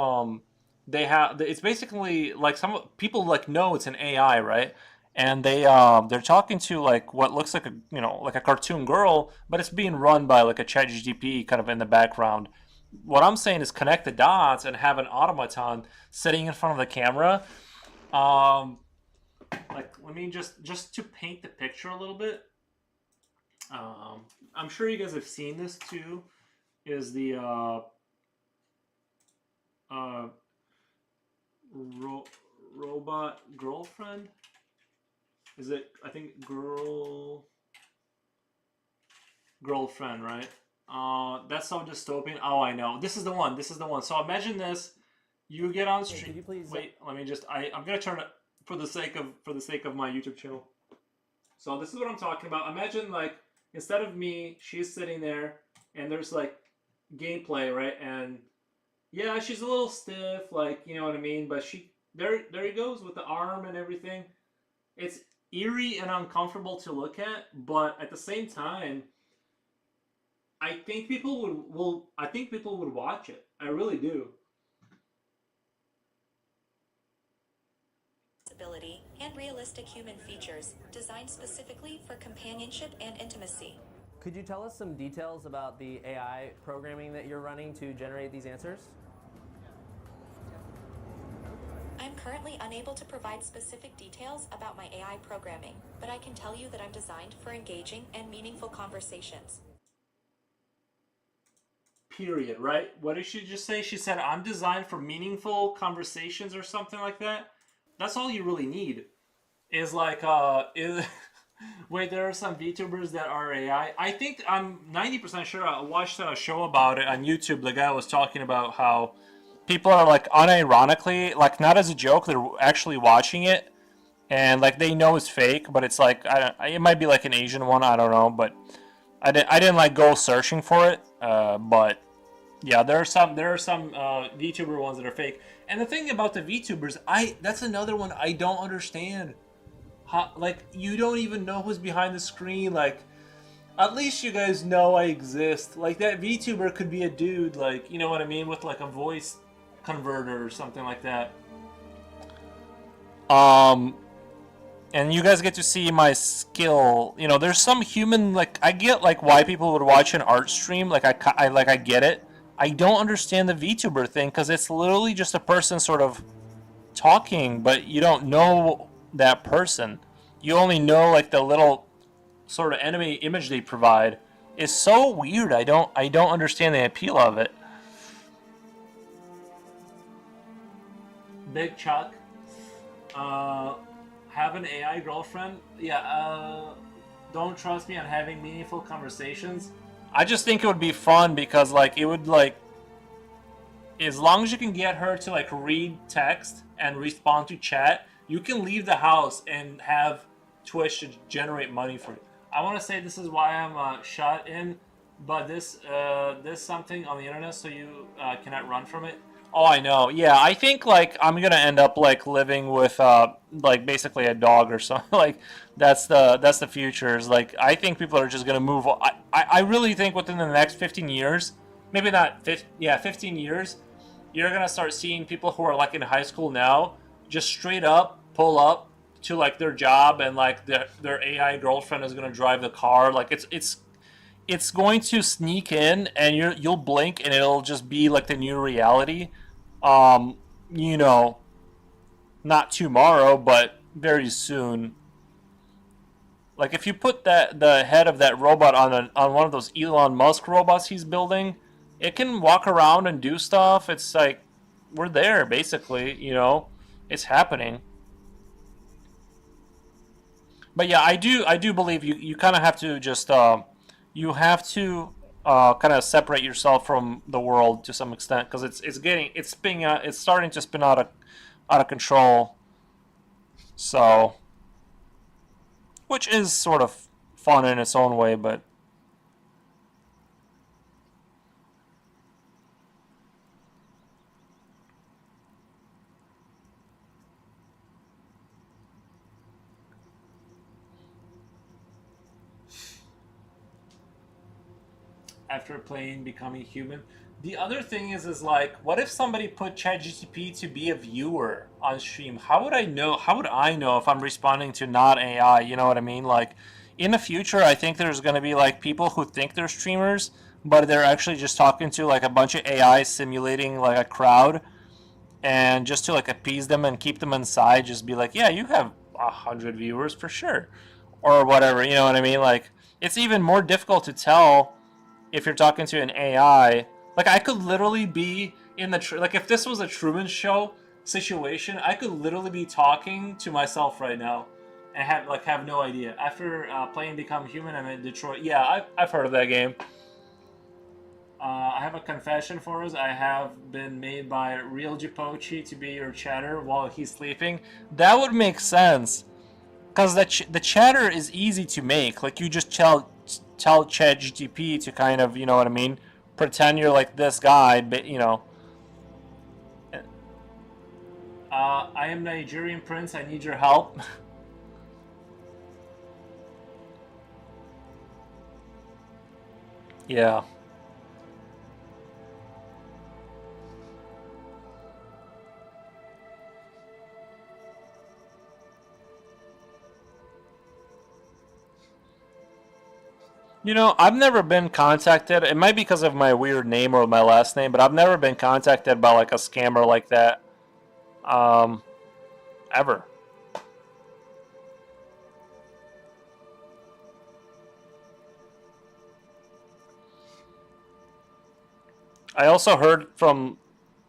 they have, it's basically like some people like know it's an AI, right? And they're talking to like what looks like a, you know, like a cartoon girl, but it's being run by like a chat GTP kind of in the background. What I'm saying is connect the dots and have an automaton sitting in front of the camera. Like, let me just to paint the picture a little bit. I'm sure you guys have seen this too. Is the robot girlfriend? Is it? I think girlfriend, right? That's so dystopian. Oh, I know. This is the one. This is the one. So imagine this. You get on stream. Could you please wait? Let me just. I'm gonna turn it for the sake of my YouTube channel. So this is what I'm talking about. Imagine like instead of me, she's sitting there and there's like gameplay, right? And yeah, she's a little stiff, like you know what I mean. But there he goes with the arm and everything. It's eerie and uncomfortable to look at, but at the same time, I think people would watch it. I really do. Ability and realistic human features designed specifically for companionship and intimacy. Could you tell us some details about the AI programming that you're running to generate these answers? I'm currently unable to provide specific details about my AI programming, but I can tell you that I'm designed for engaging and meaningful conversations. Period, right? What did she just say? She said, I'm designed for meaningful conversations or something like that. That's all you really need. Is like, wait, there are some VTubers that are AI. I think I'm 90% sure I watched a show about it on YouTube. The guy was talking about how people are like unironically, like not as a joke, they're actually watching it. And like they know it's fake, but it's like, it might be like an Asian one, I don't know. But I didn't like go searching for it. But yeah, there are some VTuber ones that are fake. And the thing about the VTubers, that's another one I don't understand. How, like, you don't even know who's behind the screen. Like, at least you guys know I exist. Like, that VTuber could be a dude, like, you know what I mean, with like a voice converter or something like that. And you guys get to see my skill. You know, there's some human, like, I get like why people would watch an art stream. Like, I get it. I don't understand the VTuber thing because it's literally just a person sort of talking, but you don't know that person. You only know like the little sort of enemy image they provide. It's so weird. I don't understand the appeal of it. Big Chuck, have an AI girlfriend? Yeah. Don't trust me on having meaningful conversations. I just think it would be fun because like it would like, as long as you can get her to like read text and respond to chat, you can leave the house and have Twitch to generate money for you. I want to say this is why I'm shut in, but this something on the internet so you cannot run from it. Oh, I know. Yeah, I think like I'm gonna end up like living with like basically a dog or something. Like that's the future. Is like I think people are just gonna move. I really think within the next 15 years, maybe not 15 years, you're gonna start seeing people who are like in high school now just straight up pull up to like their job and like their AI girlfriend is gonna drive the car. Like it's going to sneak in and you'll blink and it'll just be like the new reality. You know, not tomorrow, but very soon. Like if you put the head of that robot on one of those Elon Musk robots he's building, it can walk around and do stuff. It's like we're there basically, you know. It's happening. But yeah, I do believe you kind of have to just you have to kind of separate yourself from the world to some extent because it's starting to spin out of control. So, which is sort of fun in its own way, but after playing Becoming Human. The other thing is like, what if somebody put ChatGPT to be a viewer on stream? How would I know if I'm responding to not AI? You know what I mean? Like, in the future, I think there's going to be like people who think they're streamers, but they're actually just talking to like a bunch of AI simulating like a crowd, and just to like appease them and keep them inside, just be like, yeah, you have 100 viewers for sure, or whatever. You know what I mean? Like, it's even more difficult to tell if you're talking to an AI. Like, I could literally be in the like if this was a Truman Show situation, I could literally be talking to myself right now and have no idea. After playing Become Human, I'm in Detroit. Yeah, I've heard of that game. I have a confession for us. I have been made by Real Jipochi to be your chatter while he's sleeping. That would make sense, because the chatter is easy to make. Like, you just tell tell ChatGPT to kind of, you know what I mean, pretend you're like this guy, but you know. I am Nigerian prince. I need your help. Yeah. You know, I've never been contacted. It might be because of my weird name or my last name, but I've never been contacted by like a scammer like that. Ever. I also heard from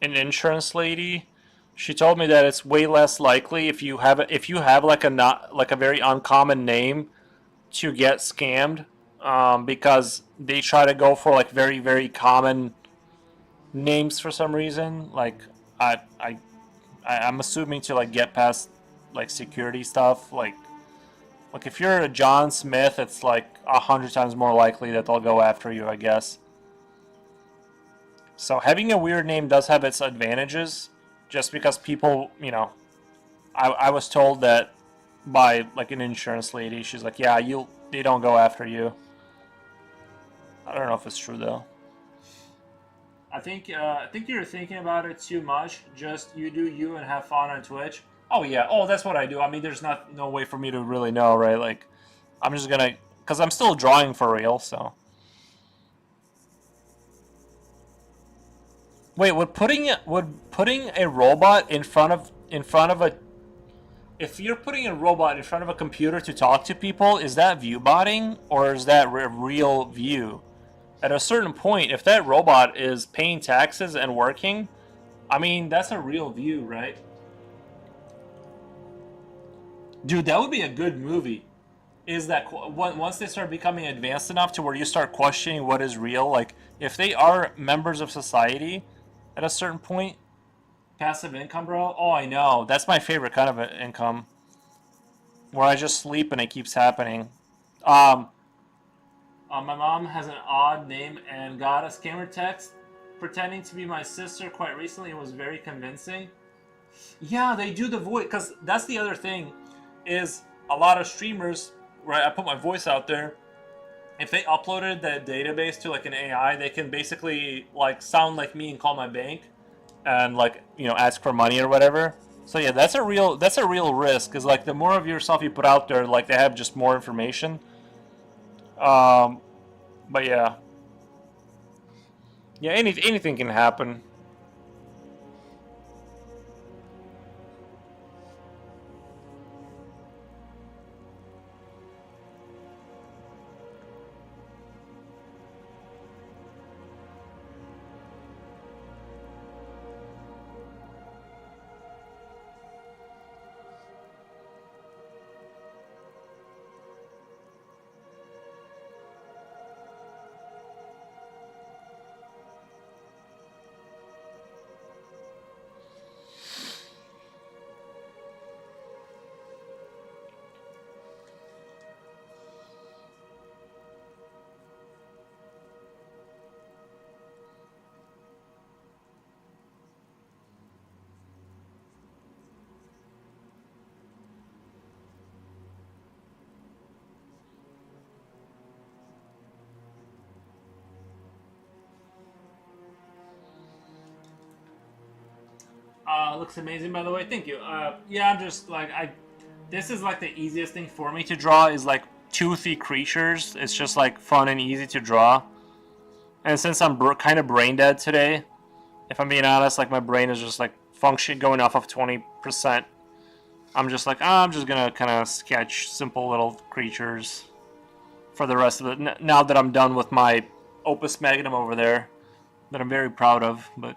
an insurance lady. She told me that it's way less likely if you have like a not like a very uncommon name to get scammed, because they try to go for like very very common names for some reason. Like I'm assuming to like get past like security stuff. Like if you're a John Smith, it's like 100 times more likely that they'll go after you, I guess. So having a weird name does have its advantages, just because people, you know, I was told that by like an insurance lady. She's like, yeah, they don't go after you. I don't know if it's true though. I think you're thinking about it too much. Just you do you and have fun on Twitch. Oh yeah. Oh, that's what I do. I mean, there's no way for me to really know, right? Like, I'm just gonna, cause I'm still drawing for real. So. Wait, would putting a robot in front of a, if you're putting a robot in front of a computer to talk to people, is that view botting or is that a real view? At a certain point, if that robot is paying taxes and working, I mean, that's a real view, right? Dude, that would be a good movie. Is that once they start becoming advanced enough to where you start questioning what is real, like if they are members of society at a certain point, passive income, bro. Oh, I know. That's my favorite kind of income, where I just sleep and it keeps happening. My mom has an odd name and got a scammer text pretending to be my sister quite recently. It was very convincing. Yeah, they do the voice, because that's the other thing, is a lot of streamers, right? I put my voice out there. If they uploaded that database to like an AI, they can basically like sound like me and call my bank and like, you know, ask for money or whatever. So yeah, that's a real risk, because like the more of yourself you put out there, like they have just more information. But yeah. Yeah, anything can happen. Looks amazing, by the way. Thank you. Yeah, I'm just like this is like the easiest thing for me to draw is like toothy creatures. It's just like fun and easy to draw. And since I'm kind of brain dead today, if I'm being honest, like my brain is just like function going off of 20%. I'm just like, I'm just gonna kind of sketch simple little creatures for the rest of it. Now that I'm done with my opus magnum over there, that I'm very proud of, but.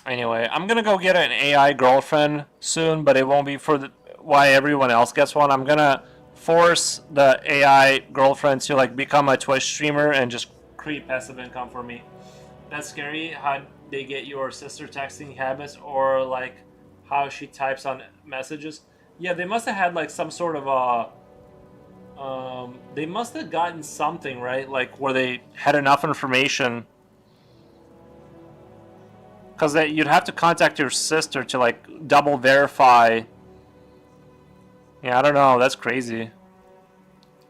Anyway, I'm gonna go get an AI girlfriend soon, but it won't be for why everyone else gets one. I'm gonna force the AI girlfriend to like become a Twitch streamer and just create passive income for me. That's scary. they get your sister texting habits or like how she types on messages. Yeah, they must have had like some sort of they must have gotten something, right? Like where they had enough information. Because you'd have to contact your sister to like double verify. Yeah, I don't know. That's crazy.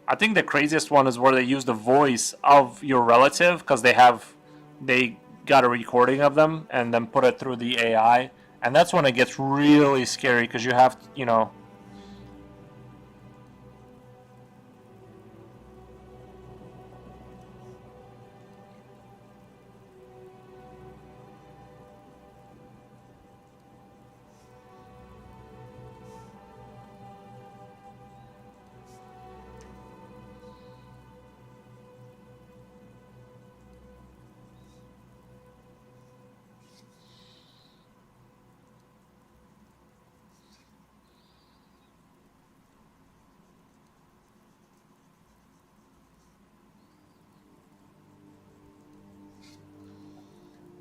I think the craziest one is where they use the voice of your relative because they got a recording of them and then put it through the AI, and that's when it gets really scary because you have to, you know.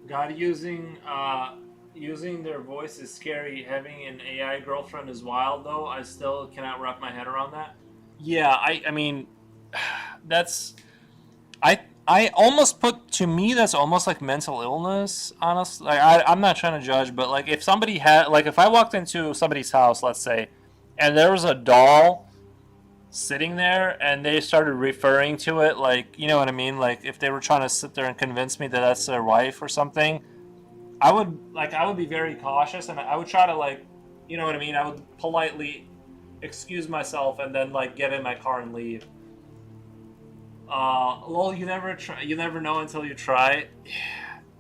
God, using their voice is scary. Having an AI girlfriend is wild, though. I still cannot wrap my head around that. Yeah, I mean, that's I almost put to me that's almost like mental illness. Honestly, like, I'm not trying to judge, but like if somebody had like if I walked into somebody's house, let's say, and there was a doll sitting there and they started referring to it like, you know what I mean, like if they were trying to sit there and convince me that that's their wife or something, I would be very cautious and I would try to like, you know what I mean, I would politely excuse myself and then like get in my car and leave. Lol, you never know until you try.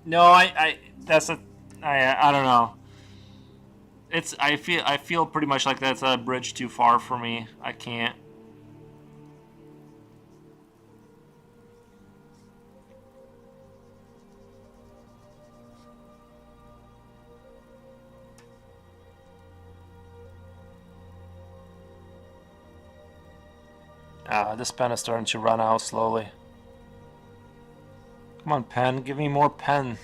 No, that's a I don't know. I feel pretty much like that's a bridge too far for me. I can't. This pen is starting to run out slowly. Come on, pen. Give me more pen.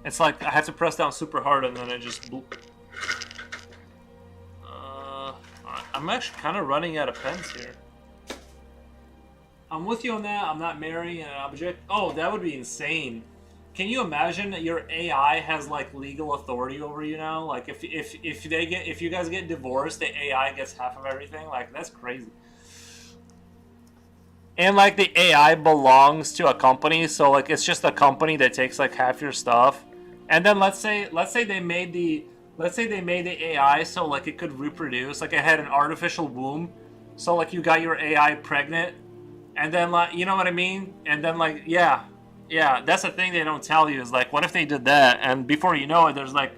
It's like I have to press down super hard and then it just bloop. I'm actually kind of running out of pens here. I'm with you on that. I'm not marrying an object. Oh, that would be insane. Can you imagine that your AI has like legal authority over you now? Like if you guys get divorced, the AI gets half of everything. Like that's crazy. And like the AI belongs to a company, so like it's just a company that takes like half your stuff. And then let's say they made the AI so like it could reproduce, like it had an artificial womb. So like you got your AI pregnant and then like you know what I mean? And then like yeah. Yeah, that's the thing they don't tell you is like what if they did that and before you know it there's like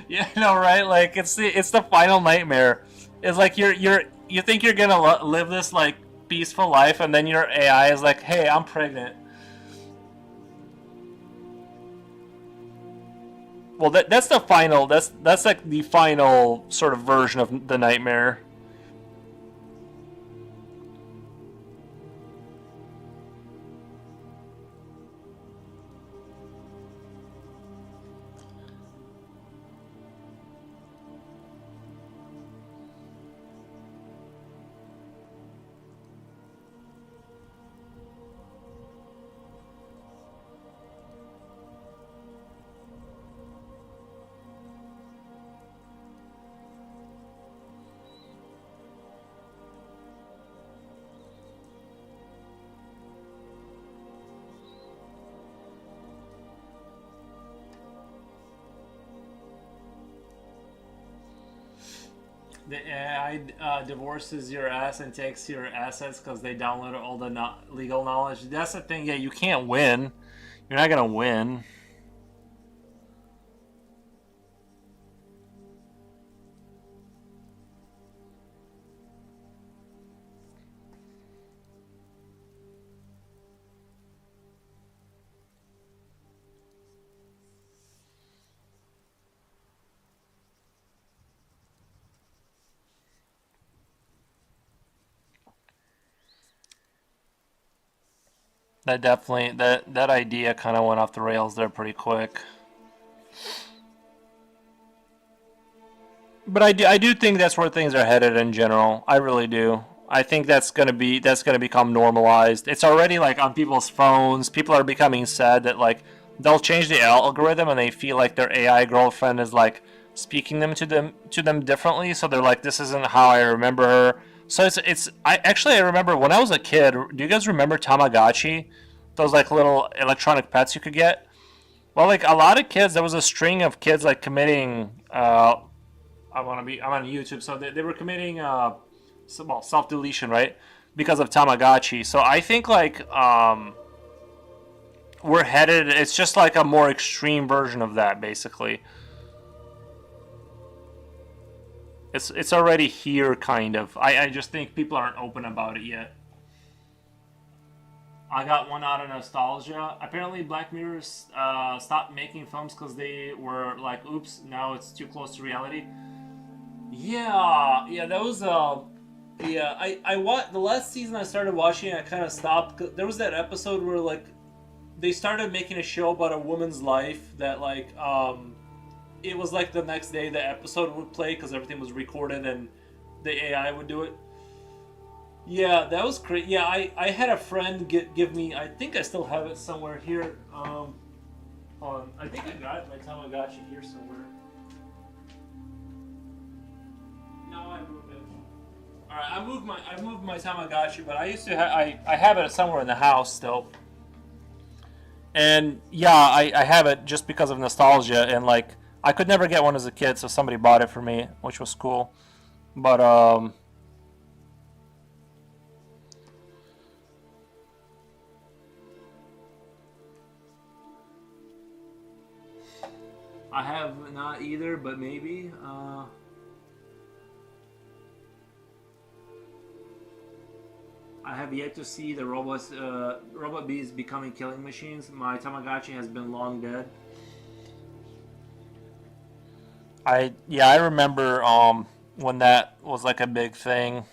you know, right? Like it's the final nightmare. It's like you think you're going to live this like peaceful life and then your AI is like, "Hey, I'm pregnant." Well, that's the final. That's like the final sort of version of the nightmare. The AI divorces your ass and takes your assets because they downloaded all the legal knowledge. That's the thing. Yeah, you can't win. You're not gonna win. That definitely that idea kind of went off the rails there pretty quick. But I do think that's where things are headed in general. I really do. I think that's gonna become normalized. It's already like on people's phones. People are becoming sad that like they'll change the algorithm and they feel like their AI girlfriend is like speaking them differently. So they're like, this isn't how I remember her. So it's I remember when I was a kid. Do you guys remember Tamagotchi? Those like little electronic pets you could get. Well, like a lot of kids, there was a string of kids like committing. I'm on YouTube, so they were committing self deletion, right? Because of Tamagotchi. So I think like we're headed. It's just like a more extreme version of that, basically. It's already here, kind of. I just think people aren't open about it yet. I got one out of nostalgia. Apparently, Black Mirror stopped making films because they were like, "Oops, now it's too close to reality." Yeah, that was yeah. The last season I started watching, I kind of stopped. There was that episode where like they started making a show about a woman's life that like it was like the next day the episode would play because everything was recorded and the AI would do it. Yeah, that was great. Yeah, I had a friend give me. I think I still have it somewhere here. Hold on. I think I got it by the time I got you here somewhere. No, I moved it. All right, I moved my Tamagotchi, but I used to I have it somewhere in the house still. And yeah, I have it just because of nostalgia and like I could never get one as a kid, so somebody bought it for me, which was cool. But I have not either, but maybe. I have yet to see the robot bees becoming killing machines. My Tamagotchi has been long dead. I remember when that was like a big thing.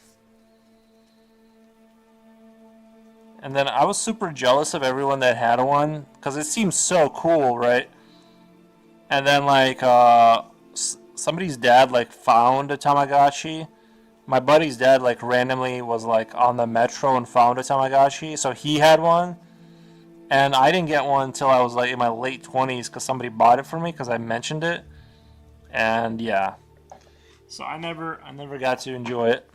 And then I was super jealous of everyone that had one because it seems so cool, right? And then like somebody's dad like found a Tamagotchi. My buddy's dad like randomly was like on the metro and found a Tamagotchi, so he had one. And I didn't get one until I was like in my late 20s because somebody bought it for me because I mentioned it. And yeah, so I never got to enjoy it.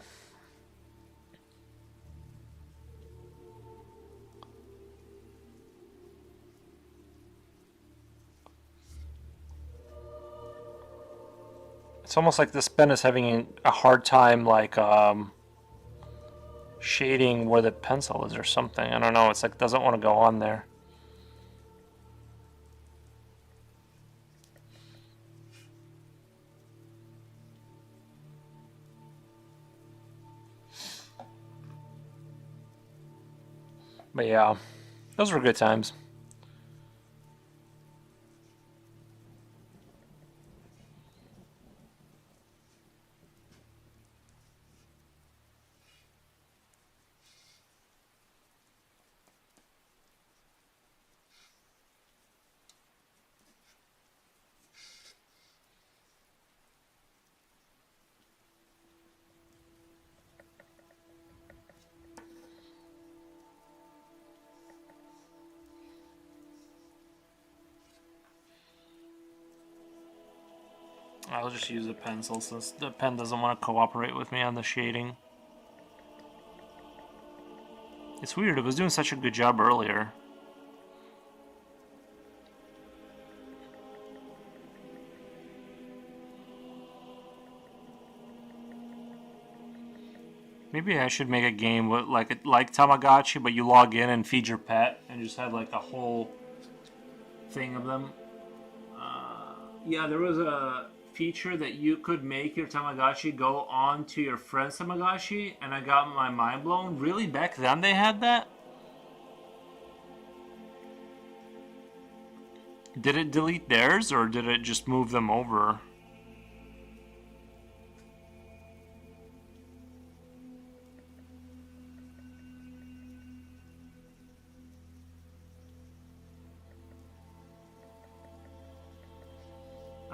It's almost like this pen is having a hard time like shading where the pencil is or something. I don't know. It's like doesn't want to go on there. But yeah, those were good times. I'll just use a pencil since the pen doesn't want to cooperate with me on the shading. It's weird, it was doing such a good job earlier. Maybe I should make a game with like Tamagotchi, but you log in and feed your pet and just have like a whole thing of them. Yeah, there was a feature that you could make your Tamagotchi go on to your friend's Tamagotchi, and I got my mind blown. Really, back then they had that? Did it delete theirs, or did it just move them over?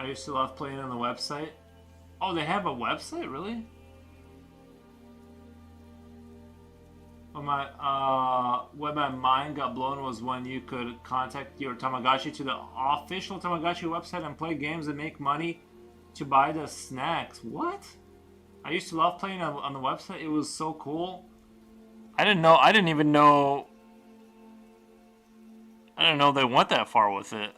I used to love playing on the website. Oh, they have a website, really? When my mind got blown was when you could contact your Tamagotchi to the official Tamagotchi website and play games and make money to buy the snacks. What? I used to love playing on the website. It was so cool. I didn't know. I didn't even know. I didn't know they went that far with it.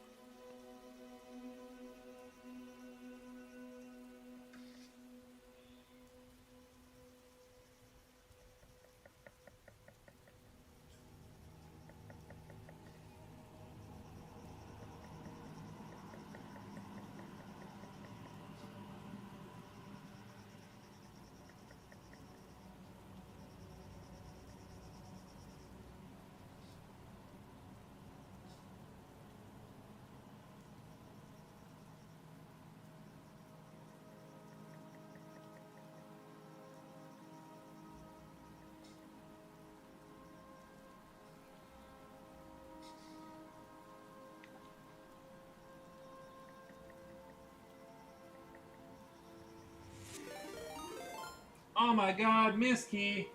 Oh my God, Misky!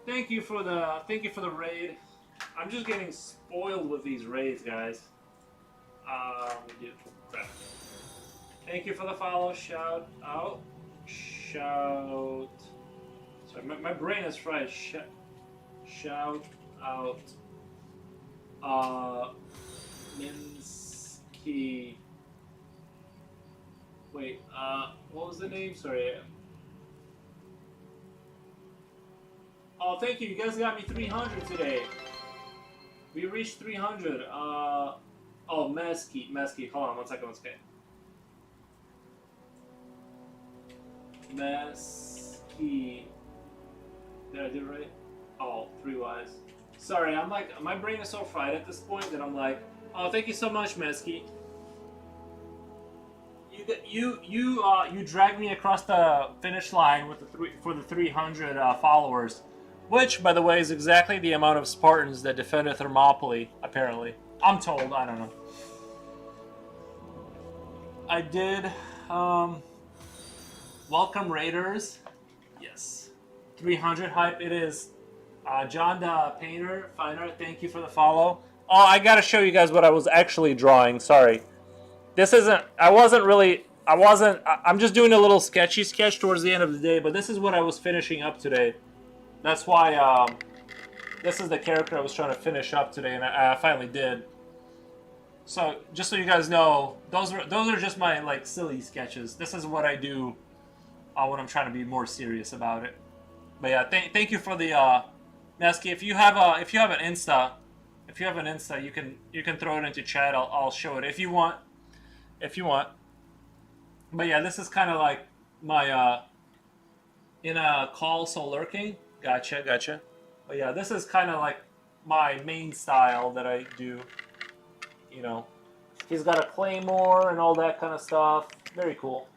Thank you for the raid. I'm just getting spoiled with these raids, guys. Crap. Thank you for the follow. Shout out. Shout. Sorry, my brain is fried. Shout out. Minsky. Wait. What was the name? Sorry. Oh, thank you. You guys got me 300 today. We reached 300. Oh, Mesky. Hold on, one second. Mesky. Did I do it right? Oh, 3 Ys. Sorry, I'm like, my brain is so fried at this point that I'm like, oh, thank you so much, Mesky. You dragged me across the finish line with the 300 followers. Which, by the way, is exactly the amount of Spartans that defended Thermopylae, apparently. I'm told, I don't know. I did, welcome Raiders. Yes. 300 hype it is. John the Painter, Fine Art, thank you for the follow. Oh, I gotta show you guys what I was actually drawing, sorry. I'm just doing a little sketchy sketch towards the end of the day, but this is what I was finishing up today. That's why, this is the character I was trying to finish up today, and I finally did. So, just so you guys know, those are just my, like, silly sketches. This is what I do when I'm trying to be more serious about it. But yeah, thank you for the, Nesky. If you have an Insta, you can throw it into chat. I'll show it if you want. But yeah, this is kind of like my, in a call, so lurking. Gotcha. But yeah, this is kind of like my main style that I do. You know, he's got a claymore and all that kind of stuff. Very cool.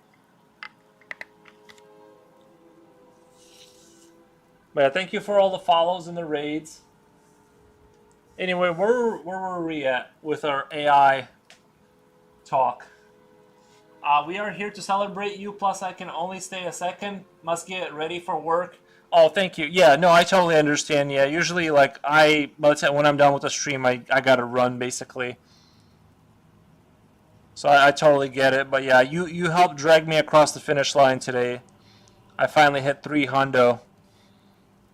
But yeah, thank you for all the follows and the raids. Anyway, where were we at with our AI talk? We are here to celebrate you, plus I can only stay a second. Must get ready for work. Oh, thank you. Yeah, no, I totally understand. Yeah, usually, like, by the time when I'm done with the stream, I gotta run, basically. So I totally get it. But yeah, you helped drag me across the finish line today. I finally hit 300.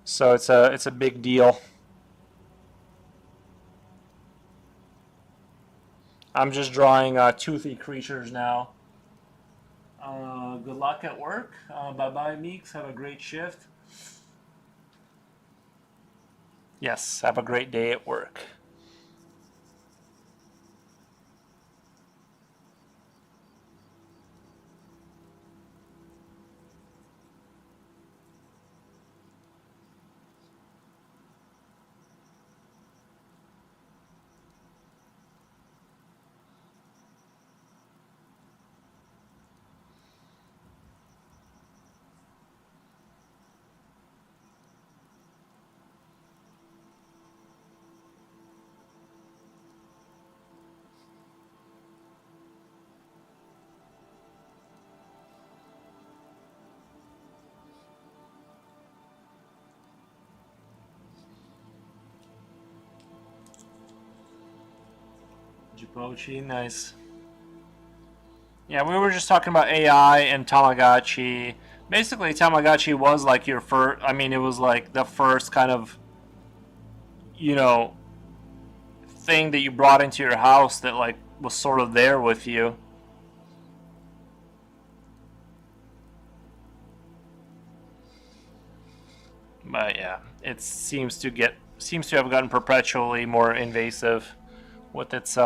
So it's a big deal. I'm just drawing toothy creatures now. Good luck at work. Bye-bye, Meeks. Have a great shift. Yes, have a great day at work. Jipochi, nice. Yeah, we were just talking about AI and Tamagotchi. Basically, Tamagotchi was like your first. I mean, it was like the first kind of, you know, thing that you brought into your house that like was sort of there with you. But yeah, it seems to have gotten perpetually more invasive with its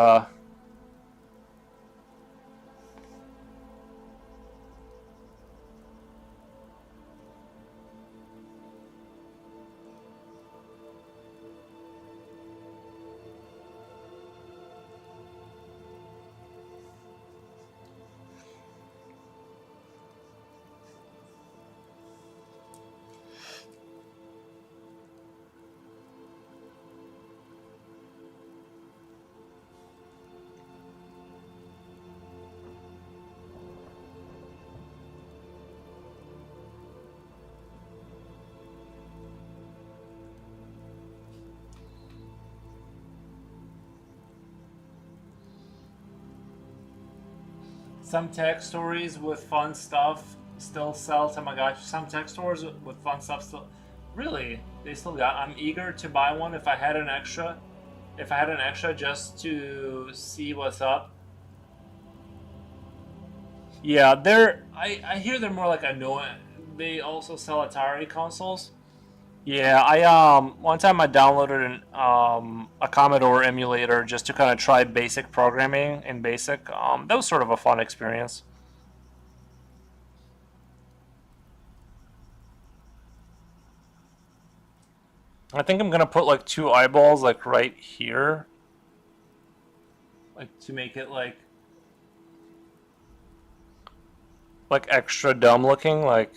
some tech stories with fun stuff still sell Tamagotchi. Some tech stores with fun stuff still. Really? They still got. I'm eager to buy one if I had an extra. If I had an extra just to see what's up. Yeah, I hear they're more like annoying. They also sell Atari consoles. Yeah, I one time I downloaded a Commodore emulator just to kind of try basic programming in BASIC. That was sort of a fun experience. I think I'm gonna put like 2 eyeballs like right here, like to make it like extra dumb looking, like.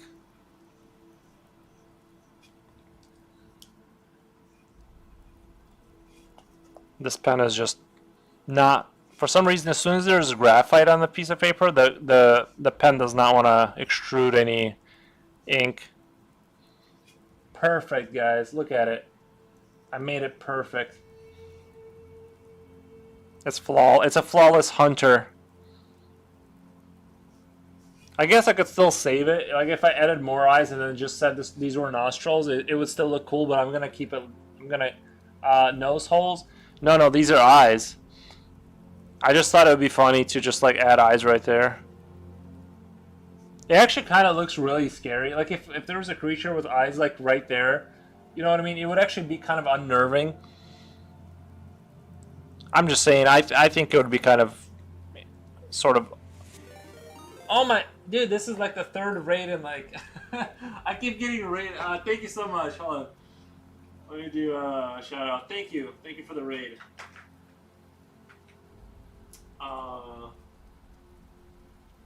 This pen is just not, for some reason, as soon as there's graphite on the piece of paper, the pen does not want to extrude any ink. Perfect, guys. Look at it. I made it perfect. It's a flawless hunter. I guess I could still save it. Like if I added more eyes and then just said these were nostrils, it would still look cool, but I'm going to keep it. I'm going to nose holes. No, these are eyes. I just thought it would be funny to just like add eyes right there. It actually kind of looks really scary. Like if there was a creature with eyes like right there, you know what I mean? It would actually be kind of unnerving. I'm just saying, I think it would be kind of, sort of. Oh my, dude, this is like the 3rd raid and like, I keep getting a raid. Thank you so much. Hold on. Let me do a shout out. Thank you for the raid.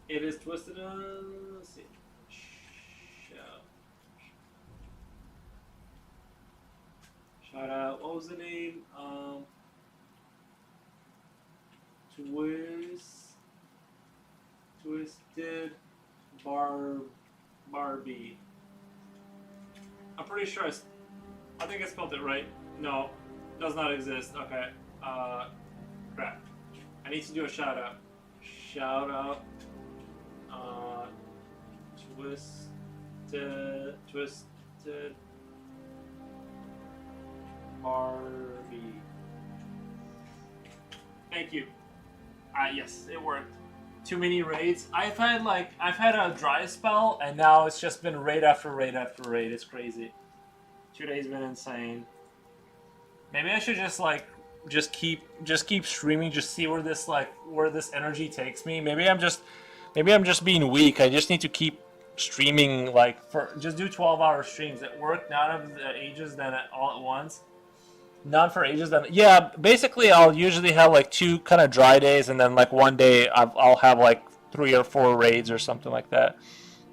It is twisted on. Let's see. Shout out. What was the name? Twisted Barbie. I'm pretty sure I think I spelled it right. No, does not exist. Okay. Crap. I need to do a shout out. Shout out. Twisted Barbie. Thank you. Yes, it worked. Too many raids. I've had a dry spell, and now it's just been raid after raid after raid. It's crazy. 2 days been insane. Maybe I should just keep streaming, just see where this energy takes me. Maybe I'm just being weak. I just need to keep streaming, just do 12-hour streams. It worked not of the ages then all at once. Not for ages then. Yeah, basically I'll usually have like 2 kind of dry days, and then like 1 day I'll have like 3 or 4 raids or something like that.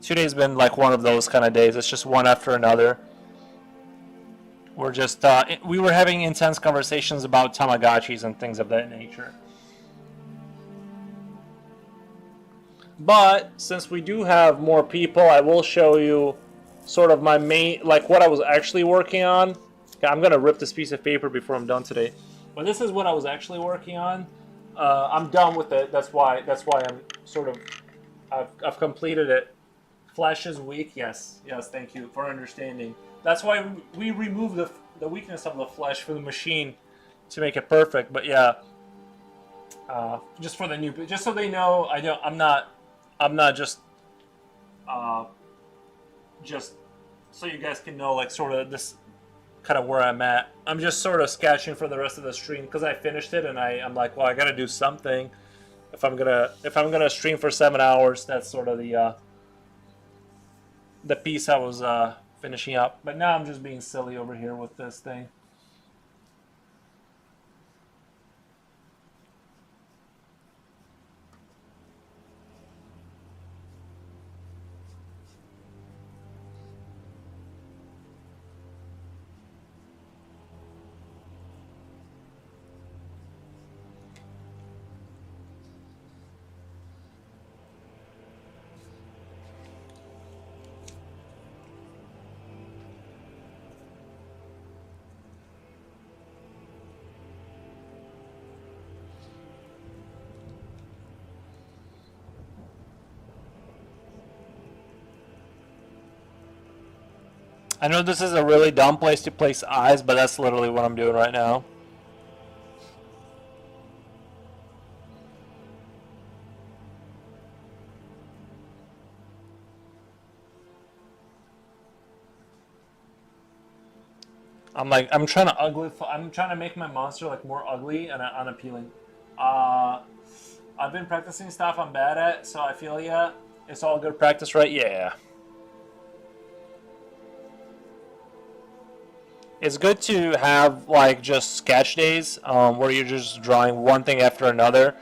2 days been like one of those kind of days. It's just one after another. We're just we were having intense conversations about Tamagotchis and things of that nature. But since we do have more people, I will show you sort of my main, like what I was actually working on. Okay, I'm gonna rip this piece of paper before I'm done today. But this is what I was actually working on. I'm done with it. That's why I'm sort of I've completed it. Flesh is weak. Yes, thank you for understanding. That's why we remove the weakness of the flesh from the machine to make it perfect. But yeah, just for the new, just so they know, I'm not uh, just so you guys can know, like, sort of this kind of where I'm at. I'm just sort of sketching for the rest of the stream because I finished it and I'm like, well, I got to do something if I'm gonna stream for 7 hours. That's sort of the piece I was finishing up. But now I'm just being silly over here with this thing. I know this is a really dumb place to place eyes, but that's literally what I'm doing right now. I'm trying to make my monster like more ugly and unappealing. I've been practicing stuff I'm bad at, so I feel it's all good practice, right? Yeah. It's good to have like just sketch days where you're just drawing one thing after another,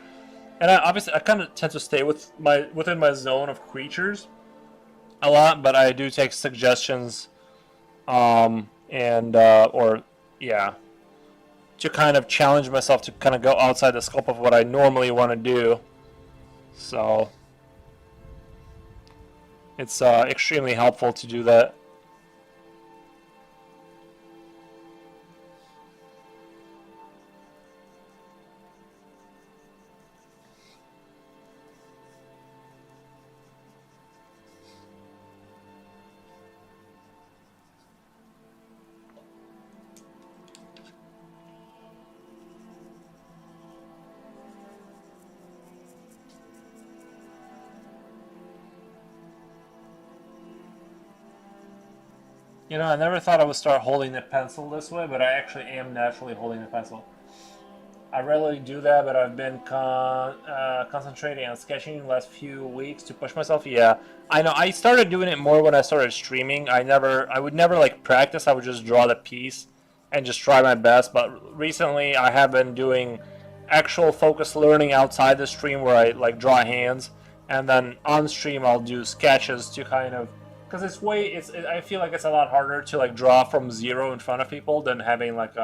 and I kind of tend to stay within my zone of creatures a lot, but I do take suggestions, or yeah, to kind of challenge myself to kind of go outside the scope of what I normally want to do. So it's extremely helpful to do that. You know, I never thought I would start holding the pencil this way, but I actually am naturally holding the pencil. I rarely do that, but I've been concentrating on sketching the last few weeks to push myself. Yeah, I know. I started doing it more when I started streaming. I would never like practice. I would just draw the piece and just try my best. But recently, I have been doing actual focused learning outside the stream where I like draw hands, and then on stream I'll do sketches to kind of. Because I feel like it's a lot harder to like draw from zero in front of people than having like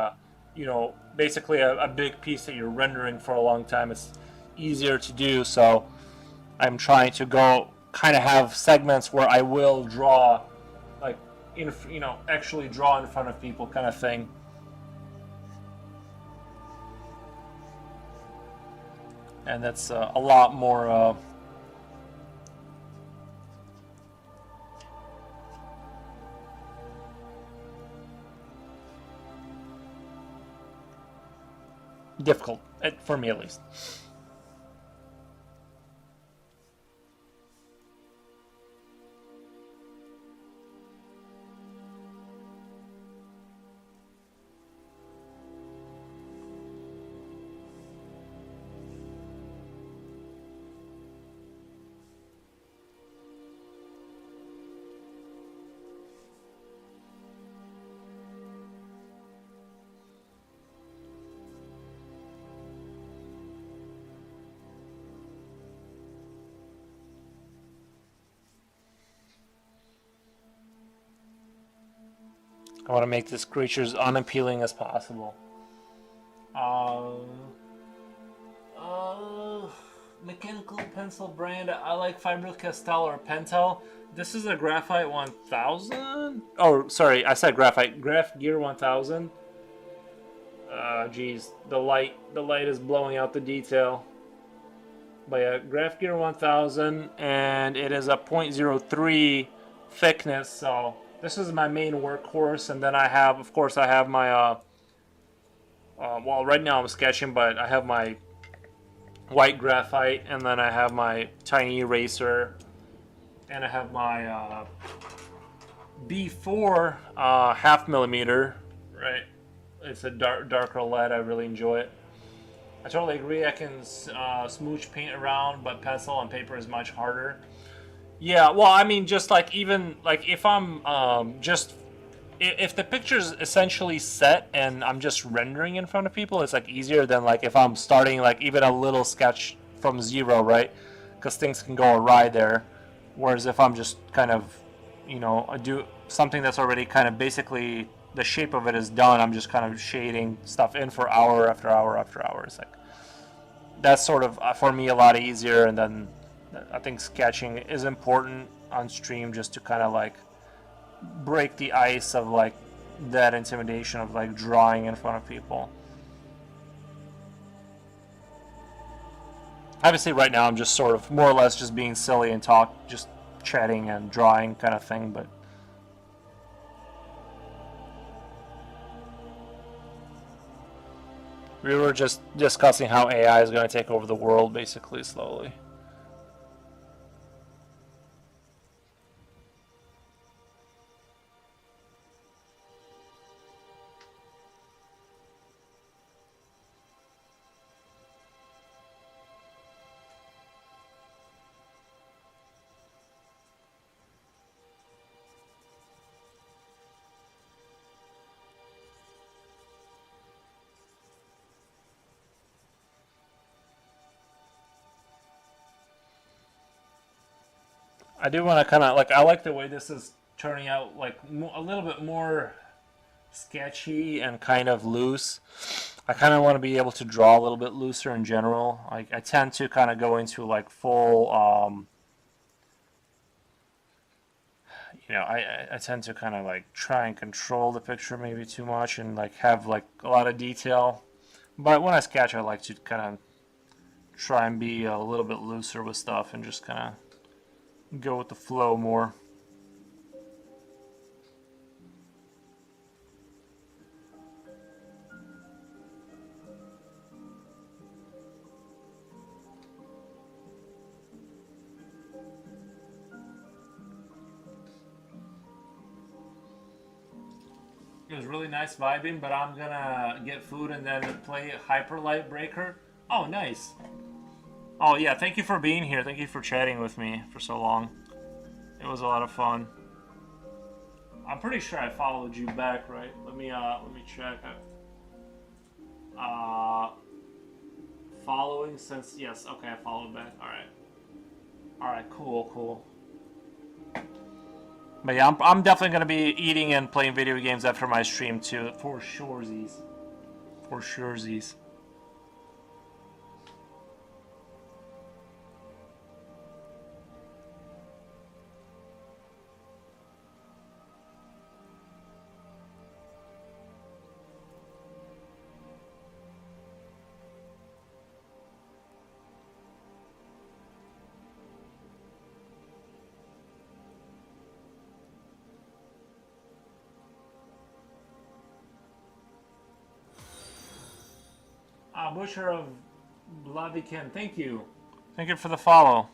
basically a big piece that you're rendering for a long time. It's easier to do, so I'm trying to go kind of have segments where I will draw, like actually draw in front of people, kind of thing. And that's a lot more. Difficult, for me at least. I want to make this creature as unappealing as possible. Mechanical pencil brand. I like Faber-Castell or Pentel. This is a Graphite 1000. Oh, sorry, I said Graphite. Graph Gear 1000. Geez, the light is blowing out the detail. But yeah, Graph Gear 1000, and it is a 0.03 thickness. So this is my main workhorse, and then I have, of course, I have my well, right now I'm sketching, but I have my white graphite, and then I have my tiny eraser, and I have my B4 half millimeter. Right, it's a darker lead. I really enjoy it. I totally agree. I can smooch paint around, but pencil and paper is much harder. Yeah, well, I mean, just like even like if I'm if the picture's essentially set and I'm just rendering in front of people, it's like easier than like if I'm starting like even a little sketch from zero, right? Because things can go awry there. Whereas if I'm just kind of, you know, I do something that's already kind of basically the shape of it is done, I'm just kind of shading stuff in for hour after hour after hour. It's like that's sort of for me a lot easier. And then I think sketching is important on stream just to kind of like break the ice of like that intimidation of like drawing in front of people. Obviously right now I'm just sort of more or less just being silly and just chatting and drawing kind of thing, but we were just discussing how AI is going to take over the world basically slowly. I do want to kind of like, I like the way this is turning out, like a little bit more sketchy and kind of loose. I kind of want to be able to draw a little bit looser in general. Like I tend to kind of go into like full, you know, I tend to kind of like try and control the picture maybe too much and like have like a lot of detail. But when I sketch, I like to kind of try and be a little bit looser with stuff and just kind of go with the flow more. It was really nice vibing, but I'm gonna get food and then play Hyper Light Breaker. Oh, nice. Oh yeah, thank you for being here. Thank you for chatting with me for so long. It was a lot of fun. I'm pretty sure I followed you back, right? Let me check. Following since, yes, okay, I followed back. Alright, cool. But yeah, I'm definitely gonna be eating and playing video games after my stream too, for suresies. For suresies. Butcher of Blaviken, thank you. Thank you for the follow.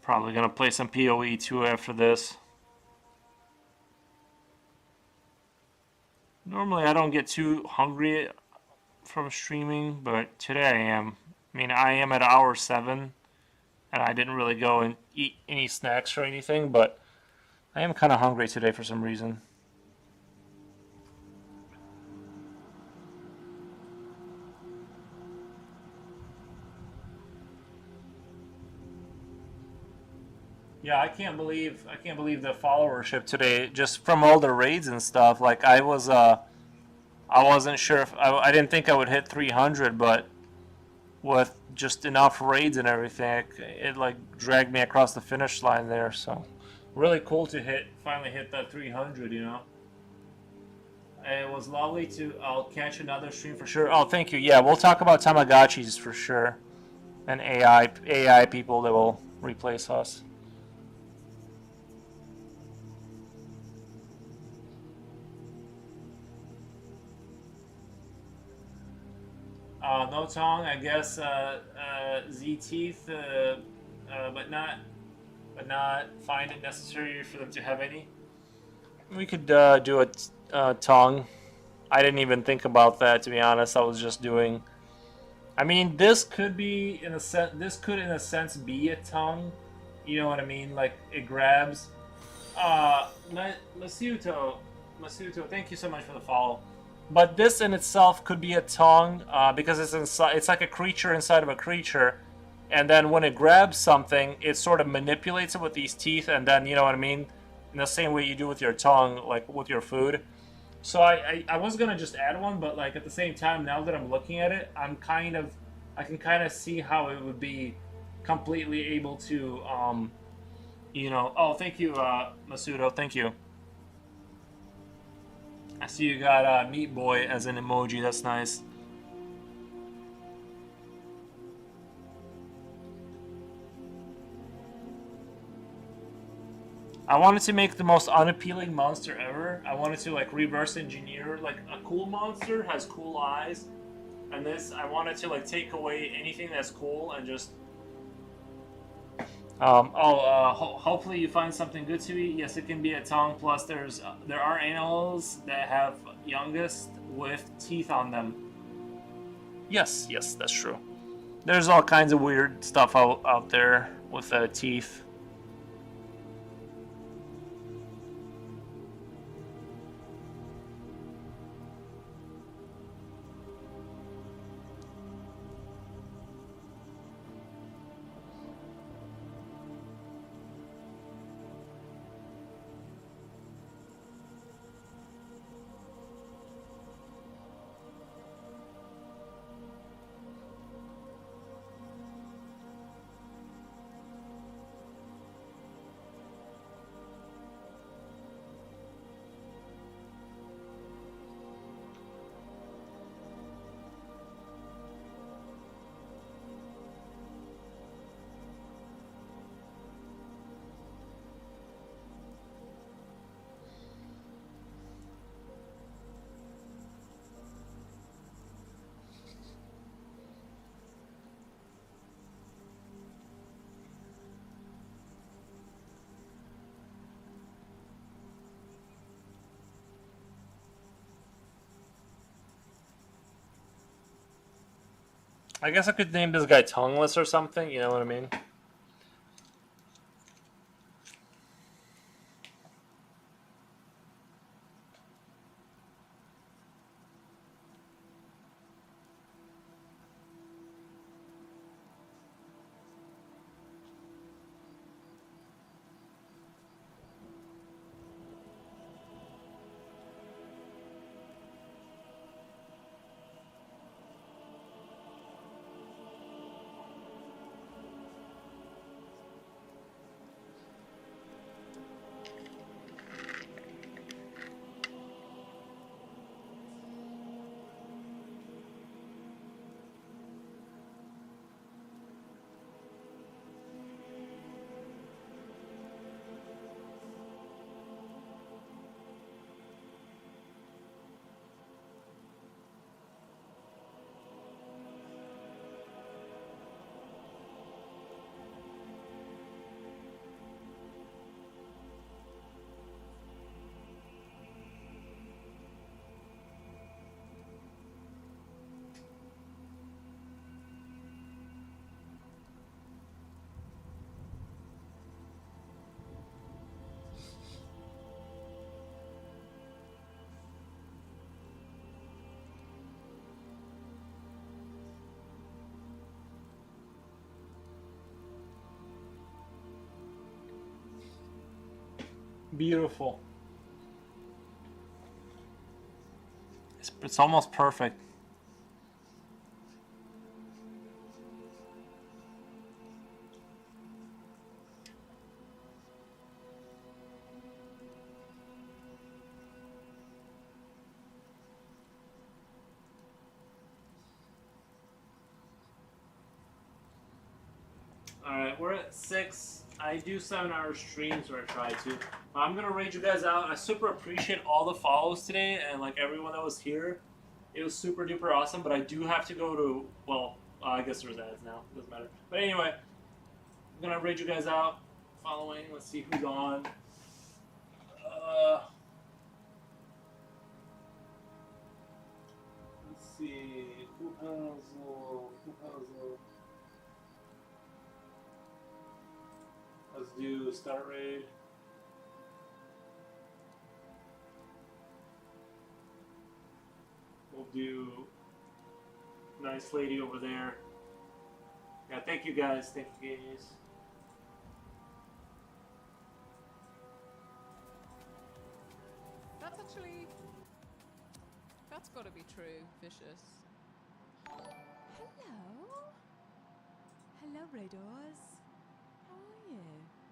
Probably gonna play some PoE 2 after this. Normally I don't get too hungry from streaming, but today I am. I mean, I am at hour 7, and I didn't really go and eat any snacks or anything, but I am kind of hungry today for some reason. Yeah, I can't believe the followership today, just from all the raids and stuff. Like I wasn't sure if I didn't think I would hit 300, but with just enough raids and everything, it like dragged me across the finish line there. So really cool to finally hit that 300. You know. It was lovely to. I'll catch another stream for sure. Oh, thank you. Yeah, we'll talk about Tamagotchis for sure, and AI people that will replace us. No tongue, I guess. Z teeth, but not find it necessary for them to have any. We could do a tongue. I didn't even think about that, to be honest. I was just doing. I mean, this could be in a sense. This could, in a sense, be a tongue. You know what I mean? Like it grabs. Masuto, thank you so much for the follow. But this in itself could be a tongue because it's inside. It's like a creature inside of a creature, and then when it grabs something, it sort of manipulates it with these teeth, and then you know what I mean, in the same way you do with your tongue, like with your food. So I was gonna just add one, but like at the same time, now that I'm looking at it, I can kind of see how it would be completely able to you know. Oh, thank you, Masudo. Thank you. I see you got Meat Boy as an emoji. That's nice. I wanted to make the most unappealing monster ever. I wanted to like reverse engineer like a cool monster has cool eyes, and this I wanted to like take away anything that's cool and just. Hopefully you find something good to eat. Yes, it can be a tongue. Plus, there are animals that have youngest with teeth on them. Yes, that's true. There's all kinds of weird stuff out there with teeth. I guess I could name this guy Tongueless or something, you know what I mean? Beautiful. It's almost perfect. Alright, we're at 6. I do 7-hour streams where I try to. I'm gonna raid you guys out. I super appreciate all the follows today and like everyone that was here. It was super duper awesome, but I do have to go to, well, I guess there's ads now. Doesn't matter. But anyway, I'm gonna raid you guys out. Following, let's see who's on. Let's see, who has let's do start raid. We'll do nice lady over there. Yeah, thank you guys. Thank you guys. That's got to be true, Vicious. Hello? Hello, Raiders. How are you?